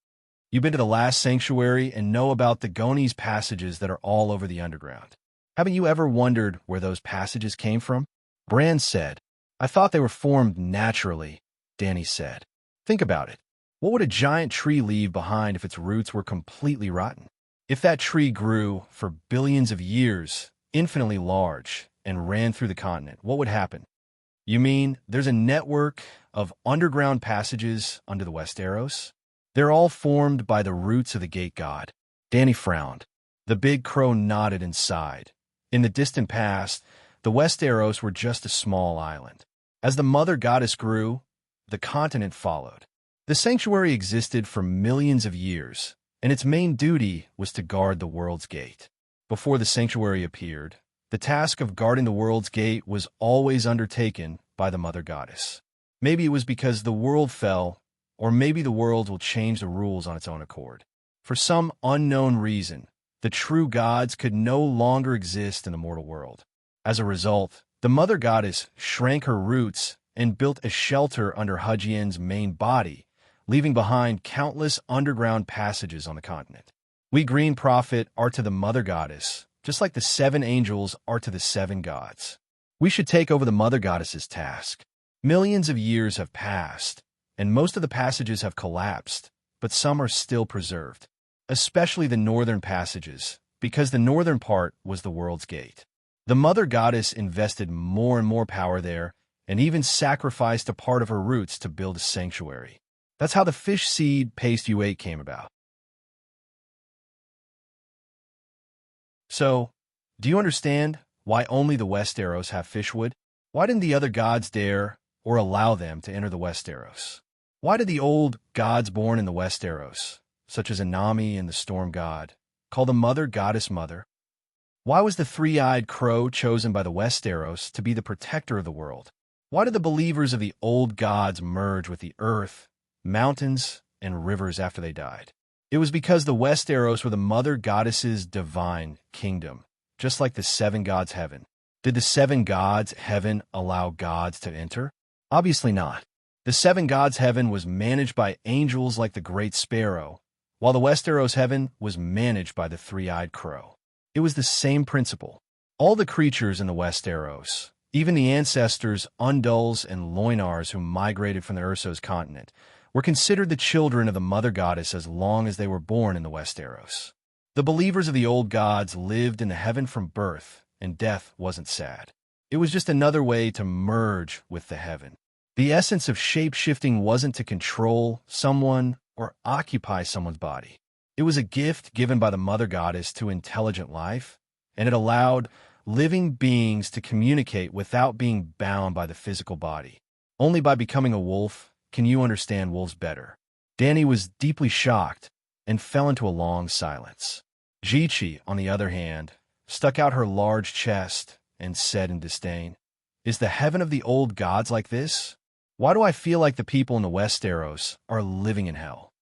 You've been to the last sanctuary and know about the Goni's passages that are all over the underground. Haven't you ever wondered where those passages came from? Bran said. I thought they were formed naturally, Dany said. Think about it. What would a giant tree leave behind if its roots were completely rotten? If that tree grew for billions of years, infinitely large, and ran through the continent, what would happen? You mean there's a network of underground passages under the Westeros? They're all formed by the roots of the Gate God. Dany frowned. The big crow nodded and sighed. In the distant past, the Westeros were just a small island. As the mother goddess grew, the continent followed. The sanctuary existed for millions of years, and its main duty was to guard the world's gate. Before the sanctuary appeared, the task of guarding the world's gate was always undertaken by the mother goddess. Maybe it was because the world fell, or maybe the world will change the rules on its own accord. For some unknown reason, the true gods could no longer exist in the mortal world. As a result, the mother goddess shrank her roots and built a shelter under Huggian's main body, leaving behind countless underground passages on the continent. We Green Prophet are to the mother goddess, just like the seven angels are to the seven gods. We should take over the mother goddess's task. Millions of years have passed, and most of the passages have collapsed, but some are still preserved, especially the northern passages, because the northern part was the world's gate. The mother goddess invested more and more power there, and even sacrificed a part of her roots to build a sanctuary. That's how the fish seed paste you ate came about. So, do you understand why only the Westeros have fishwood? Why didn't the other gods dare or allow them to enter the Westeros? Why did the old gods born in the Westeros, such as Anami and the Storm God, call the mother goddess mother? Why was the three-eyed crow chosen by the Westeros to be the protector of the world? Why did the believers of the old gods merge with the earth, mountains, and rivers after they died? It was because the Westeros were the mother goddess's divine kingdom, just like the seven gods' heaven. Did the seven gods' heaven allow gods to enter? Obviously not. The seven gods' heaven was managed by angels like the Great Sparrow, while the Westeros heaven was managed by the three-eyed crow. It was the same principle. All the creatures in the Westeros, even the ancestors Undulls and Loinars who migrated from the Ursos continent, were considered the children of the mother goddess as long as they were born in the Westeros. The believers of the old gods lived in the heaven from birth, and death wasn't sad. It was just another way to merge with the heaven. The essence of shape-shifting wasn't to control someone or occupy someone's body. It was a gift given by the mother goddess to intelligent life, and it allowed living beings to communicate without being bound by the physical body. Only by becoming a wolf can you understand wolves better. Dany was deeply shocked and fell into a long silence. Jichi, on the other hand, stuck out her large chest and said in disdain, "Is the heaven of the old gods like this? Why do I feel like the people in the Westeros are living in hell?"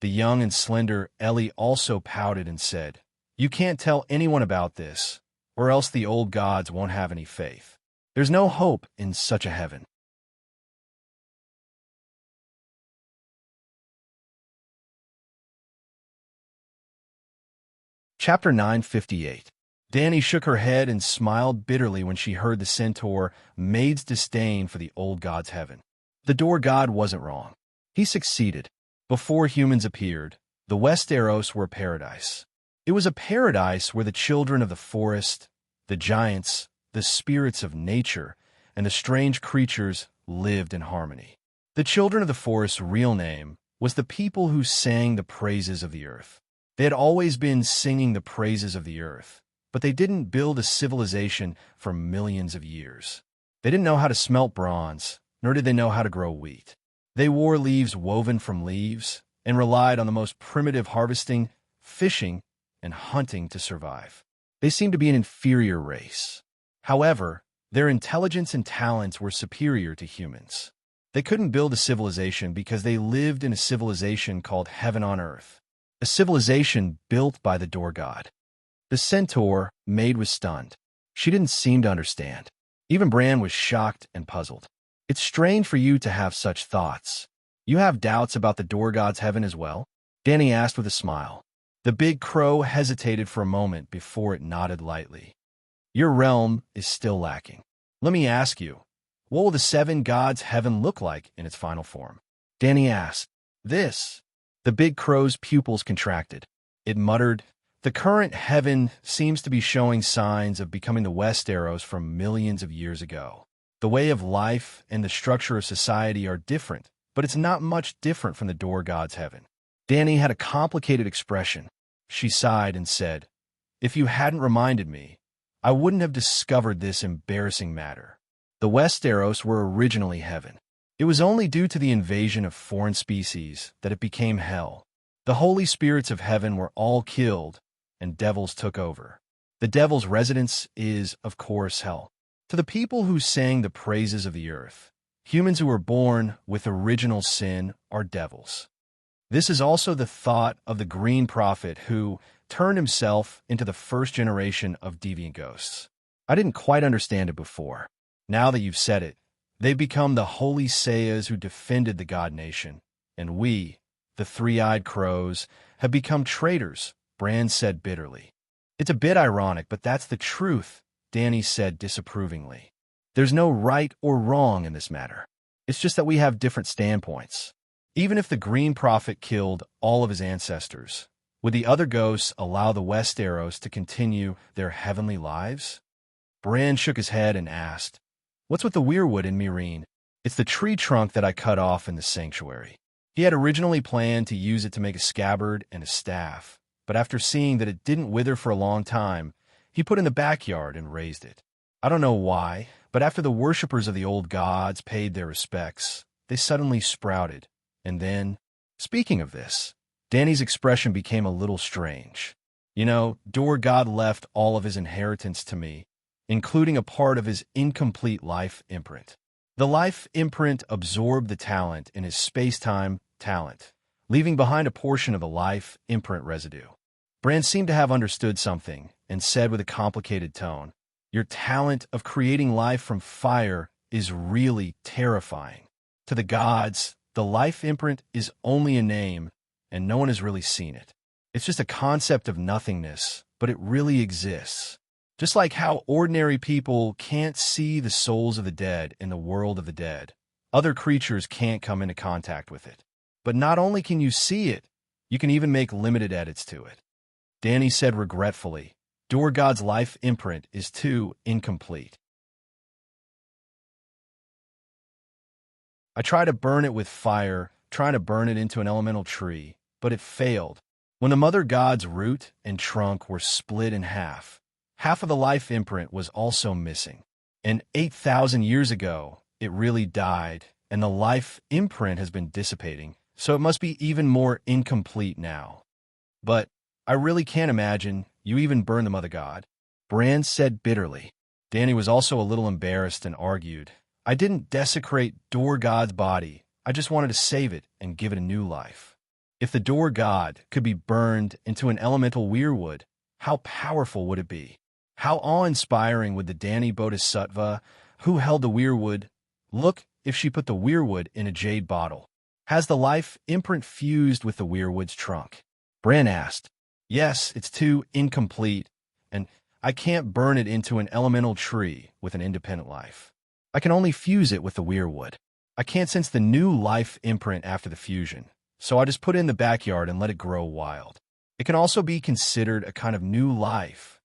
The young and slender Ellie also pouted and said, "You can't tell anyone about this, or else the old gods won't have any faith. There's no hope in such a heaven." Chapter 958. Dany shook her head and smiled bitterly when she heard the centaur Maid's disdain for the old god's heaven. The door god wasn't wrong. He succeeded. Before humans appeared, the Westeros were a paradise. It was a paradise where the children of the forest, the giants, the spirits of nature, and the strange creatures lived in harmony. The children of the forest's real name was the people who sang the praises of the earth. They had always been singing the praises of the earth, but they didn't build a civilization for millions of years. They didn't know how to smelt bronze, nor did they know how to grow wheat. They wore leaves woven from leaves, and relied on the most primitive harvesting, fishing, and hunting to survive. They seemed to be an inferior race. However, their intelligence and talents were superior to humans. They couldn't build a civilization because they lived in a civilization called Heaven on Earth, a civilization built by the door god. The centaur, maid, was stunned. She didn't seem to understand. Even Bran was shocked and puzzled. It's strange for you to have such thoughts. You have doubts about the door god's heaven as well? Dany asked with a smile. The big crow hesitated for a moment before it nodded lightly. Your realm is still lacking. Let me ask you, what will the seven gods' heaven look like in its final form? Dany asked. This. The big crow's pupils contracted. It muttered, the current heaven seems to be showing signs of becoming the Westeros from millions of years ago. The way of life and the structure of society are different, but it's not much different from the door god's heaven. Dany had a complicated expression. She sighed and said, if you hadn't reminded me, I wouldn't have discovered this embarrassing matter. The Westeros were originally heaven. It was only due to the invasion of foreign species that it became hell. The holy spirits of heaven were all killed, and devils took over. The devil's residence is, of course, hell. To the people who sang the praises of the earth, humans who were born with original sin are devils. This is also the thought of the Green Prophet who turned himself into the first generation of deviant ghosts. I didn't quite understand it before. Now that you've said it, they've become the holy Sayas who defended the God Nation, and we, the three-eyed crows, have become traitors, Bran said bitterly. It's a bit ironic, but that's the truth, Dany said disapprovingly. There's no right or wrong in this matter. It's just that we have different standpoints. Even if the Green Prophet killed all of his ancestors, would the other ghosts allow the Westeros to continue their heavenly lives? Bran shook his head and asked, what's with the weirwood in Meereen? It's the tree trunk that I cut off in the sanctuary. He had originally planned to use it to make a scabbard and a staff, but after seeing that it didn't wither for a long time, he put it in the backyard and raised it. I don't know why, but after the worshippers of the old gods paid their respects, they suddenly sprouted. And then, speaking of this, Dany's expression became a little strange. You know, Door God left all of his inheritance to me, including a part of his incomplete life imprint. The life imprint absorbed the talent in his space-time talent, leaving behind a portion of the life imprint residue. Bran seemed to have understood something and said with a complicated tone, your talent of creating life from fire is really terrifying. To the gods, the life imprint is only a name, and no one has really seen it. It's just a concept of nothingness, but it really exists. Just like how ordinary people can't see the souls of the dead in the world of the dead, other creatures can't come into contact with it. But not only can you see it, you can even make limited edits to it. Dany said regretfully, Door God's life imprint is too incomplete. I tried to burn it with fire, trying to burn it into an elemental tree, but it failed. When the Mother God's root and trunk were split in half of the life imprint was also missing. And 8,000 years ago, it really died, and the life imprint has been dissipating, so it must be even more incomplete now. But I really can't imagine you even burned the Mother God, Bran said bitterly. Dany was also a little embarrassed and argued, I didn't desecrate Door God's body, I just wanted to save it and give it a new life. If the Door God could be burned into an elemental weirwood, how powerful would it be? How awe-inspiring would the Dany Bodhisattva, who held the weirwood, look if she put the weirwood in a jade bottle? Has the life imprint fused with the weirwood's trunk? Bran asked. Yes, it's too incomplete, and I can't burn it into an elemental tree with an independent life. I can only fuse it with the weirwood. I can't sense the new life imprint after the fusion, so I just put it in the backyard and let it grow wild. It can also be considered a kind of new life.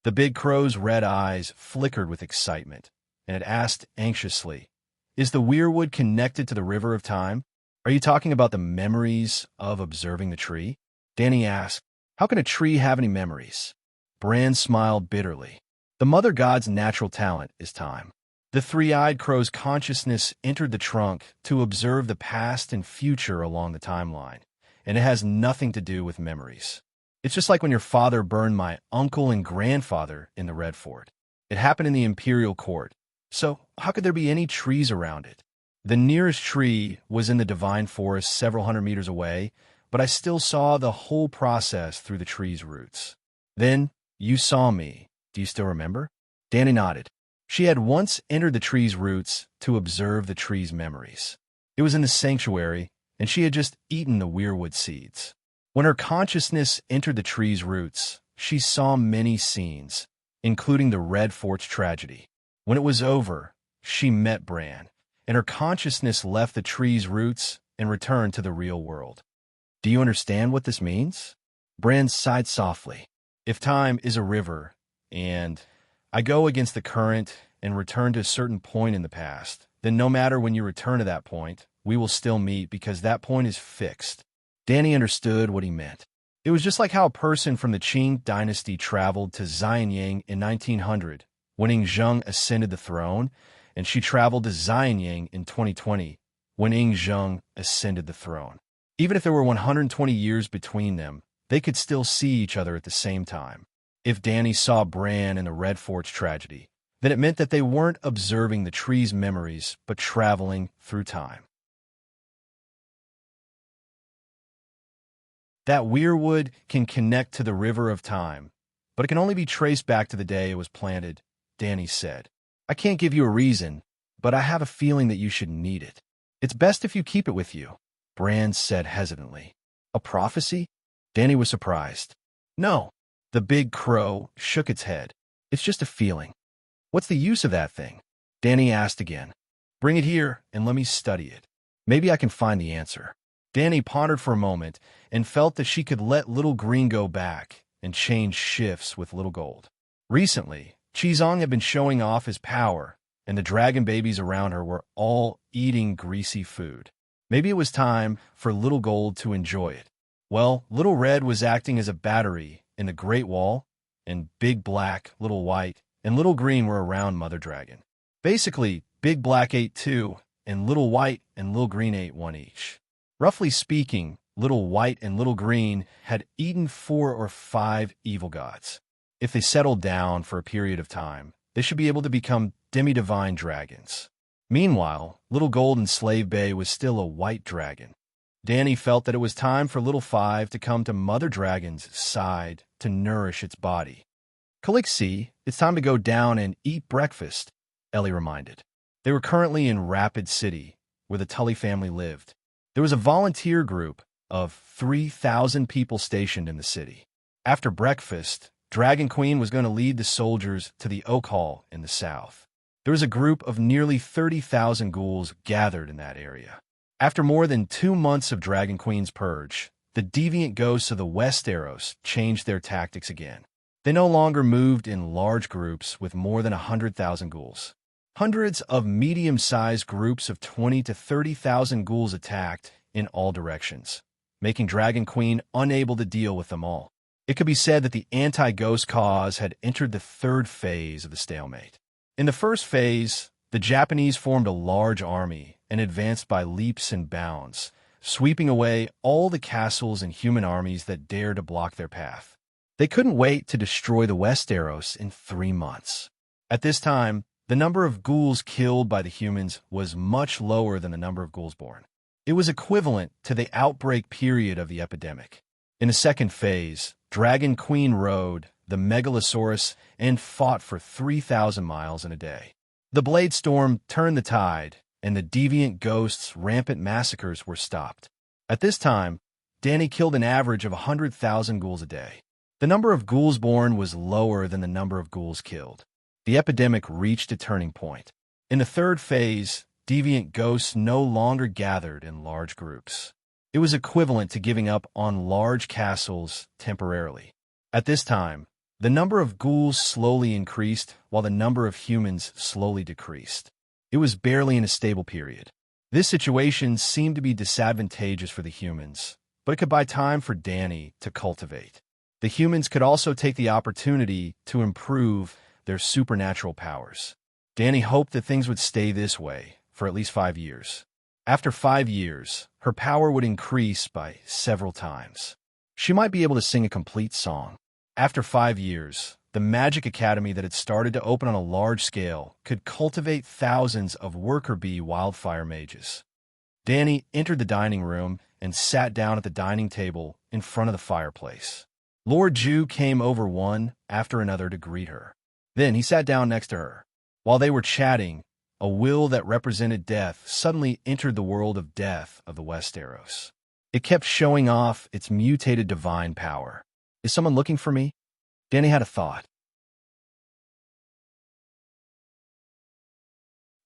The big crow's red eyes flickered with excitement, and it asked anxiously, is the weirwood connected to the river of time? Are you talking about the memories of observing the tree? Dany asked, how can a tree have any memories? Bran smiled bitterly. The Mother God's natural talent is time. The three-eyed crow's consciousness entered the trunk to observe the past and future along the timeline, and it has nothing to do with memories. It's just like when your father burned my uncle and grandfather in the Red Fort. It happened in the imperial court. So how could there be any trees around it? The nearest tree was in the divine forest several hundred meters away, but I still saw the whole process through the tree's roots. Then you saw me. Do you still remember? Danny nodded. She had once entered the tree's roots to observe the tree's memories. It was in the sanctuary, and she had just eaten the weirwood seeds. When her consciousness entered the tree's roots, she saw many scenes, including the Red Fort's tragedy. When it was over, she met Bran, and her consciousness left the tree's roots and returned to the real world. Do you understand what this means? Bran sighed softly. If time is a river, and I go against the current and return to a certain point in the past, then no matter when you return to that point, we will still meet because that point is fixed. Danny understood what he meant. It was just like how a person from the Qing dynasty traveled to Xianyang in 1900 when Ing Zheng ascended the throne, and she traveled to Xianyang in 2020 when Ing Zheng ascended the throne. Even if there were 120 years between them, they could still see each other at the same time. If Danny saw Bran in the Red Fort's tragedy, then it meant that they weren't observing the tree's memories, but traveling through time. That weirwood can connect to the river of time, but it can only be traced back to the day it was planted, Danny said. I can't give you a reason, but I have a feeling that you should need it. It's best if you keep it with you, Bran said hesitantly. A prophecy? Danny was surprised. No. The big crow shook its head. It's just a feeling. What's the use of that thing? Danny asked again. Bring it here and let me study it. Maybe I can find the answer. Danny pondered for a moment and felt that she could let Little Green go back and change shifts with Little Gold. Recently, Qizong had been showing off his power, and the dragon babies around her were all eating greasy food. Maybe it was time for Little Gold to enjoy it. Well, Little Red was acting as a battery in the Great Wall, and Big Black, Little White, and Little Green were around Mother Dragon. Basically, Big Black ate 2, and Little White and Little Green ate 1 each. Roughly speaking, Little White and Little Green had eaten 4 or 5 evil gods. If they settled down for a period of time, they should be able to become demi-divine dragons. Meanwhile, Little Gold in Slave Bay was still a white dragon. Danny felt that it was time for Little Five to come to Mother Dragon's side to nourish its body. Calixi, it's time to go down and eat breakfast, Ellie reminded. They were currently in Rapid City, where the Tully family lived. There was a volunteer group of 3,000 people stationed in the city. After breakfast, Dragon Queen was going to lead the soldiers to the Oak Hall in the south. There was a group of nearly 30,000 ghouls gathered in that area. After more than 2 months of Dragon Queen's purge, the deviant ghosts of the Westeros changed their tactics again. They no longer moved in large groups with more than 100,000 ghouls. Hundreds of medium-sized groups of 20 to 30,000 ghouls attacked in all directions, making Dragon Queen unable to deal with them all. It could be said that the anti-ghost cause had entered the 3rd phase of the stalemate. In the 1st phase, the Japanese formed a large army and advanced by leaps and bounds, sweeping away all the castles and human armies that dared to block their path. They couldn't wait to destroy the Westeros in 3 months. At this time, the number of ghouls killed by the humans was much lower than the number of ghouls born. It was equivalent to the outbreak period of the epidemic. In the 2nd phase, Dragon Queen rode the Megalosaurus and fought for 3,000 miles in a day. The Blade Storm turned the tide, and the deviant ghosts' rampant massacres were stopped. At this time, Danny killed an average of 100,000 ghouls a day. The number of ghouls born was lower than the number of ghouls killed. The epidemic reached a turning point. In the 3rd phase, deviant ghosts no longer gathered in large groups. It was equivalent to giving up on large castles temporarily. At this time, the number of ghouls slowly increased while the number of humans slowly decreased. It was barely in a stable period. This situation seemed to be disadvantageous for the humans, but it could buy time for Danny to cultivate. The humans could also take the opportunity to improve their supernatural powers. Danny hoped that things would stay this way for at least 5 years. After 5 years, her power would increase by several times. She might be able to sing a complete song. After 5 years, the Magic Academy that had started to open on a large scale could cultivate thousands of worker bee wildfire mages. Danny entered the dining room and sat down at the dining table in front of the fireplace. Lord Ju came over one after another to greet her. Then he sat down next to her. While they were chatting, a will that represented death suddenly entered the world of death of the Westeros. It kept showing off its mutated divine power. Is someone looking for me? Danny had a thought.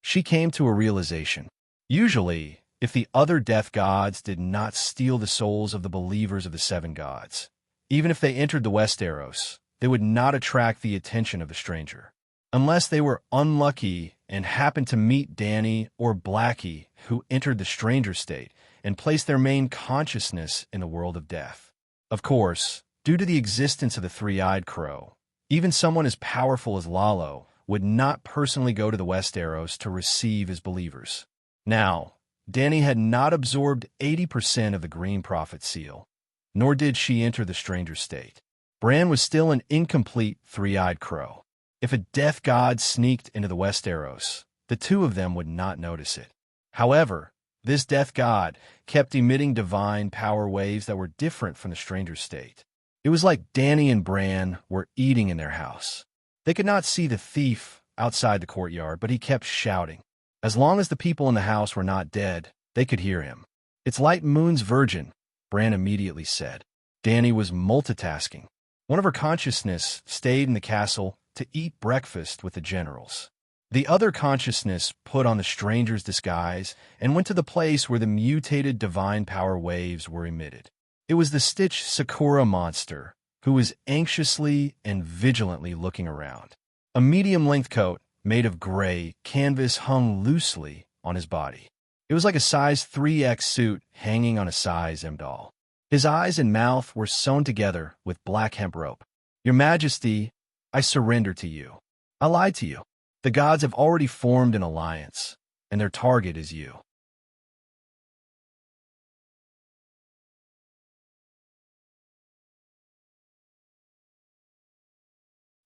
She came to a realization. Usually, if the other death gods did not steal the souls of the believers of the seven gods, even if they entered the Westeros, they would not attract the attention of the stranger. Unless they were unlucky and happened to meet Danny or Blackie, who entered the stranger state and placed their main consciousness in the world of death. Of course, due to the existence of the three-eyed crow, even someone as powerful as Lalo would not personally go to the Westeros to receive his believers. Now, Danny had not absorbed 80% of the Green Prophet seal, nor did she enter the stranger state. Bran was still an incomplete three-eyed crow. If a death god sneaked into the Westeros, the two of them would not notice it. However, this death god kept emitting divine power waves that were different from the stranger state. It was like Danny and Bran were eating in their house. They could not see the thief outside the courtyard, but he kept shouting. As long as the people in the house were not dead, they could hear him. "It's Light Moon's virgin," Bran immediately said. Danny was multitasking. One of her consciousness stayed in the castle to eat breakfast with the generals. The other consciousness put on the stranger's disguise and went to the place where the mutated divine power waves were emitted. It was the Stitch Sakura monster, who was anxiously and vigilantly looking around. A medium-length coat made of gray canvas hung loosely on his body. It was like a size 3X suit hanging on a size M doll. His eyes and mouth were sewn together with black hemp rope. "Your Majesty, I surrender to you. I lied to you. The gods have already formed an alliance, and their target is you."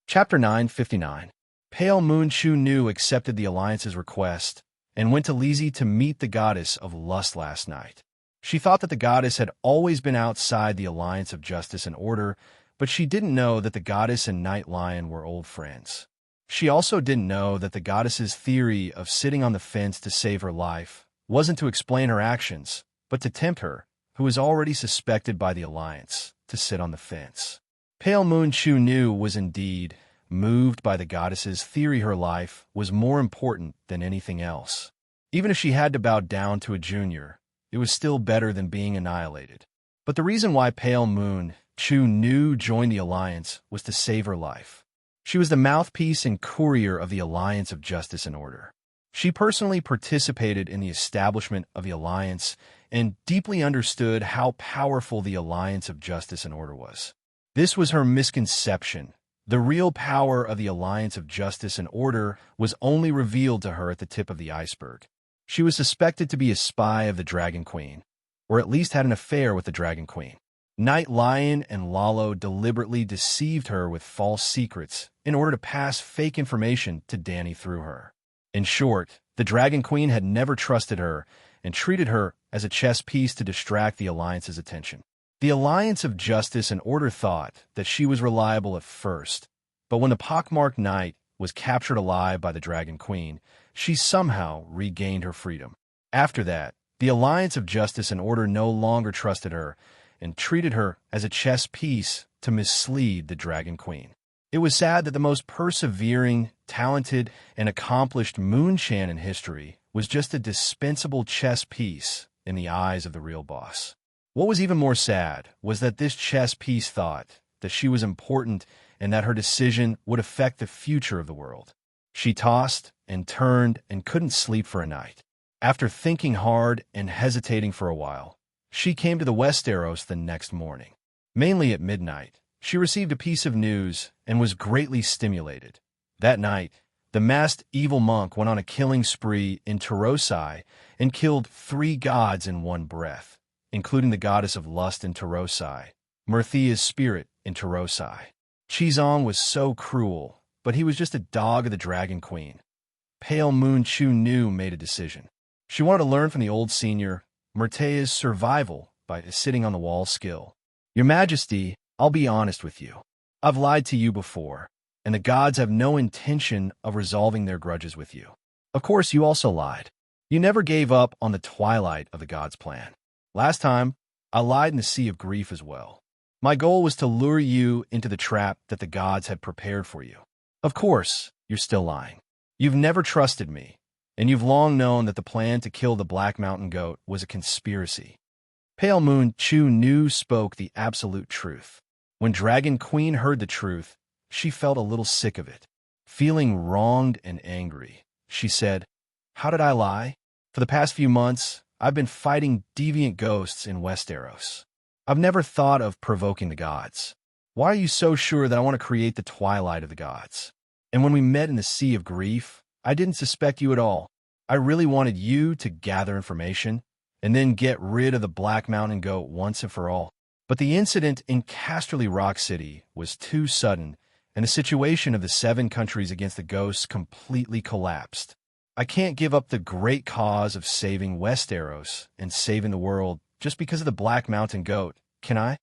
Chapter 959. Pale Moon Chu Nu accepted the alliance's request and went to Lizzie to meet the goddess of lust last night. She thought that the goddess had always been outside the alliance of justice and order, but she didn't know that the goddess and Night Lion were old friends. She also didn't know that the goddess's theory of sitting on the fence to save her life wasn't to explain her actions, but to tempt her, who was already suspected by the alliance, to sit on the fence. Pale Moon Chu Nu was indeed moved by the goddess's theory her life was more important than anything else. Even if she had to bow down to a junior, it was still better than being annihilated. But the reason why Pale Moon Chu Nu joined the alliance was to save her life. She was the mouthpiece and courier of the alliance of justice and order. She personally participated in the establishment of the alliance and deeply understood how powerful the alliance of justice and order was. This was her misconception. The real power of the alliance of justice and order was only revealed to her at the tip of the iceberg. She was suspected to be a spy of the Dragon Queen, or at least had an affair with the Dragon Queen. Night Lion and Lalo deliberately deceived her with false secrets in order to pass fake information to Danny through her. In short, the Dragon Queen had never trusted her and treated her as a chess piece to distract the alliance's attention. The alliance of justice and order thought that she was reliable at first, but when the pockmarked knight was captured alive by the Dragon Queen, she somehow regained her freedom. After that, the alliance of justice and order no longer trusted her and treated her as a chess piece to mislead the Dragon Queen. It was sad that the most persevering, talented, and accomplished Moonchan in history was just a dispensable chess piece in the eyes of the real boss. What was even more sad was that this chess piece thought that she was important and that her decision would affect the future of the world. She tossed and turned and couldn't sleep for a night. After thinking hard and hesitating for a while, she came to the Westeros the next morning. Mainly at midnight, she received a piece of news and was greatly stimulated. That night, The masked evil monk went on a killing spree in Tarosai and killed 3 gods in one breath, including the goddess of lust in Tarosai, Mirthia's spirit in Tarosai. Chizong was so cruel, but he was just a dog of the Dragon Queen. Pale Moon Chu Nu made a decision. She wanted to learn from the old senior, Mirthia's survival by sitting on the wall skill. Your Majesty, I'll be honest with you. I've lied to you before, and the gods have no intention of resolving their grudges with you. Of course, you also lied. You never gave up on the twilight of the gods' plan. Last time, I lied in the sea of grief as well. My goal was to lure you into the trap that the gods had prepared for you. Of course, you're still lying. You've never trusted me, and you've long known that the plan to kill the Black Mountain Goat was a conspiracy. Pale Moon Chu Nu spoke the absolute truth. When Dragon Queen heard the truth, she felt a little sick of it. Feeling wronged and angry, she said, "How did I lie? For the past few months, I've been fighting deviant ghosts in Westeros. I've never thought of provoking the gods. Why are you so sure that I want to create the twilight of the gods? And when we met in the Sea of Grief, I didn't suspect you at all. I really wanted you to gather information and then get rid of the Black Mountain Goat once and for all. But the incident in Casterly Rock City was too sudden, and the situation of the 7 countries against the ghosts completely collapsed. I can't give up the great cause of saving Westeros and saving the world just because of the Black Mountain Goat, can I?"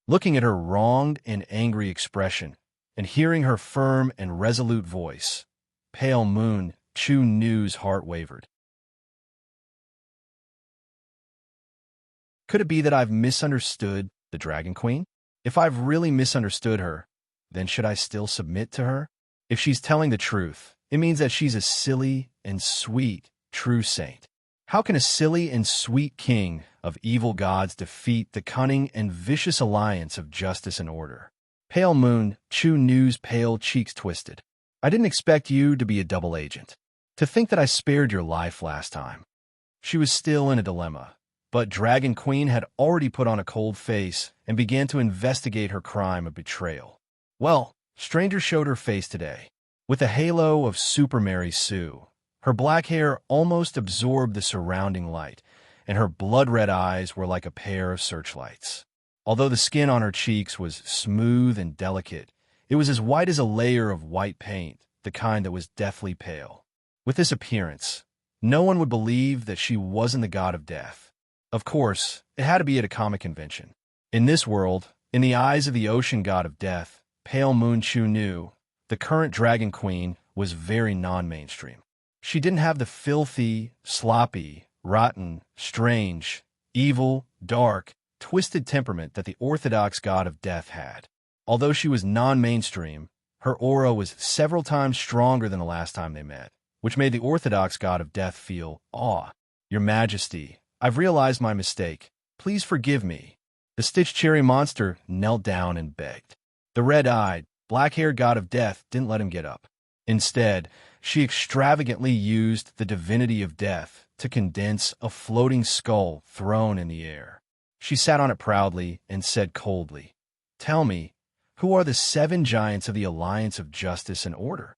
Looking at her wronged and angry expression, and hearing her firm and resolute voice, Pale Moon Chu Nu's heart wavered. Could it be that I've misunderstood the Dragon Queen? If I've really misunderstood her, then should I still submit to her? If she's telling the truth, it means that she's a silly and sweet true saint. How can a silly and sweet king of evil gods defeat the cunning and vicious alliance of justice and order? Pale Moon Chu Nu's pale cheeks twisted. I didn't expect you to be a double agent. To think that I spared your life last time. She was still in a dilemma, but Dragon Queen had already put on a cold face and began to investigate her crime of betrayal. Well, Stranger showed her face today. With a halo of Super Mary Sue, her black hair almost absorbed the surrounding light, and her blood-red eyes were like a pair of searchlights. Although the skin on her cheeks was smooth and delicate, it was as white as a layer of white paint, the kind that was deathly pale. With this appearance, no one would believe that she wasn't the god of death. Of course, it had to be at a comic convention. In this world, in the eyes of the ocean god of death, Pale Moon Chu Nu, the current Dragon Queen was very non-mainstream. She didn't have the filthy, sloppy, rotten, strange, evil, dark, twisted temperament that the orthodox god of death had. Although she was non-mainstream, her aura was several times stronger than the last time they met, which made the orthodox god of death feel awe. Your Majesty, I've realized my mistake. Please forgive me. The Stitch Cherry monster knelt down and begged. The red-eyed, black-haired god of death didn't let him get up. Instead, she extravagantly used the divinity of death to condense a floating skull thrown in the air. She sat on it proudly and said coldly, "Tell me, who are the 7 giants of the Alliance of Justice and Order?"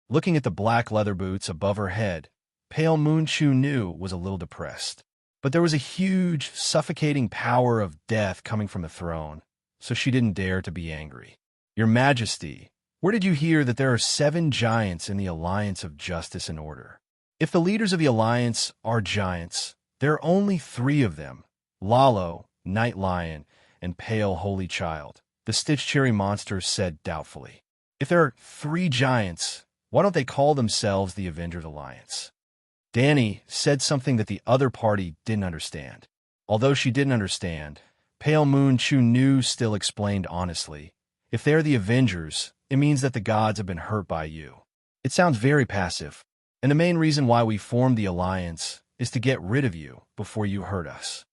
Looking at the black leather boots above her head, Pale Moon Chu Nu was a little depressed. But there was a huge, suffocating power of death coming from the throne, so she didn't dare to be angry. Your Majesty, where did you hear that there are 7 giants in the Alliance of Justice and Order? If the leaders of the Alliance are giants, there are only 3 of them, Lalo, Night Lion, and Pale Holy Child, the Stitch Cherry monster said doubtfully. If there are 3 giants, why don't they call themselves the Avengers Alliance? Dany said something that the other party didn't understand. Although she didn't understand, Pale Moon Chu Nu still explained honestly, if they're the Avengers, it means that the gods have been hurt by you. It sounds very passive, and the main reason why we formed the Alliance is to get rid of you before you hurt us.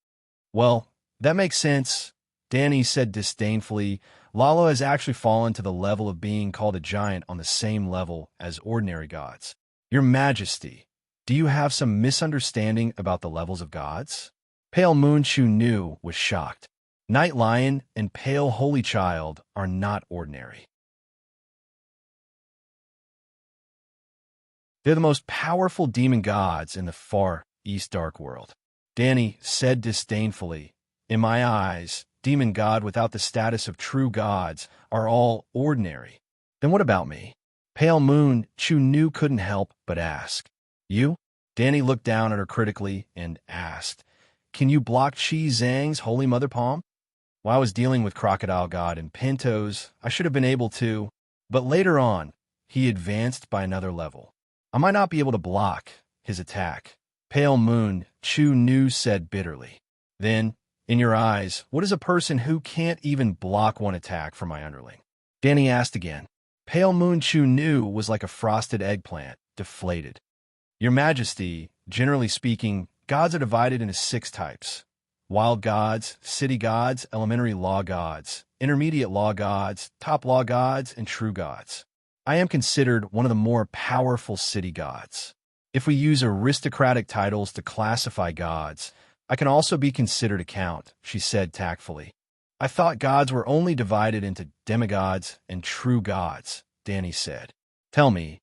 Well, that makes sense, Dany said disdainfully. Lalo has actually fallen to the level of being called a giant on the same level as ordinary gods. Your Majesty, do you have some misunderstanding about the levels of gods? Pale Moon Chu Nu was shocked. Night Lion and Pale Holy Child are not ordinary. They're the most powerful demon gods in the far east dark world. Danny said disdainfully, in my eyes, demon god without the status of true gods are all ordinary. Then what about me? Pale Moon Chu Nu couldn't help but ask. You? Danny looked down at her critically and asked, can you block Chi Zhang's Holy Mother Palm? While I was dealing with Crocodile God and Pintos, I should have been able to, but later on, he advanced by another level. I might not be able to block his attack. Pale Moon Chu Nu said bitterly. Then, in your eyes, what is a person who can't even block one attack from my underling? Danny asked again. Pale Moon Chu Nu was like a frosted eggplant, deflated. Your Majesty, generally speaking, gods are divided into 6 types. Wild gods, city gods, elementary law gods, intermediate law gods, top law gods, and true gods. I am considered one of the more powerful city gods. If we use aristocratic titles to classify gods, I can also be considered a count, she said tactfully. I thought gods were only divided into demigods and true gods, Danny said. Tell me,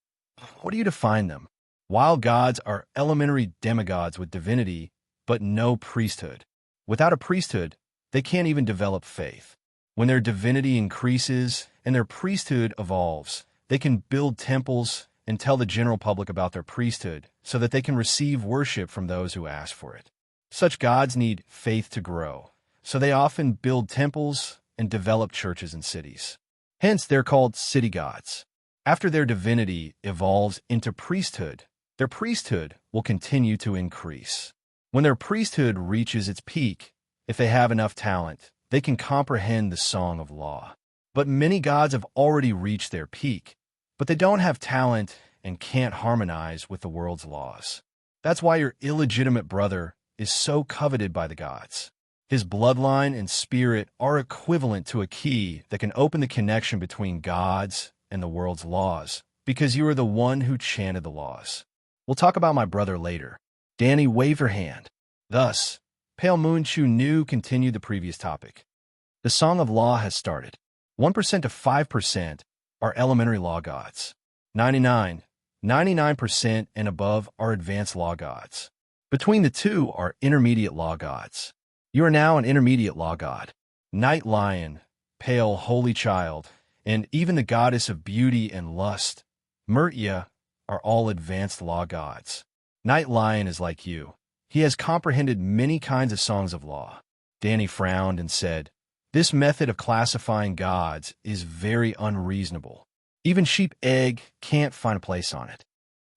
what do you define them? Wild gods are elementary demigods with divinity, but no priesthood. Without a priesthood, they can't even develop faith. When their divinity increases and their priesthood evolves, they can build temples and tell the general public about their priesthood so that they can receive worship from those who ask for it. Such gods need faith to grow, so they often build temples and develop churches and cities. Hence, they're called city gods. After their divinity evolves into priesthood, their priesthood will continue to increase. When their priesthood reaches its peak, if they have enough talent, they can comprehend the song of law. But many gods have already reached their peak, but they don't have talent and can't harmonize with the world's laws. That's why your illegitimate brother is so coveted by the gods. His bloodline and spirit are equivalent to a key that can open the connection between gods and the world's laws, because you are the one who chanted the laws. We'll talk about my brother later. Danny waved her hand. Thus, Pale Moon Chu Nu continued the previous topic. The Song of Law has started. 1% to 5% are elementary law gods. 99% and above are advanced law gods. Between the two are intermediate law gods. You are now an intermediate law god. Night Lion, Pale Holy Child, and even the goddess of beauty and lust, Murtia, are all advanced law gods. Night Lion is like you. He has comprehended many kinds of songs of law. Danny frowned and said, this method of classifying gods is very unreasonable. Even Sheep Egg can't find a place on it.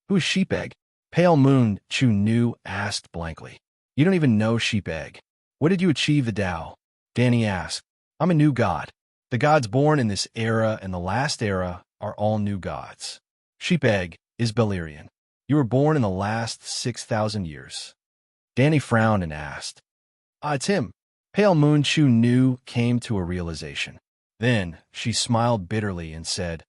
Who is Sheep Egg? Pale Moon Chu Nu asked blankly. You don't even know Sheep Egg. What did you achieve the Tao? Danny asked. I'm a new god. The gods born in this era and the last era are all new gods. Sheep Egg is Beleriand. You were born in the last 6,000 years. Danny frowned and asked. It's him. Pale Moon Chu Nu came to a realization. Then she smiled bitterly and said,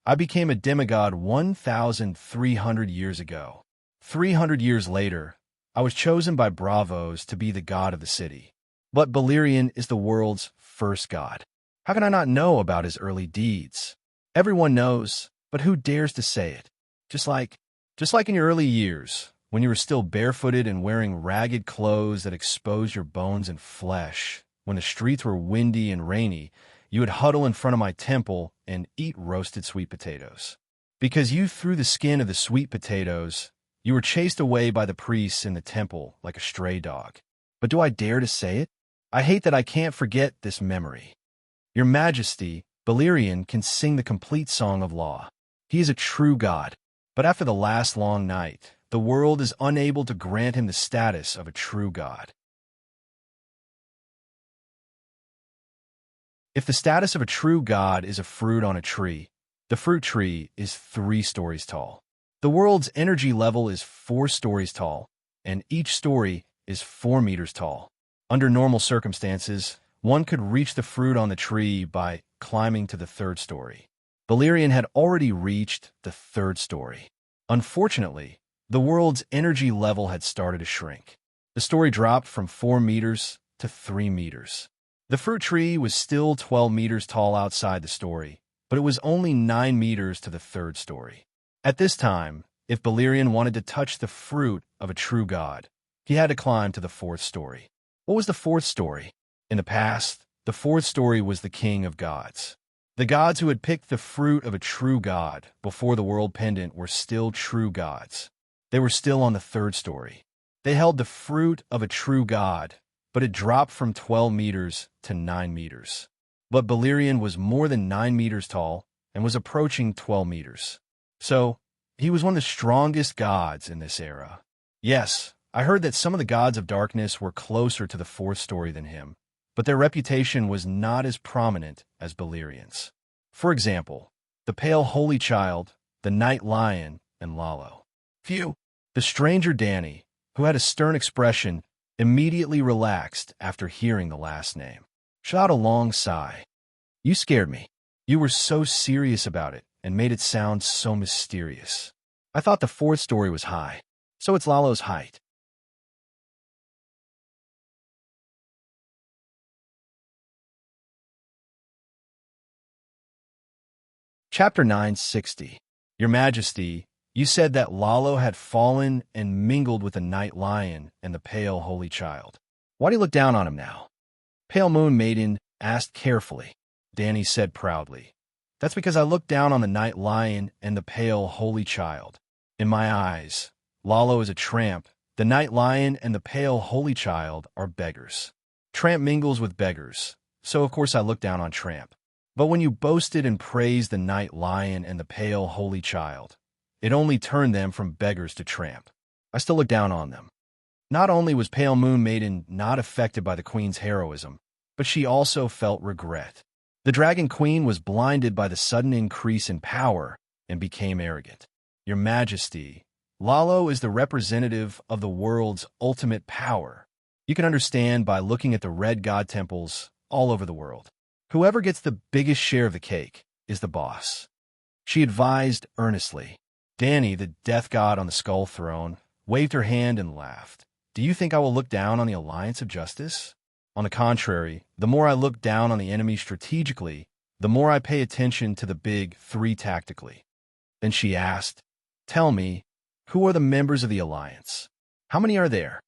I became a demigod 1,300 years ago. 300 years later, I was chosen by Bravos to be the god of the city. But Beleriand is the world's first god. How can I not know about his early deeds? Everyone knows, but who dares to say it? Just like in your early years, when you were still barefooted and wearing ragged clothes that exposed your bones and flesh, when the streets were windy and rainy, you would huddle in front of my temple and eat roasted sweet potatoes. Because you threw the skin of the sweet potatoes, you were chased away by the priests in the temple like a stray dog. But do I dare to say it? I hate that I can't forget this memory. Your Majesty, Beleriand can sing the complete song of law. He is a true god. But after the last long night, the world is unable to grant him the status of a true god. If the status of a true god is a fruit on a tree, the fruit tree is 3 stories tall. The world's energy level is 4 stories tall, and each story is 4 meters tall. Under normal circumstances, one could reach the fruit on the tree by climbing to the 3rd story. Beleriand had already reached the 3rd story. Unfortunately, the world's energy level had started to shrink. The story dropped from 4 meters to 3 meters. The fruit tree was still 12 meters tall outside the story, but it was only 9 meters to the 3rd story. At this time, if Balerion wanted to touch the fruit of a true god, he had to climb to the fourth story. What was the fourth story? In the past, the fourth story was the king of gods. The gods who had picked the fruit of a true god before the world pendant were still true gods. They were still on the third story. They held the fruit of a true god, but it dropped from 12 meters to 9 meters. But Balerion was more than 9 meters tall and was approaching 12 meters. So, he was one of the strongest gods in this era. Yes, I heard that some of the gods of darkness were closer to the fourth story than him, but their reputation was not as prominent as Balerion's. For example, the pale holy child, the night lion, and Lalo. Phew! The stranger Danny, who had a stern expression, immediately relaxed after hearing the last name. Shot a long sigh. You scared me. You were so serious about it and made it sound so mysterious. I thought the fourth story was high, so it's Lalo's height. Chapter 960. Your Majesty, you said that Lalo had fallen and mingled with the night lion and the pale holy child. Why do you look down on him now? Pale Moon Maiden asked carefully. Danny said proudly. That's because I looked down on the night lion and the pale holy child. In my eyes, Lalo is a tramp. The night lion and the pale holy child are beggars. Tramp mingles with beggars, so of course I look down on tramp. But when you boasted and praised the night lion and the pale holy child, it only turned them from beggars to tramp. I still look down on them. Not only was Pale Moon Maiden not affected by the queen's heroism, but she also felt regret. The Dragon Queen was blinded by the sudden increase in power and became arrogant. Your Majesty, Lalo is the representative of the world's ultimate power. You can understand by looking at the red god temples all over the world. Whoever gets the biggest share of the cake is the boss. She advised earnestly. Danny, the death god on the skull throne, waved her hand and laughed. Do you think I will look down on the Alliance of Justice? On the contrary, the more I look down on the enemy strategically, the more I pay attention to the big three tactically. Then she asked, Tell me, who are the members of the Alliance? How many are there?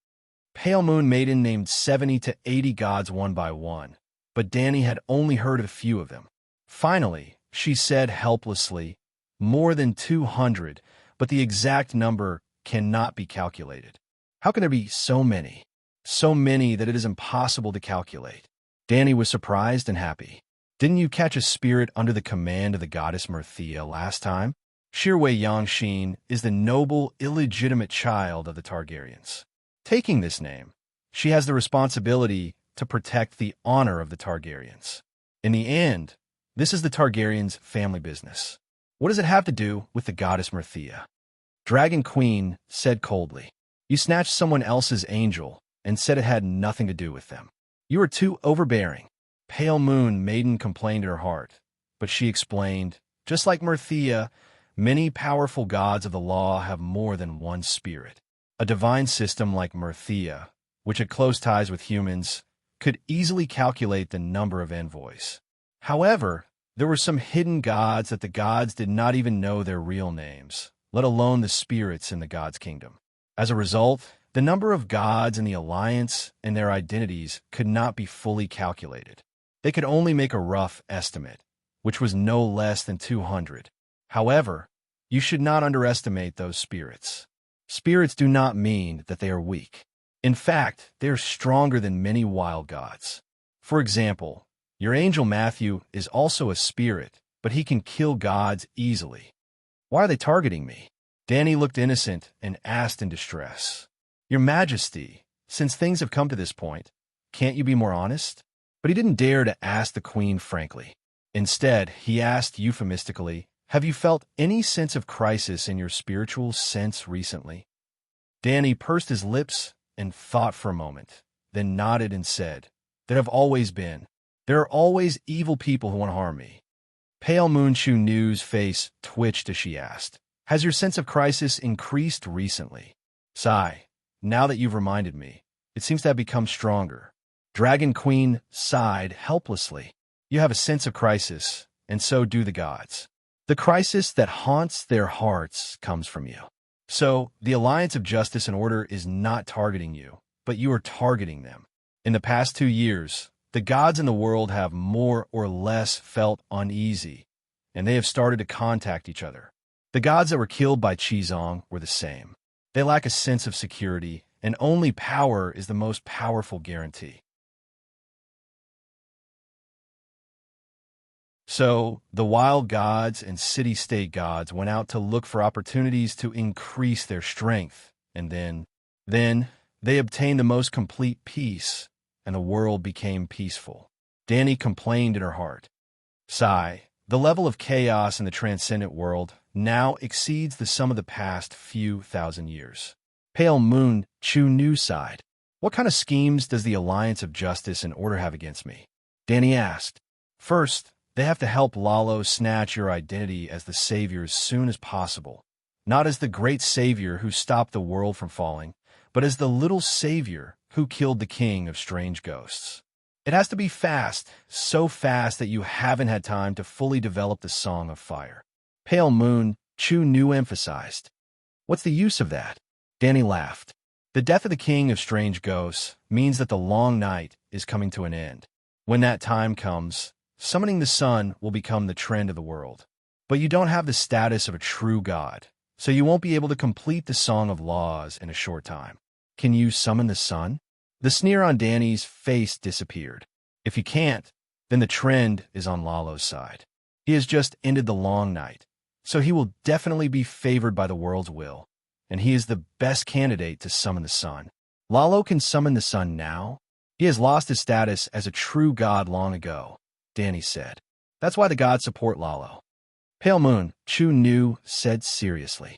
Pale Moon Maiden named 70 to 80 gods one by one, but Danny had only heard of a few of them. Finally, she said helplessly, more than 200, but the exact number cannot be calculated. How can there be so many? So many that it is impossible to calculate. Danny was surprised and happy. Didn't you catch a spirit under the command of the goddess Mirthea last time? Shirwei Yangshin is the noble, illegitimate child of the Targaryens. Taking this name, she has the responsibility to protect the honor of the Targaryens. In the end, this is the Targaryens' family business. What does it have to do with the goddess Mirthea? Dragon Queen said coldly, You snatched someone else's angel and said it had nothing to do with them. You are too overbearing. Pale Moon Maiden complained in her heart, but she explained, just like Mirthea, many powerful gods of the law have more than one spirit. A divine system like Mirthea, which had close ties with humans, could easily calculate the number of envoys. However, there were some hidden gods that the gods did not even know their real names, let alone the spirits in the gods' kingdom. As a result, the number of gods in the Alliance and their identities could not be fully calculated. They could only make a rough estimate, which was no less than 200. However, you should not underestimate those spirits. Spirits do not mean that they are weak. In fact, they are stronger than many wild gods. For example, your angel Matthew is also a spirit, but he can kill gods easily. Why are they targeting me? Danny looked innocent and asked in distress. Your Majesty, since things have come to this point, can't you be more honest? But he didn't dare to ask the Queen frankly. Instead, he asked euphemistically, Have you felt any sense of crisis in your spiritual sense recently? Danny pursed his lips and thought for a moment, then nodded and said, There have always been. There are always evil people who want to harm me. Pale Moonshoe New's face twitched as she asked, Has your sense of crisis increased recently? Sigh. Now that you've reminded me, it seems to have become stronger. Dragon Queen sighed helplessly. You have a sense of crisis, and so do the gods. The crisis that haunts their hearts comes from you. So, the Alliance of Justice and Order is not targeting you, but you are targeting them. In the past 2 years, the gods in the world have more or less felt uneasy, and they have started to contact each other. The gods that were killed by Qizong were the same. They lack a sense of security, and only power is the most powerful guarantee. So, the wild gods and city-state gods went out to look for opportunities to increase their strength, and then they obtained the most complete peace, and the world became peaceful. Danny complained in her heart. Sigh, the level of chaos in the transcendent world now exceeds the sum of the past few thousand years. Pale Moon Chu Nu sighed. What kind of schemes does the Alliance of Justice and Order have against me? Danny asked. First, they have to help Lalo snatch your identity as the savior as soon as possible. Not as the great savior who stopped the world from falling, but as the little savior who killed the king of strange ghosts. It has to be fast, so fast that you haven't had time to fully develop the Song of Fire. Pale Moon Chu Nu emphasized. What's the use of that? Danny laughed. The death of the king of strange ghosts means that the long night is coming to an end. When that time comes, summoning the sun will become the trend of the world. But you don't have the status of a true god, so you won't be able to complete the Song of Laws in a short time. Can you summon the sun? The sneer on Danny's face disappeared. If you can't, then the trend is on Lalo's side. He has just ended the long night, so he will definitely be favored by the world's will, and he is the best candidate to summon the sun. Lalo can summon the sun now? He has lost his status as a true god long ago, Danny said. That's why the gods support Lalo. Pale Moon Chu Nu said seriously.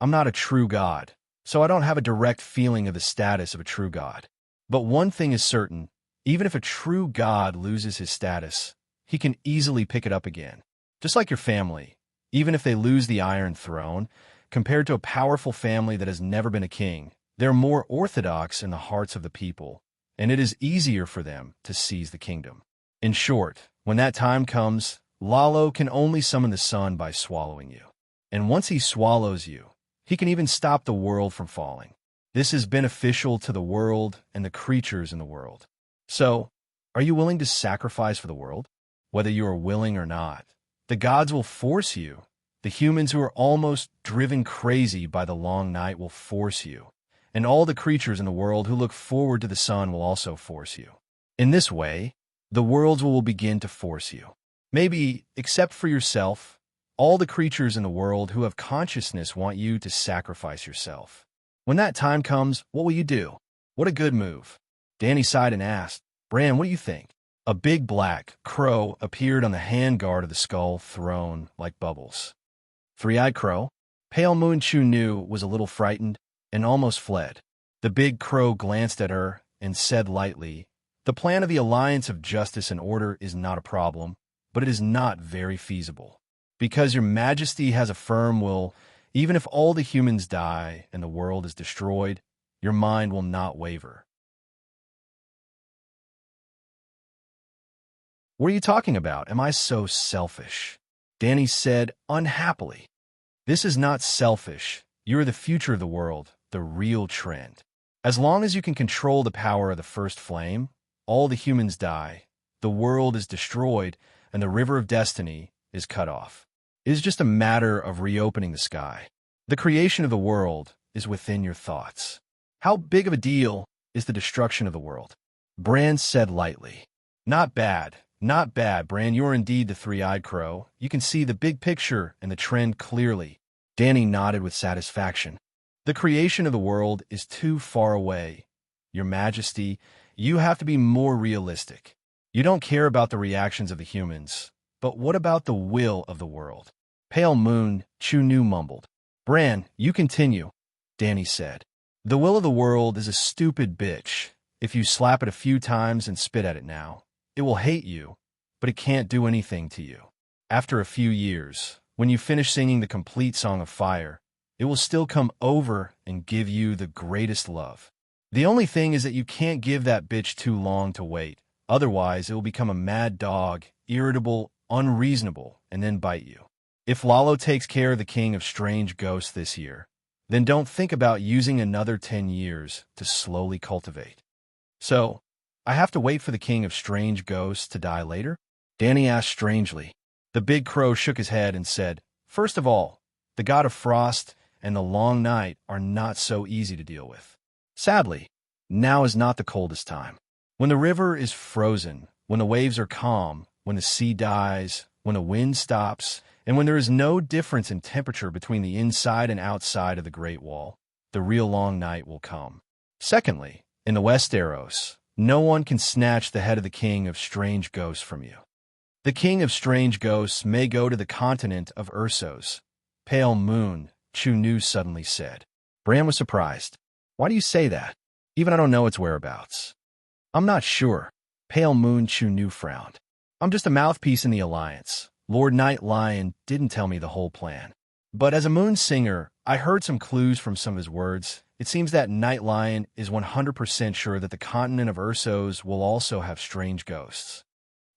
I'm not a true god, so I don't have a direct feeling of the status of a true god. But one thing is certain, even if a true god loses his status, he can easily pick it up again. Just like your family, even if they lose the Iron Throne, compared to a powerful family that has never been a king, they're more orthodox in the hearts of the people, and it is easier for them to seize the kingdom. In short, when that time comes, Lalo can only summon the sun by swallowing you. And once he swallows you, he can even stop the world from falling. This is beneficial to the world and the creatures in the world. So, are you willing to sacrifice for the world? Whether you are willing or not, the gods will force you. The humans who are almost driven crazy by the long night will force you. And all the creatures in the world who look forward to the sun will also force you. In this way, the worlds will begin to force you. Maybe, except for yourself, all the creatures in the world who have consciousness want you to sacrifice yourself. When that time comes, what will you do? What a good move. Danny sighed and asked, Bran, what do you think? A big black crow appeared on the handguard of the skull throne like bubbles. Three-eyed crow? Pale Moon Chu Nu was a little frightened and almost fled. The big crow glanced at her and said lightly, The plan of the Alliance of Justice and Order is not a problem, but it is not very feasible. Because your majesty has a firm will, even if all the humans die and the world is destroyed, your mind will not waver. What are you talking about? Am I so selfish? Danny said unhappily. This is not selfish. You are the future of the world, the real trend. As long as you can control the power of the first flame, all the humans die, the world is destroyed, and the river of destiny is cut off. It is just a matter of reopening the sky. The creation of the world is within your thoughts. How big of a deal is the destruction of the world? Bran said lightly. Not bad. Not bad, Bran. You are indeed the three-eyed crow. You can see the big picture and the trend clearly. Danny nodded with satisfaction. The creation of the world is too far away. Your Majesty, you have to be more realistic. You don't care about the reactions of the humans, but what about the will of the world? Pale Moon Chu Nu mumbled. Bran, you continue, Danny said. The will of the world is a stupid bitch. If you slap it a few times and spit at it now, it will hate you, but it can't do anything to you. After a few years, when you finish singing the complete Song of Fire, it will still come over and give you the greatest love. The only thing is that you can't give that bitch too long to wait. Otherwise, it will become a mad dog, irritable, unreasonable, and then bite you. If Lalo takes care of the king of strange ghosts this year, then don't think about using another 10 years to slowly cultivate. So, I have to wait for the king of strange ghosts to die later? Danny asked strangely. The big crow shook his head and said, "First of all, the god of frost and the long night are not so easy to deal with. Sadly, now is not the coldest time. When the river is frozen, when the waves are calm, when the sea dies, when the wind stops, and when there is no difference in temperature between the inside and outside of the Great Wall, the real long night will come. Secondly, in the Westeros, no one can snatch the head of the king of strange ghosts from you. The king of strange ghosts may go to the continent of Ursos. Pale moon, Chu suddenly said. Bran was surprised. Why do you say that? Even I don't know its whereabouts. I'm not sure. Pale moon Chu frowned. I'm just a mouthpiece in the alliance. Lord Night Lion didn't tell me the whole plan. But as a moon singer, I heard some clues from some of his words. It seems that Night Lion is 100% sure that the continent of Ursos will also have strange ghosts.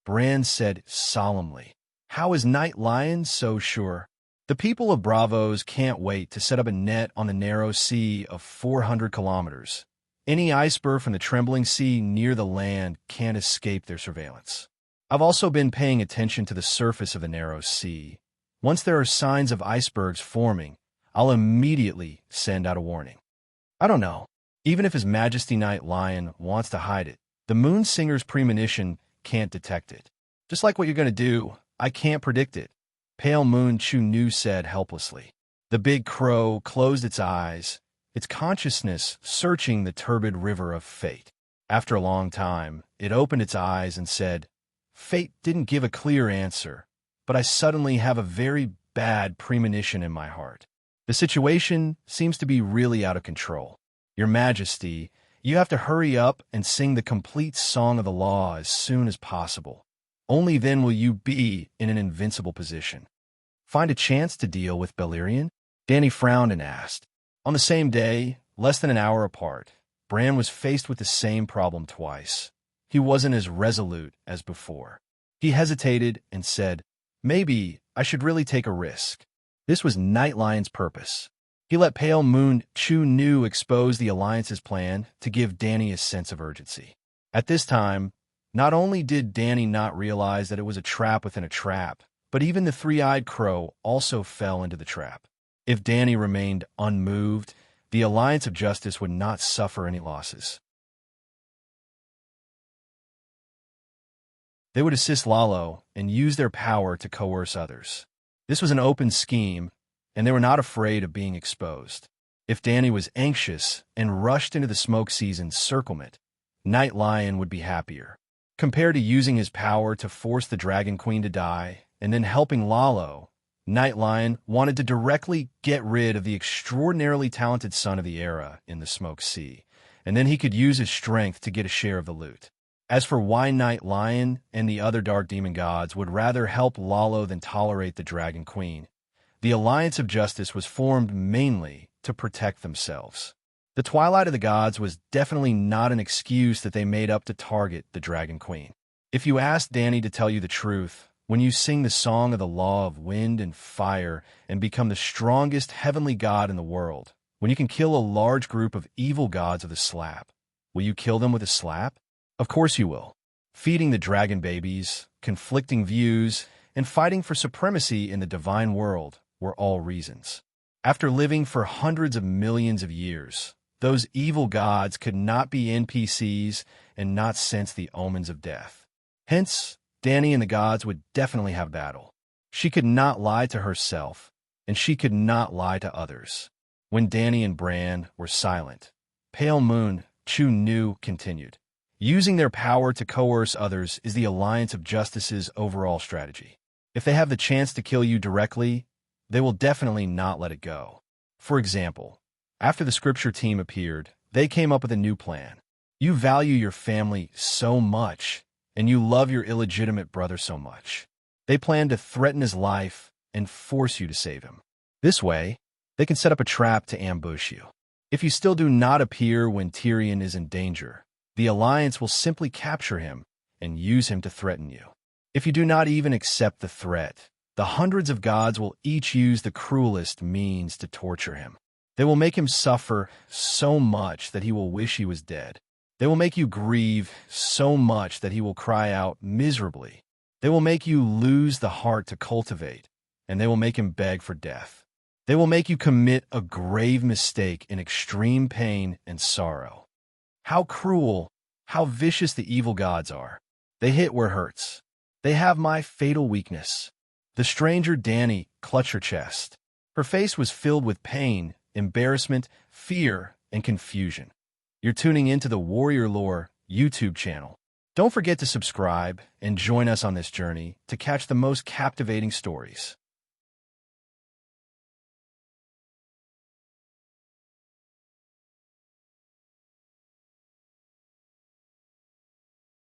Bran said solemnly, "How is Night Lion so sure? The people of Bravos can't wait to set up a net on the narrow sea of 400 kilometers. Any iceberg from the trembling sea near the land can't escape their surveillance. I've also been paying attention to the surface of the narrow sea. Once there are signs of icebergs forming, I'll immediately send out a warning. I don't know. Even if His Majesty Night Lion wants to hide it, the Moon Singer's premonition can't detect it. Just like what you're going to do, I can't predict it." Pale Moon Chu said helplessly. The big crow closed its eyes, its consciousness searching the turbid river of fate. After a long time, it opened its eyes and said, "Fate didn't give a clear answer, but I suddenly have a very bad premonition in my heart. The situation seems to be really out of control. Your Majesty, you have to hurry up and sing the complete Song of the Law as soon as possible. Only then will you be in an invincible position. Find a chance to deal with Balerion?" Danny frowned and asked. On the same day, less than an hour apart, Bran was faced with the same problem twice. He wasn't as resolute as before. He hesitated and said, "Maybe I should really take a risk." This was Night Lion's purpose. He let Pale Moon Chu expose the Alliance's plan to give Danny a sense of urgency. At this time, not only did Danny not realize that it was a trap within a trap, but even the three-eyed crow also fell into the trap. If Danny remained unmoved, the Alliance of Justice would not suffer any losses. They would assist Lalo and use their power to coerce others. This was an open scheme, and they were not afraid of being exposed. If Danny was anxious and rushed into the smoke season's encirclement, Night Lion would be happier. Compared to using his power to force the Dragon Queen to die and then helping Lalo, Night Lion wanted to directly get rid of the extraordinarily talented son of the era in the Smoke Sea, and then he could use his strength to get a share of the loot. As for why Night Lion and the other Dark Demon gods would rather help Lalo than tolerate the Dragon Queen, the Alliance of Justice was formed mainly to protect themselves. The Twilight of the Gods was definitely not an excuse that they made up to target the Dragon Queen. If you asked Danny to tell you the truth, when you sing the song of the law of wind and fire and become the strongest heavenly god in the world, when you can kill a large group of evil gods with a slap, will you kill them with a slap? Of course you will. Feeding the dragon babies, conflicting views, and fighting for supremacy in the divine world were all reasons. After living for hundreds of millions of years, those evil gods could not be NPCs and not sense the omens of death. Hence, Danny and the gods would definitely have battle. She could not lie to herself, and she could not lie to others. When Danny and Bran were silent, Pale Moon Chu continued. Using their power to coerce others is the Alliance of Justice's overall strategy. If they have the chance to kill you directly, they will definitely not let it go. For example, after the scripture team appeared, they came up with a new plan. You value your family so much, and you love your illegitimate brother so much. They plan to threaten his life and force you to save him. This way, they can set up a trap to ambush you. If you still do not appear when Tyrion is in danger, the Alliance will simply capture him and use him to threaten you. If you do not even accept the threat, the hundreds of gods will each use the cruelest means to torture him. They will make him suffer so much that he will wish he was dead. They will make you grieve so much that he will cry out miserably. They will make you lose the heart to cultivate, and they will make him beg for death. They will make you commit a grave mistake in extreme pain and sorrow. How cruel, how vicious the evil gods are. They hit where it hurts. They have my fatal weakness. The stranger Danny clutched her chest. Her face was filled with pain, embarrassment, fear, and confusion. You're tuning into the Warrior Lore YouTube channel. Don't forget to subscribe and join us on this journey to catch the most captivating stories.